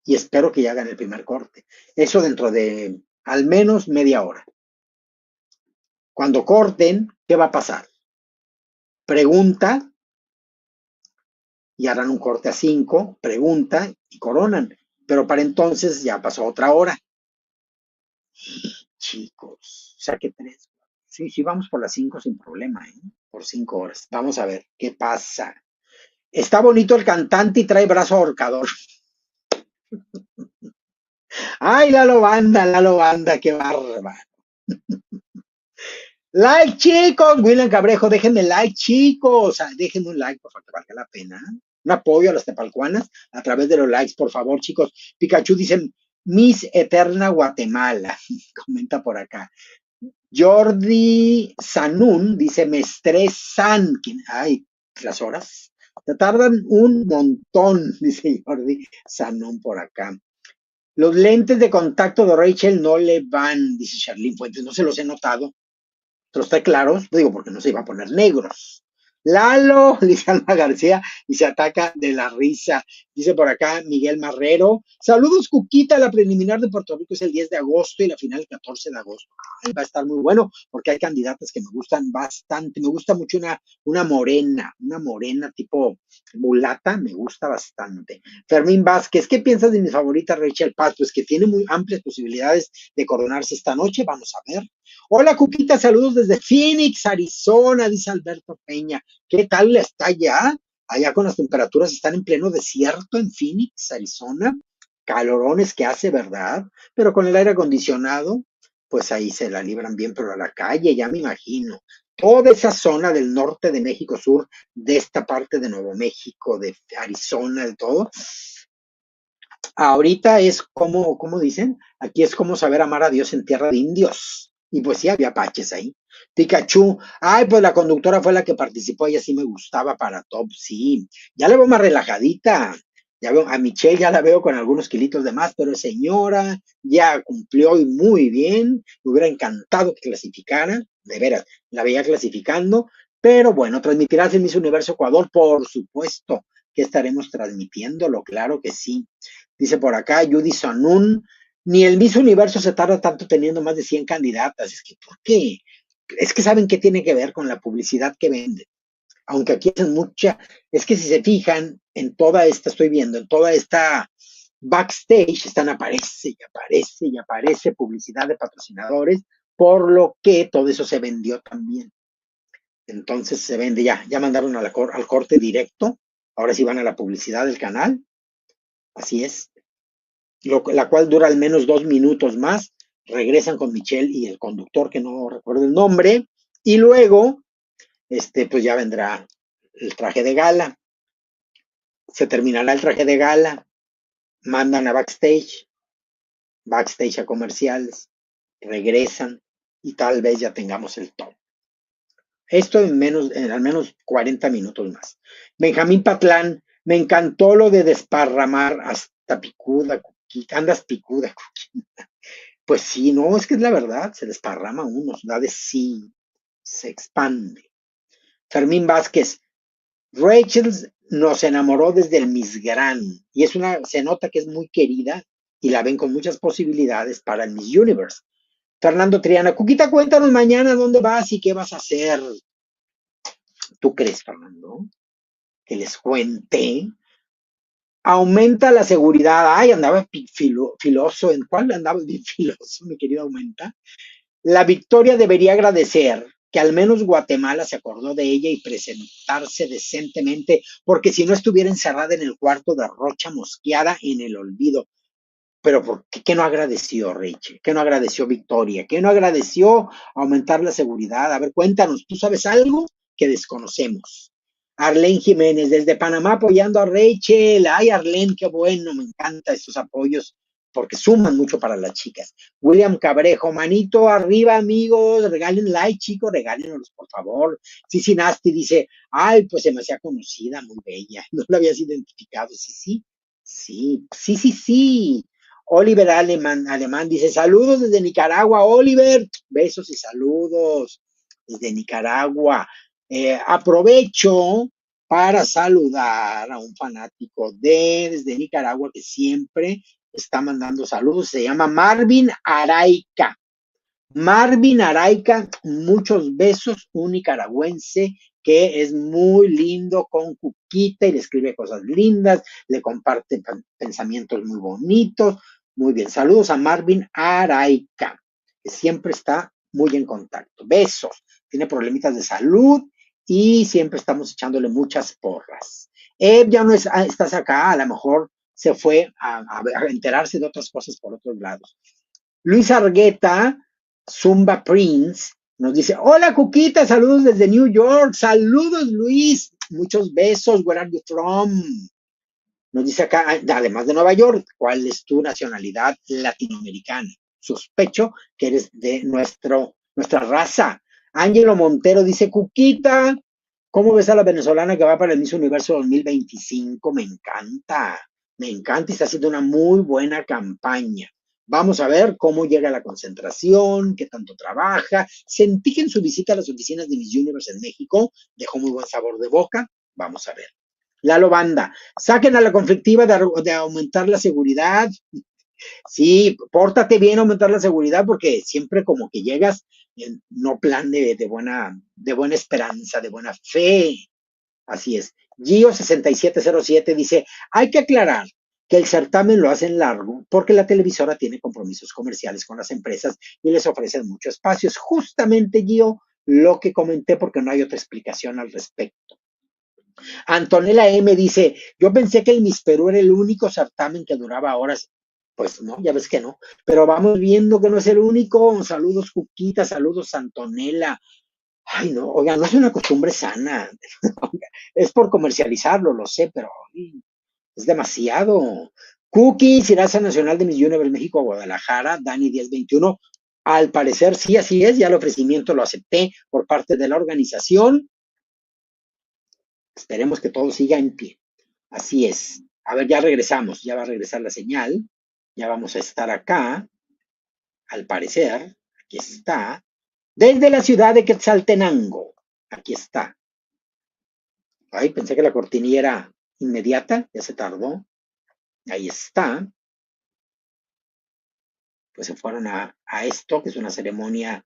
y espero que ya hagan el primer corte. Eso dentro de al menos media hora. Cuando corten, ¿qué va a pasar? pregunta y harán un corte a 5, pregunta y coronan. Pero para entonces ya pasó otra hora. Chicos, o sea que 3. Sí, sí, vamos por las 5 sin problema, ¿eh? Por 5 horas. Vamos a ver qué pasa. Está bonito el cantante y trae brazo ahorcador. Ay, Lalo Banda, qué bárbaro. Like, chicos, William Cabrejo, déjenme like, chicos. Déjenme un like, por favor, que valga la pena. Un apoyo a las tepalcuanas a través de los likes, por favor, chicos. Pikachu dice, Miss Eterna Guatemala. Comenta por acá. Jordi Sanún dice, me estresan. Ay, las horas. Te tardan un montón, dice Jordi Sanún por acá. Los lentes de contacto de Rachel no le van, dice Charlene Fuentes. No se los he notado. Pero está claro, digo, porque no se iba a poner negros. Lalo, dice Alma García, y se ataca de la risa. Dice por acá Miguel Marrero. Saludos, Cuquita. La preliminar de Puerto Rico es el 10 de agosto y la final el 14 de agosto. Ay, va a estar muy bueno porque hay candidatas que me gustan bastante. Me gusta mucho una morena tipo mulata, me gusta bastante. Fermín Vázquez, ¿qué piensas de mi favorita Rachel Paz? Pues que tiene muy amplias posibilidades de coronarse esta noche. Vamos a ver. Hola, Cuquita, saludos desde Phoenix, Arizona, dice Alberto Peña. ¿Qué tal está allá? Allá con las temperaturas están en pleno desierto en Phoenix, Arizona. Calorones que hace, ¿verdad? Pero con el aire acondicionado, pues ahí se la libran bien, pero a la calle, ya me imagino. Toda esa zona del norte de México Sur, de esta parte de Nuevo México, de Arizona, de todo. Ahorita es como dicen, aquí es como saber amar a Dios en tierra de indios. Y pues sí, había apaches ahí. Pikachu, ay, pues la conductora fue la que participó, ella sí me gustaba para top, sí. Ya la veo más relajadita. Ya veo, a Michelle ya la veo con algunos kilitos de más, pero señora, ya cumplió y muy bien. Me hubiera encantado que clasificara, de veras, la veía clasificando. Pero bueno, transmitirás el Miss Universo Ecuador, por supuesto que estaremos transmitiéndolo, claro que sí. Dice por acá Judy Sanun, ni el Miss Universo se tarda tanto teniendo más de 100 candidatas. Es que, ¿por qué? Es que saben qué tiene que ver con la publicidad que venden. Aunque aquí hacen mucha, es que si se fijan en toda esta, estoy viendo, en toda esta backstage, aparece y aparece y aparece publicidad de patrocinadores, por lo que todo eso se vendió también. Entonces se vende ya mandaron al corte directo, ahora sí van a la publicidad del canal, así es. La cual dura al menos 2 minutos más, regresan con Michelle y el conductor, que no recuerdo el nombre, y luego, pues ya vendrá el traje de gala, se terminará el traje de gala, mandan a backstage a comerciales, regresan, y tal vez ya tengamos el top. Esto en al menos 40 minutos más. Benjamín Patlán, me encantó lo de desparramar hasta picuda, andas picuda, pues sí, no, es que es la verdad, se desparrama uno, da de sí, se expande. Fermín Vázquez, Rachel nos enamoró desde el Miss Gran, y se nota que es muy querida, y la ven con muchas posibilidades para el Miss Universe. Fernando Triana, Cuquita, cuéntanos mañana dónde vas y qué vas a hacer. ¿Tú crees, Fernando, que les cuente? Aumenta la seguridad. Ay, andaba filoso. ¿En cuál andaba bien filoso, mi querido Aumenta? La victoria debería agradecer que al menos Guatemala se acordó de ella y presentarse decentemente, porque si no estuviera encerrada en el cuarto de Rocha mosqueada en el olvido. Pero ¿por qué no agradeció, Rachel? ¿Qué no agradeció Victoria? ¿Qué no agradeció aumentar la seguridad? A ver, cuéntanos, ¿tú sabes algo que desconocemos? Arlene Jiménez, desde Panamá apoyando a Rachel. Ay, Arlene, qué bueno, me encantan estos apoyos porque suman mucho para las chicas. William Cabrejo, manito arriba, amigos, regalen like, chicos, regálenos, por favor. Cici Nasty dice, ay, pues se me hacía conocida, muy bella, no la habías identificado. Sí. Oliver Alemán dice, saludos desde Nicaragua, Oliver, besos y saludos desde Nicaragua. Aprovecho para saludar a un fanático desde Nicaragua que siempre está mandando saludos, se llama Marvin Araica. Marvin Araica, muchos besos, un nicaragüense que es muy lindo con Cuquita y le escribe cosas lindas, le comparte pensamientos muy bonitos. Muy bien, saludos a Marvin Araica, que siempre está muy en contacto. Besos, tiene problemitas de salud y siempre estamos echándole muchas porras. Ya no estás acá, a lo mejor se fue a enterarse de otras cosas por otros lados. Luis Argueta, Zumba Prince, nos dice, hola Cuquita, saludos desde New York, saludos Luis, muchos besos, where are you from? Nos dice acá, además de Nueva York, ¿cuál es tu nacionalidad latinoamericana? Sospecho que eres de nuestra raza. Ángelo Montero dice, Cuquita, ¿cómo ves a la venezolana que va para el Miss Universo 2025? Me encanta y está haciendo una muy buena campaña. Vamos a ver cómo llega la concentración, qué tanto trabaja. Sentí que en su visita a las oficinas de Miss Universe en México dejó muy buen sabor de boca. Vamos a ver. Lalo Banda, saquen a la conflictiva de aumentar la seguridad. Sí, pórtate bien, aumentar la seguridad, porque siempre como que llegas en no plan de buena esperanza, de buena fe. Así es. Gio6707 dice, hay que aclarar que el certamen lo hacen largo porque la televisora tiene compromisos comerciales con las empresas y les ofrecen mucho espacio. Es justamente, Gio, lo que comenté, porque no hay otra explicación al respecto. Antonella M dice, yo pensé que el Miss Perú era el único certamen que duraba horas. Pues no, ya ves que no. Pero vamos viendo que no es el único. Saludos, Cuquita, saludos, Antonella. Ay, no, oiga, no es una costumbre sana. Es por comercializarlo, lo sé, pero es demasiado. Cookie, Siraza Nacional de Miss Universe México, Guadalajara, Dani 1021. Al parecer, sí, así es. Ya el ofrecimiento lo acepté por parte de la organización. Esperemos que todo siga en pie. Así es. A ver, ya regresamos. Ya va a regresar la señal. Ya vamos a estar acá. Al parecer, aquí está. Desde la ciudad de Quetzaltenango. Aquí está. Ay, pensé que la cortinilla era inmediata. Ya se tardó. Ahí está. Pues se fueron a esto, que es una ceremonia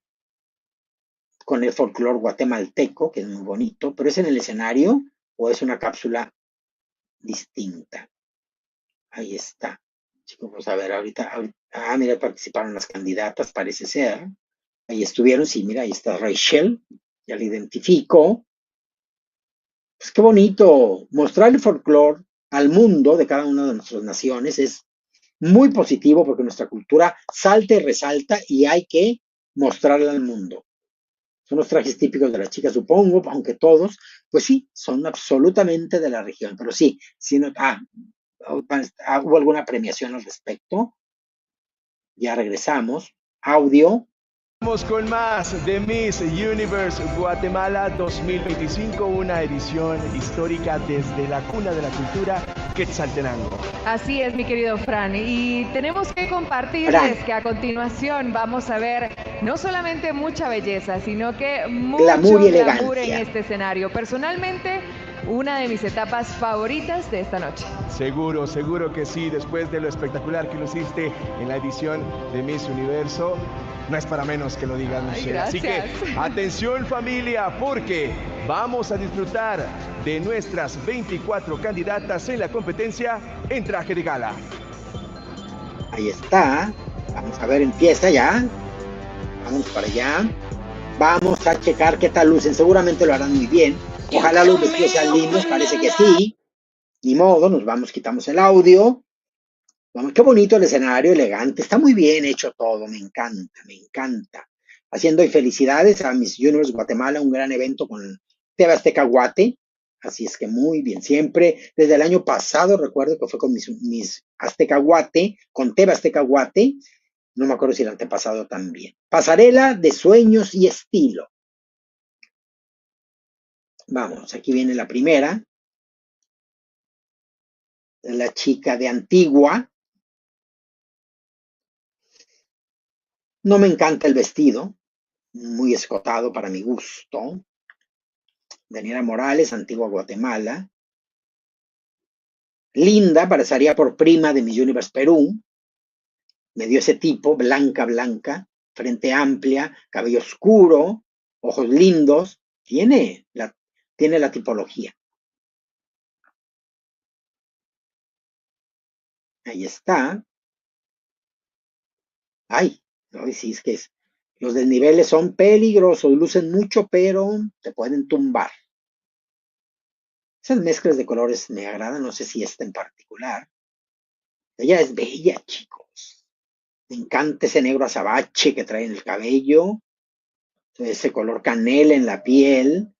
con el folclore guatemalteco, que es muy bonito. ¿Pero es en el escenario o es una cápsula distinta? Ahí está. Chicos, vamos a ver ahorita. Mira, participaron las candidatas, parece ser. Ahí estuvieron, sí, mira, ahí está Rachel. Ya la identifico. Pues qué bonito. Mostrar el folclore al mundo de cada una de nuestras naciones es muy positivo, porque nuestra cultura salta y resalta y hay que mostrarla al mundo. Son los trajes típicos de las chicas, supongo, aunque todos, pues sí, son absolutamente de la región. Pero sí, no, ¿hubo alguna premiación al respecto? Ya regresamos. Audio. Vamos con más de Miss Universe Guatemala 2025, una edición histórica desde la cuna de la cultura, Quetzaltenango. Así es, mi querido Fran, y tenemos que compartirles que a continuación vamos a ver no solamente mucha belleza, sino que mucho glamour en este escenario. Personalmente, una de mis etapas favoritas de esta noche. Seguro que sí, después de lo espectacular que luciste en la edición de Miss Universo. No es para menos que lo digan, Michelle. Así que, atención familia, porque vamos a disfrutar de nuestras 24 candidatas en la competencia en traje de gala. Ahí está. Vamos a ver, empieza ya. Vamos para allá. Vamos a checar qué tal lucen. Seguramente lo harán muy bien. Ojalá los vestidos sean lindos, parece que sí. Ni modo, nos vamos, quitamos el audio. Vamos, qué bonito el escenario, elegante, está muy bien hecho todo, me encanta, me encanta. Haciendo y felicidades a Miss Universe Guatemala, un gran evento con TV Azteca Guate, así es que muy bien, siempre, desde el año pasado, recuerdo que fue con Miss Azteca Guate, con TV Azteca Guate, no me acuerdo si el antepasado también. Pasarela de sueños y estilo. Vamos, aquí viene la primera. La chica de Antigua. No me encanta el vestido, muy escotado para mi gusto. Daniela Morales, Antigua Guatemala. Linda, parecería por prima de Miss Universe Perú. Me dio ese tipo, blanca, frente amplia, cabello oscuro, ojos lindos. Tiene tiene la tipología. Ahí está. Ay, sí, es que los desniveles son peligrosos, lucen mucho, pero te pueden tumbar. Esas mezclas de colores me agradan, no sé si esta en particular. Ella es bella, chicos. Me encanta ese negro azabache que trae en el cabello, ese color canela en la piel.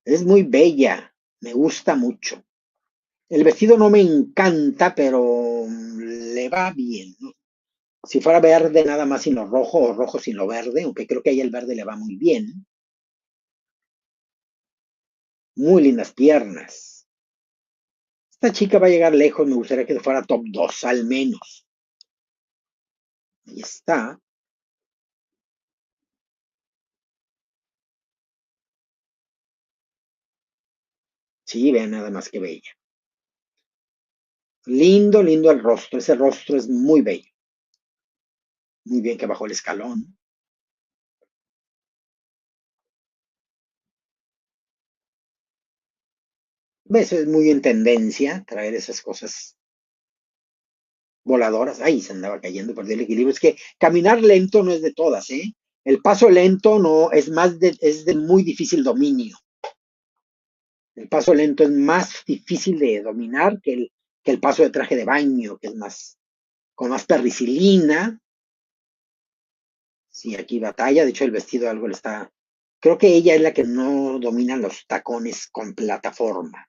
Es muy bella, me gusta mucho. El vestido no me encanta, pero le va bien, ¿no? Si fuera verde nada más sin lo rojo o rojo sin lo verde, aunque creo que ahí el verde le va muy bien. Muy lindas piernas. Esta chica va a llegar lejos, me gustaría que fuera top 2 al menos. Ahí está. Sí, vean nada más que bella. Lindo, lindo el rostro. Ese rostro es muy bello. Muy bien que bajó el escalón. ¿Ves? Es muy en tendencia traer esas cosas voladoras. Ay, se andaba cayendo, perdió el equilibrio. Es que caminar lento no es de todas, ¿eh? El paso lento no, es de muy difícil dominio. El paso lento es más difícil de dominar que el paso de traje de baño, que es más, con más perricilina. Sí, aquí batalla. De hecho, el vestido algo le está. Creo que ella es la que no domina los tacones con plataforma.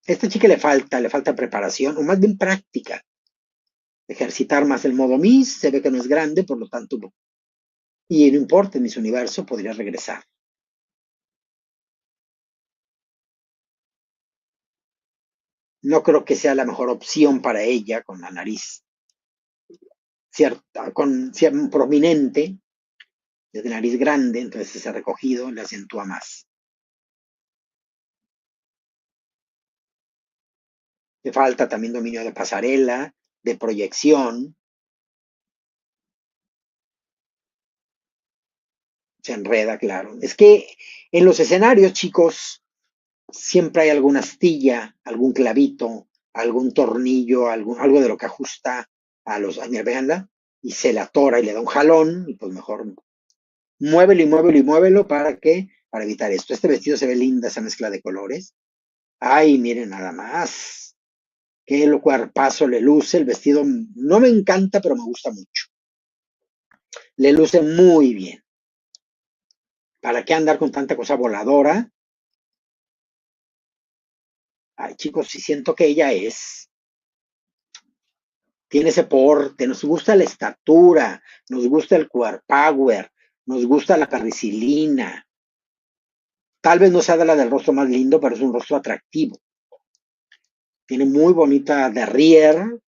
A esta chica le falta preparación, o más bien práctica. Ejercitar más el modo Miss, se ve que no es grande, por lo tanto, y no importa, Miss Universo podría regresar. No creo que sea la mejor opción para ella con la nariz cierta, prominente, desde nariz grande, entonces ese recogido le acentúa más. Le falta también dominio de pasarela, de proyección, se enreda, claro. Es que en los escenarios, chicos, siempre hay alguna astilla, algún clavito, algún tornillo, algo de lo que ajusta mira, véanla, y se la atora y le da un jalón, y pues mejor muévelo y muévelo y muévelo para evitar esto. Este vestido se ve linda, esa mezcla de colores. Ay, miren nada más. Qué lo cuerpazo le luce. El vestido no me encanta, pero me gusta mucho. Le luce muy bien. ¿Para qué andar con tanta cosa voladora? Ay, chicos, sí siento que ella tiene ese porte, nos gusta la estatura, nos gusta el core power, nos gusta la perricilina. Tal vez no sea de la del rostro más lindo, pero es un rostro atractivo. Tiene muy bonita derrière,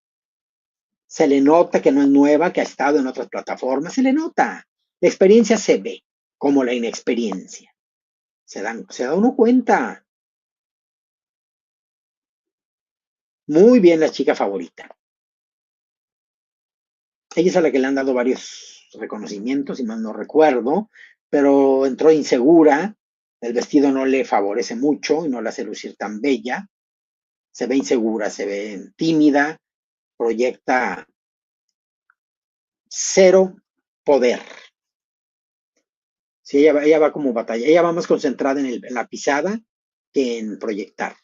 se le nota que no es nueva, que ha estado en otras plataformas, se le nota. La experiencia se ve, como la inexperiencia. Se da uno cuenta. Muy bien la chica favorita. Ella es a la que le han dado varios reconocimientos, si mal no recuerdo, pero entró insegura, el vestido no le favorece mucho y no la hace lucir tan bella, se ve insegura, se ve tímida, proyecta cero poder. Sí, ella va como batalla, ella va más concentrada en la pisada que en proyectar.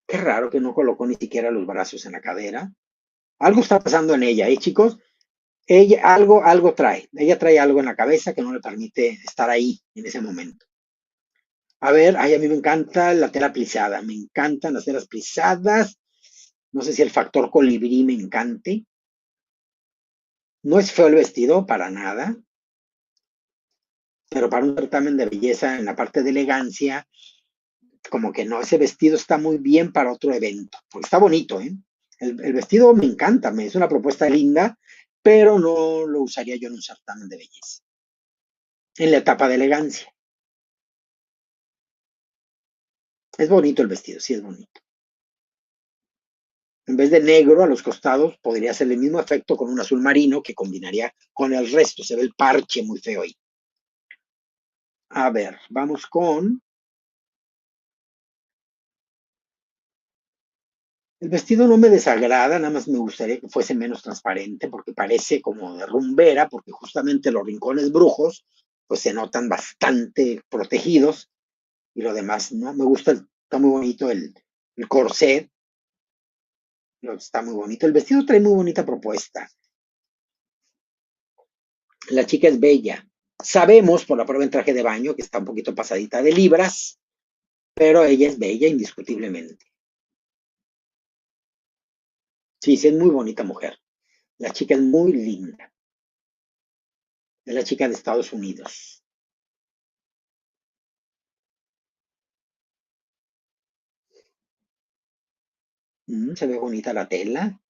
Qué raro que no colocó ni siquiera los brazos en la cadera. Algo está pasando en ella, chicos? Ella algo trae. Ella trae algo en la cabeza que no le permite estar ahí en ese momento. A ver, a mí me encanta la tela plisada. Me encantan las telas plisadas. No sé si el factor colibrí me encante. No es feo el vestido, para nada. Pero para un certamen de belleza en la parte de elegancia, como que no, ese vestido está muy bien para otro evento. Porque está bonito, ¿eh? El vestido me encanta, es una propuesta linda, pero no lo usaría yo en un certamen de belleza. En la etapa de elegancia. Es bonito el vestido, sí es bonito. En vez de negro a los costados, podría hacer el mismo efecto con un azul marino que combinaría con el resto. Se ve el parche muy feo ahí. A ver, vamos con... El vestido no me desagrada, nada más me gustaría que fuese menos transparente porque parece como de rumbera, porque justamente los rincones brujos pues se notan bastante protegidos y lo demás, ¿no? Me gusta, está muy bonito el corset, está muy bonito. El vestido trae muy bonita propuesta. La chica es bella. Sabemos por la prueba en traje de baño que está un poquito pasadita de libras, pero ella es bella indiscutiblemente. Sí, sí, es muy bonita mujer. La chica es muy linda. Es la chica de Estados Unidos. Se ve bonita la tela.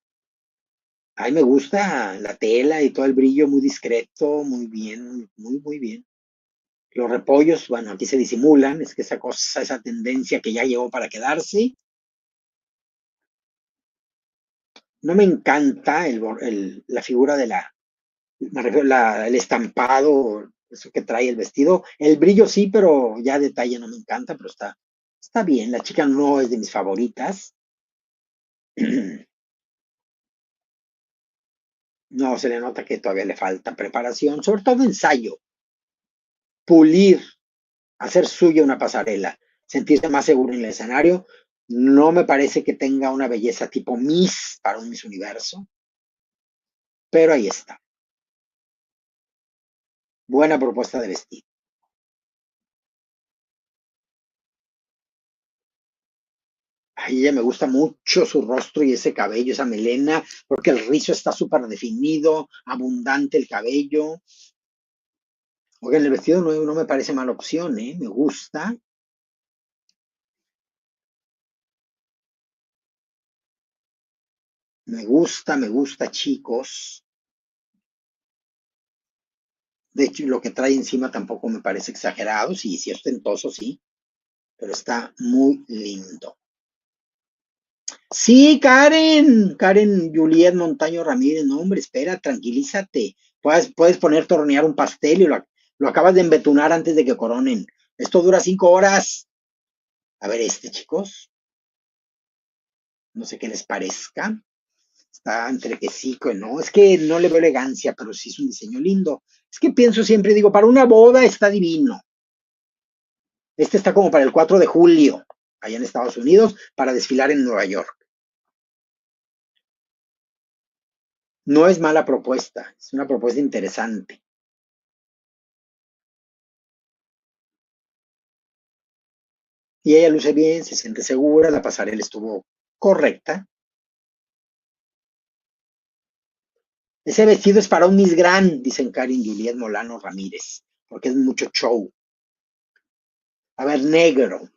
Ay, me gusta la tela y todo el brillo muy discreto, muy bien, muy, muy bien. Los repollos, bueno, aquí se disimulan, es que esa cosa, esa tendencia que ya llegó para quedarse. No me encanta la figura de me refiero el estampado, eso que trae el vestido. El brillo sí, pero ya detalle no me encanta, pero está bien. La chica no es de mis favoritas. No, se le nota que todavía le falta preparación, sobre todo ensayo, pulir, hacer suya una pasarela, sentirse más seguro en el escenario. No me parece que tenga una belleza tipo Miss para un Miss Universo, pero ahí está. Buena propuesta de vestido. A ella me gusta mucho su rostro y ese cabello, esa melena, porque el rizo está súper definido, abundante el cabello. Oigan, el vestido no me parece mala opción, ¿eh? Me gusta. Me gusta, chicos. De hecho, lo que trae encima tampoco me parece exagerado. Sí, sí, ostentoso, sí, pero está muy lindo. Sí, Karen Juliet Montaño Ramírez, no, hombre, espera, tranquilízate. Puedes poner tornear un pastel y lo acabas de embetunar antes de que coronen. Esto dura 5 horas. A ver, chicos, no sé qué les parezca. Está entre que sí, que no. Es que no le veo elegancia, pero sí es un diseño lindo. Es que pienso siempre, digo, para una boda está divino. Este está como para el 4 de julio, allá en Estados Unidos, para desfilar en Nueva York. No es mala propuesta, es una propuesta interesante. Y ella luce bien, se siente segura, la pasarela estuvo correcta. Ese vestido es para un Miss Grand, dicen Karen Juliet Molano Ramírez, porque es mucho show. A ver, negro,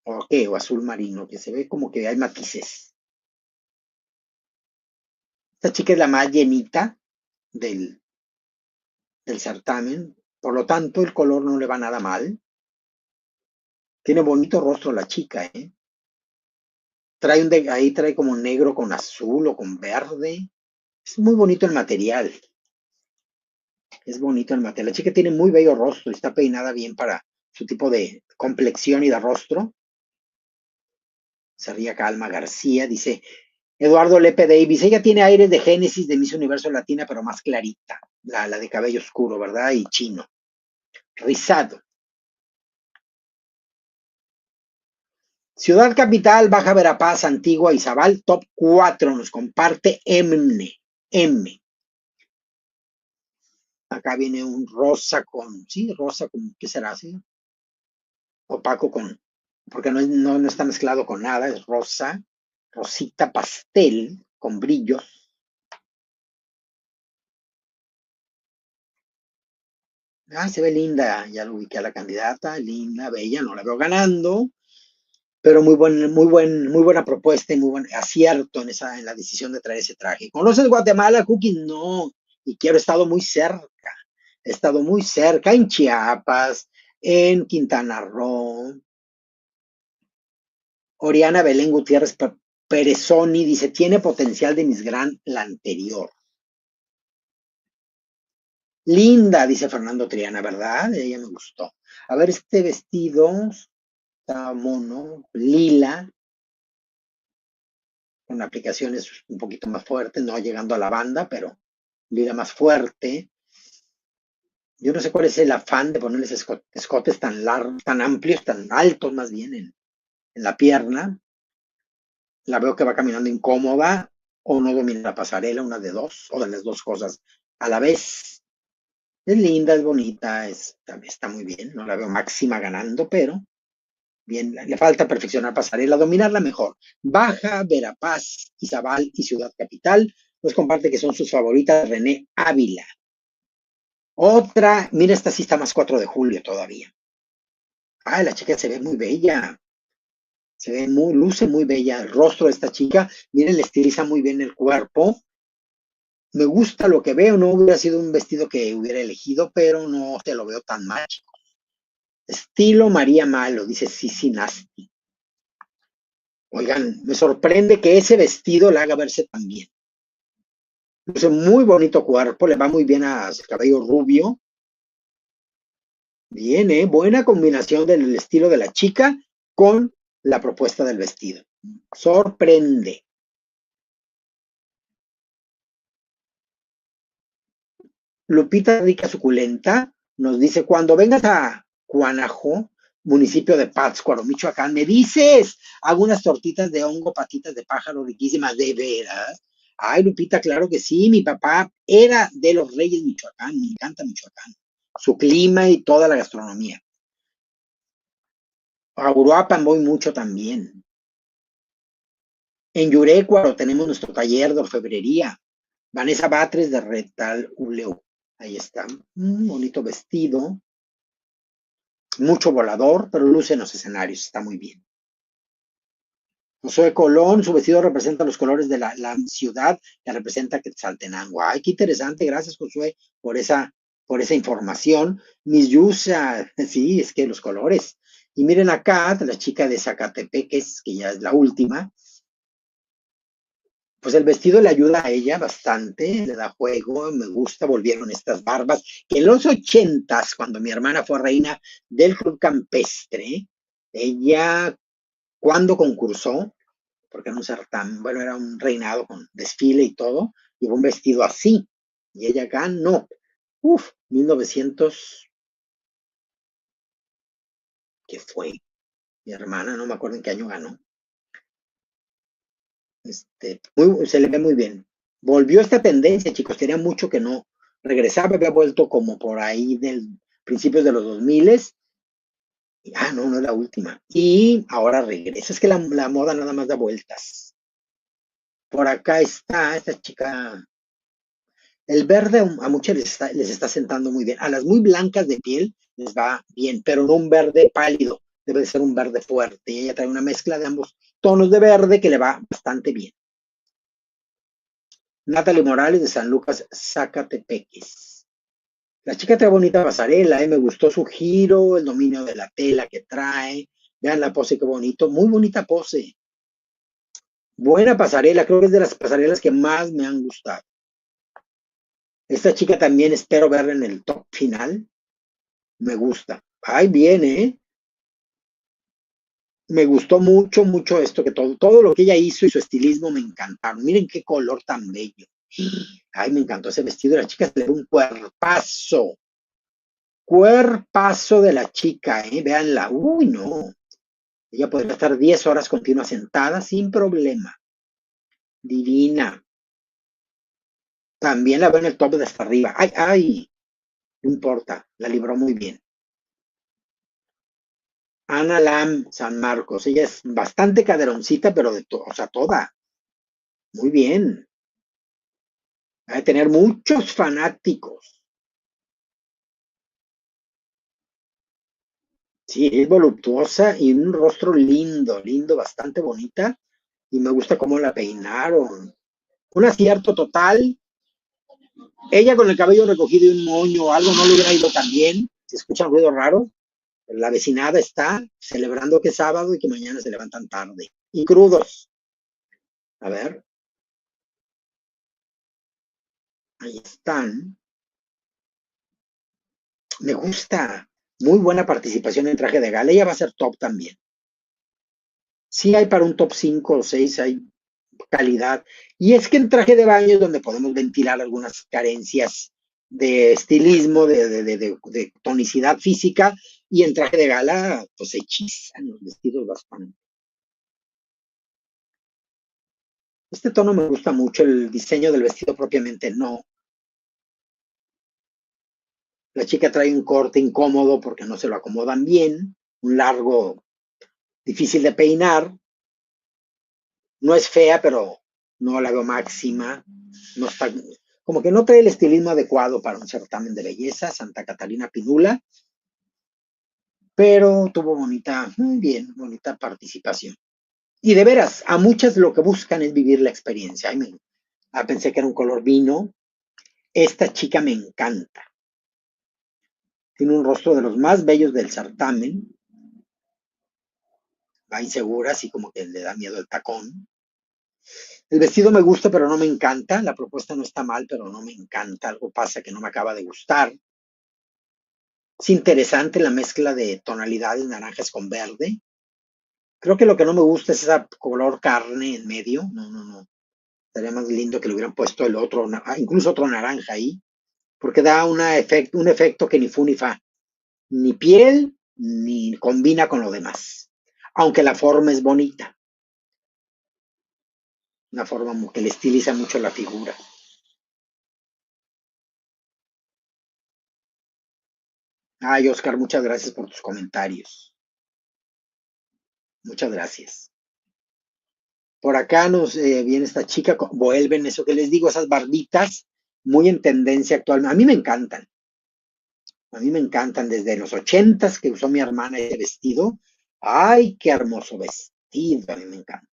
o azul marino, que se ve como que hay matices. Esta chica es la más llenita del certamen, por lo tanto el color no le va nada mal. Tiene bonito rostro la chica, ¿eh? Ahí trae como negro con azul o con verde. Es muy bonito el material. Es bonito el material. La chica tiene muy bello rostro y está peinada bien para su tipo de complexión y de rostro. Se ríe Calma García, dice Eduardo Lepe Davis. Ella tiene aires de Génesis de Miss Universo Latina, pero más clarita. La de cabello oscuro, ¿verdad? Y chino. Rizado. Ciudad Capital, Baja Verapaz, Antigua, Izabal, top 4. Nos comparte M. Acá viene un rosa rosa con, ¿qué será así? Opaco porque no está mezclado con nada, es rosa, rosita pastel con brillos. Se ve linda, ya lo ubiqué a la candidata, linda, bella, no la veo ganando, pero muy buena propuesta y muy buen acierto en la decisión de traer ese traje. ¿Conoces Guatemala, Cookie? No, y quiero, he estado muy cerca en Chiapas, en Quintana Roo. Oriana Belén Gutiérrez Perezoni dice, tiene potencial de Miss Grand la anterior. Linda, dice Fernando Triana, ¿verdad? Ella me gustó. A ver, este vestido está mono, lila, con aplicaciones un poquito más fuertes, no llegando a la banda, pero lila más fuerte. Yo no sé cuál es el afán de ponerles escotes tan largos, tan amplios, tan altos más bien en la pierna. La veo que va caminando incómoda o no domina la pasarela, una de dos, o de las dos cosas a la vez. Es linda, es bonita, está muy bien, no la veo máxima ganando, pero bien, le falta perfeccionar pasarela, dominarla mejor. Baja, Verapaz, Izabal y Ciudad Capital nos comparte que son sus favoritas René Ávila. Otra, mira, esta sí está más 4 de julio todavía. Ay, la chica se ve muy bella. Luce muy bella el rostro de esta chica. Miren, le estiliza muy bien el cuerpo. Me gusta lo que veo. No hubiera sido un vestido que hubiera elegido, pero no te lo veo tan mal, chicos. Estilo María Malo, dice Sisi Nasty. Oigan, me sorprende que ese vestido la haga verse tan bien. Luce muy bonito cuerpo, le va muy bien al cabello rubio. Bien, buena combinación del estilo de la chica con la propuesta del vestido. Sorprende. Lupita Rica Suculenta nos dice, cuando vengas a Cuanajo, municipio de Pátzcuaro, Michoacán, me dices, hago unas tortitas de hongo, patitas de pájaro riquísimas, ¿de veras? Ay, Lupita, claro que sí, mi papá era de los Reyes Michoacán, me encanta Michoacán, su clima y toda la gastronomía. A Uruapan voy mucho también. En Yurecuaro tenemos nuestro taller de orfebrería. Vanessa Batres de Retal Uleu. Ahí está. Un bonito vestido. Mucho volador, pero luce en los escenarios. Está muy bien. Josué Colón, su vestido representa los colores de la ciudad que representa Quetzaltenango. Ay, qué interesante. Gracias, Josué, por esa información. Miss Yusa, sí, es que los colores. Y miren acá, la chica de Zacatepeques, que ya es la última. Pues el vestido le ayuda a ella bastante, le da juego, me gusta, volvieron estas barbas, que en los 80s, cuando mi hermana fue reina del club campestre, ella, cuando concursó, porque era un certamen, bueno, era un reinado con desfile y todo, llevó un vestido así, y ella ganó, 1900, ¿qué fue? Mi hermana, no me acuerdo en qué año ganó. Se le ve muy bien. Volvió esta tendencia, chicos, tenía mucho que no regresaba, había vuelto como por ahí del principios de los 2000. No es la última. Y ahora regresa. Es que la moda nada más da vueltas. Por acá está esta chica. El verde a muchas les está sentando muy bien. A las muy blancas de piel les va bien, pero no un verde pálido. Debe de ser un verde fuerte. Y ella trae una mezcla de ambos tonos de verde que le va bastante bien. Natalie Morales de San Lucas, Zacatepeques. La chica trae bonita pasarela, me gustó su giro, el dominio de la tela que trae. Vean la pose, qué bonito, muy bonita pose. Buena pasarela, creo que es de las pasarelas que más me han gustado. Esta chica también espero verla en el top final. Me gusta. Ay, bien, Me gustó mucho, mucho esto, que todo lo que ella hizo y su estilismo me encantaron. Miren qué color tan bello. Ay, me encantó ese vestido de la chica, se le ve un cuerpazo. Cuerpazo de la chica, véanla. Uy, no. Ella podría estar 10 horas continuas sentada sin problema. Divina. También la veo en el top de hasta arriba. Ay, no importa, la libró muy bien. Ana Lam, San Marcos, ella es bastante caderoncita, pero toda. Muy bien. Va a tener muchos fanáticos. Sí, es voluptuosa y un rostro lindo, bastante bonita. Y me gusta cómo la peinaron. Un acierto total. Ella con el cabello recogido y un moño o algo no le hubiera ido tan bien. Se escucha un ruido raro. La vecinada está celebrando que es sábado y que mañana se levantan tarde. Y crudos. A ver. Ahí están. Me gusta. Muy buena participación en traje de gala. Ella va a ser top también. Sí hay para un top 5 o 6, hay calidad. Y es que en traje de baño es donde podemos ventilar algunas carencias de estilismo, de tonicidad física, y en traje de gala, pues hechizan los vestidos bastante. Este tono me gusta mucho, el diseño del vestido propiamente no. La chica trae un corte incómodo porque no se lo acomodan bien, un largo difícil de peinar. No es fea, pero no la veo máxima. No está, como que no trae el estilismo adecuado para un certamen de belleza, Santa Catarina Pinula, pero tuvo bonita, muy bien, bonita participación. Y de veras, a muchas lo que buscan es vivir la experiencia. Ay, pensé que era un color vino. Esta chica me encanta. Tiene un rostro de los más bellos del certamen. Va insegura, así como que le da miedo el tacón. El vestido me gusta, pero no me encanta. La propuesta no está mal, pero no me encanta. Algo pasa que no me acaba de gustar. Es interesante la mezcla de tonalidades naranjas con verde. Creo que lo que no me gusta es ese color carne en medio. No. Sería más lindo que le hubieran puesto el otro, incluso otro naranja ahí, porque da un efecto que ni fu ni fa. Ni piel, ni combina con lo demás. Aunque la forma es bonita. Una forma que le estiliza mucho la figura. Ay, Oscar, muchas gracias por tus comentarios. Muchas gracias. Por acá nos viene esta chica, vuelven eso que les digo, esas barbitas muy en tendencia actualmente. A mí me encantan. A mí me encantan desde los 80s que usó mi hermana ese vestido. Ay, qué hermoso vestido, a mí me encanta.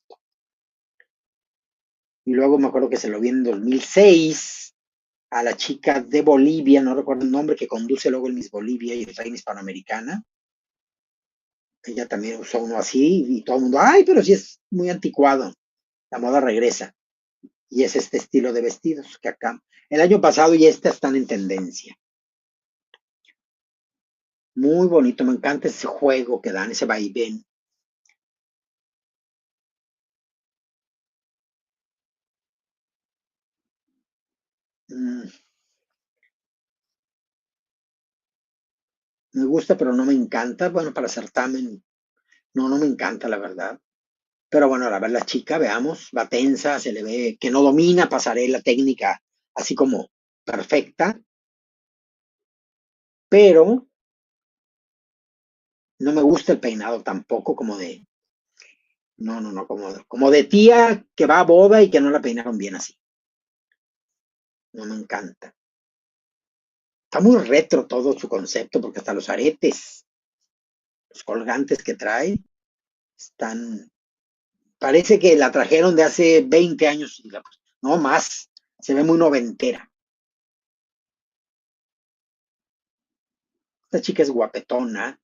Y luego me acuerdo que se lo vi en 2006 a la chica de Bolivia, no recuerdo el nombre, que conduce luego el Miss Bolivia y el Miss Panamericana. Ella también usó uno así y todo el mundo, ay, pero sí es muy anticuado. La moda regresa. Y es este estilo de vestidos que acá, el año pasado y este están en tendencia. Muy bonito, me encanta ese juego que dan, ese vaivén. Me gusta, pero no me encanta. Bueno, para certamen, no me encanta, la verdad. Pero bueno, a ver la chica, veamos, va tensa, se le ve que no domina pasarela técnica así como perfecta, pero no me gusta el peinado tampoco, como de, no, como de tía que va a boda y que no la peinaron bien así. No me encanta. Está muy retro todo su concepto, porque hasta los aretes, los colgantes que trae, están, parece que la trajeron de hace 20 años, no más, se ve muy noventera. Esta chica es guapetona,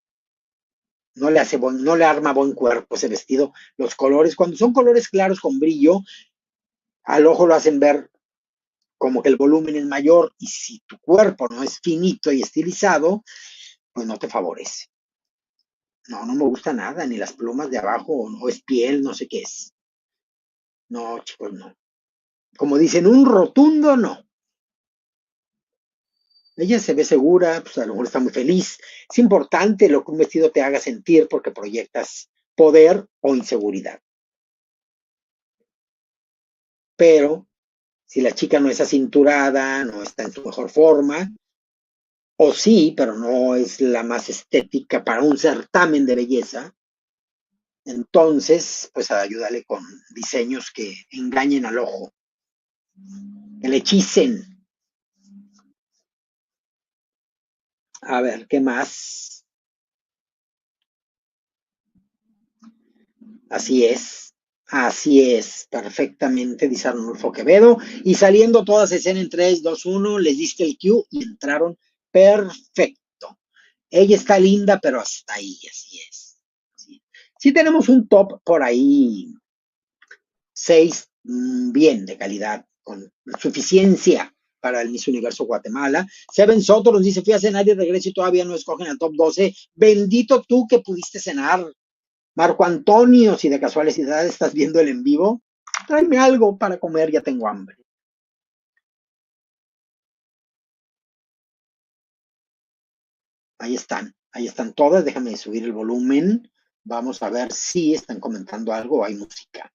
no le arma buen cuerpo ese vestido. Los colores, cuando son colores claros con brillo, al ojo lo hacen ver como que el volumen es mayor, y si tu cuerpo no es finito y estilizado, pues no te favorece. No me gusta nada, ni las plumas de abajo, no es piel, no sé qué es. No, chicos, no. Como dicen, un rotundo no. Ella se ve segura, pues a lo mejor está muy feliz. Es importante lo que un vestido te haga sentir porque proyectas poder o inseguridad. Pero si la chica no es acinturada, no está en su mejor forma, o sí, pero no es la más estética para un certamen de belleza, entonces, pues ayúdale con diseños que engañen al ojo, que le hechicen. A ver, ¿qué más? Así es, perfectamente, dice Arnulfo Quevedo. Y saliendo todas escena en 3, 2, 1, les diste el cue y entraron perfecto. Ella está linda, pero hasta ahí, así es. Sí tenemos un top por ahí, 6 bien, de calidad, con suficiencia para el Miss Universo Guatemala. Seven Soto nos dice, fui a cenar y regreso y todavía no escogen al top 12. Bendito tú que pudiste cenar. Marco Antonio, si de casualidad estás viendo el en vivo, tráeme algo para comer, ya tengo hambre. Ahí están todas, déjame subir el volumen, vamos a ver si están comentando algo o hay música.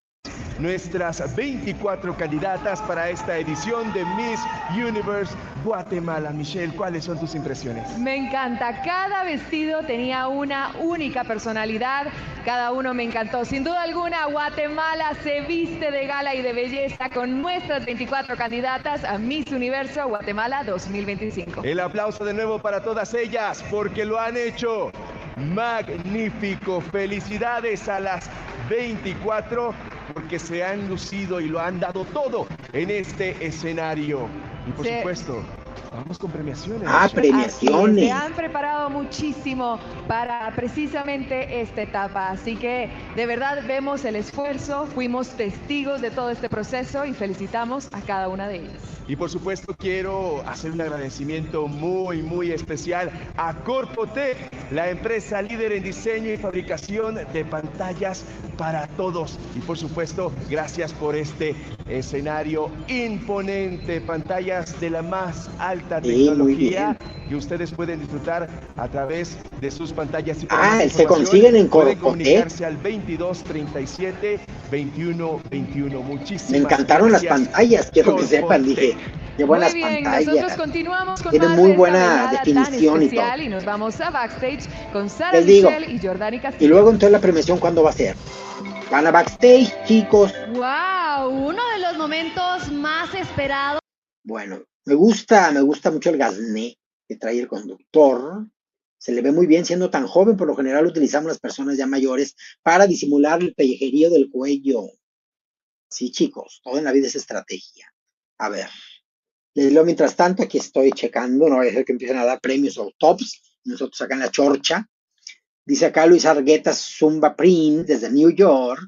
Nuestras 24 candidatas para esta edición de Miss Universe Guatemala. Michelle, ¿cuáles son tus impresiones? Me encanta, cada vestido tenía una única personalidad, cada uno me encantó. Sin duda alguna, Guatemala se viste de gala y de belleza con nuestras 24 candidatas a Miss Universo Guatemala 2025. El aplauso de nuevo para todas ellas, porque lo han hecho magnífico. Felicidades a las 24, porque se han lucido y lo han dado todo en este escenario. Y por supuesto, vamos con premiaciones. Premiaciones. Se han preparado muchísimo para precisamente esta etapa, así que de verdad vemos el esfuerzo, fuimos testigos de todo este proceso y felicitamos a cada una de ellas. Y por supuesto quiero hacer un agradecimiento muy especial a Corpotec, la empresa líder en diseño y fabricación de pantallas para todos. Y por supuesto, gracias por este escenario imponente, pantallas de la más alta tecnología que ustedes pueden disfrutar a través de sus pantallas. Y se consiguen en Corpotec. Pueden comunicarse al 2237 2121. Muchísimas Me encantaron gracias, las pantallas, quiero que sepan, dije, qué buenas muy bien, pantallas. nosotros continuamos con tienen más muy de buena esta definición tan y todo. especial y nos vamos a backstage con Sara Les digo, Michelle y Jordani Castillo. y luego entonces la premiación, ¿cuándo va a ser? Van a backstage, chicos. ¡Wow! Uno de los momentos más esperados. Bueno, me gusta mucho el gasné que trae el conductor. Se le ve muy bien siendo tan joven. Por lo general utilizamos las personas ya mayores para disimular el pellejerío del cuello. Sí, chicos, todo en la vida es estrategia. A ver, les leo mientras tanto, aquí estoy checando, no voy a dejar que empiecen a dar premios o tops, nosotros acá en la chorcha. Dice acá Luis Argueta Zumba Print desde New York.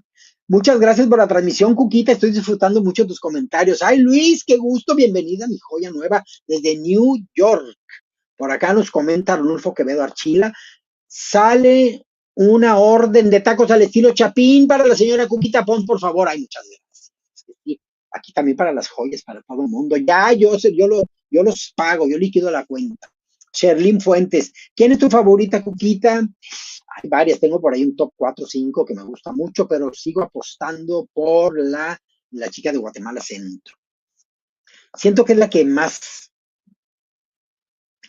Muchas gracias por la transmisión, Cuquita, estoy disfrutando mucho tus comentarios. Ay, Luis, qué gusto, bienvenida, mi joya nueva desde New York. Por acá nos comenta Arnulfo Quevedo Archila. Sale una orden de tacos al estilo Chapín para la señora Cuquita Pons, por favor. Ay, muchas gracias. Aquí también para las joyas, para todo el mundo. Ya, yo los pago, yo liquido la cuenta. Sherlyn Fuentes, ¿quién es tu favorita, Cuquita? Hay varias, tengo por ahí un top 4 o 5 que me gusta mucho, pero sigo apostando por la chica de Guatemala Centro. Siento que es la que más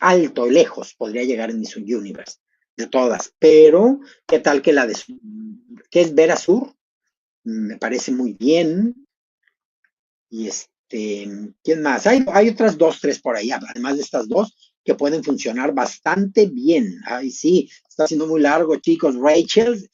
alto, lejos, podría llegar en Miss Universe, de todas. Pero, ¿qué tal que la de que es Vera Sur? Me parece muy bien. Y ¿quién más? Hay otras 2, 3 por ahí, además de estas 2, que pueden funcionar bastante bien. Ay, sí, está siendo muy largo, chicos. Rachel.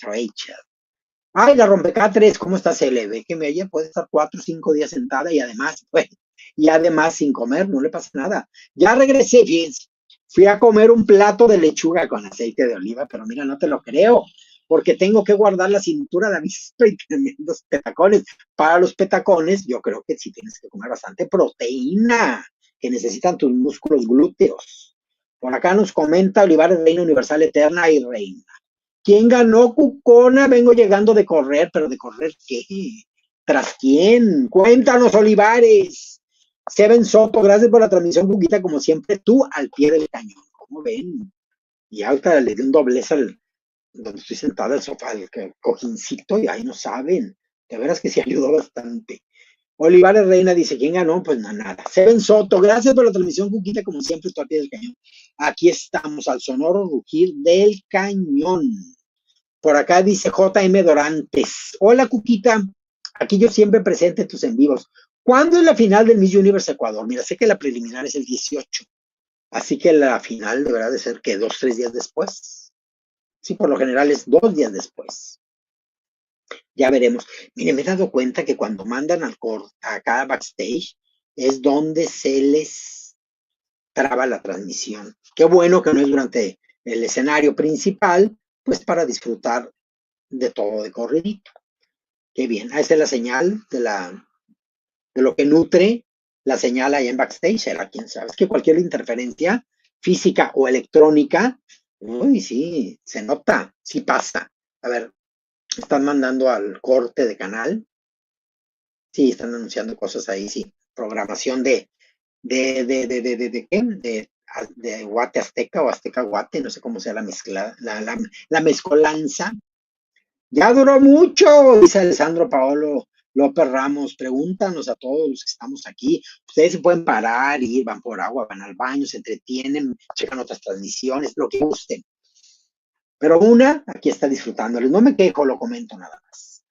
Ay, la rompecatres, ¿cómo está? Se le ve que ella puede estar 4 o 5 días sentada y además sin comer, no le pasa nada. Ya regresé, fíjense. Fui a comer un plato de lechuga con aceite de oliva, pero mira, no te lo creo, porque tengo que guardar la cintura de avispa y tremendos petacones. Para los petacones, yo creo que sí tienes que comer bastante proteína, que necesitan tus músculos glúteos. Por acá nos comenta Olivares Reina Universal Eterna y Reina. ¿Quién ganó, Cucona? Vengo llegando de correr, pero ¿de correr qué? ¿Tras quién? Cuéntanos, Olivares. Seven Soto, gracias por la transmisión, Cuquita, como siempre, tú al pie del cañón. ¿Cómo ven? Y ahorita le di un doblez donde estoy sentada al sofá, el cojincito, y ahí no saben. De veras que sí ayudó bastante. Olivares Reina dice, ¿quién ganó? Pues no, nada. Seven Soto, gracias por la transmisión, Cuquita, como siempre, tú al pie del cañón. Aquí estamos, al sonoro rugir del cañón. Por acá dice JM Dorantes. Hola, Cuquita. Aquí yo siempre presente tus en vivos. ¿Cuándo es la final del Miss Universe Ecuador? Mira, sé que la preliminar es el 18. Así que la final deberá de ser que 2, 3 días después. Sí, por lo general es 2 días después. Ya veremos. Miren, me he dado cuenta que cuando mandan a cada backstage es donde se les traba la transmisión. Qué bueno que no es durante el escenario principal, pues para disfrutar de todo de corridito. Qué bien. Esa es la señal de la de lo que nutre la señal ahí en backstage, era quién sabe. Es que cualquier interferencia física o electrónica, uy, sí, se nota, sí pasa. A ver, están mandando al corte de canal, sí, están anunciando cosas ahí, sí. Programación ¿de qué? De Guate Azteca o Azteca Guate, no sé cómo sea la mezcla, la mezcolanza. Ya duró mucho, dice Alessandro Paolo López Ramos. Pregúntanos a todos los que estamos aquí. Ustedes se pueden parar, ir, van por agua, van al baño, se entretienen, checan otras transmisiones, lo que gusten. Pero aquí está disfrutándoles. No me quejo, lo comento nada más.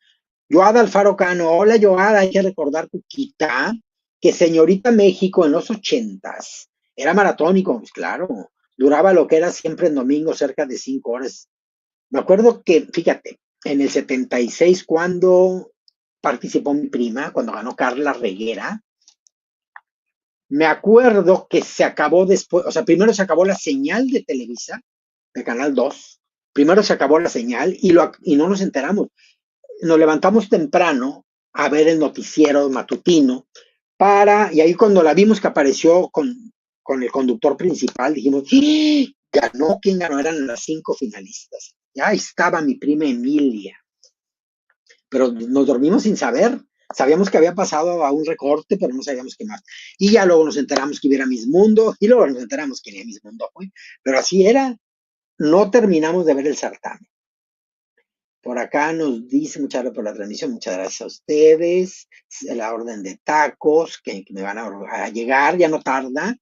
Yoada Alfaro Cano, hola Yoada, hay que recordar, Cuquita, que Señorita México en los 80s era maratónico, pues claro, duraba lo que era siempre en domingo, cerca de 5 horas. Me acuerdo que, fíjate, en el 76, cuando participó mi prima, cuando ganó Carla Reguera, me acuerdo que se acabó después, o sea, primero se acabó la señal de Televisa, de Canal 2, primero se acabó la señal y no nos enteramos. Nos levantamos temprano a ver el noticiero matutino y ahí cuando la vimos que apareció con el conductor principal, dijimos, ¡sí! Ganó, ¿quién ganó? Eran las 5 finalistas. Ya estaba mi prima Emilia, pero nos dormimos sin saber. Sabíamos que había pasado a un recorte, pero no sabíamos qué más. Y ya luego nos enteramos que hubiera Miss Mundo, y luego nos enteramos que era Miss Mundo. Pero así era. No terminamos de ver el certamen. Por acá nos dice, muchas gracias por la transmisión, muchas gracias a ustedes. La orden de tacos que me van a llegar, ya no tarda.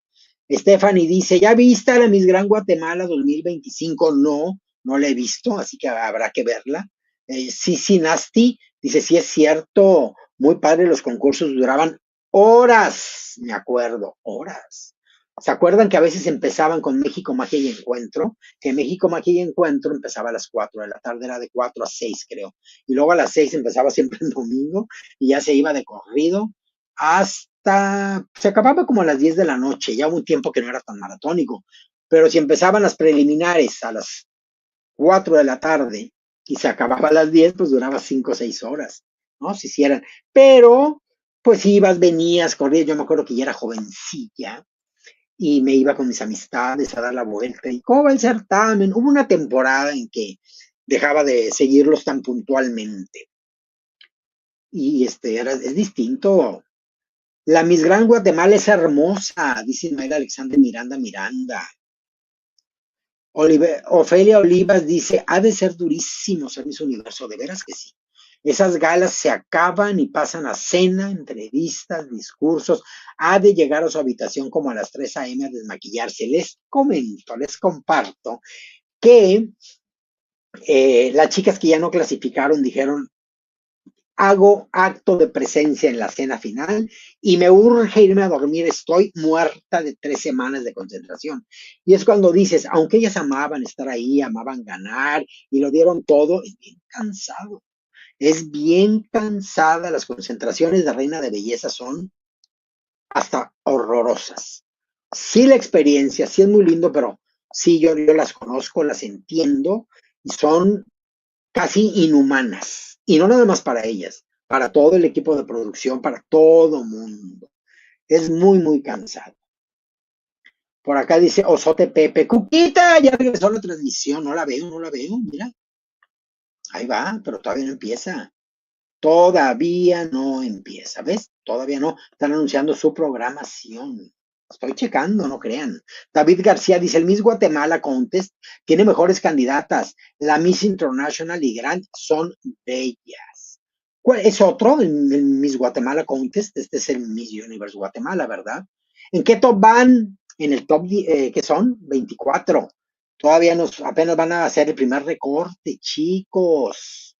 Stephanie dice, ¿ya viste la Miss Gran Guatemala 2025? No, no la he visto, así que habrá que verla. Sí, Nasty dice, sí es cierto, muy padre, los concursos duraban horas, me acuerdo, horas. ¿Se acuerdan que a veces empezaban con México, Magia y Encuentro? Que México, Magia y Encuentro empezaba a las 4 de la tarde, era de 4 a 6, creo. Y luego a las 6 empezaba siempre el domingo y ya se iba de corrido hasta, se acababa como a las 10 de la noche, ya hubo un tiempo que no era tan maratónico. Pero si empezaban las preliminares a las 4 de la tarde y se acababa a las 10, pues duraba 5 o 6 horas, ¿no? Si hicieran. Pero, pues ibas, venías, corrías. Yo me acuerdo que ya era jovencilla y me iba con mis amistades a dar la vuelta. ¿Y cómo va el certamen? Hubo una temporada en que dejaba de seguirlos tan puntualmente. Y es distinto. La Miss Gran Guatemala es hermosa, dice Mayra Alexander Miranda. Ofelia Olivas dice, ha de ser durísimo ser Miss Universo, de veras que sí. Esas galas se acaban y pasan a cena, entrevistas, discursos. Ha de llegar a su habitación como a las 3 a.m. a desmaquillarse. Les comparto que las chicas que ya no clasificaron dijeron, hago acto de presencia en la cena final y me urge irme a dormir, estoy muerta de 3 semanas de concentración. Y es cuando dices, aunque ellas amaban estar ahí, amaban ganar y lo dieron todo, es bien cansado. Es bien cansada, las concentraciones de Reina de Belleza son hasta horrorosas. Sí, la experiencia, sí es muy lindo, pero sí, yo las conozco, las entiendo y son casi inhumanas. Y no nada más para ellas, para todo el equipo de producción, para todo mundo. Es muy, muy cansado. Por acá dice Osote Pepe, Cuquita, ya regresó la transmisión, no la veo, mira. Ahí va, pero todavía no empieza. Todavía no empieza, ¿ves? Todavía no. Están anunciando su programación. Estoy checando, no crean. David García dice, el Miss Guatemala Contest tiene mejores candidatas. La Miss International y Grand son bellas. ¿Cuál es otro? El Miss Guatemala Contest. Este es el Miss Universe Guatemala, ¿verdad? ¿En qué top van? En el top, ¿qué son? 24. Todavía apenas van a hacer el primer recorte, chicos.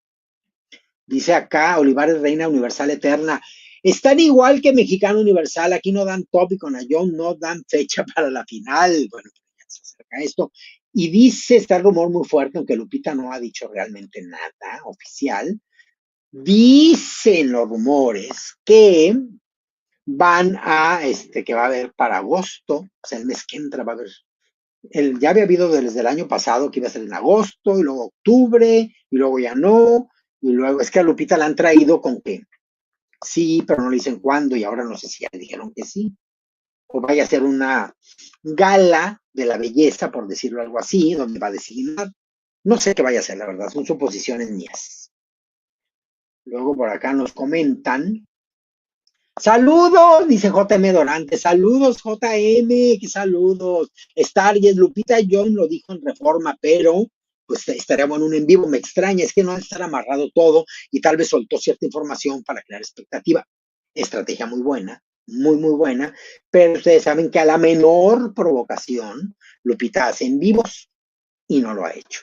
Dice acá, Olivares Reina Universal Eterna. Están igual que Mexicano Universal, aquí no dan top y con Ayón no dan fecha para la final. Bueno, ya se acerca esto. Y dice, está el rumor muy fuerte, aunque Lupita no ha dicho realmente nada oficial. Dicen los rumores que van que va a haber para agosto, o sea, el mes que entra va a haber. Ya había habido desde el año pasado que iba a ser en agosto, y luego octubre, y luego ya no. Y luego es que a Lupita la han traído con que sí, pero no le dicen cuándo y ahora no sé si ya le dijeron que sí. O vaya a ser una gala de la belleza, por decirlo algo así, donde va a designar. No sé qué vaya a ser, la verdad, son suposiciones mías. Luego por acá nos comentan. Saludos, dice JM Dorante. Saludos, JM, qué saludos. Stargate, Lupita John lo dijo en Reforma, pero pues estaríamos en un en vivo. Me extraña, es que no va a estar amarrado todo y tal vez soltó cierta información para crear expectativa. Estrategia muy buena, muy, muy buena, pero ustedes saben que a la menor provocación, Lupita hace en vivos y no lo ha hecho.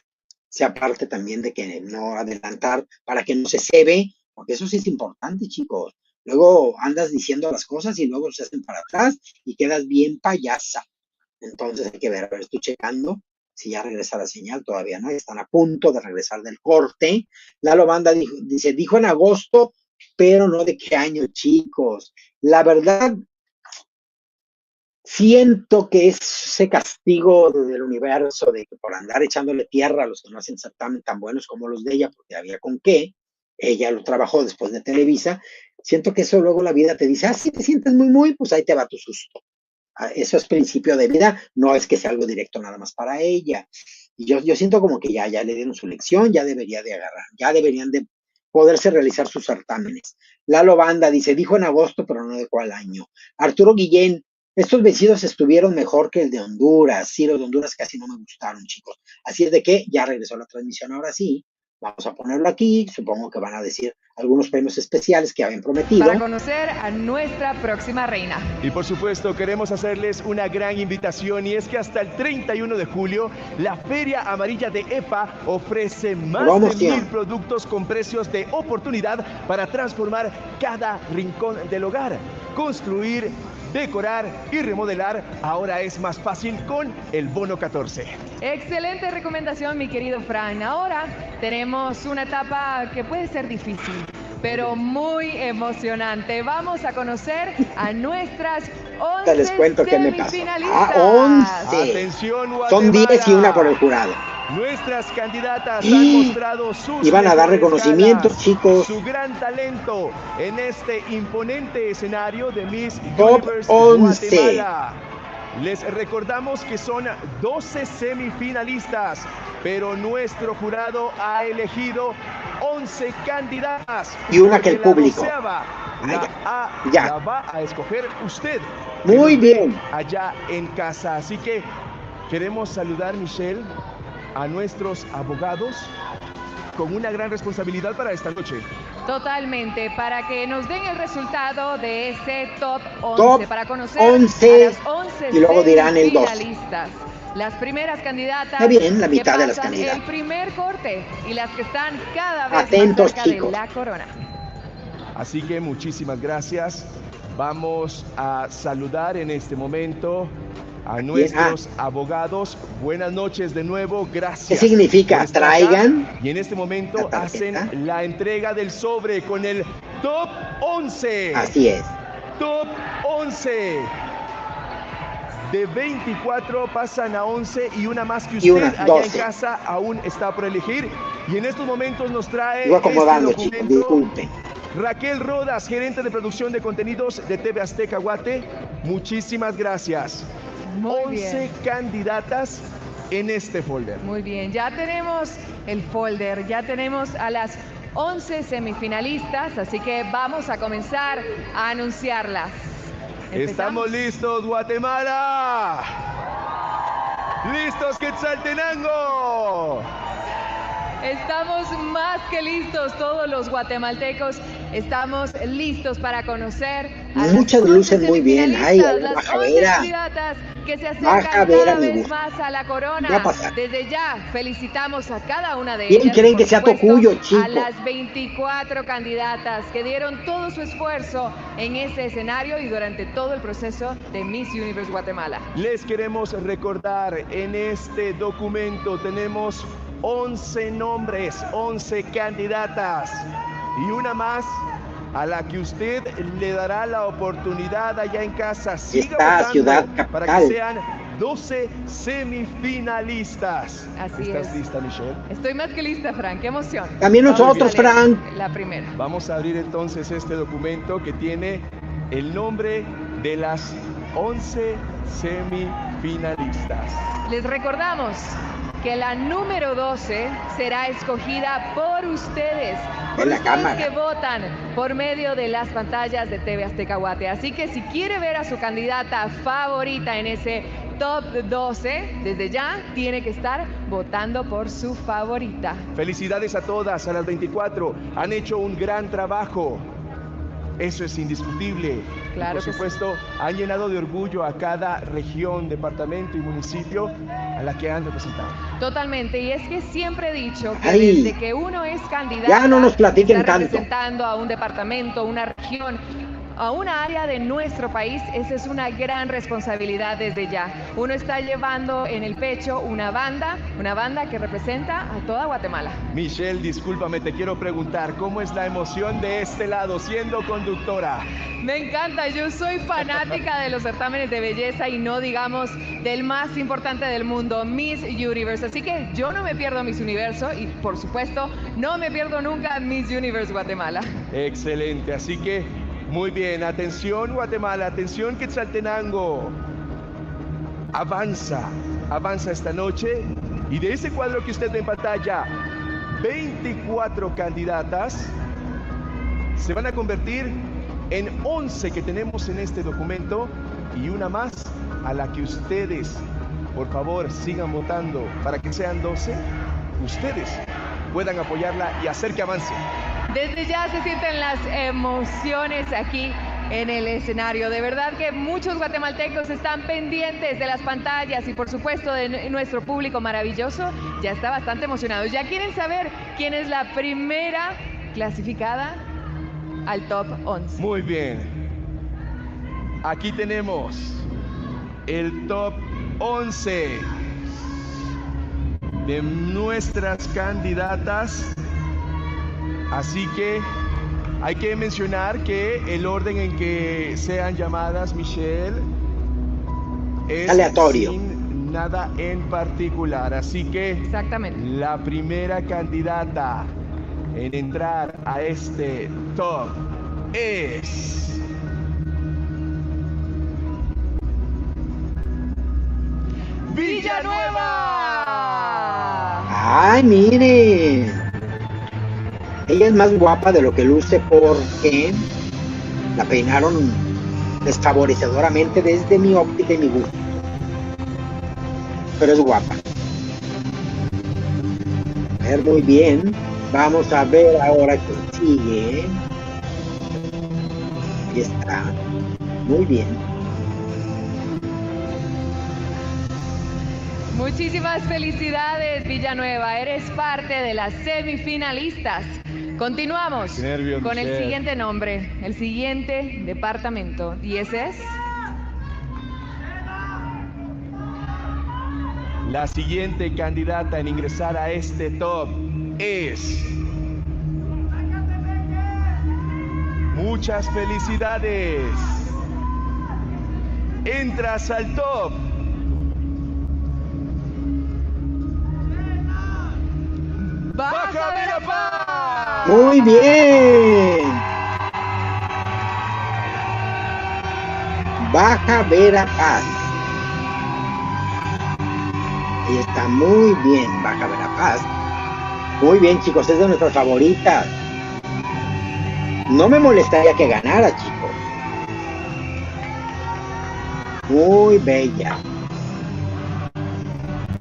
Sea parte también de que no adelantar para que no se cebe, porque eso sí es importante, chicos. Luego andas diciendo las cosas y luego se hacen para atrás y quedas bien payasa. Entonces hay que ver, a ver, estoy checando si ya regresa la señal, todavía no, están a punto de regresar del corte. Lalo Banda dijo en agosto, pero no de qué año, chicos. La verdad, siento que es ese castigo del universo de que por andar echándole tierra a los que no hacen certamen tan buenos como los de ella, porque había con qué, ella lo trabajó después de Televisa, siento que eso luego la vida te dice, si te sientes muy, muy, pues ahí te va tu susto. Eso es principio de vida, no es que sea algo directo nada más para ella. Y yo siento como que ya le dieron su lección, ya debería de agarrar, ya deberían de poderse realizar sus certámenes. Lalo Banda dice, dijo en agosto, pero no de cuál año. Arturo Guillén, estos vestidos estuvieron mejor que el de Honduras. Sí, los de Honduras casi no me gustaron, chicos. Así es de que ya regresó la transmisión ahora sí. Vamos a ponerlo aquí. Supongo que van a decir algunos premios especiales que habían prometido. Para conocer a nuestra próxima reina. Y por supuesto, queremos hacerles una gran invitación y es que hasta el 31 de julio, la Feria Amarilla de EPA ofrece más de 1000 productos con precios de oportunidad para transformar cada rincón del hogar. Construir, decorar y remodelar ahora es más fácil con el Bono 14. Excelente recomendación, mi querido Fran. Ahora tenemos una etapa que puede ser difícil, pero muy emocionante. Vamos a conocer a nuestras 11 les cuento qué me pasó. semifinalistas. 11. Atención, Guatemala. Son 10 y una por el jurado. Nuestras candidatas han mostrado sus y van a dar reconocimientos, ganas, chicos. Su gran talento en este imponente escenario de Miss Top Universe 11. Guatemala. Les recordamos que son 12 semifinalistas, pero nuestro jurado ha elegido 11 candidatas. Y una que el público. La va a escoger usted. Muy bien. Allá en casa. Así que queremos saludar, Michelle, a nuestros abogados con una gran responsabilidad para esta noche. Totalmente, para que nos den el resultado de ese top 11, top para conocer 11, a las 11 y luego dirán el 12. finalistas. Las primeras candidatas. Está bien, la mitad que de las pasan candidatas. el primer corte y las que están cada vez atentos, más cerca chicos. de la corona. Así que muchísimas gracias. Vamos a saludar en este momento a nuestros abogados. Buenas noches de nuevo, gracias. ¿Qué significa? Traigan. Y en este momento hacen la entrega del sobre con el top 11. Así es. Top 11. De 24 pasan a 11 y una más que usted allá en casa aún está por elegir. Y en estos momentos nos trae Sigo acomodando, este chicos, disculpen. Raquel Rodas, gerente de producción de contenidos de TV Azteca Guate. Muchísimas gracias. Muy 11 bien. candidatas en este folder. Muy bien, ya tenemos el folder, ya tenemos a las 11 semifinalistas, así que vamos a comenzar a anunciarlas. ¿Estamos listos, Guatemala? ¿Listos, Quetzaltenango? Estamos más que listos, todos los guatemaltecos. Estamos listos para conocer a muchas luces muy bien. Ay, las Baja 11 Vera. candidatas que se acercan Baja Vera cada me vez gusta. más a la corona. Va a pasar. Desde ya felicitamos a cada una de ¿Quién ellas. creen y, que por sea supuesto, Tocuyo, chicos? a las 24 candidatas que dieron todo su esfuerzo en ese escenario y durante todo el proceso de Miss Universe Guatemala. Les queremos recordar, en este documento tenemos 11 nombres, 11 candidatas y una más a la que usted le dará la oportunidad allá en casa. Siga Esta votando ciudad para capital. que sean 12 semifinalistas. Así ¿Estás es. lista, Michelle? Estoy más que lista, Frank. ¡Qué emoción! También nosotros, Vamos a leer Frank. La primera. Vamos a abrir entonces este documento que tiene el nombre de las 11 semifinalistas. Les recordamos que la número 12 será escogida por ustedes, por En la ustedes cámara. que votan por medio de las pantallas de TV Azteca Guate. Así que si quiere ver a su candidata favorita en ese top 12, desde ya tiene que estar votando por su favorita. Felicidades a todas, a las 24. Han hecho un gran trabajo. Eso es indiscutible. Claro Y por que supuesto, han llenado de orgullo a cada región, departamento y municipio a la que han representado. Totalmente, y es que siempre he dicho que Ay, desde que uno es candidato, ya no nos platiquen está tanto. representando a un departamento, una región, a una área de nuestro país, esa es una gran responsabilidad desde ya. Uno está llevando en el pecho una banda que representa a toda Guatemala. Michelle, discúlpame, te quiero preguntar, ¿cómo es la emoción de este lado siendo conductora? Me encanta, yo soy fanática de los certámenes de belleza y no digamos del más importante del mundo, Miss Universe. Así que yo no me pierdo Miss Universo y por supuesto no me pierdo nunca Miss Universe Guatemala. Excelente, así que muy bien, atención Guatemala, atención Quetzaltenango. Avanza esta noche y de ese cuadro que usted ve en pantalla, 24 candidatas se van a convertir en 11 que tenemos en este documento y una más a la que ustedes, por favor, sigan votando para que sean 12, ustedes puedan apoyarla y hacer que avance. Desde ya se sienten las emociones aquí en el escenario. De verdad que muchos guatemaltecos están pendientes de las pantallas y por supuesto de nuestro público maravilloso. Ya está bastante emocionados. Ya quieren saber quién es la primera clasificada al top 11. Muy bien. Aquí tenemos el top 11 de nuestras candidatas. Así que hay que mencionar que el orden en que sean llamadas, Michelle, es aleatorio, sin nada en particular. Así que exactamente, la primera candidata en entrar a este top es Villanueva. Ay, miren. Ella es más guapa de lo que luce porque la peinaron desfavorecedoramente desde mi óptica y mi gusto. Pero es guapa. A ver, muy bien. Vamos a ver ahora qué sigue. Ahí está. Muy bien. Muchísimas felicidades, Villanueva. Eres parte de las semifinalistas. Continuamos con el siguiente nombre, el siguiente departamento. Y ese es... La siguiente candidata en ingresar a este top es... Muchas felicidades. Entras al top. Baja Verapaz. Muy bien. Baja Verapaz. Ahí está, muy bien, Baja Verapaz. Muy bien, chicos, es de nuestras favoritas. No me molestaría que ganara, chicos. Muy bella.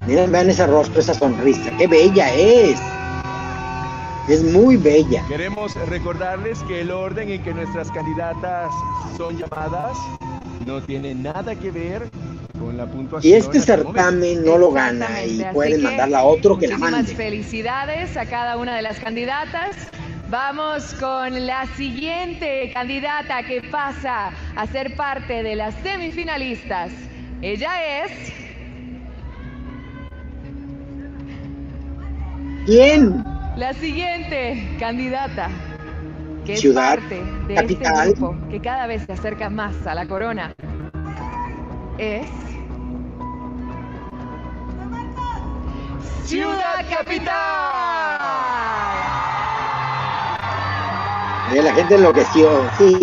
Miren, vean ese rostro, esa sonrisa. ¡Qué bella es! Es muy bella. Queremos recordarles que el orden en que nuestras candidatas son llamadas no tiene nada que ver con la puntuación. Y este certamen no lo gana y pueden mandarla a otro que la mande. Muchísimas felicidades a cada una de las candidatas. Vamos con la siguiente candidata que pasa a ser parte de las semifinalistas. Ella es... ¿Quién? La siguiente candidata, que Ciudad es parte de capital. este grupo que cada vez se acerca más a la corona, es... Ciudad Capital. La gente enloqueció, sí.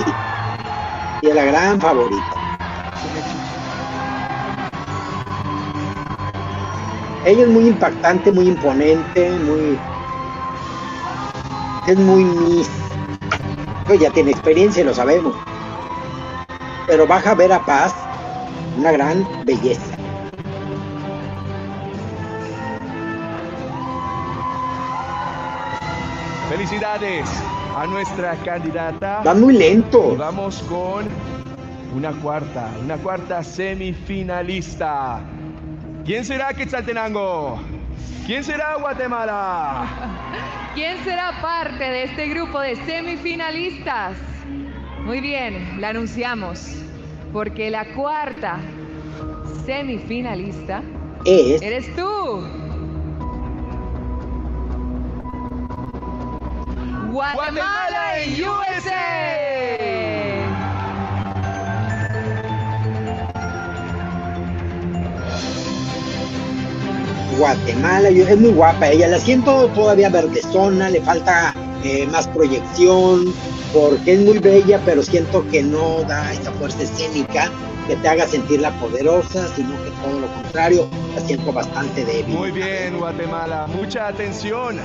Y es la gran favorita. Ella es muy impactante, muy imponente, es muy Miss. Pues ya tiene experiencia, lo sabemos. Pero baja a ver a Paz, una gran belleza. Felicidades a nuestra candidata. Va muy lento. Y vamos con una cuarta semifinalista. ¿Quién será Quetzaltenango? ¿Quién será Guatemala? ¿Quién será parte de este grupo de semifinalistas? Muy bien, la anunciamos, porque la cuarta semifinalista eres tú. Guatemala en USA. Guatemala, es muy guapa ella, la siento todavía verdezona, le falta más proyección, porque es muy bella, pero siento que no da esa fuerza escénica que te haga sentirla poderosa, sino que todo lo contrario, la siento bastante débil. Muy bien, Guatemala, mucha atención,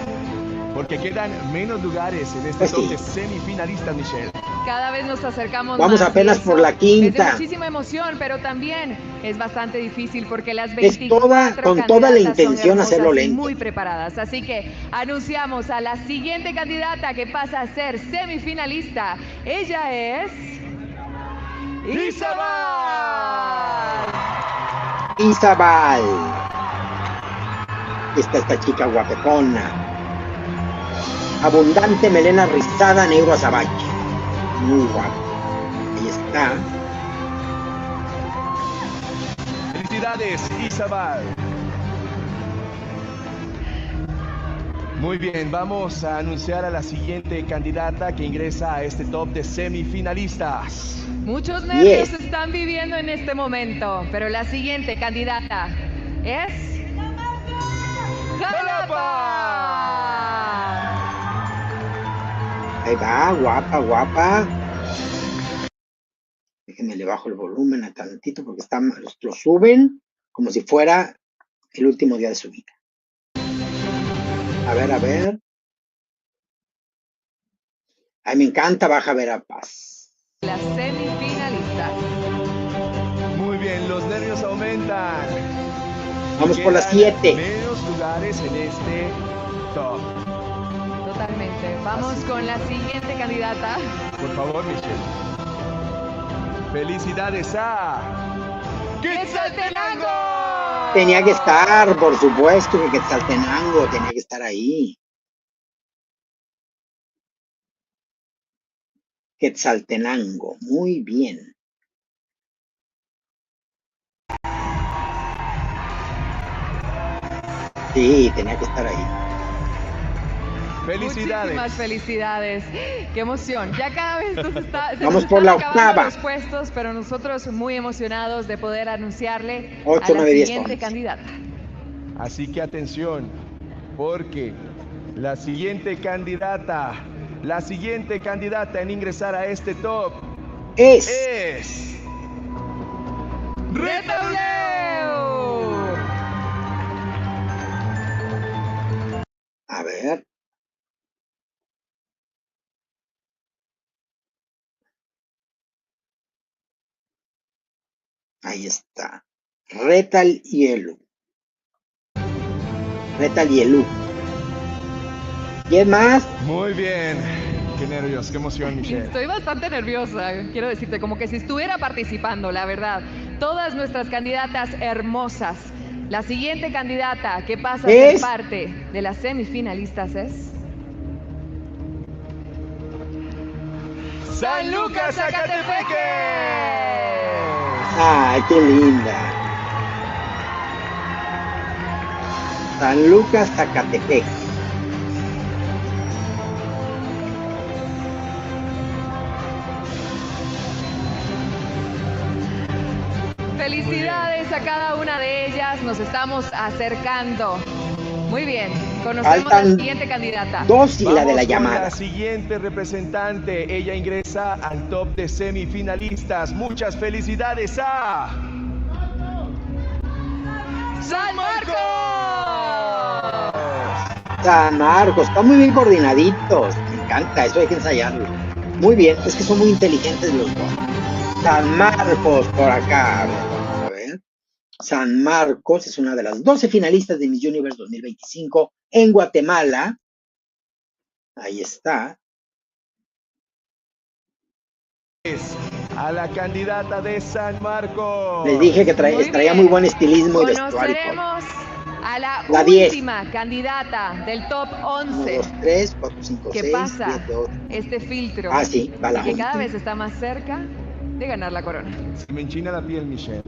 porque quedan menos lugares en este top de semifinalistas, Michelle. Cada vez nos acercamos Vamos más. apenas por la quinta. Es de muchísima emoción, pero también es bastante difícil porque las 24 con toda la intención hacerlo lento. Muy preparadas. Así que anunciamos a la siguiente candidata que pasa a ser semifinalista. Ella es Isabel. Esta chica guapetona. Abundante melena rizada, negro azabache. Muy guapo. Ahí está. Felicidades, Isabel. Muy bien, vamos a anunciar a la siguiente candidata que ingresa a este top de semifinalistas. Muchos nervios están viviendo en este momento, pero la siguiente candidata es Jalapa. Ahí va, guapa. Déjenme le bajo el volumen a tantito porque lo suben como si fuera el último día de su vida. A ver. Ay, me encanta Baja Verapaz. La semifinalista. Muy bien, los nervios aumentan. Vamos por las 7. Menos lugares en este top. Totalmente. Vamos con la siguiente candidata. Por favor, Michelle. Felicidades a Quetzaltenango. Tenía que estar, por supuesto que Quetzaltenango tenía que estar ahí. Quetzaltenango, muy bien. Sí, tenía que estar ahí. Felicidades. Muchísimas felicidades. Qué emoción. Ya cada vez vamos por la octava. Los puestos, pero nosotros muy emocionados de poder anunciarle 8, a la 9, 10 siguiente candidata. Así que atención, porque la siguiente candidata en ingresar a este top es Retableo. A ver. Ahí está. Retal Hielo. ¿Quién más? Muy bien. Qué nervios, qué emoción, Michelle. Estoy bastante nerviosa, quiero decirte, como que si estuviera participando, la verdad. Todas nuestras candidatas hermosas. La siguiente candidata que pasa a ser parte de las semifinalistas es San Lucas, Zacatepeques. ¡Ay, qué linda! San Lucas, Zacatepec. Felicidades a cada una de ellas, nos estamos acercando Muy bien, conocemos Faltan la siguiente candidata. 2 y la de la Vamos con llamada. la siguiente representante. Ella ingresa al top de semifinalistas. Muchas felicidades a ¡San Marcos! San Marcos, están muy bien coordinaditos. Me encanta, eso hay que ensayarlo. Muy bien, es que son muy inteligentes los dos. San Marcos por acá. Vamos a ver. San Marcos es una de las 12 finalistas de Miss Universe 2025 en Guatemala. Ahí está. a la candidata de San Marcos. Les dije que traía muy buen estilismo y vestuario. Conoceremos a la última 10. candidata del top 11. 1, 2, 3, 4, 5, que 6, pasa 7, 8. este filtro. Ah, sí, va la y que cada 11. vez está más cerca de ganar la corona. Se me enchina la piel, Michelle.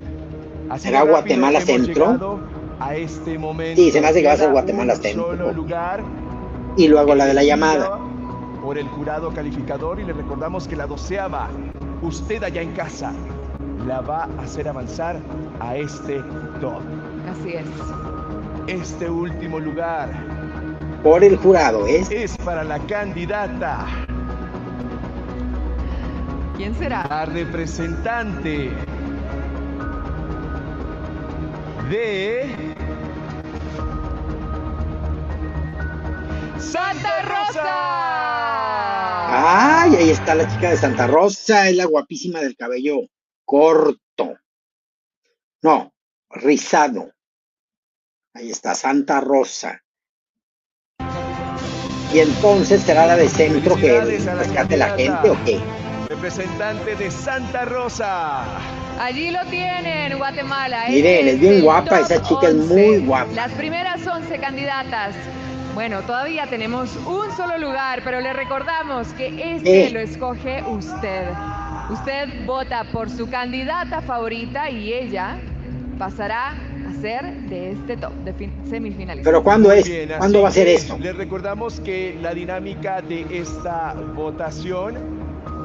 Así ¿Será de rápido Guatemala hemos Centro? llegado a este momento. Sí, se me hace que va a ser Queda Guatemala un Centro. solo lugar. Y luego la de la llamada. Por el jurado calificador, y le recordamos que la 12ª, usted allá en casa, la va a hacer avanzar a este top. Así es. Este último lugar Por el jurado es para la candidata, ¿quién será? la representante de Santa Rosa. ¡Ay! Ahí está la chica de Santa Rosa, es la guapísima del cabello corto. No, rizado. Ahí está, Santa Rosa. Y entonces será la de centro que Felicidades a la rescate la candidata. gente, ¿o qué? Representante de Santa Rosa. Allí lo tienen, Guatemala. Miren, es bien guapa, esa chica es muy guapa. Las primeras 11 candidatas. Bueno, todavía tenemos un solo lugar, pero le recordamos que este lo escoge usted. Usted vota por su candidata favorita y ella pasará a ser de este top de semifinalistas. Pero ¿cuándo es? Bien, ¿Cuándo así va a ser que esto? Les recordamos que la dinámica de esta votación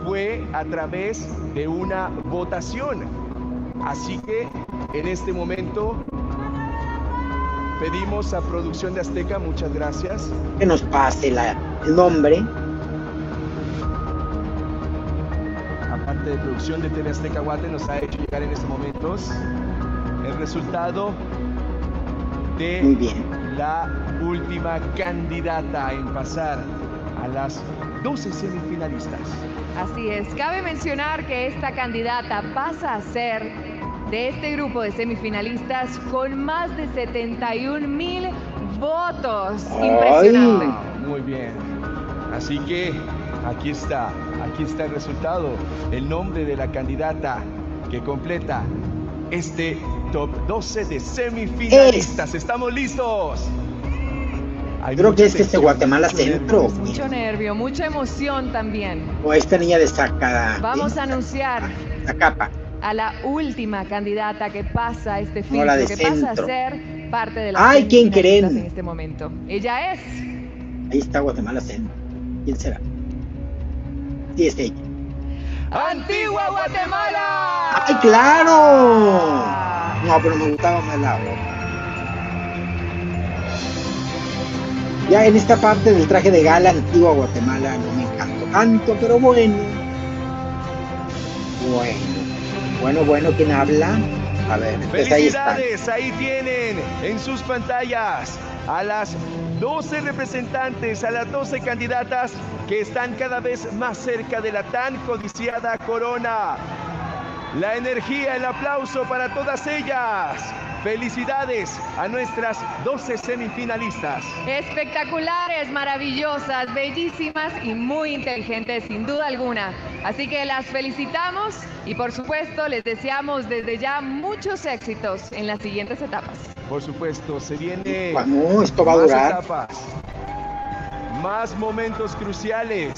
fue a través de una votación. Así que en este momento pedimos a Producción de Azteca, muchas gracias, Que nos pase el nombre. aparte de Producción de TV Azteca Guate, nos ha hecho llegar en estos momentos el resultado de Muy bien. la última candidata en pasar a las 12 semifinalistas. Así es, cabe mencionar que esta candidata pasa a ser de este grupo de semifinalistas con más de 71,000 votos. Ay. Impresionante. Muy bien. Así que aquí está el resultado, el nombre de la candidata que completa este top 12 de semifinalistas. ¿Estamos listos? Hay Creo que mucha es que tensión, Guatemala mucho Centro. nervio. Mucho nervio, mucha emoción también. O esta niña de Zacada. Vamos a anunciar Zacapa. a la última candidata que pasa este filtro, la de que pasa a centro. ser parte de las Ay, ¿quién semifinalistas creen? en este momento. Ella es Ahí está Guatemala Centro. ¿Quién será? Sí, es ella. Antigua Guatemala. ¡Ay, claro! No, pero me gustaba más la otra. Ya en esta parte del traje de gala Antigua Guatemala no me encantó tanto, pero bueno. Bueno, ¿quién habla? A ver, pues ahí está. Felicidades, ahí tienen en sus pantallas a las 12 representantes, a las 12 candidatas que están cada vez más cerca de la tan codiciada corona. La energía, el aplauso para todas ellas. Felicidades a nuestras 12 semifinalistas. Espectaculares, maravillosas, bellísimas y muy inteligentes, sin duda alguna. Así que las felicitamos y por supuesto les deseamos desde ya muchos éxitos en las siguientes etapas. Por supuesto, se viene No, esto va a más durar. etapas, más momentos cruciales.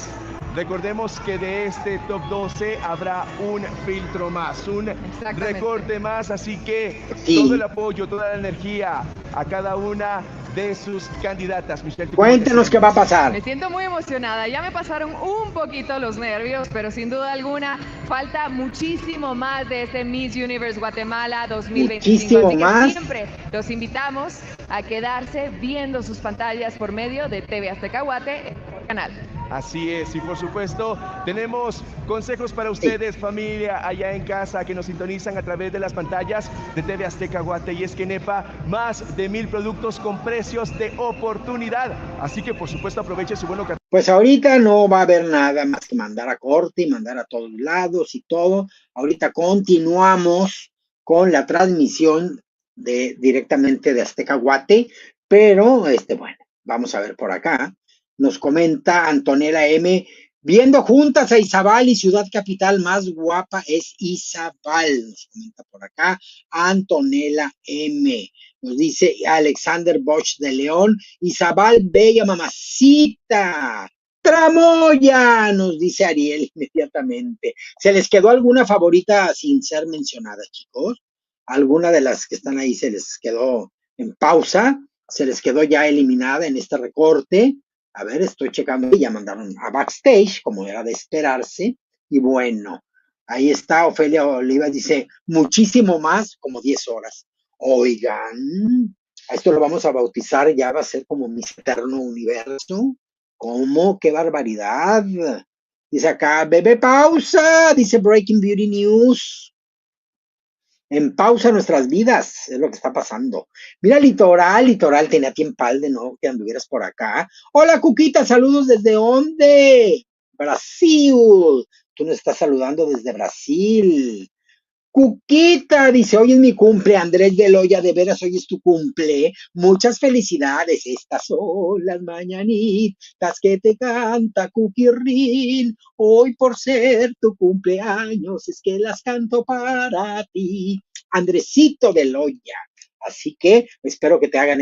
Recordemos que de este top 12 habrá un filtro más, un recorte más, así que Sí. todo el apoyo, toda la energía a cada una de sus candidatas. Michelle, ¿tú Cuéntenos cómo qué va a pasar. Me siento muy emocionada, ya me pasaron un poquito los nervios, pero sin duda alguna falta muchísimo más de este Miss Universe Guatemala 2025. Muchísimo Así que más. siempre los invitamos a quedarse viendo sus pantallas por medio de TV Azteca Guate, por canal. Así es, y por supuesto tenemos consejos para ustedes, familia, allá en casa, que nos sintonizan a través de las pantallas de TV Azteca Guate, y es que NEPA, más de 1000 productos con precios de oportunidad, así que por supuesto aproveche su bueno. Pues ahorita no va a haber nada más que mandar a corte y mandar a todos lados y todo. Ahorita continuamos con la transmisión directamente de Azteca Guate, pero bueno, vamos a ver por acá. Nos comenta Antonella M. Viendo juntas a Izabal y Ciudad Capital, más guapa es Izabal. Nos comenta por acá Antonella M. Nos dice Alexander Bosch de León. Izabal, bella mamacita. Tramoya, nos dice Ariel inmediatamente. ¿Se les quedó alguna favorita sin ser mencionada, chicos? ¿Alguna de las que están ahí se les quedó en pausa? ¿Se les quedó ya eliminada en este recorte? A ver, estoy checando, ya mandaron a backstage, como era de esperarse, y bueno, ahí está Ofelia Oliva, dice, muchísimo más, como 10 horas. Oigan, a esto lo vamos a bautizar, ya va a ser como Miss Eterno Universo. ¿Cómo? ¡Qué barbaridad! Dice acá, bebé pausa, dice Breaking Beauty News. En pausa nuestras vidas, es lo que está pasando. Mira, Litoral, tenía tiempal de no que anduvieras por acá. Hola, Cuquita, saludos desde ¿dónde? Brasil. Tú nos estás saludando desde Brasil. Cuquita dice, hoy es mi cumple, Andrés de Loya, de veras hoy es tu cumple, muchas felicidades, estas son las mañanitas que te canta Cuquirrín, hoy por ser tu cumpleaños es que las canto para ti, Andresito de Loya, así que espero que te hayan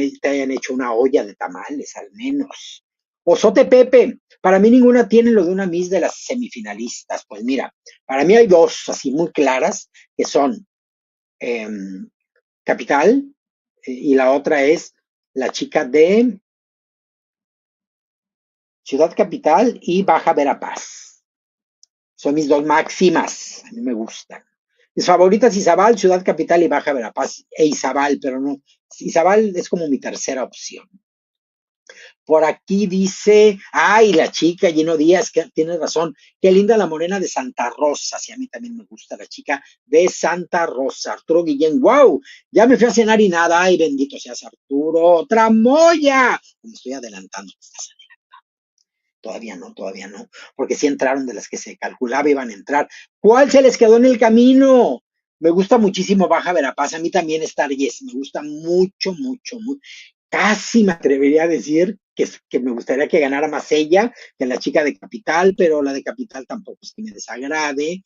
hecho una olla de tamales al menos. Osote Pepe, para mí ninguna tiene lo de una Miss de las semifinalistas. Pues mira, para mí hay dos así muy claras, que son Capital y la otra es la chica de Ciudad Capital y Baja Verapaz. Son mis dos máximas, a mí me gustan. Mis favoritas Izabal, Ciudad Capital y Baja Verapaz, e Izabal, pero no, Izabal es como mi tercera opción. Por aquí dice, ay, la chica Gino Díaz, que tienes razón, qué linda la morena de Santa Rosa, sí, a mí también me gusta la chica de Santa Rosa, Arturo Guillén, wow, ya me fui a cenar y nada, ay, bendito seas Arturo, Tramoya, me estoy adelantando, todavía no, porque sí entraron de las que se calculaba iban a entrar, ¿cuál se les quedó en el camino? Me gusta muchísimo Baja Verapaz, a mí también Star Yes, me gusta mucho, casi me atrevería a decir que me gustaría que ganara más ella que la chica de Capital, pero la de Capital tampoco es que me desagrade.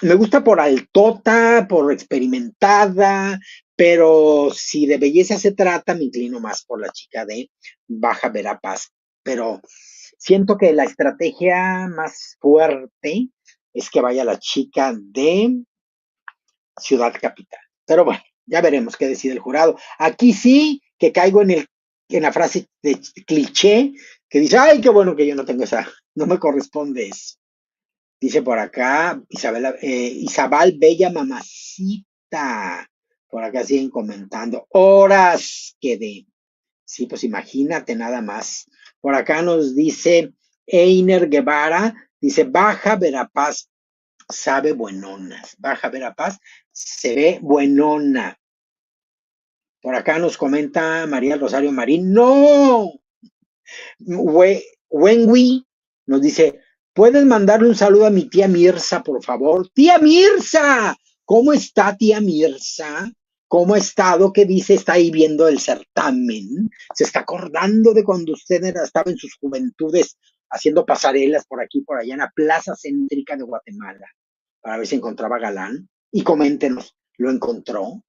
Me gusta por altota, por experimentada, pero si de belleza se trata, me inclino más por la chica de Baja Verapaz. Pero siento que la estrategia más fuerte es que vaya la chica de Ciudad Capital. Pero bueno, ya veremos qué decide el jurado. Aquí sí que caigo en la frase de cliché que dice, ay, qué bueno que yo no tengo no me corresponde eso. Dice por acá, Izabal, bella mamacita. Por acá siguen comentando, horas quedé. Sí, pues imagínate nada más. Por acá nos dice Einer Guevara, dice, Baja Verapaz sabe buenonas. Baja Verapaz se ve buenona. Por acá nos comenta María Rosario Marín. ¡No! Wenwi nos dice, ¿puedes mandarle un saludo a mi tía Mirza, por favor? ¡Tía Mirza! ¿Cómo está, tía Mirza? ¿Cómo ha estado? ¿Qué dice? ¿Está ahí viendo el certamen? ¿Se está acordando de cuando usted estaba en sus juventudes haciendo pasarelas por aquí y por allá en la plaza céntrica de Guatemala para ver si encontraba galán? Y coméntenos, ¿lo encontró?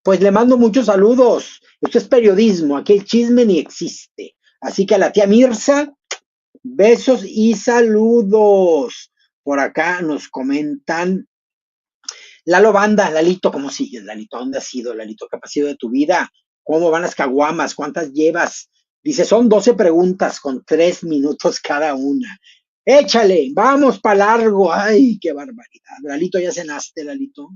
Pues le mando muchos saludos. Esto es periodismo, aquí el chisme ni existe. Así que a la tía Mirza, besos y saludos. Por acá nos comentan, Lalo Banda, Lalito, ¿cómo sigues, Lalito? ¿Dónde has ido, Lalito? ¿Qué ha sido de tu vida? ¿Cómo van las caguamas? ¿Cuántas llevas? Dice, son 12 preguntas con 3 minutos cada una. Échale, vamos para largo. Ay, qué barbaridad. Lalito, ¿ya cenaste, Lalito?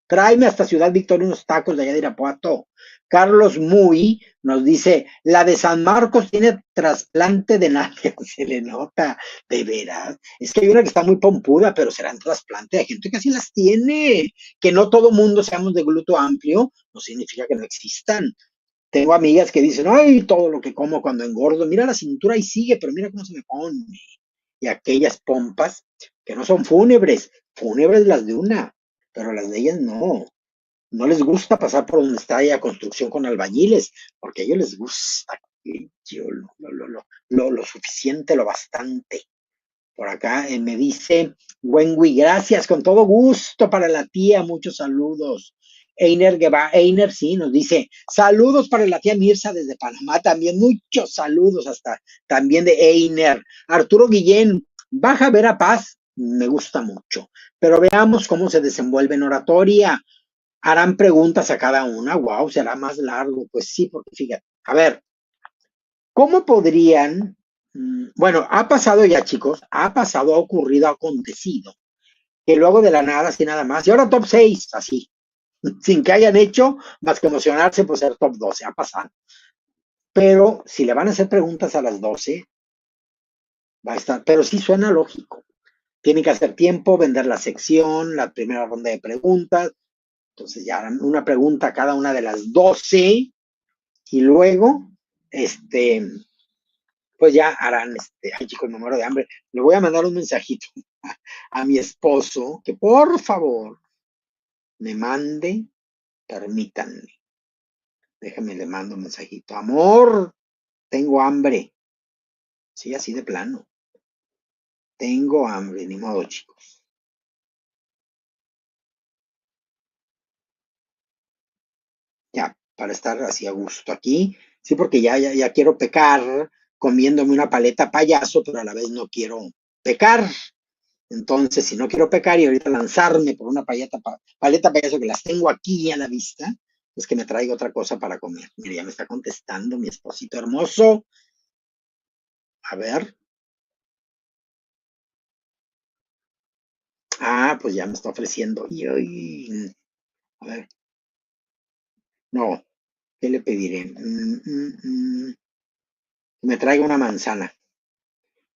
Tráeme hasta Ciudad Victoria unos tacos de allá de Irapuato. Carlos Muy nos dice, la de San Marcos tiene trasplante de nalga, se le nota, de veras. Es que hay una que está muy pompuda, pero serán trasplante. Hay gente que así las tiene. Que no todo mundo seamos de glúteo amplio, no significa que no existan. Tengo amigas que dicen, ay, todo lo que como cuando engordo, mira la cintura y sigue, pero mira cómo se me pone. Y aquellas pompas que no son fúnebres las de una, pero las de ellas no. No les gusta pasar por donde está ya construcción con albañiles, porque a ellos les gusta lo suficiente, lo bastante. Por acá me dice Wenwi, gracias, con todo gusto para la tía, muchos saludos. Einer sí nos dice, saludos para la tía Mirza desde Panamá, también muchos saludos hasta también de Einer. Arturo Guillén, baja Vera Paz, me gusta mucho, pero veamos cómo se desenvuelve en oratoria. Harán preguntas a cada una, wow, será más largo, pues sí, porque fíjate, a ver, ¿cómo podrían? Bueno, ha pasado ya, chicos, ha pasado, ha ocurrido, ha acontecido, que luego de la nada, así nada más, y ahora top 6, así, sin que hayan hecho más que emocionarse por ser top 12, ha pasado. Pero si le van a hacer preguntas a las 12, va a estar, pero sí suena lógico. Tienen que hacer tiempo, vender la sección, la primera ronda de preguntas, entonces ya harán una pregunta a cada una de las 12 y luego, pues ya harán, ay chicos, me muero de hambre. Le voy a mandar un mensajito a mi esposo que por favor me mande, permítanme. Déjame, le mando un mensajito. Amor, tengo hambre. Sí, así de plano. Tengo hambre, ni modo, chicos. Ya, para estar así a gusto aquí. Sí, porque ya quiero pecar comiéndome una paleta payaso, pero a la vez no quiero pecar. Entonces, si no quiero pecar y ahorita lanzarme por una paleta payaso que las tengo aquí a la vista, pues que me traiga otra cosa para comer. Mira, ya me está contestando mi esposito hermoso. A ver. Ah, pues ya me está ofreciendo. A ver. No, ¿qué le pediré? Me traiga una manzana.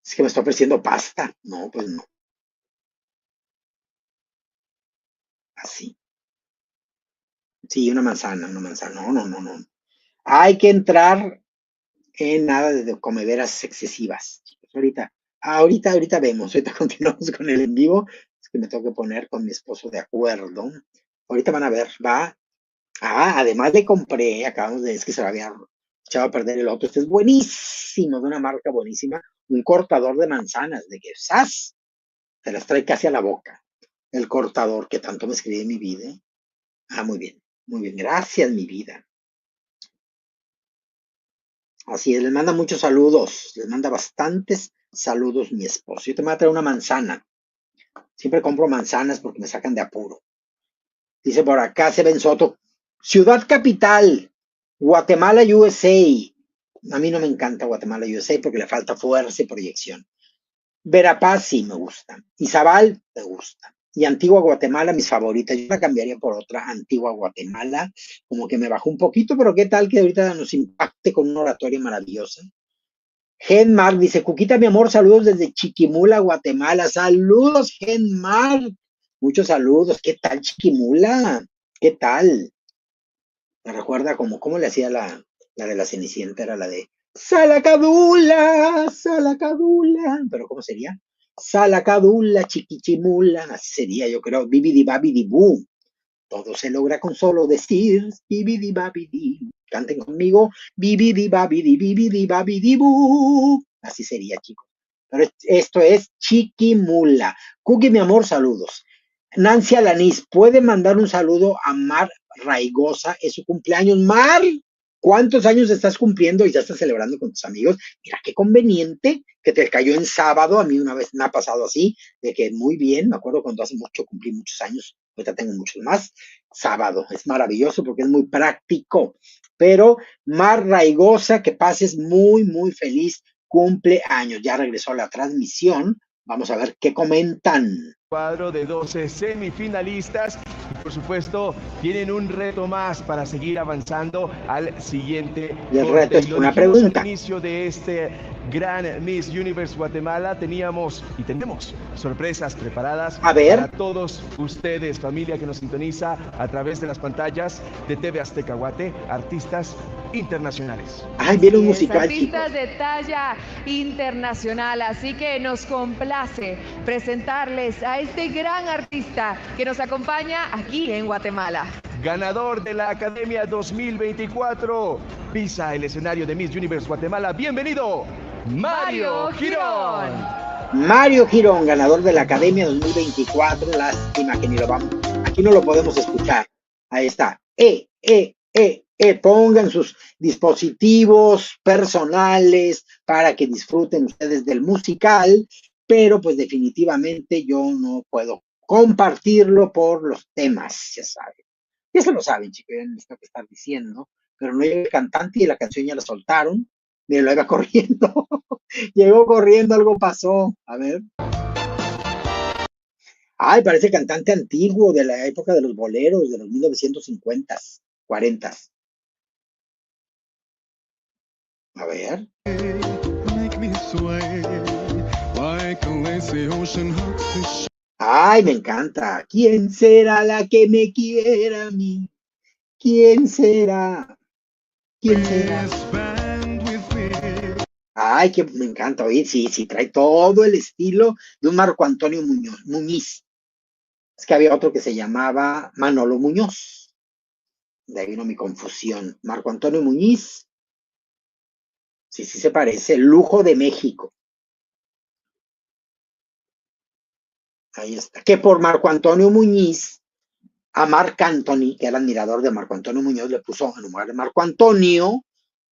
Es que me está ofreciendo pasta. No, pues no. Así. Sí, una manzana, una manzana. No. Hay que entrar en nada de comederas excesivas. Ahorita vemos. Ahorita continuamos con el en vivo. Es que me tengo que poner con mi esposo de acuerdo. Ahorita van a ver, va. Además le compré, es que se lo había echado a perder el otro. Este es buenísimo, de una marca buenísima. Un cortador de manzanas, de que ¡zas! Se las trae casi a la boca. El cortador que tanto me escribí en mi vida. Muy bien, gracias, mi vida. Así es, les manda muchos saludos, les manda bastantes saludos mi esposo. Yo te voy a traer una manzana. Siempre compro manzanas porque me sacan de apuro. Dice por acá Seven Soto, Ciudad Capital, Guatemala, USA. A mí no me encanta Guatemala, USA porque le falta fuerza y proyección. Verapaz sí me gusta. Izabal me gusta. Y Antigua Guatemala, mis favoritas. Yo la cambiaría por otra, Antigua Guatemala. Como que me bajó un poquito, pero qué tal que ahorita nos impacte con una oratoria maravillosa. Genmar dice, Cuquita, mi amor, saludos desde Chiquimula, Guatemala. Saludos, Genmar. Muchos saludos. ¿Qué tal, Chiquimula? ¿Qué tal? Me recuerda cómo le hacía la de la Cenicienta, era la de Salacadula, Salacadula. ¿Pero cómo sería? Salacadula, Chiquichimula. Así sería, yo creo. Bibidi babidi boo. Todo se logra con solo decir bibidi babidi. Canten conmigo. Bibidi babidi boo. Así sería, chicos. Pero esto es Chiquimula. Cookie, mi amor, saludos. Nancy Alanis, ¿puede mandar un saludo a Mar Raigosa? Es su cumpleaños. Mar, ¿cuántos años estás cumpliendo y ya estás celebrando con tus amigos? Mira, qué conveniente que te cayó en sábado. A mí una vez me ha pasado así, de que muy bien, me acuerdo cuando hace mucho cumplí muchos años, ahorita tengo muchos más. Sábado, es maravilloso porque es muy práctico. Pero Mar Raigosa, que pases muy feliz cumpleaños. Ya regresó la transmisión. Vamos a ver qué comentan. Cuadro de 12 semifinalistas. por supuesto, tienen un reto más para seguir avanzando al siguiente Y el corte. reto es Lo una dijimos pregunta. al inicio de este gran Miss Universe Guatemala, teníamos y tenemos sorpresas preparadas A ver. para todos ustedes, familia que nos sintoniza a través de las pantallas de TV Azteca Guate, artistas internacionales. Ay, viene un Así es, musical, chicos. artistas de talla internacional, así que nos complace presentarles a este gran artista que nos acompaña aquí en Guatemala. Ganador de la Academia 2024, pisa el escenario de Miss Universe Guatemala. Bienvenido, Mario Girón. Mario Girón, ganador de la Academia 2024. Lástima que ni lo vamos. Aquí no lo podemos escuchar. Ahí está. Pongan sus dispositivos personales para que disfruten ustedes del musical, pero pues definitivamente yo no puedo compartirlo por los temas, ya saben. Ya se lo saben, chicos, ya no les tengo que estar diciendo, pero no llega el cantante y la canción ya la soltaron. Miren, lo iba corriendo. Llegó corriendo, algo pasó. A ver. Ay, parece cantante antiguo de la época de los boleros, de los 1950s, 40s. A ver. Ay, me encanta. ¿Quién será la que me quiera a mí? ¿Quién será? ¿Quién será? Ay, que me encanta oír. Sí, sí, trae todo el estilo de un Marco Antonio Muñiz. Es que había otro que se llamaba Manolo Muñoz. De ahí vino mi confusión. Marco Antonio Muñiz. Sí, sí se parece. Lujo de México. Ahí está. Que por Marco Antonio Muñiz, a Marc Anthony, que era admirador de Marco Antonio Muñoz, le puso, en lugar de Marco Antonio,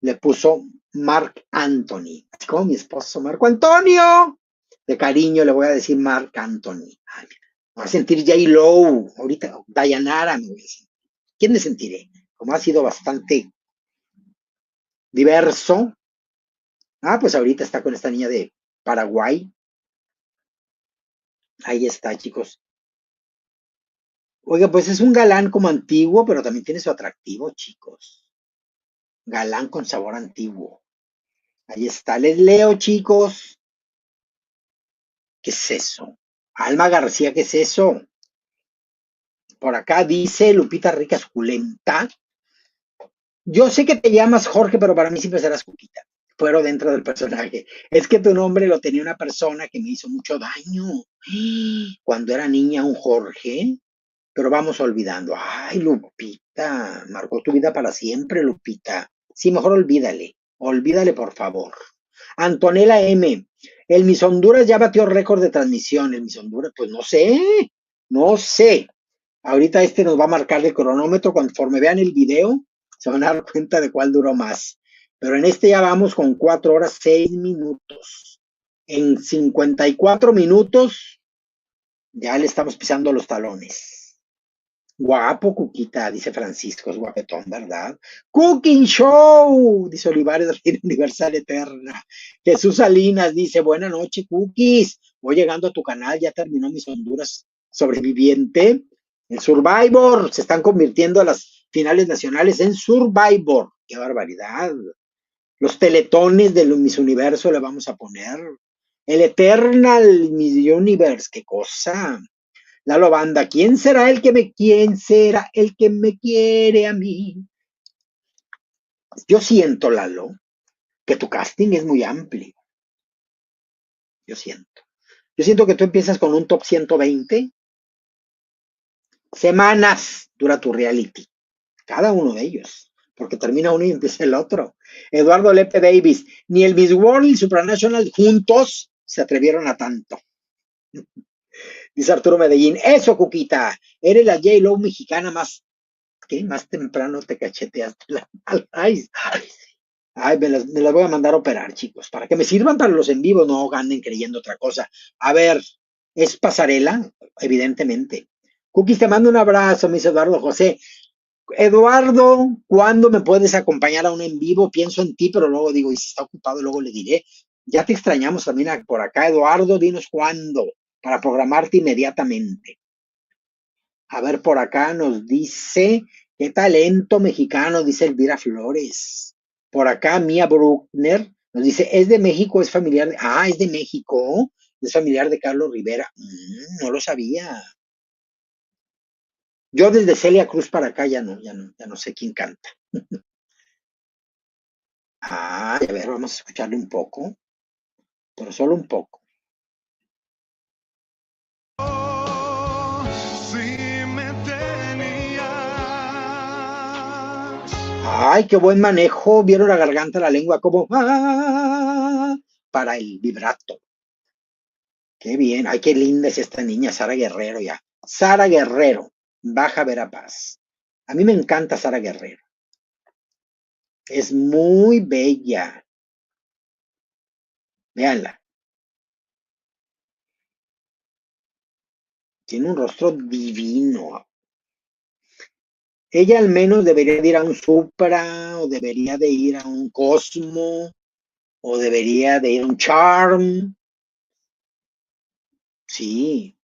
le puso Marc Anthony. Así como mi esposo, Marco Antonio. De cariño le voy a decir Marc Anthony. Ay, me voy a sentir J-Lo. Ahorita, Dayanara me voy a sentir. ¿Quién me sentiré? Como ha sido bastante diverso. Ah, pues ahorita está con esta niña de Paraguay. Ahí está, chicos. Oiga, pues es un galán como antiguo, pero también tiene su atractivo, chicos. Galán con sabor antiguo. Ahí está. Les leo, chicos. ¿Qué es eso? Alma García, ¿qué es eso? Por acá dice Lupita Rica Suculenta. Yo sé que te llamas Jorge, pero para mí siempre serás Cuquita. Fuero dentro del personaje. Es que tu nombre lo tenía una persona que me hizo mucho daño. Cuando era niña, un Jorge. Pero vamos olvidando. Ay, Lupita, marcó tu vida para siempre, Lupita. Sí, mejor olvídale. Olvídale, por favor. Antonella M. El Miss Honduras ya batió récord de transmisión. El Miss Honduras, pues no sé. No sé. Ahorita nos va a marcar el cronómetro. Conforme vean el video, se van a dar cuenta de cuál duró más. Pero en ya vamos con 4 horas 6 minutos. En 54 minutos ya le estamos pisando los talones. Guapo, Cuquita, dice Francisco, es guapetón, ¿verdad? Cooking Show, dice Olivares, Reina Universal Eterna. Jesús Salinas dice, buena noche, Cookies. Voy llegando a tu canal, ya terminó Miss Honduras Sobreviviente. El Survivor, se están convirtiendo a las finales nacionales en Survivor. ¡Qué barbaridad! Los teletones del Miss Universo le vamos a poner. El Eternal Miss Universe, qué cosa. Lalo Banda, ¿quién será el que me quiere a mí? Yo siento, Lalo, que tu casting es muy amplio. Yo siento que tú empiezas con un top 120. Semanas dura tu reality. Cada uno de ellos. Porque termina uno y empieza el otro. Eduardo Lepe Davis, ni el Miss World y el Supranational juntos se atrevieron a tanto. Dice Arturo Medellín, eso, Cuquita, eres la J-Lo mexicana más, ¿qué? Más temprano te cacheteaste la ay, me las voy a mandar a operar, chicos, para que me sirvan para los en vivo, no anden creyendo otra cosa. A ver, ¿es pasarela? Evidentemente. Cookies, te mando un abrazo, mis Eduardo José. Eduardo, ¿cuándo me puedes acompañar a un en vivo? Pienso en ti, pero luego digo, y si está ocupado, luego le diré. Ya te extrañamos también por acá, Eduardo, dinos cuándo, para programarte inmediatamente. A ver, por acá nos dice, qué talento mexicano, dice Elvira Flores. Por acá, Mía Bruckner nos dice, ¿es de México? ¿Es familiar? Es de México. Es familiar de Carlos Rivera. No lo sabía. Yo desde Celia Cruz para acá ya no sé quién canta. A ver, vamos a escucharle un poco, pero solo un poco. Ay, qué buen manejo. Vieron la garganta, la lengua, como para el vibrato. Qué bien. Ay, qué linda es esta niña, Sara Guerrero ya. Sara Guerrero, Baja Verapaz. A mí me encanta Sara Guerrero. Es muy bella. Véanla. Tiene un rostro divino. Ella al menos debería de ir a un Supra, o debería de ir a un Cosmo, o debería de ir a un Charm. Sí.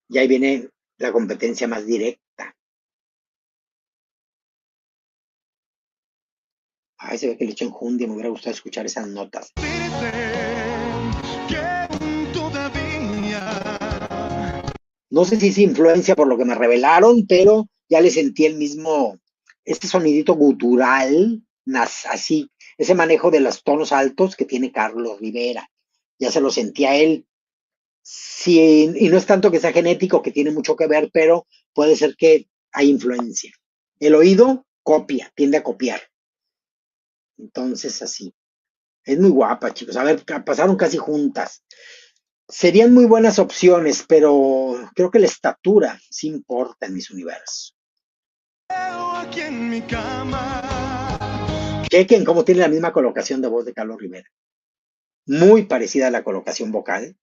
Y ahí viene la competencia más directa. Ay, se ve que le echan enjundia, me hubiera gustado escuchar esas notas. No sé si es influencia por lo que me revelaron, pero ya le sentí el mismo, este sonidito gutural, así, ese manejo de los tonos altos que tiene Carlos Rivera. Ya se lo sentía él. Sí, y no es tanto que sea genético, que tiene mucho que ver, pero puede ser que hay influencia. El oído copia, tiende a copiar. Entonces, así. Es muy guapa, chicos. A ver, pasaron casi juntas. Serían muy buenas opciones, pero creo que la estatura sí importa en Miss Universo. Chequen cómo tiene la misma colocación de voz de Carlos Rivera. Muy parecida a la colocación vocal.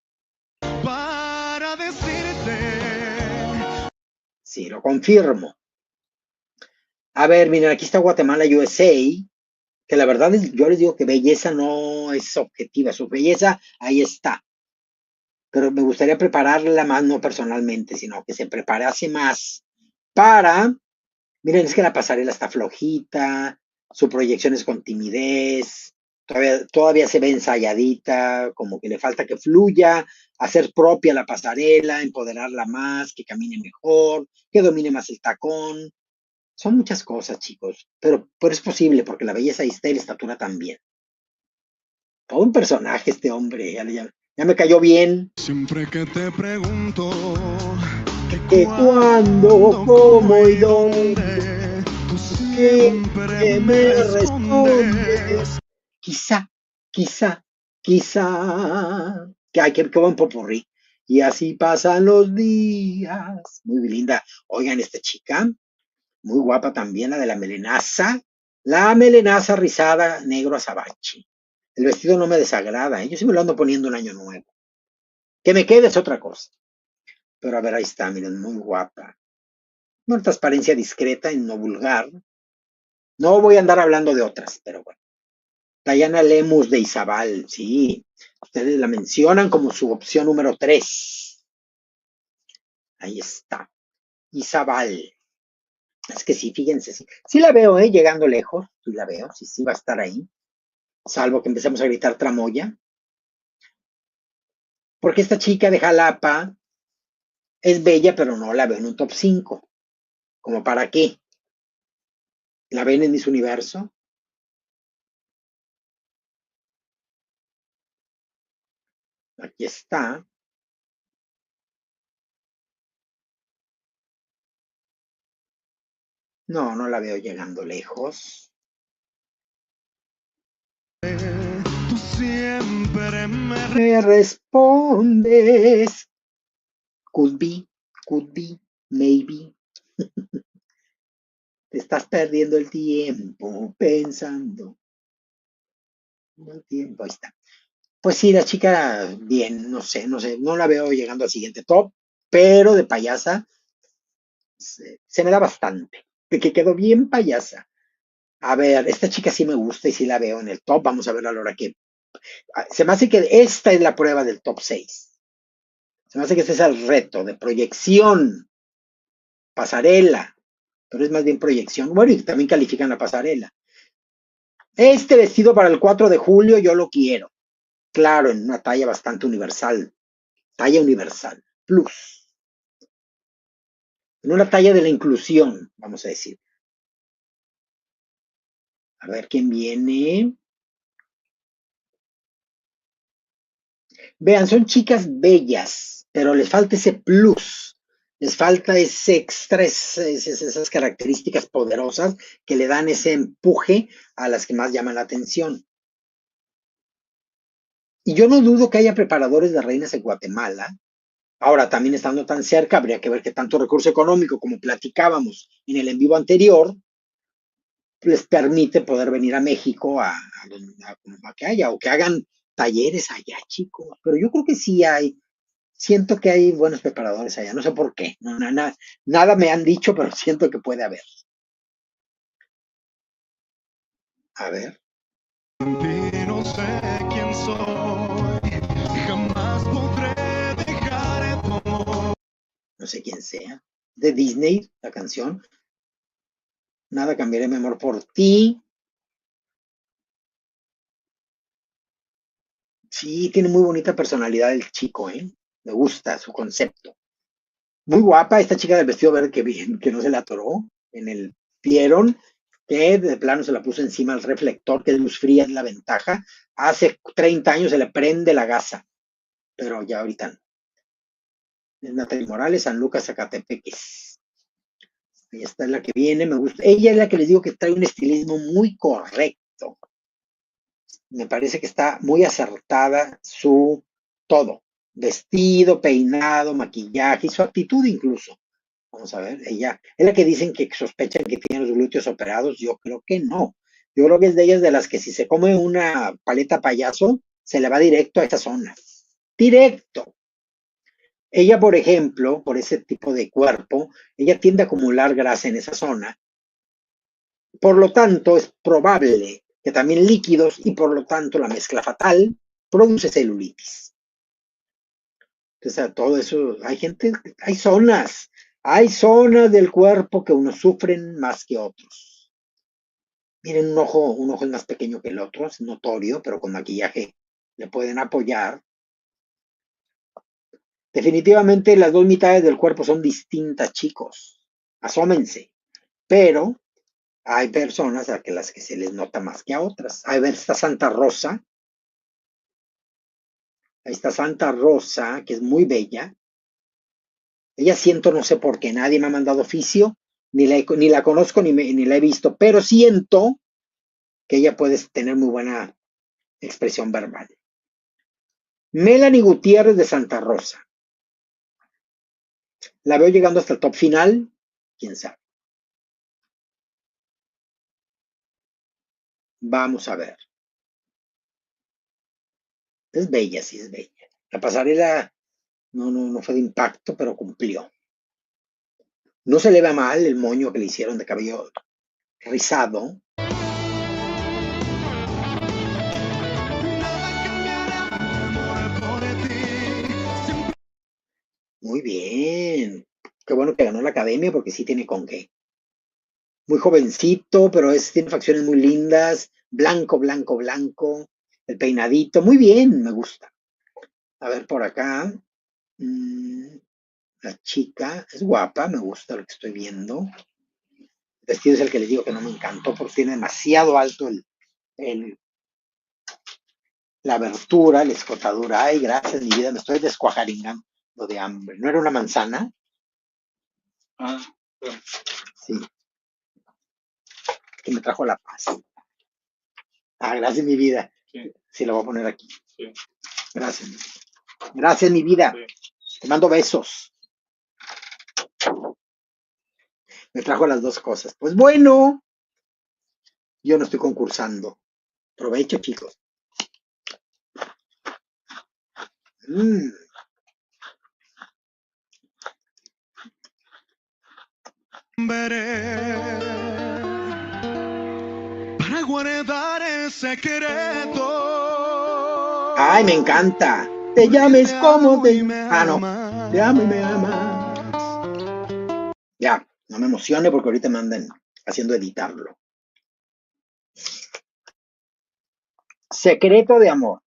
Sí, lo confirmo. A ver, miren, aquí está Guatemala USA, que la verdad es, yo les digo que belleza no es objetiva, su belleza ahí está. Pero me gustaría prepararla más, no personalmente, sino que se preparase más para, miren, es que la pasarela está flojita, su proyección es con timidez, todavía se ve ensayadita, como que le falta que fluya, hacer propia la pasarela, empoderarla más, que camine mejor, que domine más el tacón. Son muchas cosas, chicos, pero es posible porque la belleza ahí está y la estatura también. Todo un personaje este hombre, ya me cayó bien. Siempre que te pregunto que cuándo, cómo y dónde, tú que me respondes. Quizá, que hay que buen popurrí. Y así pasan los días. Muy linda. Oigan, esta chica, muy guapa también, la de la melenaza rizada negro azabache. El vestido no me desagrada, ¿eh? Yo sí me lo ando poniendo un año nuevo. Que me quede es otra cosa. Pero a ver, ahí está, miren, muy guapa. Una transparencia discreta y no vulgar. No voy a andar hablando de otras, pero bueno. Diana Lemus de Izabal, sí. Ustedes la mencionan como su opción número 3. Ahí está. Izabal. Es que sí, fíjense, sí la veo, llegando lejos. Sí la veo, sí va a estar ahí. Salvo que empecemos a gritar tramoya. Porque esta chica de Jalapa es bella, pero no la veo en un top 5. ¿Como para qué? ¿La ven en Miss Universo? Aquí está. No, no la veo llegando lejos. tú siempre Me respondes. Could be, maybe. Te estás perdiendo el tiempo pensando. El tiempo, ahí está. Pues sí, la chica, bien, no sé, no la veo llegando al siguiente top, pero de payasa se me da bastante. De que quedó bien payasa. A ver, esta chica sí me gusta y sí la veo en el top. Vamos a ver a la hora que. Se me hace que esta es la prueba del top 6. Se me hace que este es el reto de proyección pasarela, pero es más bien proyección. Bueno, y también califican la pasarela. Este vestido para el 4 de julio yo lo quiero. Claro, en una talla bastante universal. Talla universal. Plus. En una talla de la inclusión, vamos a decir. A ver quién viene. Vean, son chicas bellas, pero les falta ese plus. Les falta ese extra, esas características poderosas que le dan ese empuje a las que más llaman la atención. Y yo no dudo que haya preparadores de reinas en Guatemala. Ahora, también estando tan cerca, habría que ver qué tanto recurso económico, como platicábamos en el en vivo anterior, les permite poder venir a México a que haya, o que hagan talleres allá, chicos. Pero yo creo que sí hay, siento que hay buenos preparadores allá, no sé por qué. Nada me han dicho, pero siento que puede haber. A ver. No sé quién soy, jamás podré dejar tu amor. No sé quién sea. De Disney, la canción. Nada cambiaré mi amor por ti. Sí, tiene muy bonita personalidad el chico, ¿eh? Me gusta su concepto. Muy guapa esta chica del vestido verde que no se la atoró en el vieron, que de plano se la puso encima al reflector, que luz fría es la ventaja. Hace 30 años se le prende la gasa, pero ya ahorita no. Es Natalie Morales, San Lucas, Zacatepeques. Ella está, es la que viene, me gusta. Ella es la que les digo que trae un estilismo muy correcto. Me parece que está muy acertada su todo. Vestido, peinado, maquillaje y su actitud incluso. Vamos a ver, ella es la que dicen que sospechan que tiene los glúteos operados. Yo creo que no. Yo creo que es de ellas de las que si se come una paleta payaso, se le va directo a esa zona. Directo. Ella, por ejemplo, por ese tipo de cuerpo, ella tiende a acumular grasa en esa zona. Por lo tanto, es probable que también líquidos y por lo tanto la mezcla fatal produce celulitis. Entonces, todo eso, hay zonas del cuerpo que unos sufren más que otros. Miren, un ojo es más pequeño que el otro, es notorio, pero con maquillaje le pueden apoyar. Definitivamente las dos mitades del cuerpo son distintas, chicos. Asómense. Pero hay personas a las que se les nota más que a otras. A ver, esta Santa Rosa. Esta Santa Rosa, que es muy bella. Ella siento, no sé por qué, nadie me ha mandado oficio, ni la conozco, ni la he visto, pero siento que ella puede tener muy buena expresión verbal. Melanie Gutiérrez de Santa Rosa. La veo llegando hasta el top final, quién sabe. Vamos a ver. Es bella, sí es bella. La pasarela no fue de impacto, pero cumplió. No se le ve mal el moño que le hicieron de cabello rizado. Muy bien. Qué bueno que ganó la academia porque sí tiene con qué. Muy jovencito, pero tiene facciones muy lindas. Blanco, blanco, blanco. El peinadito. Muy bien, me gusta. A ver por acá. La chica es guapa, me gusta lo que estoy viendo. El vestido es el que les digo que no me encantó porque tiene demasiado alto la abertura, la escotadura. Ay, gracias, mi vida, me estoy descuajaringando de hambre. ¿No era una manzana? Sí. Que me trajo la paz. Gracias, mi vida. Sí, lo voy a poner aquí. Sí. Gracias. Gracias, mi vida. Sí. Te mando besos. Me trajo las dos cosas. Pues bueno, yo no estoy concursando. Provecho, chicos. Veré para guardar el secreto. Ay, me encanta. Te llames como te... no. Te amo y me amas. Ya. No me emocione porque ahorita me andan haciendo editarlo. Secreto de amor.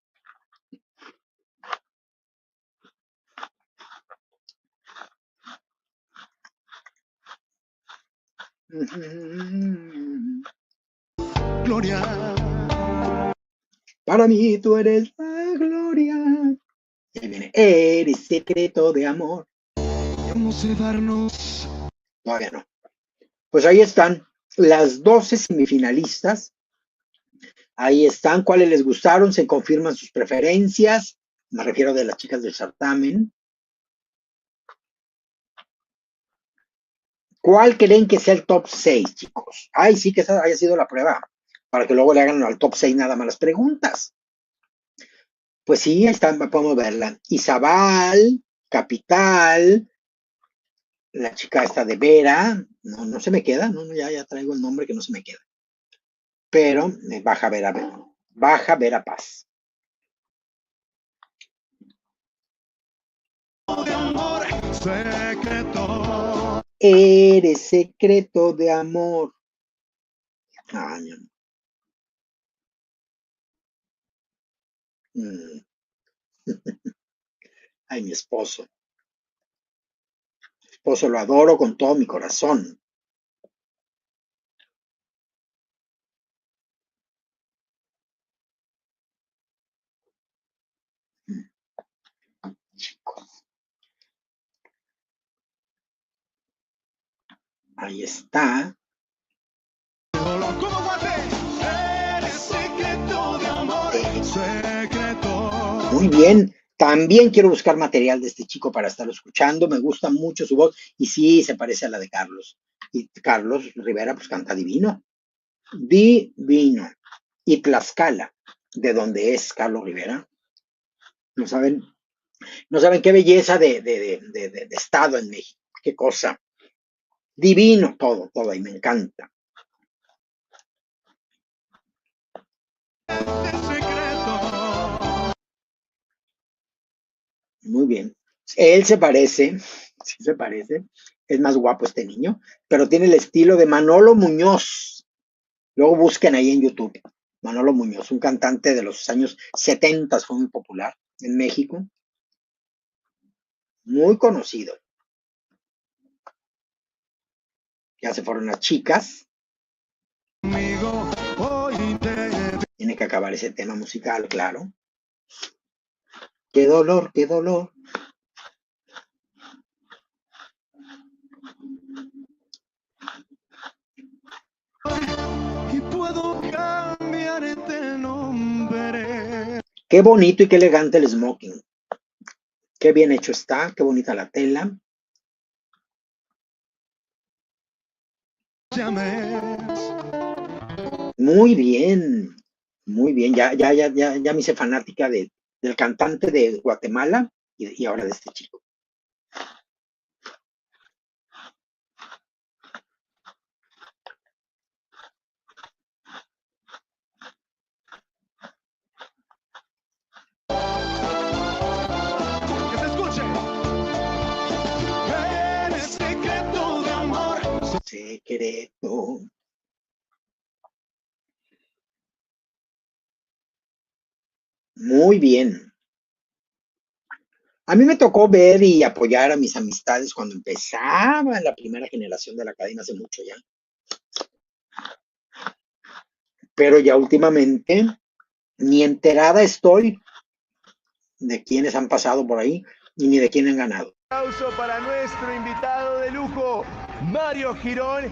Gloria. Para mí tú eres la gloria. Y ahí viene, eres secreto de amor. Vamos a darnos. Todavía no. Pues ahí están las 12 semifinalistas. Ahí están, cuáles les gustaron, se confirman sus preferencias. Me refiero de las chicas del certamen. ¿Cuál creen que sea el top 6, chicos? Ay, sí, que esa haya sido la prueba, para que luego le hagan al top 6 nada más las preguntas. Pues sí, ahí está, podemos verla. Izabal, Capital, la chica esta de Vera, no se me queda, ya traigo el nombre que no se me queda. Pero Baja Vera Paz. De amor secreto. Eres secreto de amor. Ay, mi amor. Ay, mi esposo. Mi esposo lo adoro con todo mi corazón. Chicos. Ahí está. Muy bien. También quiero buscar material de este chico para estarlo escuchando. Me gusta mucho su voz. Y sí, se parece a la de Carlos. Y Carlos Rivera, pues canta divino. Divino. Y Tlaxcala, de donde es Carlos Rivera. No saben qué belleza de estado en México. Qué cosa. Divino todo, y me encanta. Muy bien. Él se parece, sí se parece, es más guapo este niño, pero tiene el estilo de Manolo Muñoz. Luego busquen ahí en YouTube. Manolo Muñoz, un cantante de los años 70, fue muy popular en México. Muy conocido. Ya se fueron las chicas. Tiene que acabar ese tema musical, claro. Qué dolor, qué dolor. Y puedo cambiar este nombre. Qué bonito y qué elegante el smoking. Qué bien hecho está, qué bonita la tela. Muy bien, ya me hice fanática del cantante de Guatemala y ahora de este chico. Que se escuche. Eres secreto de amor. Secreto. Muy bien. A mí me tocó ver y apoyar a mis amistades cuando empezaba la primera generación de la cadena, hace mucho ya. Pero ya últimamente ni enterada estoy de quiénes han pasado por ahí y ni de quién han ganado. Aplauso para nuestro invitado de lujo, Mario Girón,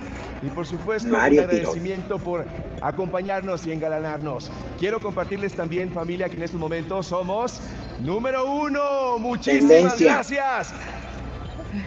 y por supuesto Mario un agradecimiento por acompañarnos y engalanarnos. Quiero compartirles también, familia, que en estos momentos somos número 1. Muchísimas Tendencia. gracias.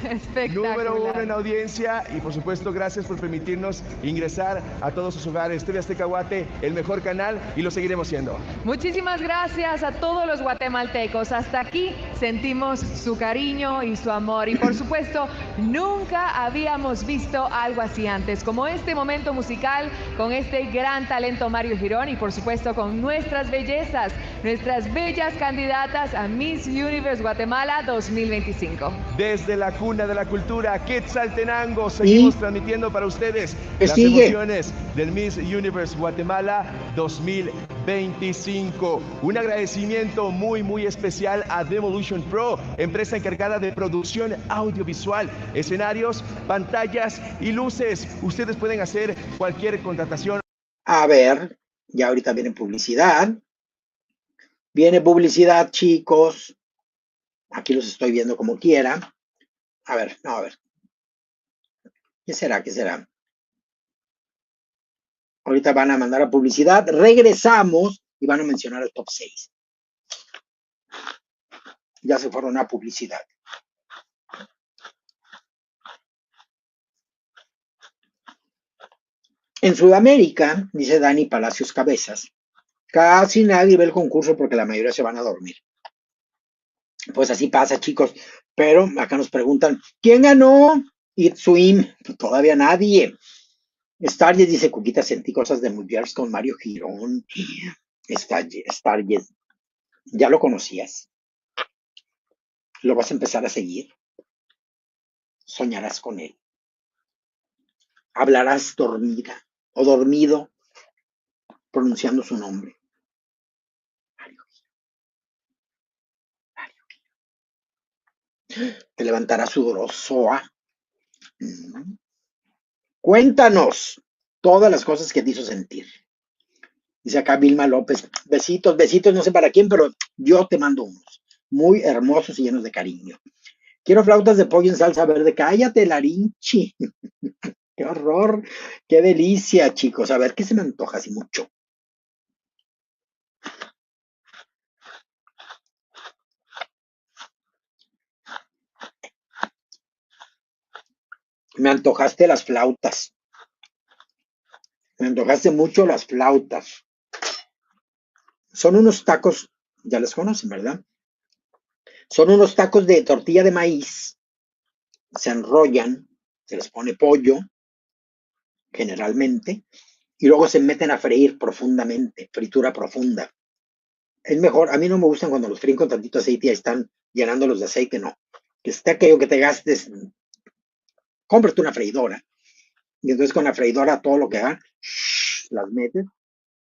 Espectacular. Número 1 en audiencia y por supuesto gracias por permitirnos ingresar a todos sus hogares. TV Azteca Guate, el mejor canal y lo seguiremos siendo. Muchísimas gracias a todos los guatemaltecos. Hasta aquí sentimos su cariño y su amor. Y por supuesto, nunca habíamos visto algo así antes, como este momento musical con este gran talento Mario Girón y por supuesto con nuestras bellezas, nuestras bellas candidatas a Miss Universe Guatemala 2025. Desde la cuna de la cultura, Quetzaltenango. Seguimos ¿Y transmitiendo para ustedes qué las sigue? emociones del Miss Universe Guatemala 2025. Un agradecimiento muy especial a Devolution Pro, empresa encargada de producción audiovisual, escenarios, pantallas y luces. Ustedes pueden hacer cualquier contratación. A ver, ya ahorita viene publicidad. Viene publicidad, chicos. Aquí los estoy viendo como quiera. A ver, no, a ver. ¿Qué será? ¿Qué será? Ahorita van a mandar a publicidad. Regresamos y van a mencionar el top 6. Ya se fueron a publicidad. En Sudamérica, dice Dani Palacios Cabezas, casi nadie ve el concurso porque la mayoría se van a dormir. Pues así pasa, chicos. Pero acá nos preguntan, ¿quién ganó? Itzuim, todavía nadie. Starjes dice, Cuquita, sentí cosas de Multiverse con Mario Girón. Starjes, ¿ya lo conocías? ¿Lo vas a empezar a seguir? ¿Soñarás con él? ¿Hablarás dormida o dormido pronunciando su nombre? Mario Girón. ¿Te levantará sudoroso? Cuéntanos todas las cosas que te hizo sentir. Dice acá Vilma López, besitos, besitos, no sé para quién, pero yo te mando unos muy hermosos y llenos de cariño. Quiero flautas de pollo en salsa verde. Cállate, Larinchi. Qué horror, qué delicia, chicos. A ver, ¿qué se me antoja así mucho? Me antojaste las flautas. Me antojaste mucho las flautas. Son unos tacos, ya los conocen, ¿verdad? Son unos tacos de tortilla de maíz. Se enrollan, se les pone pollo, generalmente, y luego se meten a freír profundamente, fritura profunda. Es mejor, a mí no me gustan cuando los fríen con tantito aceite y están llenándolos de aceite, no. Que esté aquello que te gastes, cómprate una freidora, y entonces con la freidora todo lo que hagan, las metes,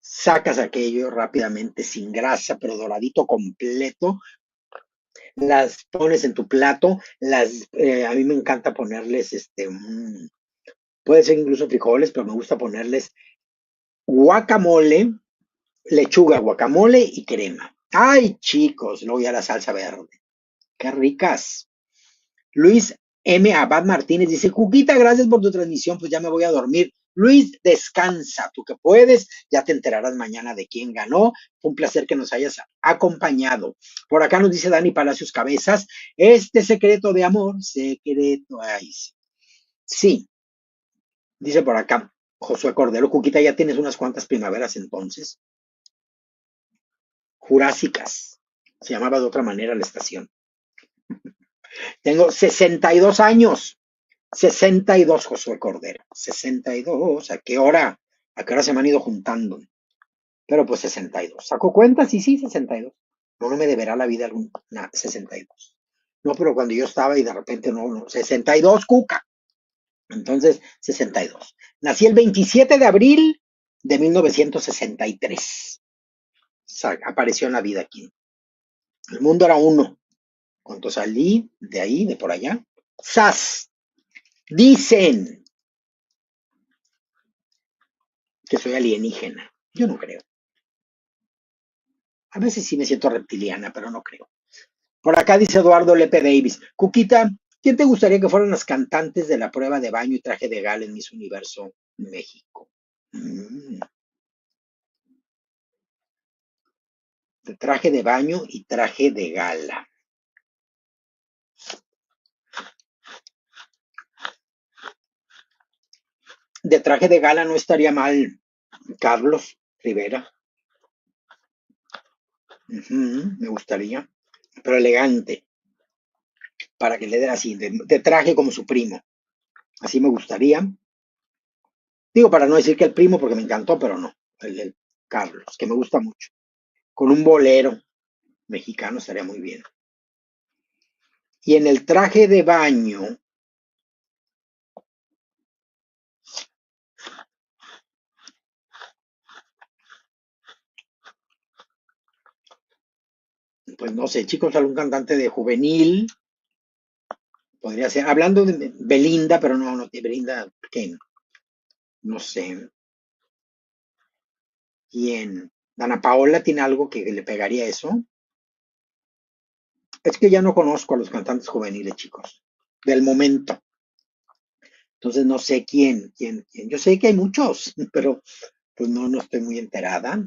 sacas aquello rápidamente, sin grasa, pero doradito completo, las pones en tu plato, a mí me encanta ponerles, puede ser incluso frijoles, pero me gusta ponerles guacamole, lechuga, guacamole y crema. Ay, chicos, luego ya la salsa verde. Qué ricas. Luis M. Abad Martínez dice, Cuquita, gracias por tu transmisión, pues ya me voy a dormir. Luis, descansa, tú que puedes, ya te enterarás mañana de quién ganó. Fue un placer que nos hayas acompañado. Por acá nos dice Dani Palacios Cabezas, este secreto de amor, secreto, ay, sí. Dice por acá Josué Cordero, Cuquita, ya tienes unas cuantas primaveras entonces. Jurásicas, se llamaba de otra manera la estación. Tengo 62 años. 62, Josué Cordero. 62. ¿A qué hora? ¿A qué hora se me han ido juntando? Pero pues 62. ¿Saco cuentas? Sí, 62. No me deberá la vida alguna. 62. No, pero cuando yo estaba y de repente no. 62, Cuca. Entonces, 62. Nací el 27 de abril de 1963. O sea, apareció en la vida aquí. El mundo era uno. Cuando salí de ahí, de por allá, ¡zas! Dicen que soy alienígena. Yo no creo. A veces sí me siento reptiliana, pero no creo. Por acá dice Eduardo Lepe Davis. Cuquita, ¿quién te gustaría que fueran las cantantes de la prueba de baño y traje de gala en Miss Universo México? De traje de baño y traje de gala. De traje de gala no estaría mal Carlos Rivera. Me gustaría, pero elegante, para que le den así, de traje como su primo. Así me gustaría. Digo, para no decir que el primo, porque me encantó, pero no, el Carlos, que me gusta mucho. Con un bolero mexicano estaría muy bien. Y en el traje de baño, pues no sé, chicos, algún cantante de juvenil, podría ser, hablando de Belinda, pero no, Belinda, ¿quién? No sé, ¿quién? ¿Dana Paola tiene algo que le pegaría a eso? Es que ya no conozco a los cantantes juveniles, chicos, del momento. Entonces no sé quién. Yo sé que hay muchos, pero pues no estoy muy enterada.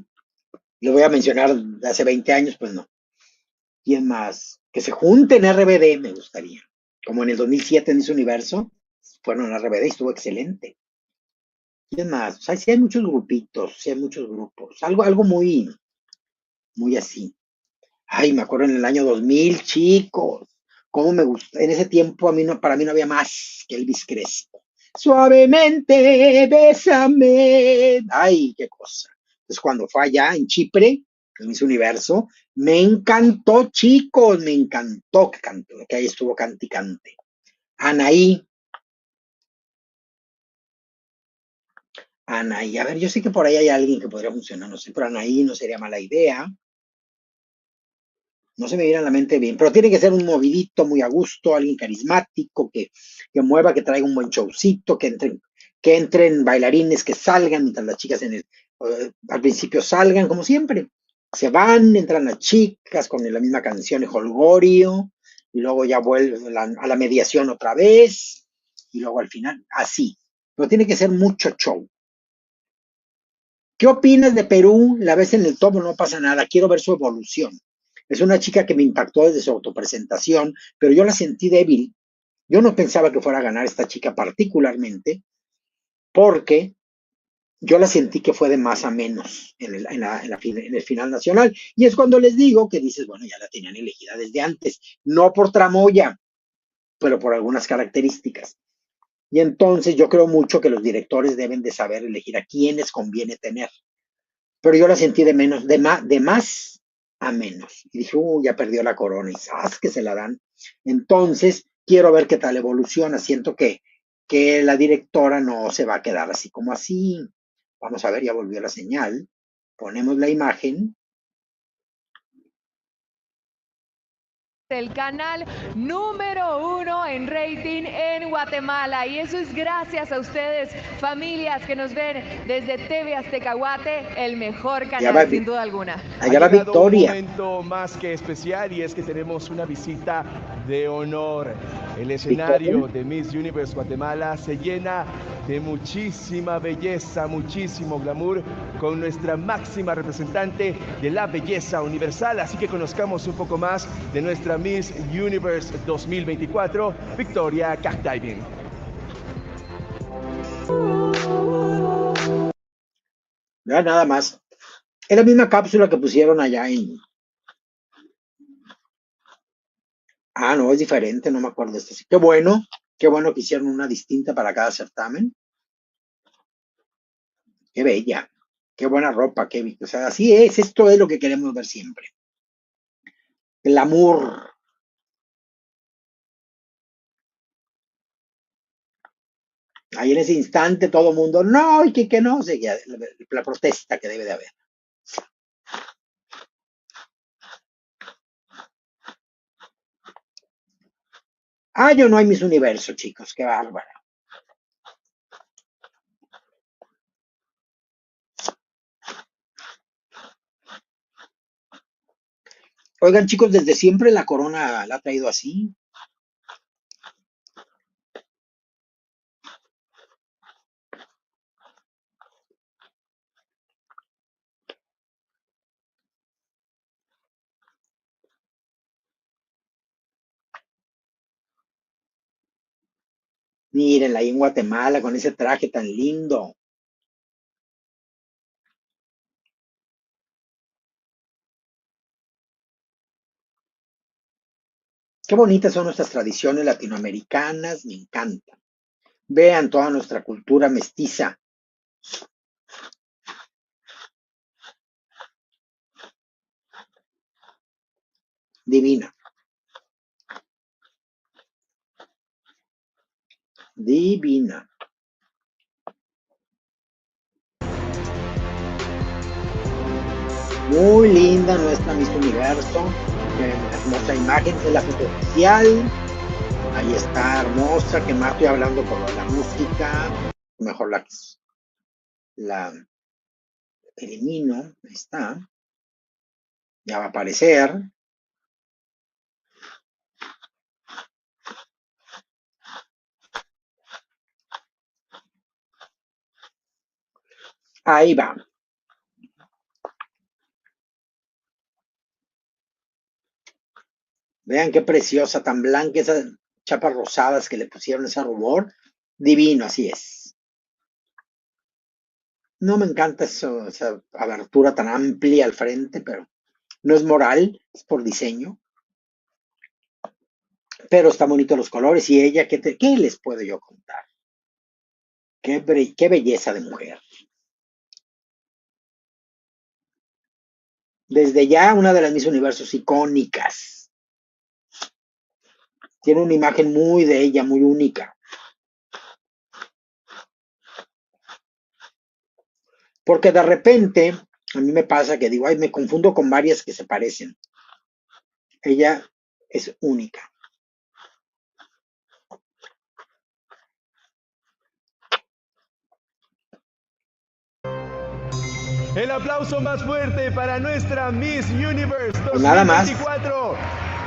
Le voy a mencionar de hace 20 años, pues no. ¿Quién más? Que se junten RBD, me gustaría. Como en el 2007 en ese universo, fueron a RBD y estuvo excelente. ¿Quién más? O sea, sí hay muchos grupitos, sí hay muchos grupos. Algo muy así. Ay, me acuerdo en el año 2000, chicos. Cómo me gusta. En ese tiempo para mí no había más que Elvis Crespo. Suavemente, bésame. Ay, qué cosa. Entonces, cuando fue allá en Chipre, en Miss Universo, me encantó, chicos, me encantó que cantó, que ahí estuvo cante y cante. Anaí, Anaí, a ver, yo sé que por ahí hay alguien que podría funcionar, no sé, pero Anaí no sería mala idea. No se me viene a la mente bien, pero tiene que ser un movidito muy a gusto, alguien carismático, que mueva, que traiga un buen showcito, que entren bailarines, que salgan, mientras las chicas al principio salgan, como siempre. Se van, entran las chicas con la misma canción, el holgorio, y luego ya vuelven a la mediación otra vez, y luego al final, así. Pero tiene que ser mucho show. ¿Qué opinas de Perú? La ves en el top, no pasa nada, quiero ver su evolución. Es una chica que me impactó desde su autopresentación, pero yo la sentí débil. Yo no pensaba que fuera a ganar esta chica particularmente, porque yo la sentí que fue de más a menos en el final nacional. Y es cuando les digo que dices, bueno, ya la tenían elegida desde antes, no por tramoya, pero por algunas características. Y entonces yo creo mucho que los directores deben de saber elegir a quienes conviene tener. Pero yo la sentí de más a menos. Y dije, ya perdió la corona y ¡zas! Que se la dan. Entonces, quiero ver qué tal evoluciona. Siento que la directora no se va a quedar así como así. Vamos a ver, ya volvió la señal. Ponemos la imagen. El canal número 1 en rating en Guatemala, y eso es gracias a ustedes, familias que nos ven desde TV Azteca Guate, el mejor canal sin duda alguna. Allá va llegado un Victoria. momento más que especial, y es que tenemos una visita de honor. El escenario de Miss Universe Guatemala se llena de muchísima belleza, muchísimo glamour, con nuestra máxima representante de la belleza universal. Así que conozcamos un poco más de nuestra Miss Universe 2024, Victoria Cactaibin. Ya nada más. Es la misma cápsula que pusieron allá en. Ah, no, es diferente, no me acuerdo de esto. Qué bueno que hicieron una distinta para cada certamen. Qué bella, qué buena ropa, o sea, así es, esto es lo que queremos ver siempre. El amor. Ahí en ese instante todo el mundo, no, y que no, la protesta que debe de haber. Ah, yo no hay mis universos, chicos, qué bárbaro. Oigan, chicos, desde siempre la corona la ha traído así. Mírenla ahí en Guatemala con ese traje tan lindo. Qué bonitas son nuestras tradiciones latinoamericanas, me encantan. Vean toda nuestra cultura mestiza. Divina. Divina. Muy linda nuestra Miss Universo. Qué hermosa imagen de la foto oficial. Ahí está, hermosa. Que más estoy hablando por la música. Mejor la elimino. Ahí está. Ya va a aparecer. Ahí va. Vean qué preciosa, tan blanca, esas chapas rosadas que le pusieron ese rubor. Divino, así es. No me encanta eso, esa abertura tan amplia al frente, pero no es moral, es por diseño. Pero están bonitos los colores y ella, ¿qué les puedo yo contar? Qué belleza de mujer. Desde ya una de las Miss Universos icónicas. Tiene una imagen muy de ella, muy única. Porque de repente, a mí me pasa que digo, ay, me confundo con varias que se parecen. Ella es única. El aplauso más fuerte para nuestra Miss Universe 2024. Nada más.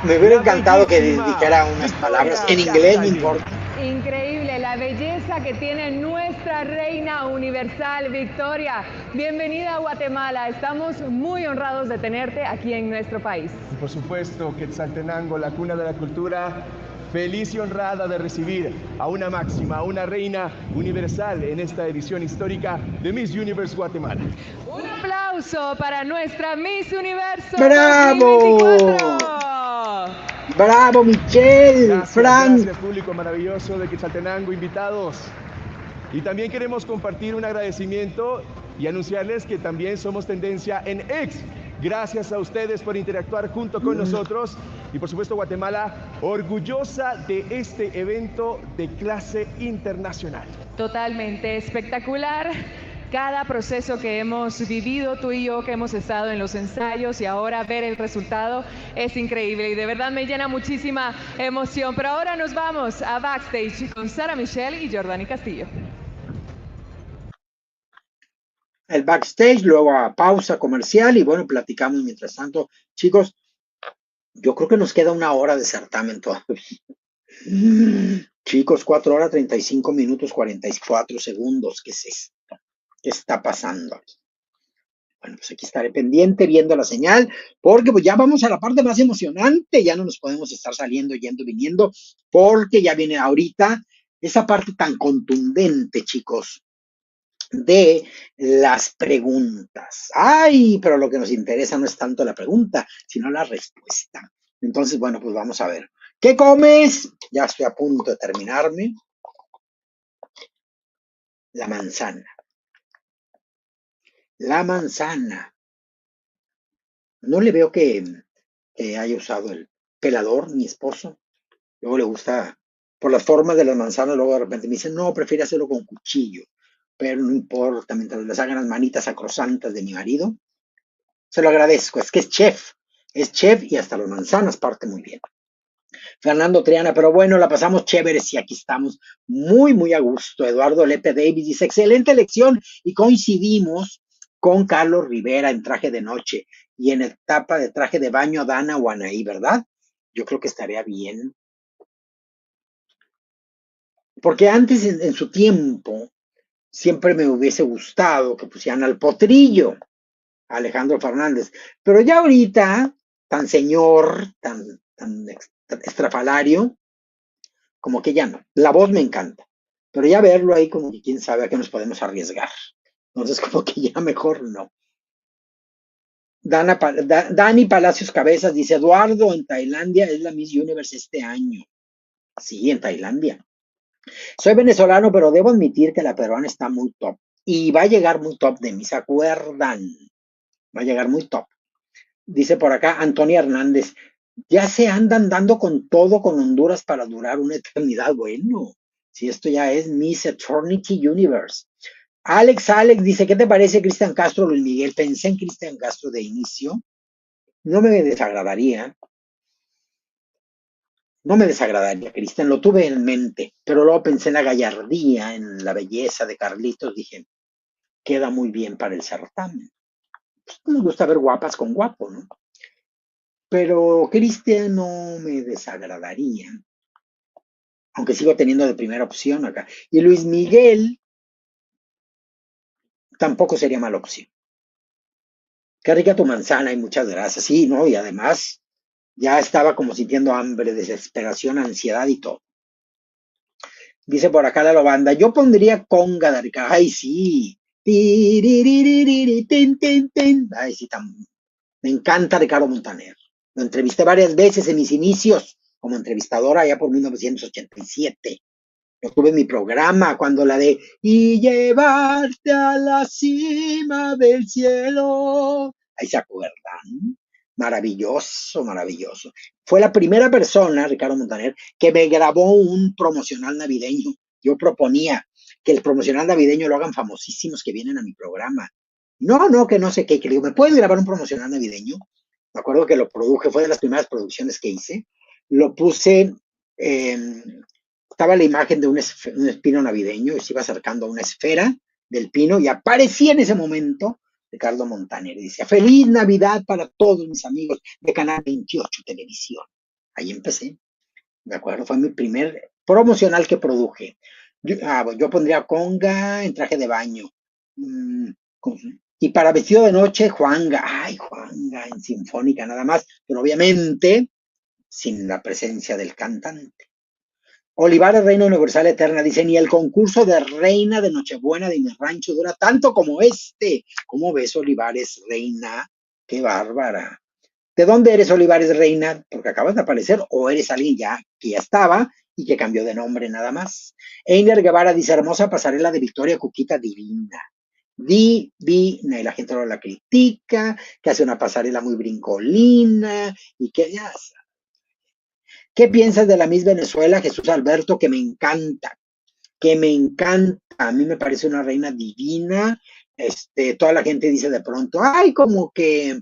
Me hubiera encantado que dijera unas palabras en inglés, no importa. Increíble la belleza que tiene nuestra reina universal, Victoria. Bienvenida a Guatemala. Estamos muy honrados de tenerte aquí en nuestro país. Y por supuesto, Quetzaltenango, la cuna de la cultura, feliz y honrada de recibir a una máxima, a una reina universal en esta edición histórica de Miss Universe Guatemala. Un aplauso para nuestra Miss Universo. ¡Bravo! 2024. ¡Bravo, Michelle! Gracias, ¡Frank! gracias, público maravilloso de Quetzaltenango, invitados. Y también queremos compartir un agradecimiento y anunciarles que también somos tendencia en X. Gracias a ustedes por interactuar junto con nosotros. Y por supuesto, Guatemala, orgullosa de este evento de clase internacional. Totalmente espectacular. Cada proceso que hemos vivido tú y yo, que hemos estado en los ensayos y ahora ver el resultado es increíble y de verdad me llena muchísima emoción. Pero ahora nos vamos a Backstage con Sara Michelle y Jordani Castillo. El backstage, luego a pausa comercial y bueno, platicamos mientras tanto. Chicos, yo creo que nos queda 1 hora de certamen todavía. Chicos, 4 horas 35 minutos 44 segundos. ¿Qué es esto? ¿Qué está pasando aquí? Bueno, pues aquí estaré pendiente viendo la señal, porque pues ya vamos a la parte más emocionante, ya no nos podemos estar saliendo, yendo, viniendo, porque ya viene ahorita esa parte tan contundente, chicos, de las preguntas. Ay, pero lo que nos interesa no es tanto la pregunta, sino la respuesta. Entonces, bueno, pues vamos a ver. ¿Qué comes? Ya estoy a punto de terminarme. La manzana. La manzana. No le veo que haya usado el pelador, mi esposo. Luego le gusta, por las formas de las manzanas, luego de repente me dice, no, prefiere hacerlo con cuchillo. Pero no importa, mientras les hagan las manitas sacrosantas de mi marido, se lo agradezco. Es que es chef y hasta las manzanas parte muy bien. Fernando Triana, pero bueno, la pasamos chévere y aquí estamos muy, muy a gusto. Eduardo Lepe Davis dice, excelente elección y coincidimos con Carlos Rivera en traje de noche y en etapa de traje de baño Dana o Anaí, ¿verdad? Yo creo que estaría bien. Porque antes, en su tiempo, siempre me hubiese gustado que pusieran al potrillo, a Alejandro Fernández. Pero ya ahorita, tan señor, tan estrafalario, como que ya no. La voz me encanta. Pero ya verlo ahí como que quién sabe a qué nos podemos arriesgar. Entonces como que ya mejor no. Dani Palacios Cabezas dice, Eduardo, en Tailandia es la Miss Universe este año. Sí, en Tailandia. Soy venezolano, pero debo admitir que la peruana está muy top. Y va a llegar muy top de mí, ¿se acuerdan? Va a llegar muy top. Dice por acá Antonia Hernández, ya se andan dando con todo con Honduras para durar una eternidad. Bueno, Si esto ya es Miss Eternity Universe. Alex dice, ¿qué te parece Cristian Castro, Luis Miguel? Pensé en Cristian Castro de inicio. No me desagradaría. No me desagradaría, Cristian, lo tuve en mente, pero luego pensé en la gallardía, en la belleza de Carlitos, dije, queda muy bien para el certamen. Pues, nos gusta ver guapas con guapo, ¿no? Pero Cristian no me desagradaría, aunque sigo teniendo de primera opción acá. Y Luis Miguel tampoco sería mala opción. Qué rica tu manzana y muchas gracias. Sí, ¿no? Y además ya estaba como sintiendo hambre, desesperación, ansiedad y todo. Dice por acá la banda, yo pondría conga de Ricardo. Ay, sí. Ay, sí, me encanta Ricardo Montaner. Lo entrevisté varias veces en mis inicios como entrevistadora allá por 1987. Lo tuve en mi programa cuando la de y llevarte a la cima del cielo. Ahí se acuerdan. Maravilloso, maravilloso. Fue la primera persona, Ricardo Montaner, que me grabó un promocional navideño. Yo proponía que el promocional navideño lo hagan famosísimos que vienen a mi programa. No, que no sé qué, que le digo, ¿me puedes grabar un promocional navideño? Me acuerdo que lo produje, fue de las primeras producciones que hice. Lo puse, estaba la imagen de un pino navideño y se iba acercando a una esfera del pino y aparecía en ese momento Ricardo Montaner. Y decía, feliz Navidad para todos mis amigos de Canal 28 Televisión. Ahí empecé, ¿de acuerdo? Fue mi primer promocional que produje. Yo pondría conga en traje de baño. Y para vestido de noche, Juanga. Ay, Juanga en sinfónica nada más, pero obviamente sin la presencia del cantante. Olivares, Reina Universal Eterna, dice, ni el concurso de Reina de Nochebuena de mi rancho dura tanto como este. ¿Cómo ves, Olivares, Reina? ¡Qué bárbara! ¿De dónde eres, Olivares, Reina? Porque acabas de aparecer, o eres alguien ya que ya estaba y que cambió de nombre nada más. Einer Guevara dice, hermosa pasarela de Victoria Cuquita divina. Divina, y la gente no la critica, que hace una pasarela muy brincolina, y que ya. ¿Qué piensas de la Miss Venezuela, Jesús Alberto? Que me encanta, a mí me parece una reina divina. Toda la gente dice de pronto, ay, como que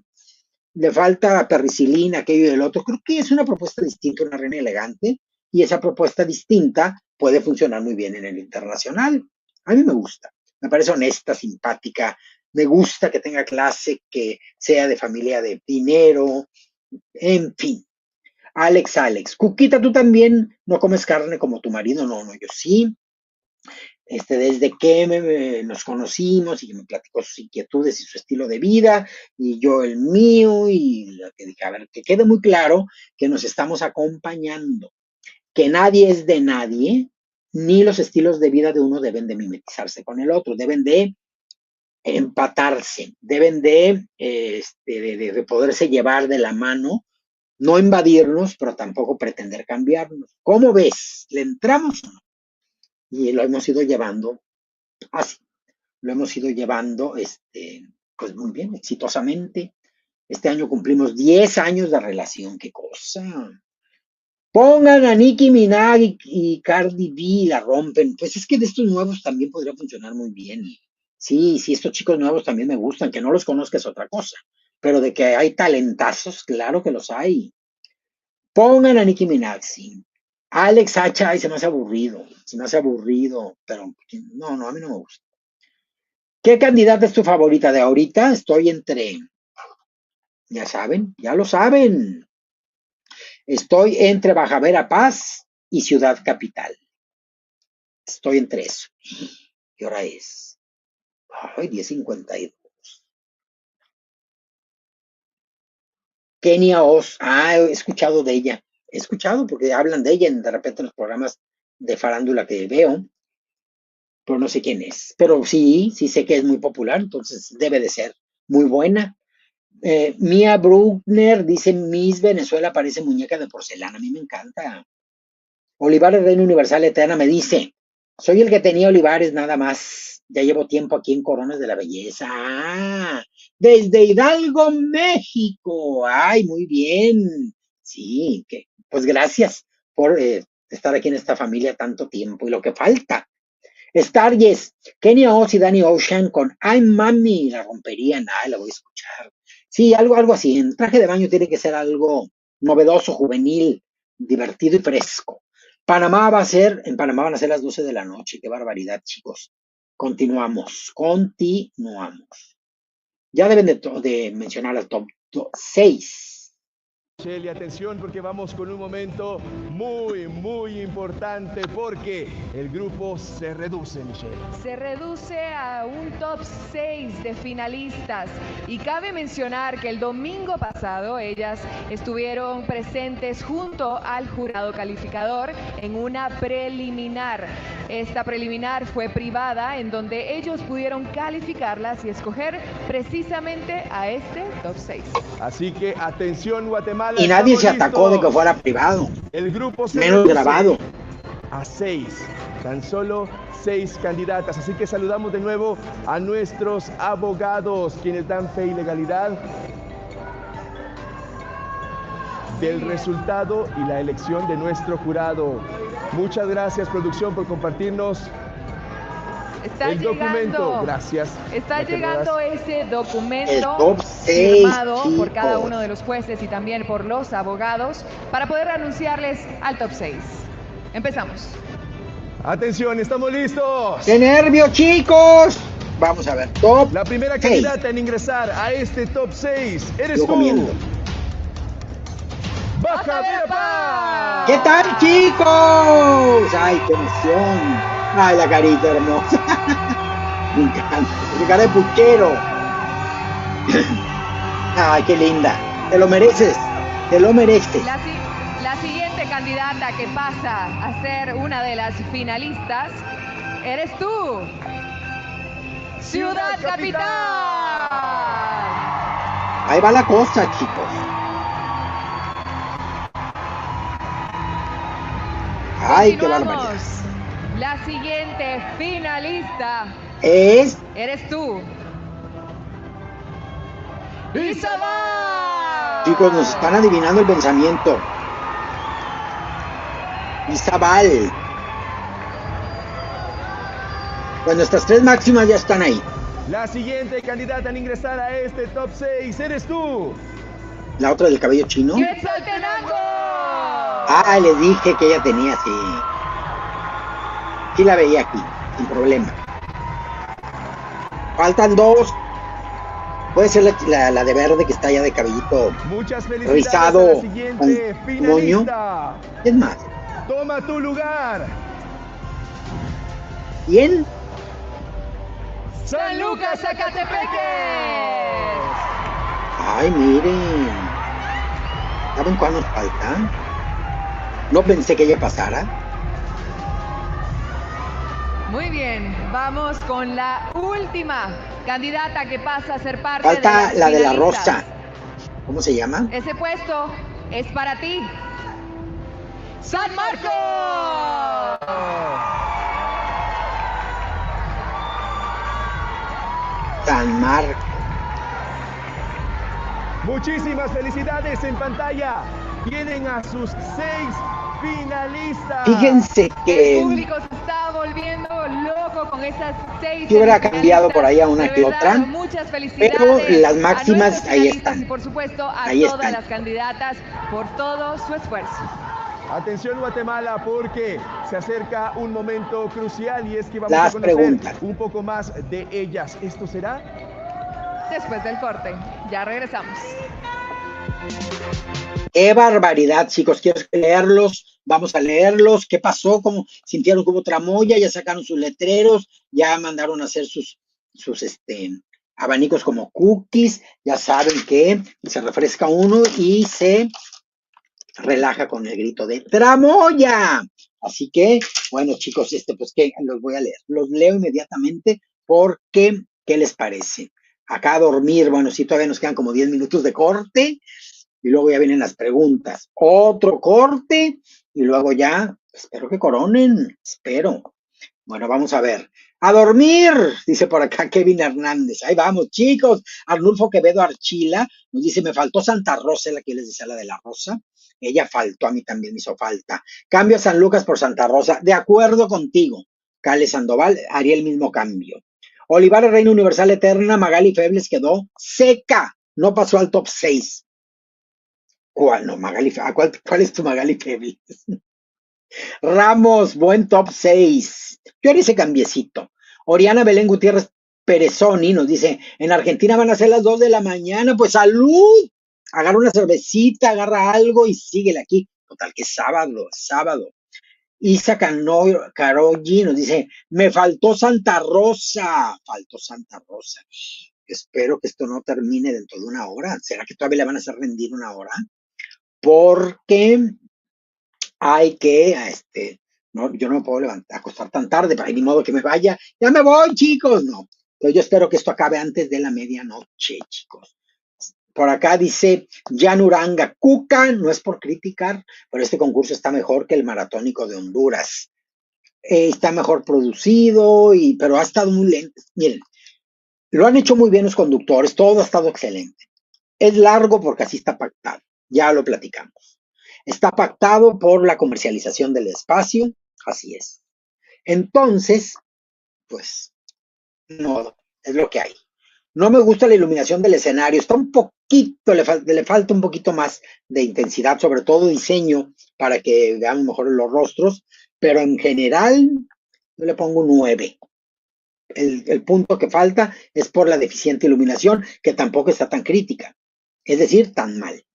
le falta perricilina, aquello y el otro. Creo que es una propuesta distinta, una reina elegante, y esa propuesta distinta puede funcionar muy bien en el internacional. A mí me gusta, me parece honesta, simpática, me gusta que tenga clase, que sea de familia de dinero, en fin. Alex, Cuquita, tú también no comes carne como tu marido, no, yo sí. Desde que nos conocimos y que me platicó sus inquietudes y su estilo de vida, y yo el mío, y lo que dije, a ver, que quede muy claro que nos estamos acompañando, que nadie es de nadie, ni los estilos de vida de uno deben de mimetizarse con el otro, deben de empatarse, deben de poderse llevar de la mano, no invadirnos, pero tampoco pretender cambiarnos. ¿Cómo ves? ¿Le entramos o no? Y lo hemos ido llevando así. Lo hemos ido llevando, pues muy bien, exitosamente. Este año cumplimos 10 años de relación. ¡Qué cosa! Pongan a Nicki Minaj y Cardi B, la rompen. Pues es que de estos nuevos también podría funcionar muy bien. Sí, estos chicos nuevos también me gustan. Que no los conozca es otra cosa. Pero de que hay talentazos, claro que los hay. Pongan a Nicki Minaj, sí. Alex Hacha, ay, se me hace aburrido, pero no, a mí no me gusta. ¿Qué candidata es tu favorita de ahorita? Estoy entre, ya saben, ya lo saben. Estoy entre Baja Verapaz y Ciudad Capital. Estoy entre eso. ¿Qué hora es? Ay, 10:52. Kenia Oz. He escuchado de ella. He escuchado porque hablan de ella de repente en los programas de farándula que veo, pero no sé quién es. Pero sí sé que es muy popular, entonces debe de ser muy buena. Mia Bruckner dice, Miss Venezuela parece muñeca de porcelana. A mí me encanta. Olivares, Reina Universal Eterna, me dice, soy el que tenía Olivares nada más. Ya llevo tiempo aquí en Coronas de la Belleza. Desde Hidalgo, México. Ay, muy bien. Sí, pues gracias por estar aquí en esta familia tanto tiempo y lo que falta. Star Yes, Kenia Oz y Danny Ocean con I'm Mami, la romperían, la voy a escuchar. Sí, algo así. En traje de baño tiene que ser algo novedoso, juvenil, divertido y fresco. En Panamá van a ser las 12 de la noche. Qué barbaridad, chicos. Continuamos. Ya deben de mencionar al top 6. Michelle, atención porque vamos con un momento muy importante porque el grupo se reduce, Michelle. Se reduce a un top 6 de finalistas y cabe mencionar que el domingo pasado ellas estuvieron presentes junto al jurado calificador en una preliminar. Esta preliminar fue privada en donde ellos pudieron calificarlas y escoger precisamente a este top 6. Así que atención Guatemala. Y nadie se atacó de que fuera privado. El grupo se menos grabado. A 6, tan solo 6 candidatas. Así que saludamos de nuevo a nuestros abogados, quienes dan fe y legalidad del resultado y la elección de nuestro jurado. Muchas gracias, producción, por compartirnos el documento. Gracias. Está llegando ese documento firmado por cada uno de los jueces y también por los abogados para poder anunciarles al top 6. Empezamos. Atención, estamos listos. ¡Qué nervio, chicos! Vamos a ver, top. La primera candidata en ingresar a este top 6 eres tú. Comiendo. ¡Baja Verapaz! ¿Qué tal, chicos? ¡Ay, qué emoción! ¡Ay, la carita hermosa! Me encanta. ¡Qué cara de puchero! ¡Ay, qué linda! ¡Te lo mereces! ¡Te lo mereces! La siguiente candidata que pasa a ser una de las finalistas eres tú. ¡Ciudad Capital! Ahí va la cosa, chicos. ¡Ay, qué barbaridad! La siguiente finalista eres tú. ¡Izabal! Chicos, nos están adivinando el pensamiento. Izabal. Bueno, nuestras 3 máximas ya están ahí. La siguiente candidata en ingresar a este top 6 eres tú. La otra del cabello chino. ¡Quetzaltenango! Les dije que ella tenía, sí. Sí la veía aquí, sin problema. Faltan 2. Puede ser la de verde que está allá de cabellito. Muchas felicidades rizado a la siguiente con moño. ¿Quién más? Toma tu lugar. ¿Quién? San Lucas, Zacatepeques. Ay, miren. ¿Saben cuál nos falta? No pensé que ella pasara. Muy bien, vamos con la última candidata que pasa a ser parte Falta de la de la finalistas. rosa. ¿Cómo se llama? Ese puesto es para ti. ¡San Marcos! San Marcos. Muchísimas felicidades en pantalla. Tienen a sus 6 finalistas. Fíjense que el público se está volviendo loco con esas 6. yo hubiera cambiado por ahí a una que otra. Muchas felicidades. Pero las máximas ahí están. Y por supuesto a ahí todas están. las candidatas por todo su esfuerzo. Atención Guatemala porque se acerca un momento crucial y es que vamos Las a conocer preguntas. un poco más de ellas. ¿Esto será? Después del corte, ya regresamos. ¡Qué barbaridad, chicos! Quiero leerlos. Vamos a leerlos. ¿Qué pasó? ¿Cómo sintieron que hubo tramoya? Ya sacaron sus letreros. Ya mandaron a hacer sus abanicos como cookies. Ya saben que se refresca uno y se relaja con el grito de ¡tramoya! Así que, bueno, chicos, pues que los voy a leer. Los leo inmediatamente porque, ¿qué les parece? Acá a dormir, bueno, sí, todavía nos quedan como 10 minutos de corte y luego ya vienen las preguntas. Otro corte y luego ya, espero que coronen, espero. Bueno, vamos a ver. ¡A dormir! Dice por acá Kevin Hernández. Ahí vamos, chicos. Arnulfo Quevedo Archila nos dice, me faltó Santa Rosa, la que les decía la de la rosa. Ella faltó, a mí también me hizo falta. Cambio a San Lucas por Santa Rosa. De acuerdo contigo. Cale Sandoval haría el mismo cambio. Olivares Reina Universal Eterna, Magali Febles quedó seca. No pasó al top 6. ¿Cuál? No, Magali, ¿cuál es tu Magali Febles? Ramos, buen top 6. Yo haría ese cambiecito. Oriana Belén Gutiérrez Perezoni nos dice, en Argentina van a ser las 2 de la mañana, pues salud. Agarra una cervecita, agarra algo y síguele aquí. Total que es sábado. Isa Carogi nos dice, me faltó Santa Rosa. Espero que esto no termine dentro de una hora. ¿Será que todavía le van a hacer rendir una hora? Porque hay que, no, yo no me puedo acostar tan tarde, para ni modo que me vaya. Ya me voy, chicos. No. Entonces yo espero que esto acabe antes de la medianoche, chicos. Por acá dice Jan Uranga, Cuca, no es por criticar, pero este concurso está mejor que el maratónico de Honduras. Está mejor producido, pero ha estado muy lento. Miren, lo han hecho muy bien los conductores, todo ha estado excelente. Es largo porque así está pactado, ya lo platicamos. Está pactado por la comercialización del espacio, así es. Entonces, pues, no, es lo que hay. No me gusta la iluminación del escenario, está un poquito, le falta un poquito más de intensidad, sobre todo diseño, para que veamos mejor los rostros, pero en general yo le pongo un 9. El punto que falta es por la deficiente iluminación, que tampoco está tan crítica, es decir, tan mal.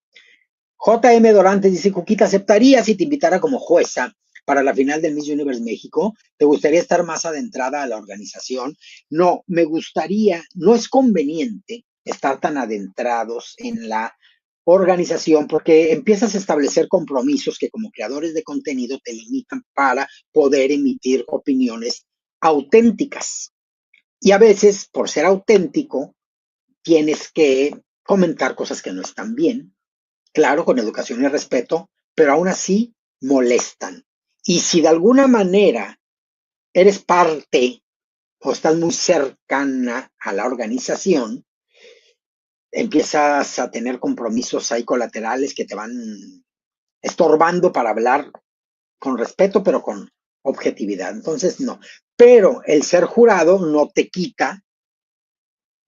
JM Dorantes dice, Cuquita, ¿aceptaría si te invitara como jueza para la final del Miss Universe México? ¿Te gustaría estar más adentrada a la organización? No, me gustaría, no es conveniente estar tan adentrados en la organización porque empiezas a establecer compromisos que como creadores de contenido te limitan para poder emitir opiniones auténticas. Y a veces, por ser auténtico, tienes que comentar cosas que no están bien. Claro, con educación y respeto, pero aún así molestan. Y si de alguna manera eres parte o estás muy cercana a la organización, empiezas a tener compromisos ahí colaterales que te van estorbando para hablar con respeto, pero con objetividad. Entonces, no. Pero el ser jurado no te quita,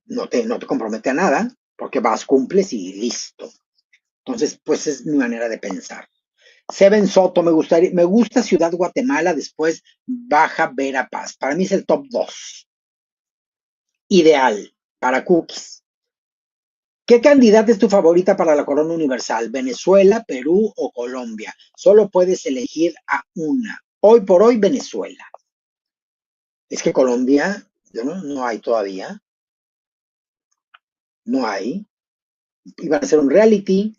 no te compromete a nada, porque vas, cumples y listo. Entonces, pues es mi manera de pensar. Seven Soto, me gusta Ciudad Guatemala, después Baja Verapaz. Para mí es el top 2. Ideal para cookies. ¿Qué candidata es tu favorita para la corona universal? ¿Venezuela, Perú o Colombia? Solo puedes elegir a una. Hoy por hoy, Venezuela. Es que Colombia, no hay todavía. No hay. Iba a ser un reality.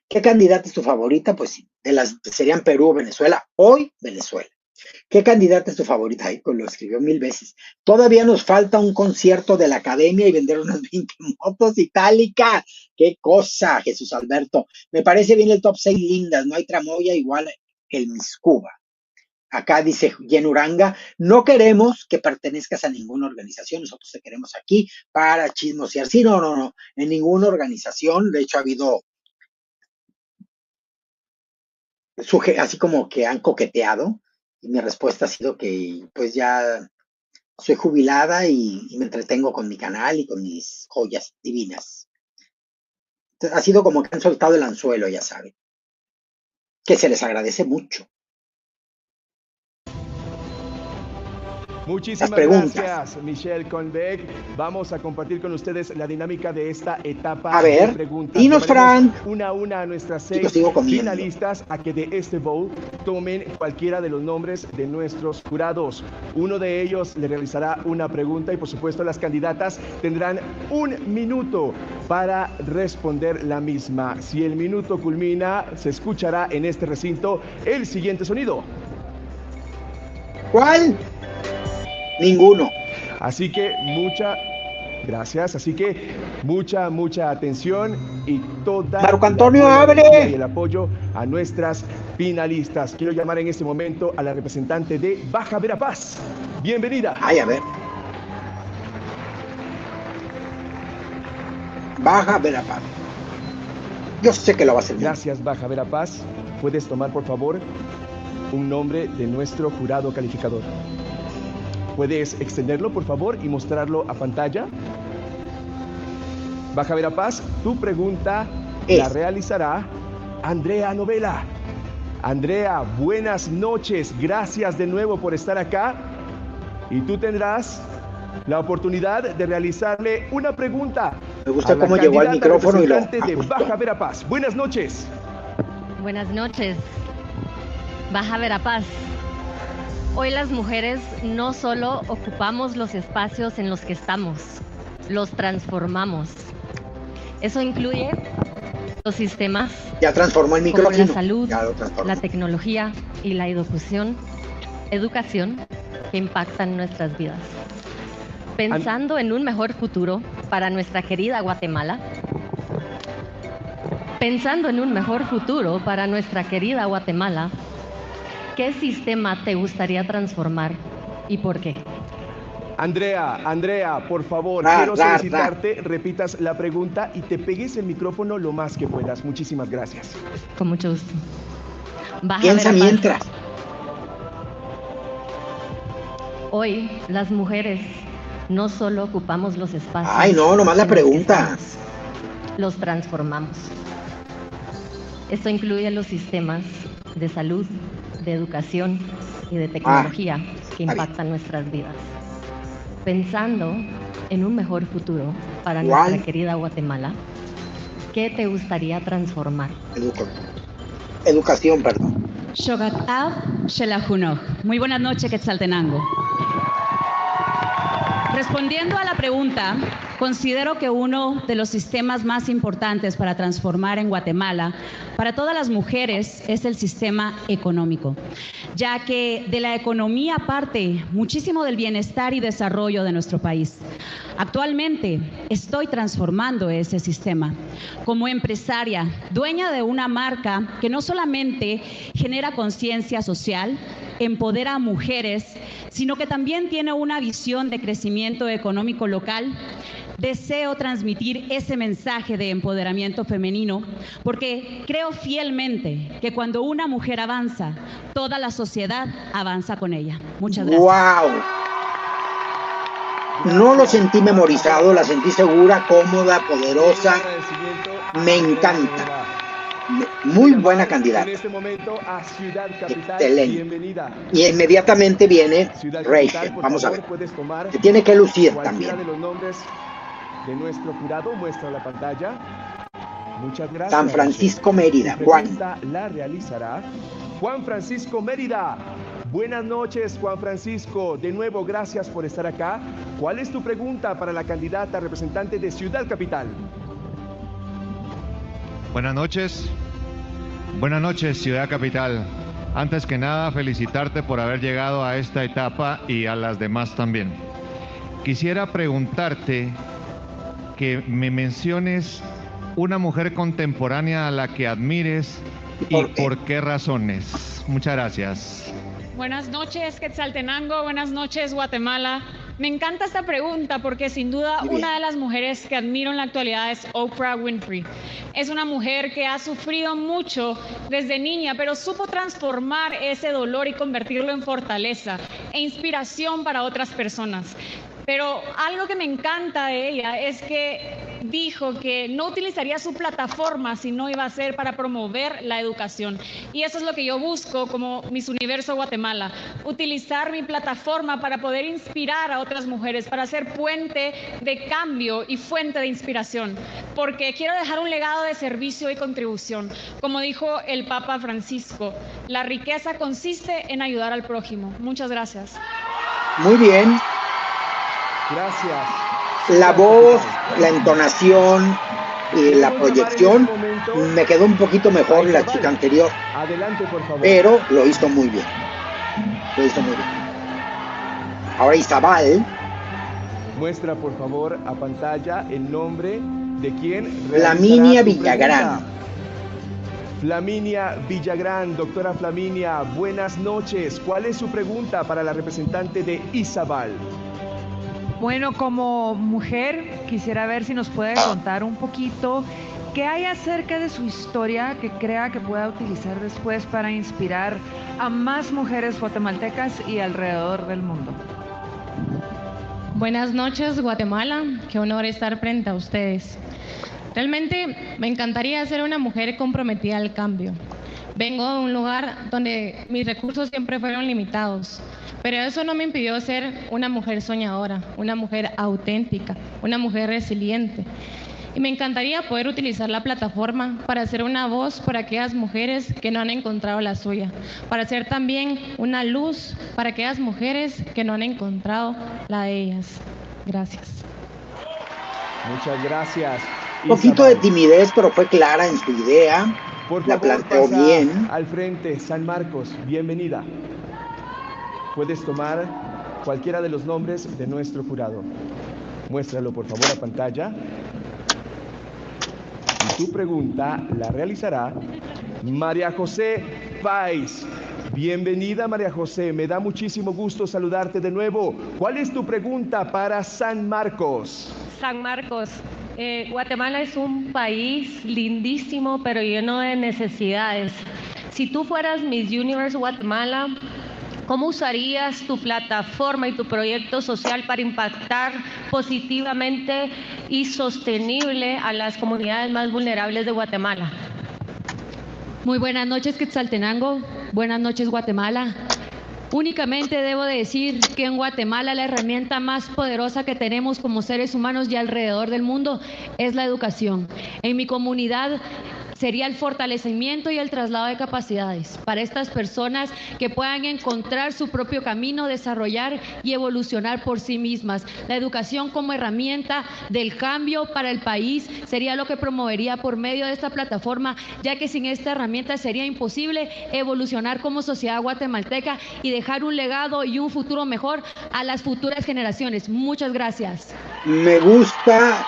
¿Qué candidata es tu favorita? Pues sí, serían Perú o Venezuela. Hoy, Venezuela. ¿Qué candidata es tu favorita? Ay, pues lo escribió 1000 veces. Todavía nos falta un concierto de la academia y vender unas 20 motos itálicas. ¡Qué cosa, Jesús Alberto! Me parece bien el top 6 lindas. No hay tramoya igual el Miss Cuba. Acá dice Jen Uranga, no queremos que pertenezcas a ninguna organización, nosotros te queremos aquí para chismosear. Sí, no, en ninguna organización. De hecho, ha habido así como que han coqueteado, y mi respuesta ha sido que pues ya soy jubilada y me entretengo con mi canal y con mis joyas divinas. Entonces, ha sido como que han soltado el anzuelo, ya saben, que se les agradece mucho. Muchísimas gracias, Michelle Conveck. Vamos a compartir con ustedes la dinámica de esta etapa de preguntas. Dinos, Fran. Una a una a nuestras 6 finalistas a que de este vote tomen cualquiera de los nombres de nuestros jurados. Uno de ellos le realizará una pregunta y, por supuesto, las candidatas tendrán 1 minuto para responder la misma. Si el minuto culmina, se escuchará en este recinto el siguiente sonido. ¿Cuál? Ninguno. Así que gracias. Así que mucha atención y toda Marco Antonio, abre. Y el apoyo a nuestras finalistas. Quiero llamar en este momento a la representante de Baja Verapaz. Bienvenida. Ay, a ver. Baja Verapaz. Yo sé que lo va a hacer bien. Gracias, Baja Verapaz. ¿Puedes tomar, por favor, un nombre de nuestro jurado calificador? ¿Puedes extenderlo, por favor, y mostrarlo a pantalla? Baja Verapaz, tu pregunta la realizará Andrea Novela. Andrea, buenas noches. Gracias de nuevo por estar acá. Y tú tendrás la oportunidad de realizarle una pregunta. Me gusta cómo llegó al micrófono y lo de Baja Verapaz. Buenas noches. Buenas noches. Baja Verapaz. Hoy las mujeres no solo ocupamos los espacios en los que estamos, los transformamos. Eso incluye los sistemas. Ya transformó el micrófono. Como la salud, la tecnología y la educación que impactan nuestras vidas. Pensando en un mejor futuro para nuestra querida Guatemala. Pensando en un mejor futuro para nuestra querida Guatemala, ¿qué sistema te gustaría transformar y por qué? Andrea, por favor, quiero solicitarte, repitas la pregunta y te pegues el micrófono lo más que puedas. Muchísimas gracias. Con mucho gusto. Piensa mientras. Hoy, las mujeres no solo ocupamos los espacios. Ay, no, nomás la pregunta. Los transformamos. Esto incluye los sistemas de salud, de educación y de tecnología que impactan nuestras vidas. Pensando en un mejor futuro para nuestra querida Guatemala, ¿qué te gustaría transformar? Educación, perdón. Shogatav Shelahunoj. Muy buenas noches, Quetzaltenango. Respondiendo a la pregunta, considero que uno de los sistemas más importantes para transformar en Guatemala para todas las mujeres es el sistema económico, ya que de la economía parte muchísimo del bienestar y desarrollo de nuestro país. Actualmente estoy transformando ese sistema. Como empresaria, dueña de una marca que no solamente genera conciencia social, empodera a mujeres, sino que también tiene una visión de crecimiento económico local, deseo transmitir ese mensaje de empoderamiento femenino porque creo fielmente que cuando una mujer avanza, toda la sociedad avanza con ella. Muchas gracias. ¡Wow! No lo sentí memorizado, la sentí segura, cómoda, poderosa. Me encanta. Muy buena candidata. En este momento a Ciudad Capital. Excelente. Bienvenida. Y inmediatamente viene Rachel. Vamos a ver. Que tiene que lucir también. De los nombres de nuestro jurado, muestra la pantalla. Muchas gracias. San Francisco Mérida. Juan. La realizará Juan Francisco Mérida. Buenas noches, Juan Francisco. De nuevo, gracias por estar acá. ¿Cuál es tu pregunta para la candidata representante de Ciudad Capital? Buenas noches. Buenas noches, Ciudad Capital. Antes que nada, felicitarte por haber llegado a esta etapa y a las demás también. Quisiera preguntarte que me menciones una mujer contemporánea a la que admires y por qué razones. Muchas gracias. Buenas noches, Quetzaltenango. Buenas noches, Guatemala. Me encanta esta pregunta porque sin duda una de las mujeres que admiro en la actualidad es Oprah Winfrey. Es una mujer que ha sufrido mucho desde niña, pero supo transformar ese dolor y convertirlo en fortaleza e inspiración para otras personas. Pero algo que me encanta de ella es que dijo que no utilizaría su plataforma si no iba a ser para promover la educación. Y eso es lo que yo busco como Miss Universo Guatemala, utilizar mi plataforma para poder inspirar a otras mujeres, para ser puente de cambio y fuente de inspiración, porque quiero dejar un legado de servicio y contribución. Como dijo el Papa Francisco, la riqueza consiste en ayudar al prójimo. Muchas gracias. Muy bien. Gracias. La voz, la entonación y la proyección me quedó un poquito mejor la chica anterior. Adelante, por favor. Pero lo hizo muy bien. Lo hizo muy bien. Ahora Izabal. Muestra, por favor, a pantalla el nombre de quien. Flaminia Villagrán. Flaminia Villagrán, doctora Flaminia, buenas noches. ¿Cuál es su pregunta para la representante de Izabal? Bueno, como mujer, quisiera ver si nos puede contar un poquito ¿Qué hay acerca de su historia que crea que pueda utilizar después para inspirar a más mujeres guatemaltecas y alrededor del mundo? Buenas noches, Guatemala. Qué honor estar frente a ustedes. Realmente me encantaría ser una mujer comprometida al cambio. Vengo de un lugar donde mis recursos siempre fueron limitados, pero eso no me impidió ser una mujer soñadora, una mujer auténtica, una mujer resiliente. Y me encantaría poder utilizar la plataforma para ser una voz para aquellas mujeres que no han encontrado la suya, para ser también una luz para aquellas mujeres que no han encontrado la de ellas. Gracias. Muchas gracias. Un poquito de timidez, pero fue clara en su idea. Por la favor, planteó pasa bien. al frente, San Marcos, bienvenida. Puedes tomar cualquiera de los nombres de nuestro jurado. Muéstralo por favor a pantalla. Y tu pregunta la realizará María José Páez. Bienvenida, María José, me da muchísimo gusto saludarte de nuevo. ¿Cuál es tu pregunta para San Marcos? San Marcos, Guatemala es un país lindísimo, pero lleno de necesidades. Si tú fueras Miss Universe Guatemala, ¿cómo usarías tu plataforma y tu proyecto social para impactar positivamente y sostenible a las comunidades más vulnerables de Guatemala? Muy buenas noches, Quetzaltenango. Buenas noches, Guatemala. Únicamente debo de decir que en Guatemala la herramienta más poderosa que tenemos como seres humanos y alrededor del mundo es la educación. En mi comunidad sería el fortalecimiento y el traslado de capacidades para estas personas que puedan encontrar su propio camino, desarrollar y evolucionar por sí mismas. La educación como herramienta del cambio para el país sería lo que promovería por medio de esta plataforma, ya que sin esta herramienta sería imposible evolucionar como sociedad guatemalteca y dejar un legado y un futuro mejor a las futuras generaciones. Muchas gracias. Me gusta.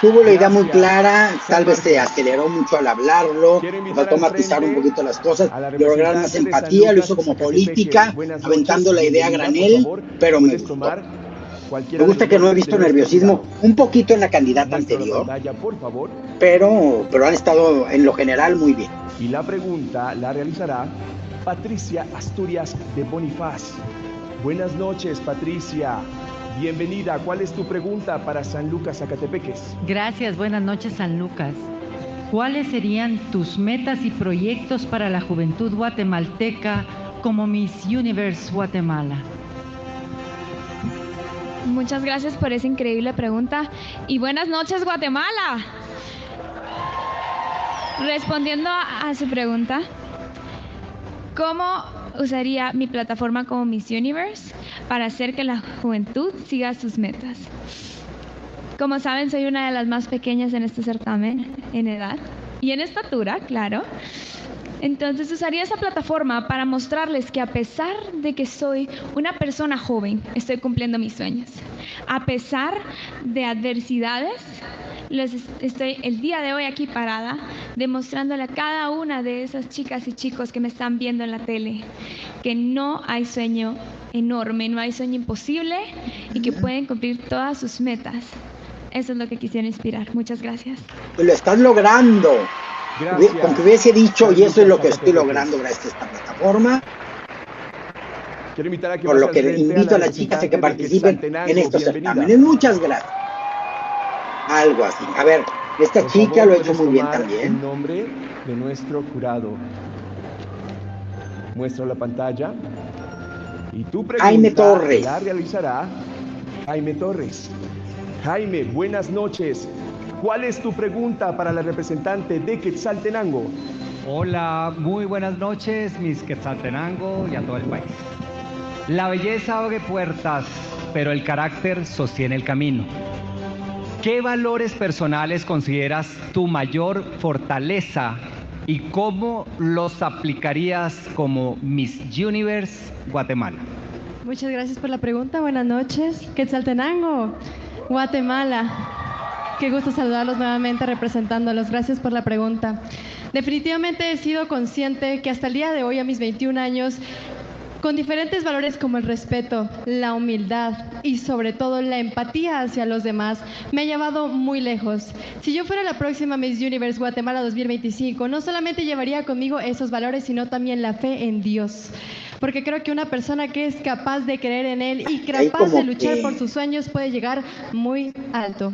Tuvo la idea muy clara, tal vez se aceleró mucho al hablarlo, faltó matizar un poquito las cosas, lograr más empatía, lo hizo como política, aventando la idea a granel, pero me gustó. Me gusta que no he visto nerviosismo, un poquito en la candidata anterior, pero han estado en lo general muy bien. Y la pregunta la realizará Patricia Asturias de Bonifaz. Buenas noches, Patricia. Bienvenida. ¿Cuál es tu pregunta para San Lucas, Zacatepeques? Gracias. Buenas noches, San Lucas. ¿Cuáles serían tus metas y proyectos para la juventud guatemalteca como Miss Universe Guatemala? Muchas gracias por esa increíble pregunta. Y buenas noches, Guatemala. Respondiendo a su pregunta, ¿cómo usaría mi plataforma como Miss Universe para hacer que la juventud siga sus metas? Como saben, soy una de las más pequeñas en este certamen en edad y en estatura, claro. Entonces usaría esa plataforma para mostrarles que a pesar de que soy una persona joven, estoy cumpliendo mis sueños. A pesar de adversidades, estoy el día de hoy aquí parada, demostrándole a cada una de esas chicas y chicos que me están viendo en la tele que no hay sueño enorme, no hay sueño imposible y que pueden cumplir todas sus metas. Eso es lo que quisiera inspirar. Muchas gracias. Lo estás logrando. Gracias. Con que hubiese dicho, y eso es lo que estoy logrando gracias a esta plataforma. Quiero invitar a que por lo que invito a las chicas a que participen en estos certámenes. Muchas gracias. Algo así. A ver, esta chica lo ha hecho muy bien también. El nombre de nuestro jurado. Muestra la pantalla. Y tu pregunta Jaime Torres. La realizará Jaime Torres. Jaime, buenas noches. ¿Cuál es tu pregunta para la representante de Quetzaltenango? Hola, muy buenas noches, Miss Quetzaltenango y a todo el país. La belleza abre puertas, pero el carácter sostiene el camino. ¿Qué valores personales consideras tu mayor fortaleza y cómo los aplicarías como Miss Universe Guatemala? Muchas gracias por la pregunta. Buenas noches. Quetzaltenango, Guatemala. Qué gusto saludarlos nuevamente representándolos. Gracias por la pregunta. Definitivamente he sido consciente que hasta el día de hoy, a mis 21 años, con diferentes valores como el respeto, la humildad y sobre todo la empatía hacia los demás, me ha llevado muy lejos. Si yo fuera la próxima Miss Universe Guatemala 2025, no solamente llevaría conmigo esos valores, sino también la fe en Dios. Porque creo que una persona que es capaz de creer en Él y capaz de luchar por sus sueños puede llegar muy alto.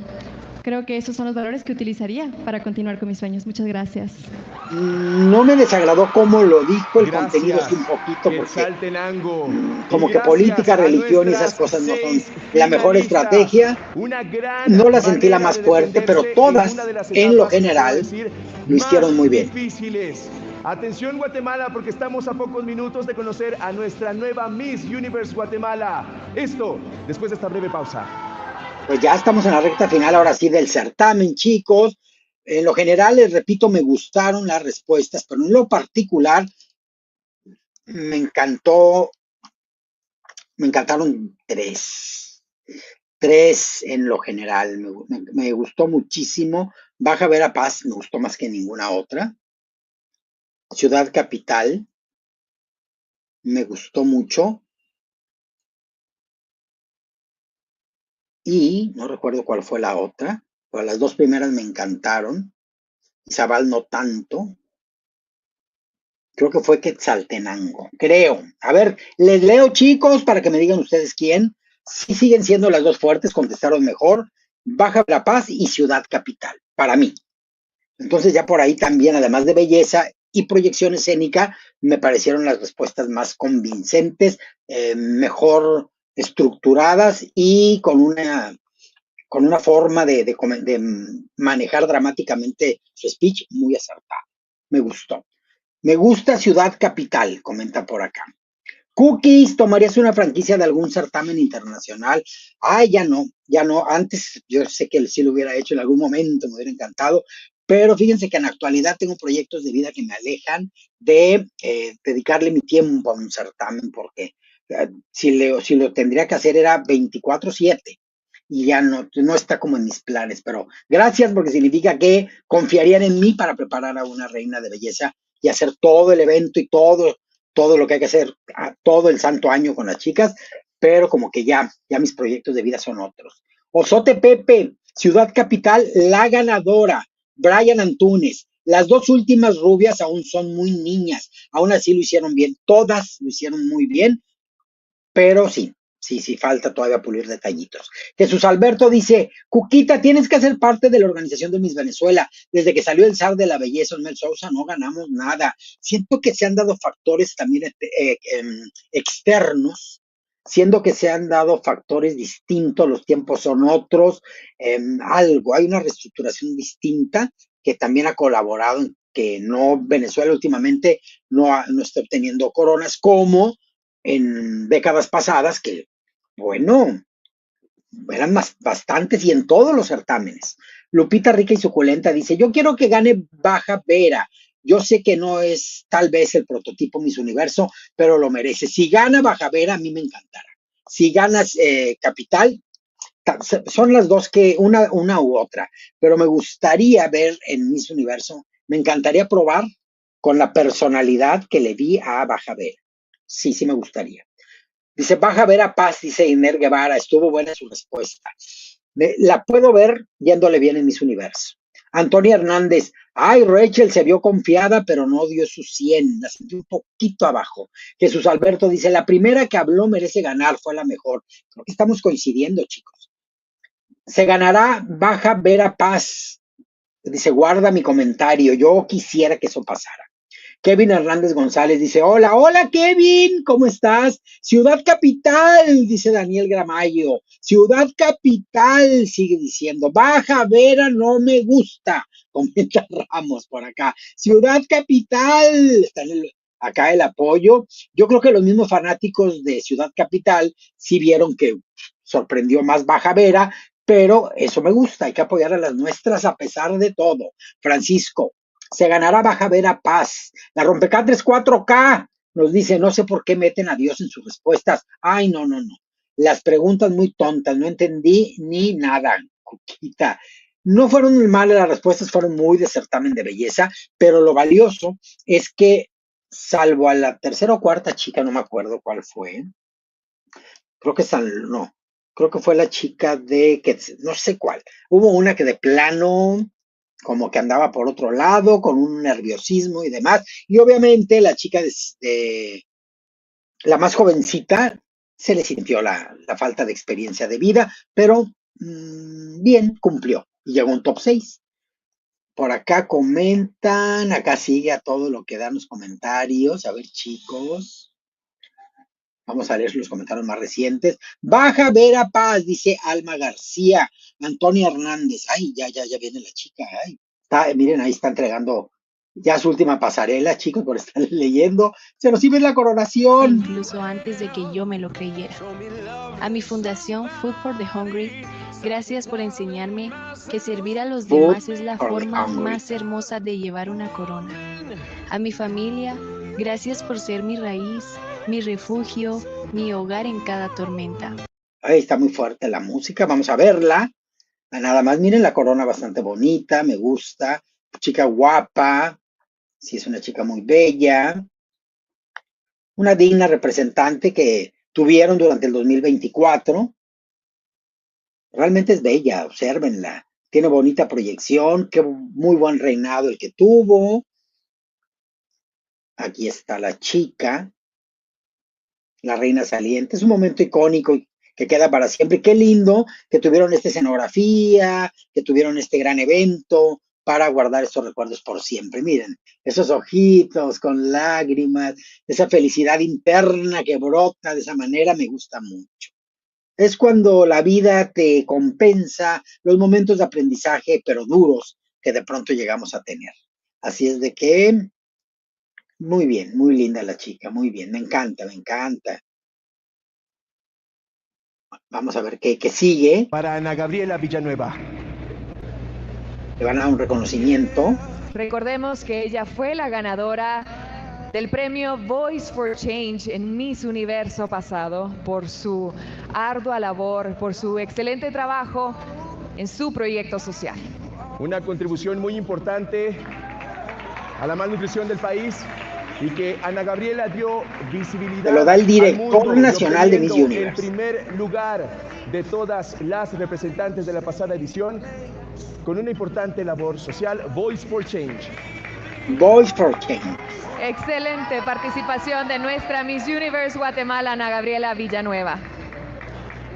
Creo que esos son los valores que utilizaría para continuar con mis sueños. Muchas gracias. No me desagradó cómo lo dijo, el contenido es un poquito, porque como que política, religión y esas cosas no son la mejor estrategia. No la sentí la más fuerte, pero todas, en lo general, lo hicieron muy bien. Atención Guatemala, porque estamos a pocos minutos de conocer a nuestra nueva Miss Universe Guatemala. Esto, después de esta breve pausa. Pues ya estamos en la recta final, ahora sí, del certamen, chicos. En lo general, les repito, me gustaron las respuestas, pero en lo particular me encantaron tres. Tres en lo general, me gustó muchísimo. Baja Verapaz me gustó más que ninguna otra. Ciudad Capital me gustó mucho. Y no recuerdo cuál fue la otra, pero las dos primeras me encantaron. Izabal no tanto. Creo que fue Quetzaltenango, creo. A ver, les leo, chicos, para que me digan ustedes quién. Sí siguen siendo las dos fuertes, contestaron mejor. Baja Verapaz y Ciudad Capital, para mí. Entonces ya por ahí también, además de belleza y proyección escénica, me parecieron las respuestas más convincentes, mejor estructuradas y con una forma de manejar dramáticamente su speech muy acertada. Me gustó. Me gusta Ciudad Capital, comenta por acá. Cookies, ¿tomarías una franquicia de algún certamen internacional? Ay, ya no. Antes yo sé que sí lo hubiera hecho en algún momento, me hubiera encantado, pero fíjense que en la actualidad tengo proyectos de vida que me alejan de dedicarle mi tiempo a un certamen, porque si lo tendría que hacer era 24/7 y ya no está como en mis planes, pero gracias porque significa que confiarían en mí para preparar a una reina de belleza y hacer todo el evento y todo lo que hay que hacer todo el santo año con las chicas, pero como que ya mis proyectos de vida son otros. Osote Pepe, Ciudad Capital, la ganadora, Brian Antunes. Las dos últimas rubias aún son muy niñas, aún así lo hicieron bien, todas lo hicieron muy bien, pero sí, falta todavía pulir detallitos. Jesús Alberto dice, Cuquita, tienes que hacer parte de la organización de Miss Venezuela. Desde que salió el zar de la belleza, Osmel Sousa, no ganamos nada. Siento que se han dado factores también externos, siendo que se han dado factores distintos, los tiempos son otros, hay una reestructuración distinta que también ha colaborado en que Venezuela últimamente no está obteniendo coronas como en décadas pasadas, que, bueno, eran bastantes y en todos los certámenes. Lupita Rica y Suculenta dice, yo quiero que gane Baja Vera. Yo sé que no es tal vez el prototipo Miss Universo, pero lo merece. Si gana Baja Vera, a mí me encantará. Si ganas Capital, son las dos que una u otra, pero me gustaría ver en Miss Universo, me encantaría probar con la personalidad que le di a Baja Vera. Sí me gustaría. Dice, Baja Verapaz, dice Iner Guevara, estuvo buena su respuesta. La puedo ver yéndole bien en Miss Universo. Antonia Hernández, ay, Rachel se vio confiada, pero no dio su 100, la sentí un poquito abajo. Jesús Alberto dice, la primera que habló merece ganar, fue la mejor. Creo que estamos coincidiendo, chicos. Se ganará Baja Verapaz. Dice, guarda mi comentario, yo quisiera que eso pasara. Kevin Hernández González dice, hola Kevin, ¿cómo estás? Ciudad Capital, dice Daniel Gramayo. Ciudad Capital, sigue diciendo. Baja Vera no me gusta, comenta Ramos por acá. Ciudad Capital, está acá el apoyo. Yo creo que los mismos fanáticos de Ciudad Capital sí vieron que sorprendió más Baja Vera, pero eso me gusta, hay que apoyar a las nuestras a pesar de todo. Francisco, se ganará Baja Verapaz. La Rompecatres 4K nos dice, no sé por qué meten a Dios en sus respuestas. Ay, no. Las preguntas muy tontas, no entendí ni nada, Cuquita. No fueron malas las respuestas, fueron muy de certamen de belleza, pero lo valioso es que salvo a la tercera o cuarta chica, no me acuerdo cuál fue. Creo que no, creo que fue la chica que no sé cuál. Hubo una que de plano como que andaba por otro lado, con un nerviosismo y demás. Y obviamente la chica la más jovencita se le sintió la falta de experiencia de vida, pero bien, cumplió y llegó a un top 6. Por acá comentan, acá sigue a todo lo que dan los comentarios. A ver, chicos. Vamos a leer los comentarios más recientes. Baja Vera Paz, dice Alma García. Antonio Hernández. Ay, ya viene la chica. Ay. Miren, ahí está entregando ya su última pasarela, chicos, por estar leyendo. Se nos iba la coronación. Incluso antes de que yo me lo creyera. A mi fundación Food for the Hungry, gracias por enseñarme que servir a los demás es la forma más hermosa de llevar una corona. A mi familia, gracias por ser mi raíz, mi refugio, mi hogar en cada tormenta. Ahí está muy fuerte la música, vamos a verla. Nada más, miren la corona bastante bonita, me gusta. Chica guapa, sí es una chica muy bella. Una digna representante que tuvieron durante el 2024. Realmente es bella, obsérvenla. Tiene bonita proyección, qué muy buen reinado el que tuvo. Aquí está la chica, la reina saliente. Es un momento icónico que queda para siempre. Qué lindo que tuvieron esta escenografía, que tuvieron este gran evento para guardar estos recuerdos por siempre. Miren, esos ojitos con lágrimas, esa felicidad interna que brota de esa manera, me gusta mucho. Es cuando la vida te compensa los momentos de aprendizaje, pero duros, que de pronto llegamos a tener. Así es de que, muy bien, muy linda la chica, muy bien, me encanta, me encanta. Vamos a ver qué sigue. Para Ana Gabriela Villanueva. Le van a dar un reconocimiento. Recordemos que ella fue la ganadora del premio Voice for Change en Miss Universo pasado por su ardua labor, por su excelente trabajo en su proyecto social. Una contribución muy importante a la malnutrición del país y que Ana Gabriela dio visibilidad. Se lo da el director nacional de Miss Universe. El primer lugar de todas las representantes de la pasada edición con una importante labor social, Voice for Change. Voice for Change. Excelente participación de nuestra Miss Universe Guatemala, Ana Gabriela Villanueva.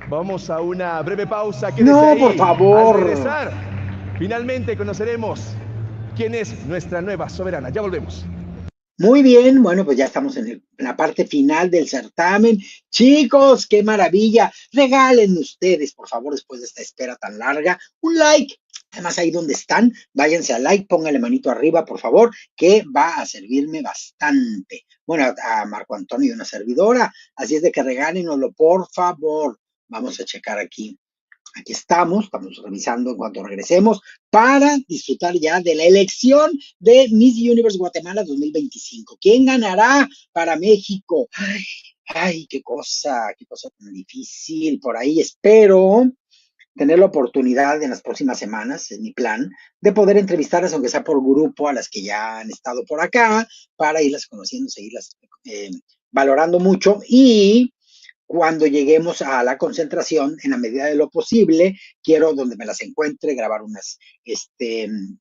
Vamos a una breve pausa. No, ahí. por favor. Al regresar, finalmente conoceremos quién es nuestra nueva soberana. Ya volvemos. Muy bien, bueno, pues ya estamos en la parte final del certamen. Chicos, qué maravilla. Regalen ustedes, por favor, después de esta espera tan larga, un like. Además, ahí donde están, váyanse al like, pónganle manito arriba, por favor, que va a servirme bastante. Bueno, a Marco Antonio y una servidora, así es de que regálenoslo, por favor. Vamos a checar aquí. Aquí estamos revisando en cuanto regresemos para disfrutar ya de la elección de Miss Universe Guatemala 2025. ¿Quién ganará para México? Ay, qué cosa tan difícil. Por ahí espero tener la oportunidad en las próximas semanas, es mi plan, de poder entrevistarlas, aunque sea por grupo, a las que ya han estado por acá, para irlas conociendo, seguirlas valorando mucho y cuando lleguemos a la concentración, en la medida de lo posible, quiero donde me las encuentre, grabar unas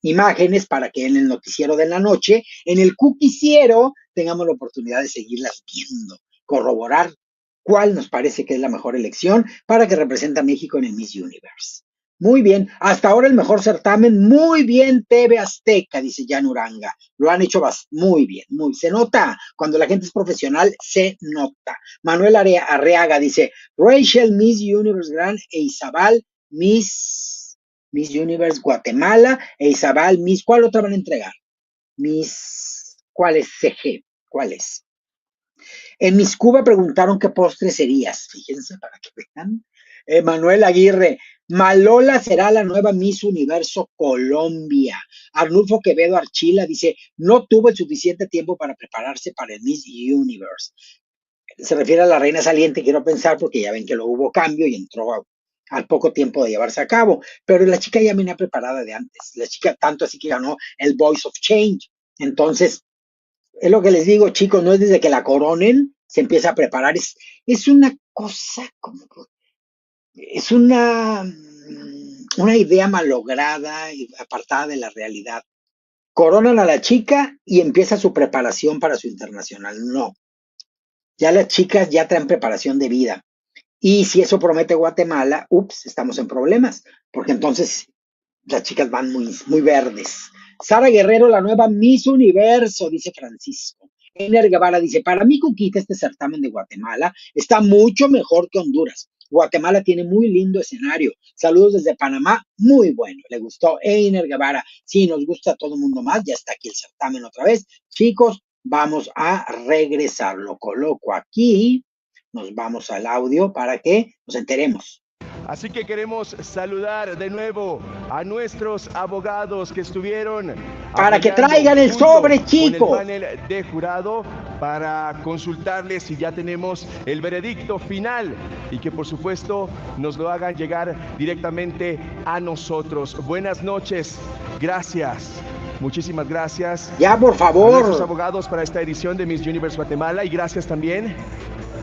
imágenes para que en el noticiero de la noche, en el Cookieciero, tengamos la oportunidad de seguirlas viendo, corroborar cuál nos parece que es la mejor elección para que represente a México en el Miss Universe. Muy bien, hasta ahora el mejor certamen, muy bien TV Azteca, dice Jan Uranga, lo han hecho muy bien, se nota, cuando la gente es profesional, se nota. Manuel Arreaga dice, Rachel Miss Universe Grand e Isabel Miss Universe Guatemala e Isabel Miss, ¿cuál otra van a entregar? ¿Cuál es CG? ¿Cuál es? En Miss Cuba preguntaron qué postre serías, fíjense para que vean. Manuel Aguirre, Malola será la nueva Miss Universo Colombia. Arnulfo Quevedo Archila dice, no tuvo el suficiente tiempo para prepararse para el Miss Universe. Se refiere a la reina saliente, quiero pensar, porque ya ven que luego hubo cambio y entró al poco tiempo de llevarse a cabo. Pero la chica ya venía preparada de antes. La chica tanto así que ganó el Voice of Change. Entonces, Es lo que les digo, chicos, no es desde que la coronen, se empieza a preparar. Es una cosa como... Es una idea malograda y apartada de la realidad. Coronan a la chica y empieza su preparación para su internacional. No. Ya las chicas ya traen preparación de vida. Y si eso promete Guatemala, estamos en problemas. Porque entonces las chicas van muy verdes. Sara Guerrero, la nueva Miss Universo, dice Francisco. Einer Guevara dice, para mí, Cuquita, este certamen de Guatemala está mucho mejor que Honduras. Guatemala tiene muy lindo escenario. Saludos desde Panamá, muy bueno. Le gustó Einer Guevara. Sí, nos gusta a todo el mundo más. Ya está aquí el certamen otra vez. Chicos, vamos a regresar. Lo coloco aquí. Nos vamos al audio para que nos enteremos. Así que queremos saludar de nuevo a nuestros abogados que estuvieron para que traigan el sobre, chicos. Con el panel de jurado para consultarles si ya tenemos el veredicto final y que por supuesto nos lo hagan llegar directamente a nosotros. Buenas noches, gracias. Muchísimas gracias. Ya, por favor. A nuestros abogados para esta edición de Miss Universe Guatemala y gracias también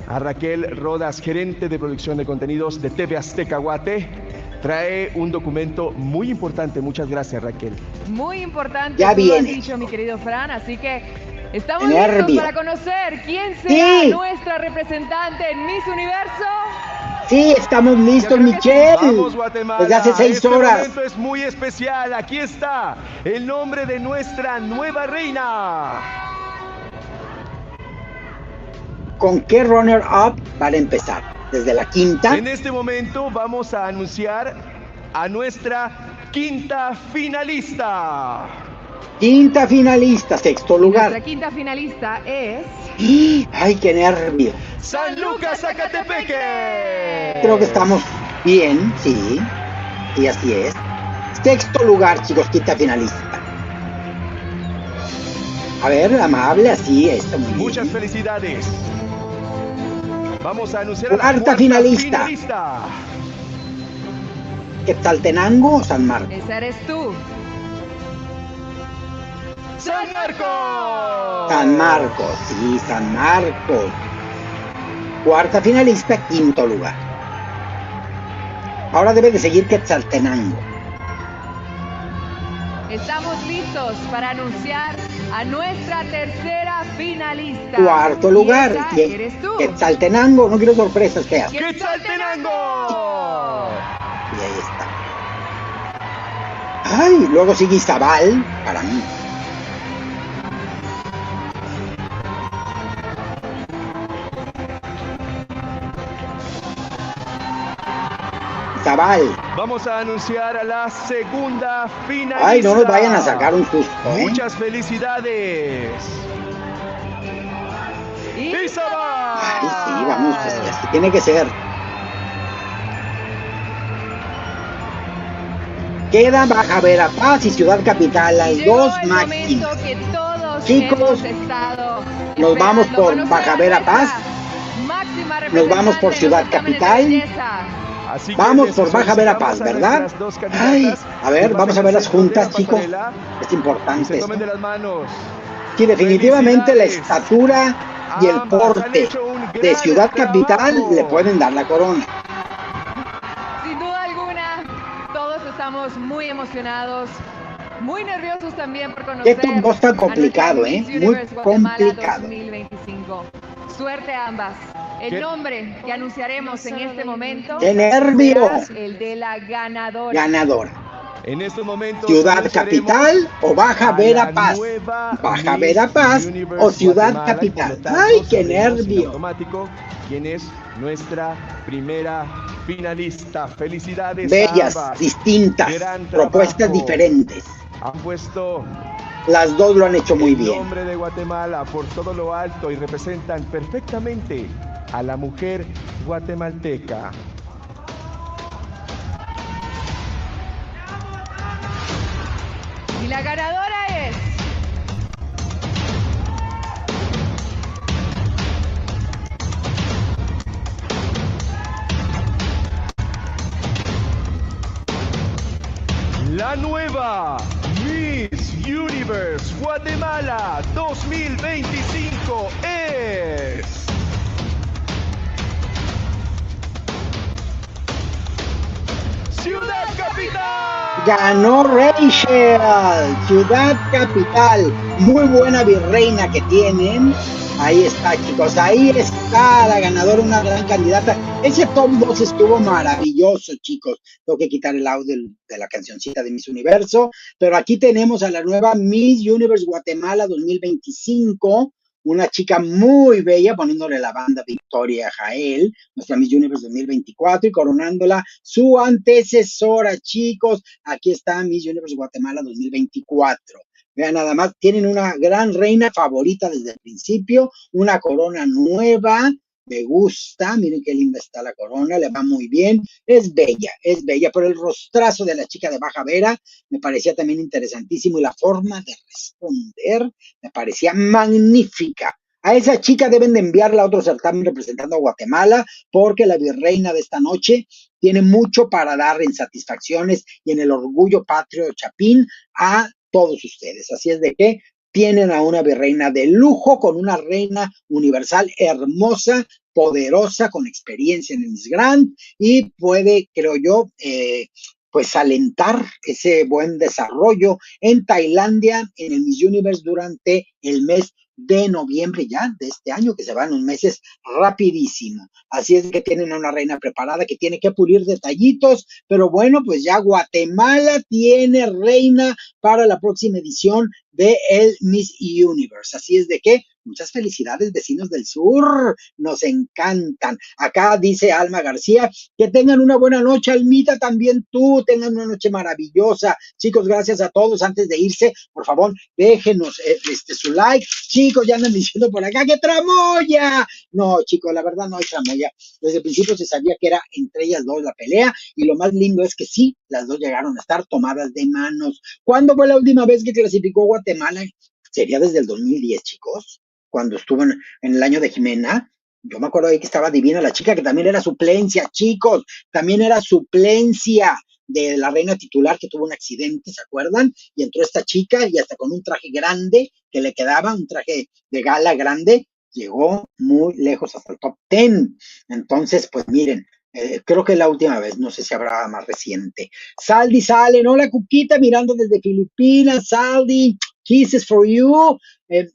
a Raquel Rodas, gerente de producción de contenidos de TV Azteca Guate. Trae un documento muy importante. Muchas gracias, Raquel. Muy importante, ya tú lo has viene. dicho, mi querido Fran. Así que estamos listos para conocer quién será nuestra representante en Miss Universo. Sí, estamos listos, Michelle. Vamos, Guatemala. Desde hace 6 horas. Este momento es muy especial. Aquí está el nombre de nuestra nueva reina. ¿Con qué runner-up van a empezar? ¿Desde la quinta? En este momento vamos a anunciar a nuestra quinta finalista. Quinta finalista, sexto lugar. Nuestra quinta finalista es... ¡Ay, qué nervio! ¡San Lucas, Zacatepeque! Creo que estamos bien, sí. Y así es. Sexto lugar, chicos, quinta finalista. A ver, amable, así, está muy bien. Muchas felicidades. Vamos a anunciar a la cuarta finalista. ¿Quetzaltenango o San Marcos? Esa eres tú. ¡San Marcos! San Marcos, sí, San Marcos. Cuarta finalista, quinto lugar. Ahora debe de seguir Quetzaltenango. Estamos listos para anunciar a nuestra tercera finalista. Cuarto lugar. ¿Quién eres tú? Quetzaltenango, no quiero sorpresas feas. ¡Quetzaltenango! Y ahí está. Ay, luego sigue Izabal, para mí. Izabal. Vamos a anunciar a la segunda finalista. Ay, no nos vayan a sacar un susto, ¿eh? Muchas felicidades. ¡Izabal! Ay, sí, vamos, así tiene que ser. Queda Baja Verapaz y Ciudad Capital, las dos máximas. Chicos, nos vamos por Baja Verapaz, nos vamos por Ciudad Capital, vamos por Baja Verapaz, ¿verdad? Ay, a ver, vamos a ver las juntas, chicos. Es importante esto. Sí, definitivamente la estatura y el porte de Ciudad Capital le pueden dar la corona. Sin duda alguna, todos estamos muy emocionados, muy nerviosos también por conocer. Esto no es tan complicado, ¿eh? Muy complicado. 2025. Suerte a ambas. El nombre que anunciaremos en este momento. ¡Qué nervio! El de la ganadora. Ganadora. En estos momentos, Ciudad Capital o Baja Verapaz. Baja Verapaz o Ciudad Capital. ¡Ay, qué nervio! ¿Quién es nuestra primera finalista? Felicidades. Bellas, ambas. distintas, propuestas diferentes. Han puesto las dos lo han hecho muy bien. El nombre de Guatemala por todo lo alto y representan perfectamente a la mujer guatemalteca. Y la ganadora es... la nueva Miss Miss Universe Guatemala 2025 es... Ciudad Capital. Ganó Rachel, Ciudad Capital. Muy buena virreina que tienen. Ahí está, chicos, ahí está la ganadora, una gran candidata. Ese top 2 estuvo maravilloso, chicos. Tengo que quitar el audio de la cancioncita de Miss Universo, pero aquí tenemos a la nueva Miss Universe Guatemala 2025, una chica muy bella, poniéndole la banda Victoria Jael, nuestra Miss Universe 2024, y coronándola su antecesora, chicos. Aquí está Miss Universe Guatemala 2024. Vean nada más, tienen una gran reina favorita desde el principio, una corona nueva, me gusta, miren qué linda está la corona, le va muy bien, es bella, pero el rostrazo de la chica de Baja Vera me parecía también interesantísimo y la forma de responder me parecía magnífica. A esa chica deben de enviarla a otro certamen representando a Guatemala, porque la virreina de esta noche tiene mucho para dar en satisfacciones y en el orgullo patrio Chapín a todos ustedes. Así es de que tienen a una virreina de lujo, con una reina universal hermosa, poderosa, con experiencia en el Miss Grand, y puede, creo yo, pues alentar ese buen desarrollo en Tailandia, en el Miss Universe durante el mes de noviembre ya de este año, que se van unos meses rapidísimo. Así es que tienen a una reina preparada que tiene que pulir detallitos, pero bueno, pues ya Guatemala tiene reina para la próxima edición de el Miss Universe. Así es de que muchas felicidades, vecinos del sur, nos encantan. Acá dice Alma García, que tengan una buena noche, Almita, también tú, tengan una noche maravillosa. Chicos, gracias a todos. Antes de irse, por favor, déjenos su like. Chicos, ya andan diciendo por acá, ¡que tramoya! No, chicos, la verdad no hay tramoya. Desde el principio se sabía que era entre ellas dos la pelea, y lo más lindo es que sí, las dos llegaron a estar tomadas de manos. ¿Cuándo fue la última vez que clasificó Guatemala? Sería desde el 2010, chicos, cuando estuvo en el año de Jimena. Yo me acuerdo ahí que estaba divina la chica, que también era suplencia, chicos, también era suplencia de la reina titular, que tuvo un accidente, ¿se acuerdan? Y entró esta chica y hasta con un traje grande que le quedaba, un traje de gala grande, llegó muy lejos hasta el top 10. Entonces, pues miren, creo que es la última vez, no sé si habrá más reciente. Saldi Salen, hola Cuquita, mirando desde Filipinas. Saldi, kisses for you,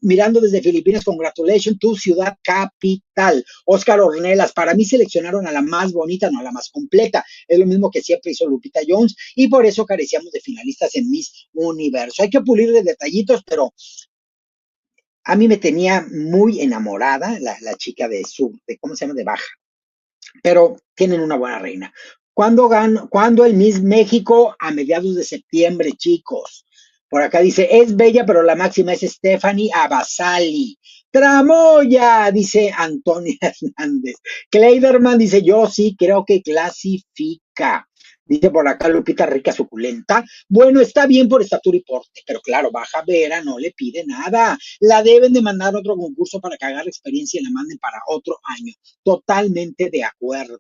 mirando desde Filipinas, congratulations, tu Ciudad Capital. Oscar Ornelas, para mí seleccionaron a la más bonita, no a la más completa, es lo mismo que siempre hizo Lupita Jones, y por eso carecíamos de finalistas en Miss Universo. Hay que pulirle detallitos, pero a mí me tenía muy enamorada la chica de ¿cómo se llama? De Baja. Pero tienen una buena reina. ¿Cuándo el Miss México? A mediados de septiembre, chicos. Por acá dice, es bella, pero la máxima es Stephanie Abasali. Tramoya, dice Antonia Hernández. Kleiderman dice, yo sí creo que clasifica. Dice por acá Lupita Rica Suculenta. Bueno, está bien por estatura y porte, pero claro, Baja Vera no le pide nada. La deben de mandar a otro concurso para que haga la experiencia y la manden para otro año. Totalmente de acuerdo.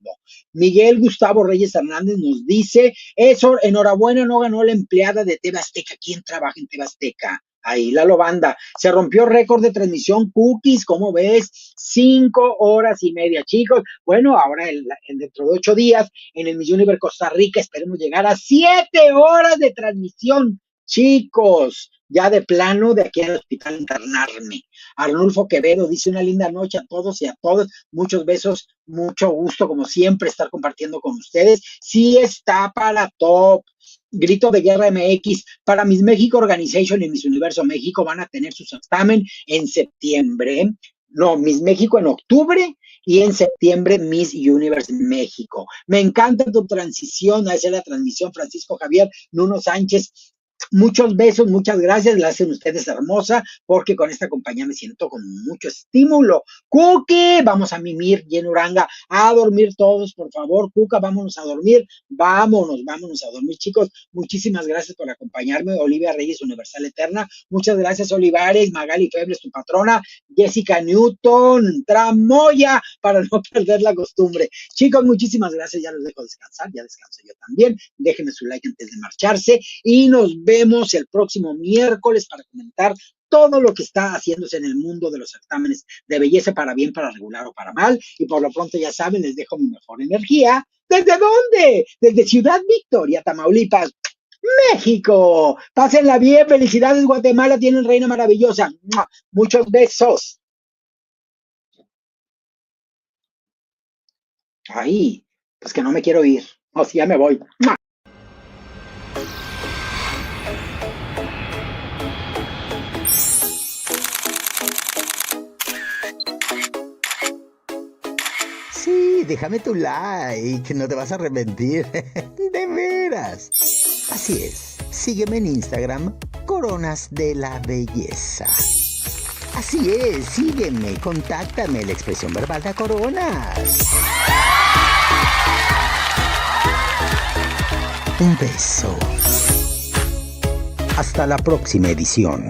Miguel Gustavo Reyes Hernández nos dice, eso, enhorabuena, no ganó la empleada de TV Azteca. ¿Quién trabaja en TV Azteca? Ahí la Lobanda. Se rompió récord de transmisión, Cookies, ¿cómo ves? 5 horas y media, chicos. Bueno, ahora dentro de 8 días, en el Miss Universe Costa Rica, esperemos llegar a 7 horas de transmisión, chicos. Ya de plano, de aquí al hospital internarme. Arnulfo Quevedo dice, una linda noche a todos y a todas. Muchos besos, mucho gusto, como siempre, estar compartiendo con ustedes. Sí está para top. Grito de Guerra MX, para Miss México Organization y Miss Universo México van a tener su certamen en septiembre. No, Miss México en octubre y en septiembre Miss Universe México. Me encanta tu transición, a hacer la transmisión, Francisco Javier Nuno Sánchez. Muchos besos, muchas gracias, la hacen ustedes hermosa, porque con esta compañía me siento con mucho estímulo. Cookie, vamos a mimir, Yenuranga, a dormir todos, por favor. Cuca, vámonos a dormir, vámonos a dormir, chicos. Muchísimas gracias por acompañarme. Olivia Reyes, Universal Eterna, muchas gracias, Olivares. Magali Febres, tu patrona. Jessica Newton, Tramoya, para no perder la costumbre. Chicos, muchísimas gracias, ya los dejo descansar, ya descanso yo también. Déjenme su like antes de marcharse y nos vemos vemos el próximo miércoles para comentar todo lo que está haciéndose en el mundo de los certámenes de belleza, para bien, para regular o para mal. Y por lo pronto, ya saben, les dejo mi mejor energía. ¿Desde dónde? Desde Ciudad Victoria, Tamaulipas, México. Pásenla bien, felicidades Guatemala, tienen reina maravillosa. Muchos besos. Ay, pues que no me quiero ir. O sea, ya me voy. Sí, déjame tu like, no te vas a arrepentir. De veras. Así es, sígueme en Instagram, Coronas de la Belleza. Así es, sígueme, contáctame, la expresión verbal de Coronas. Un beso. Hasta la próxima edición.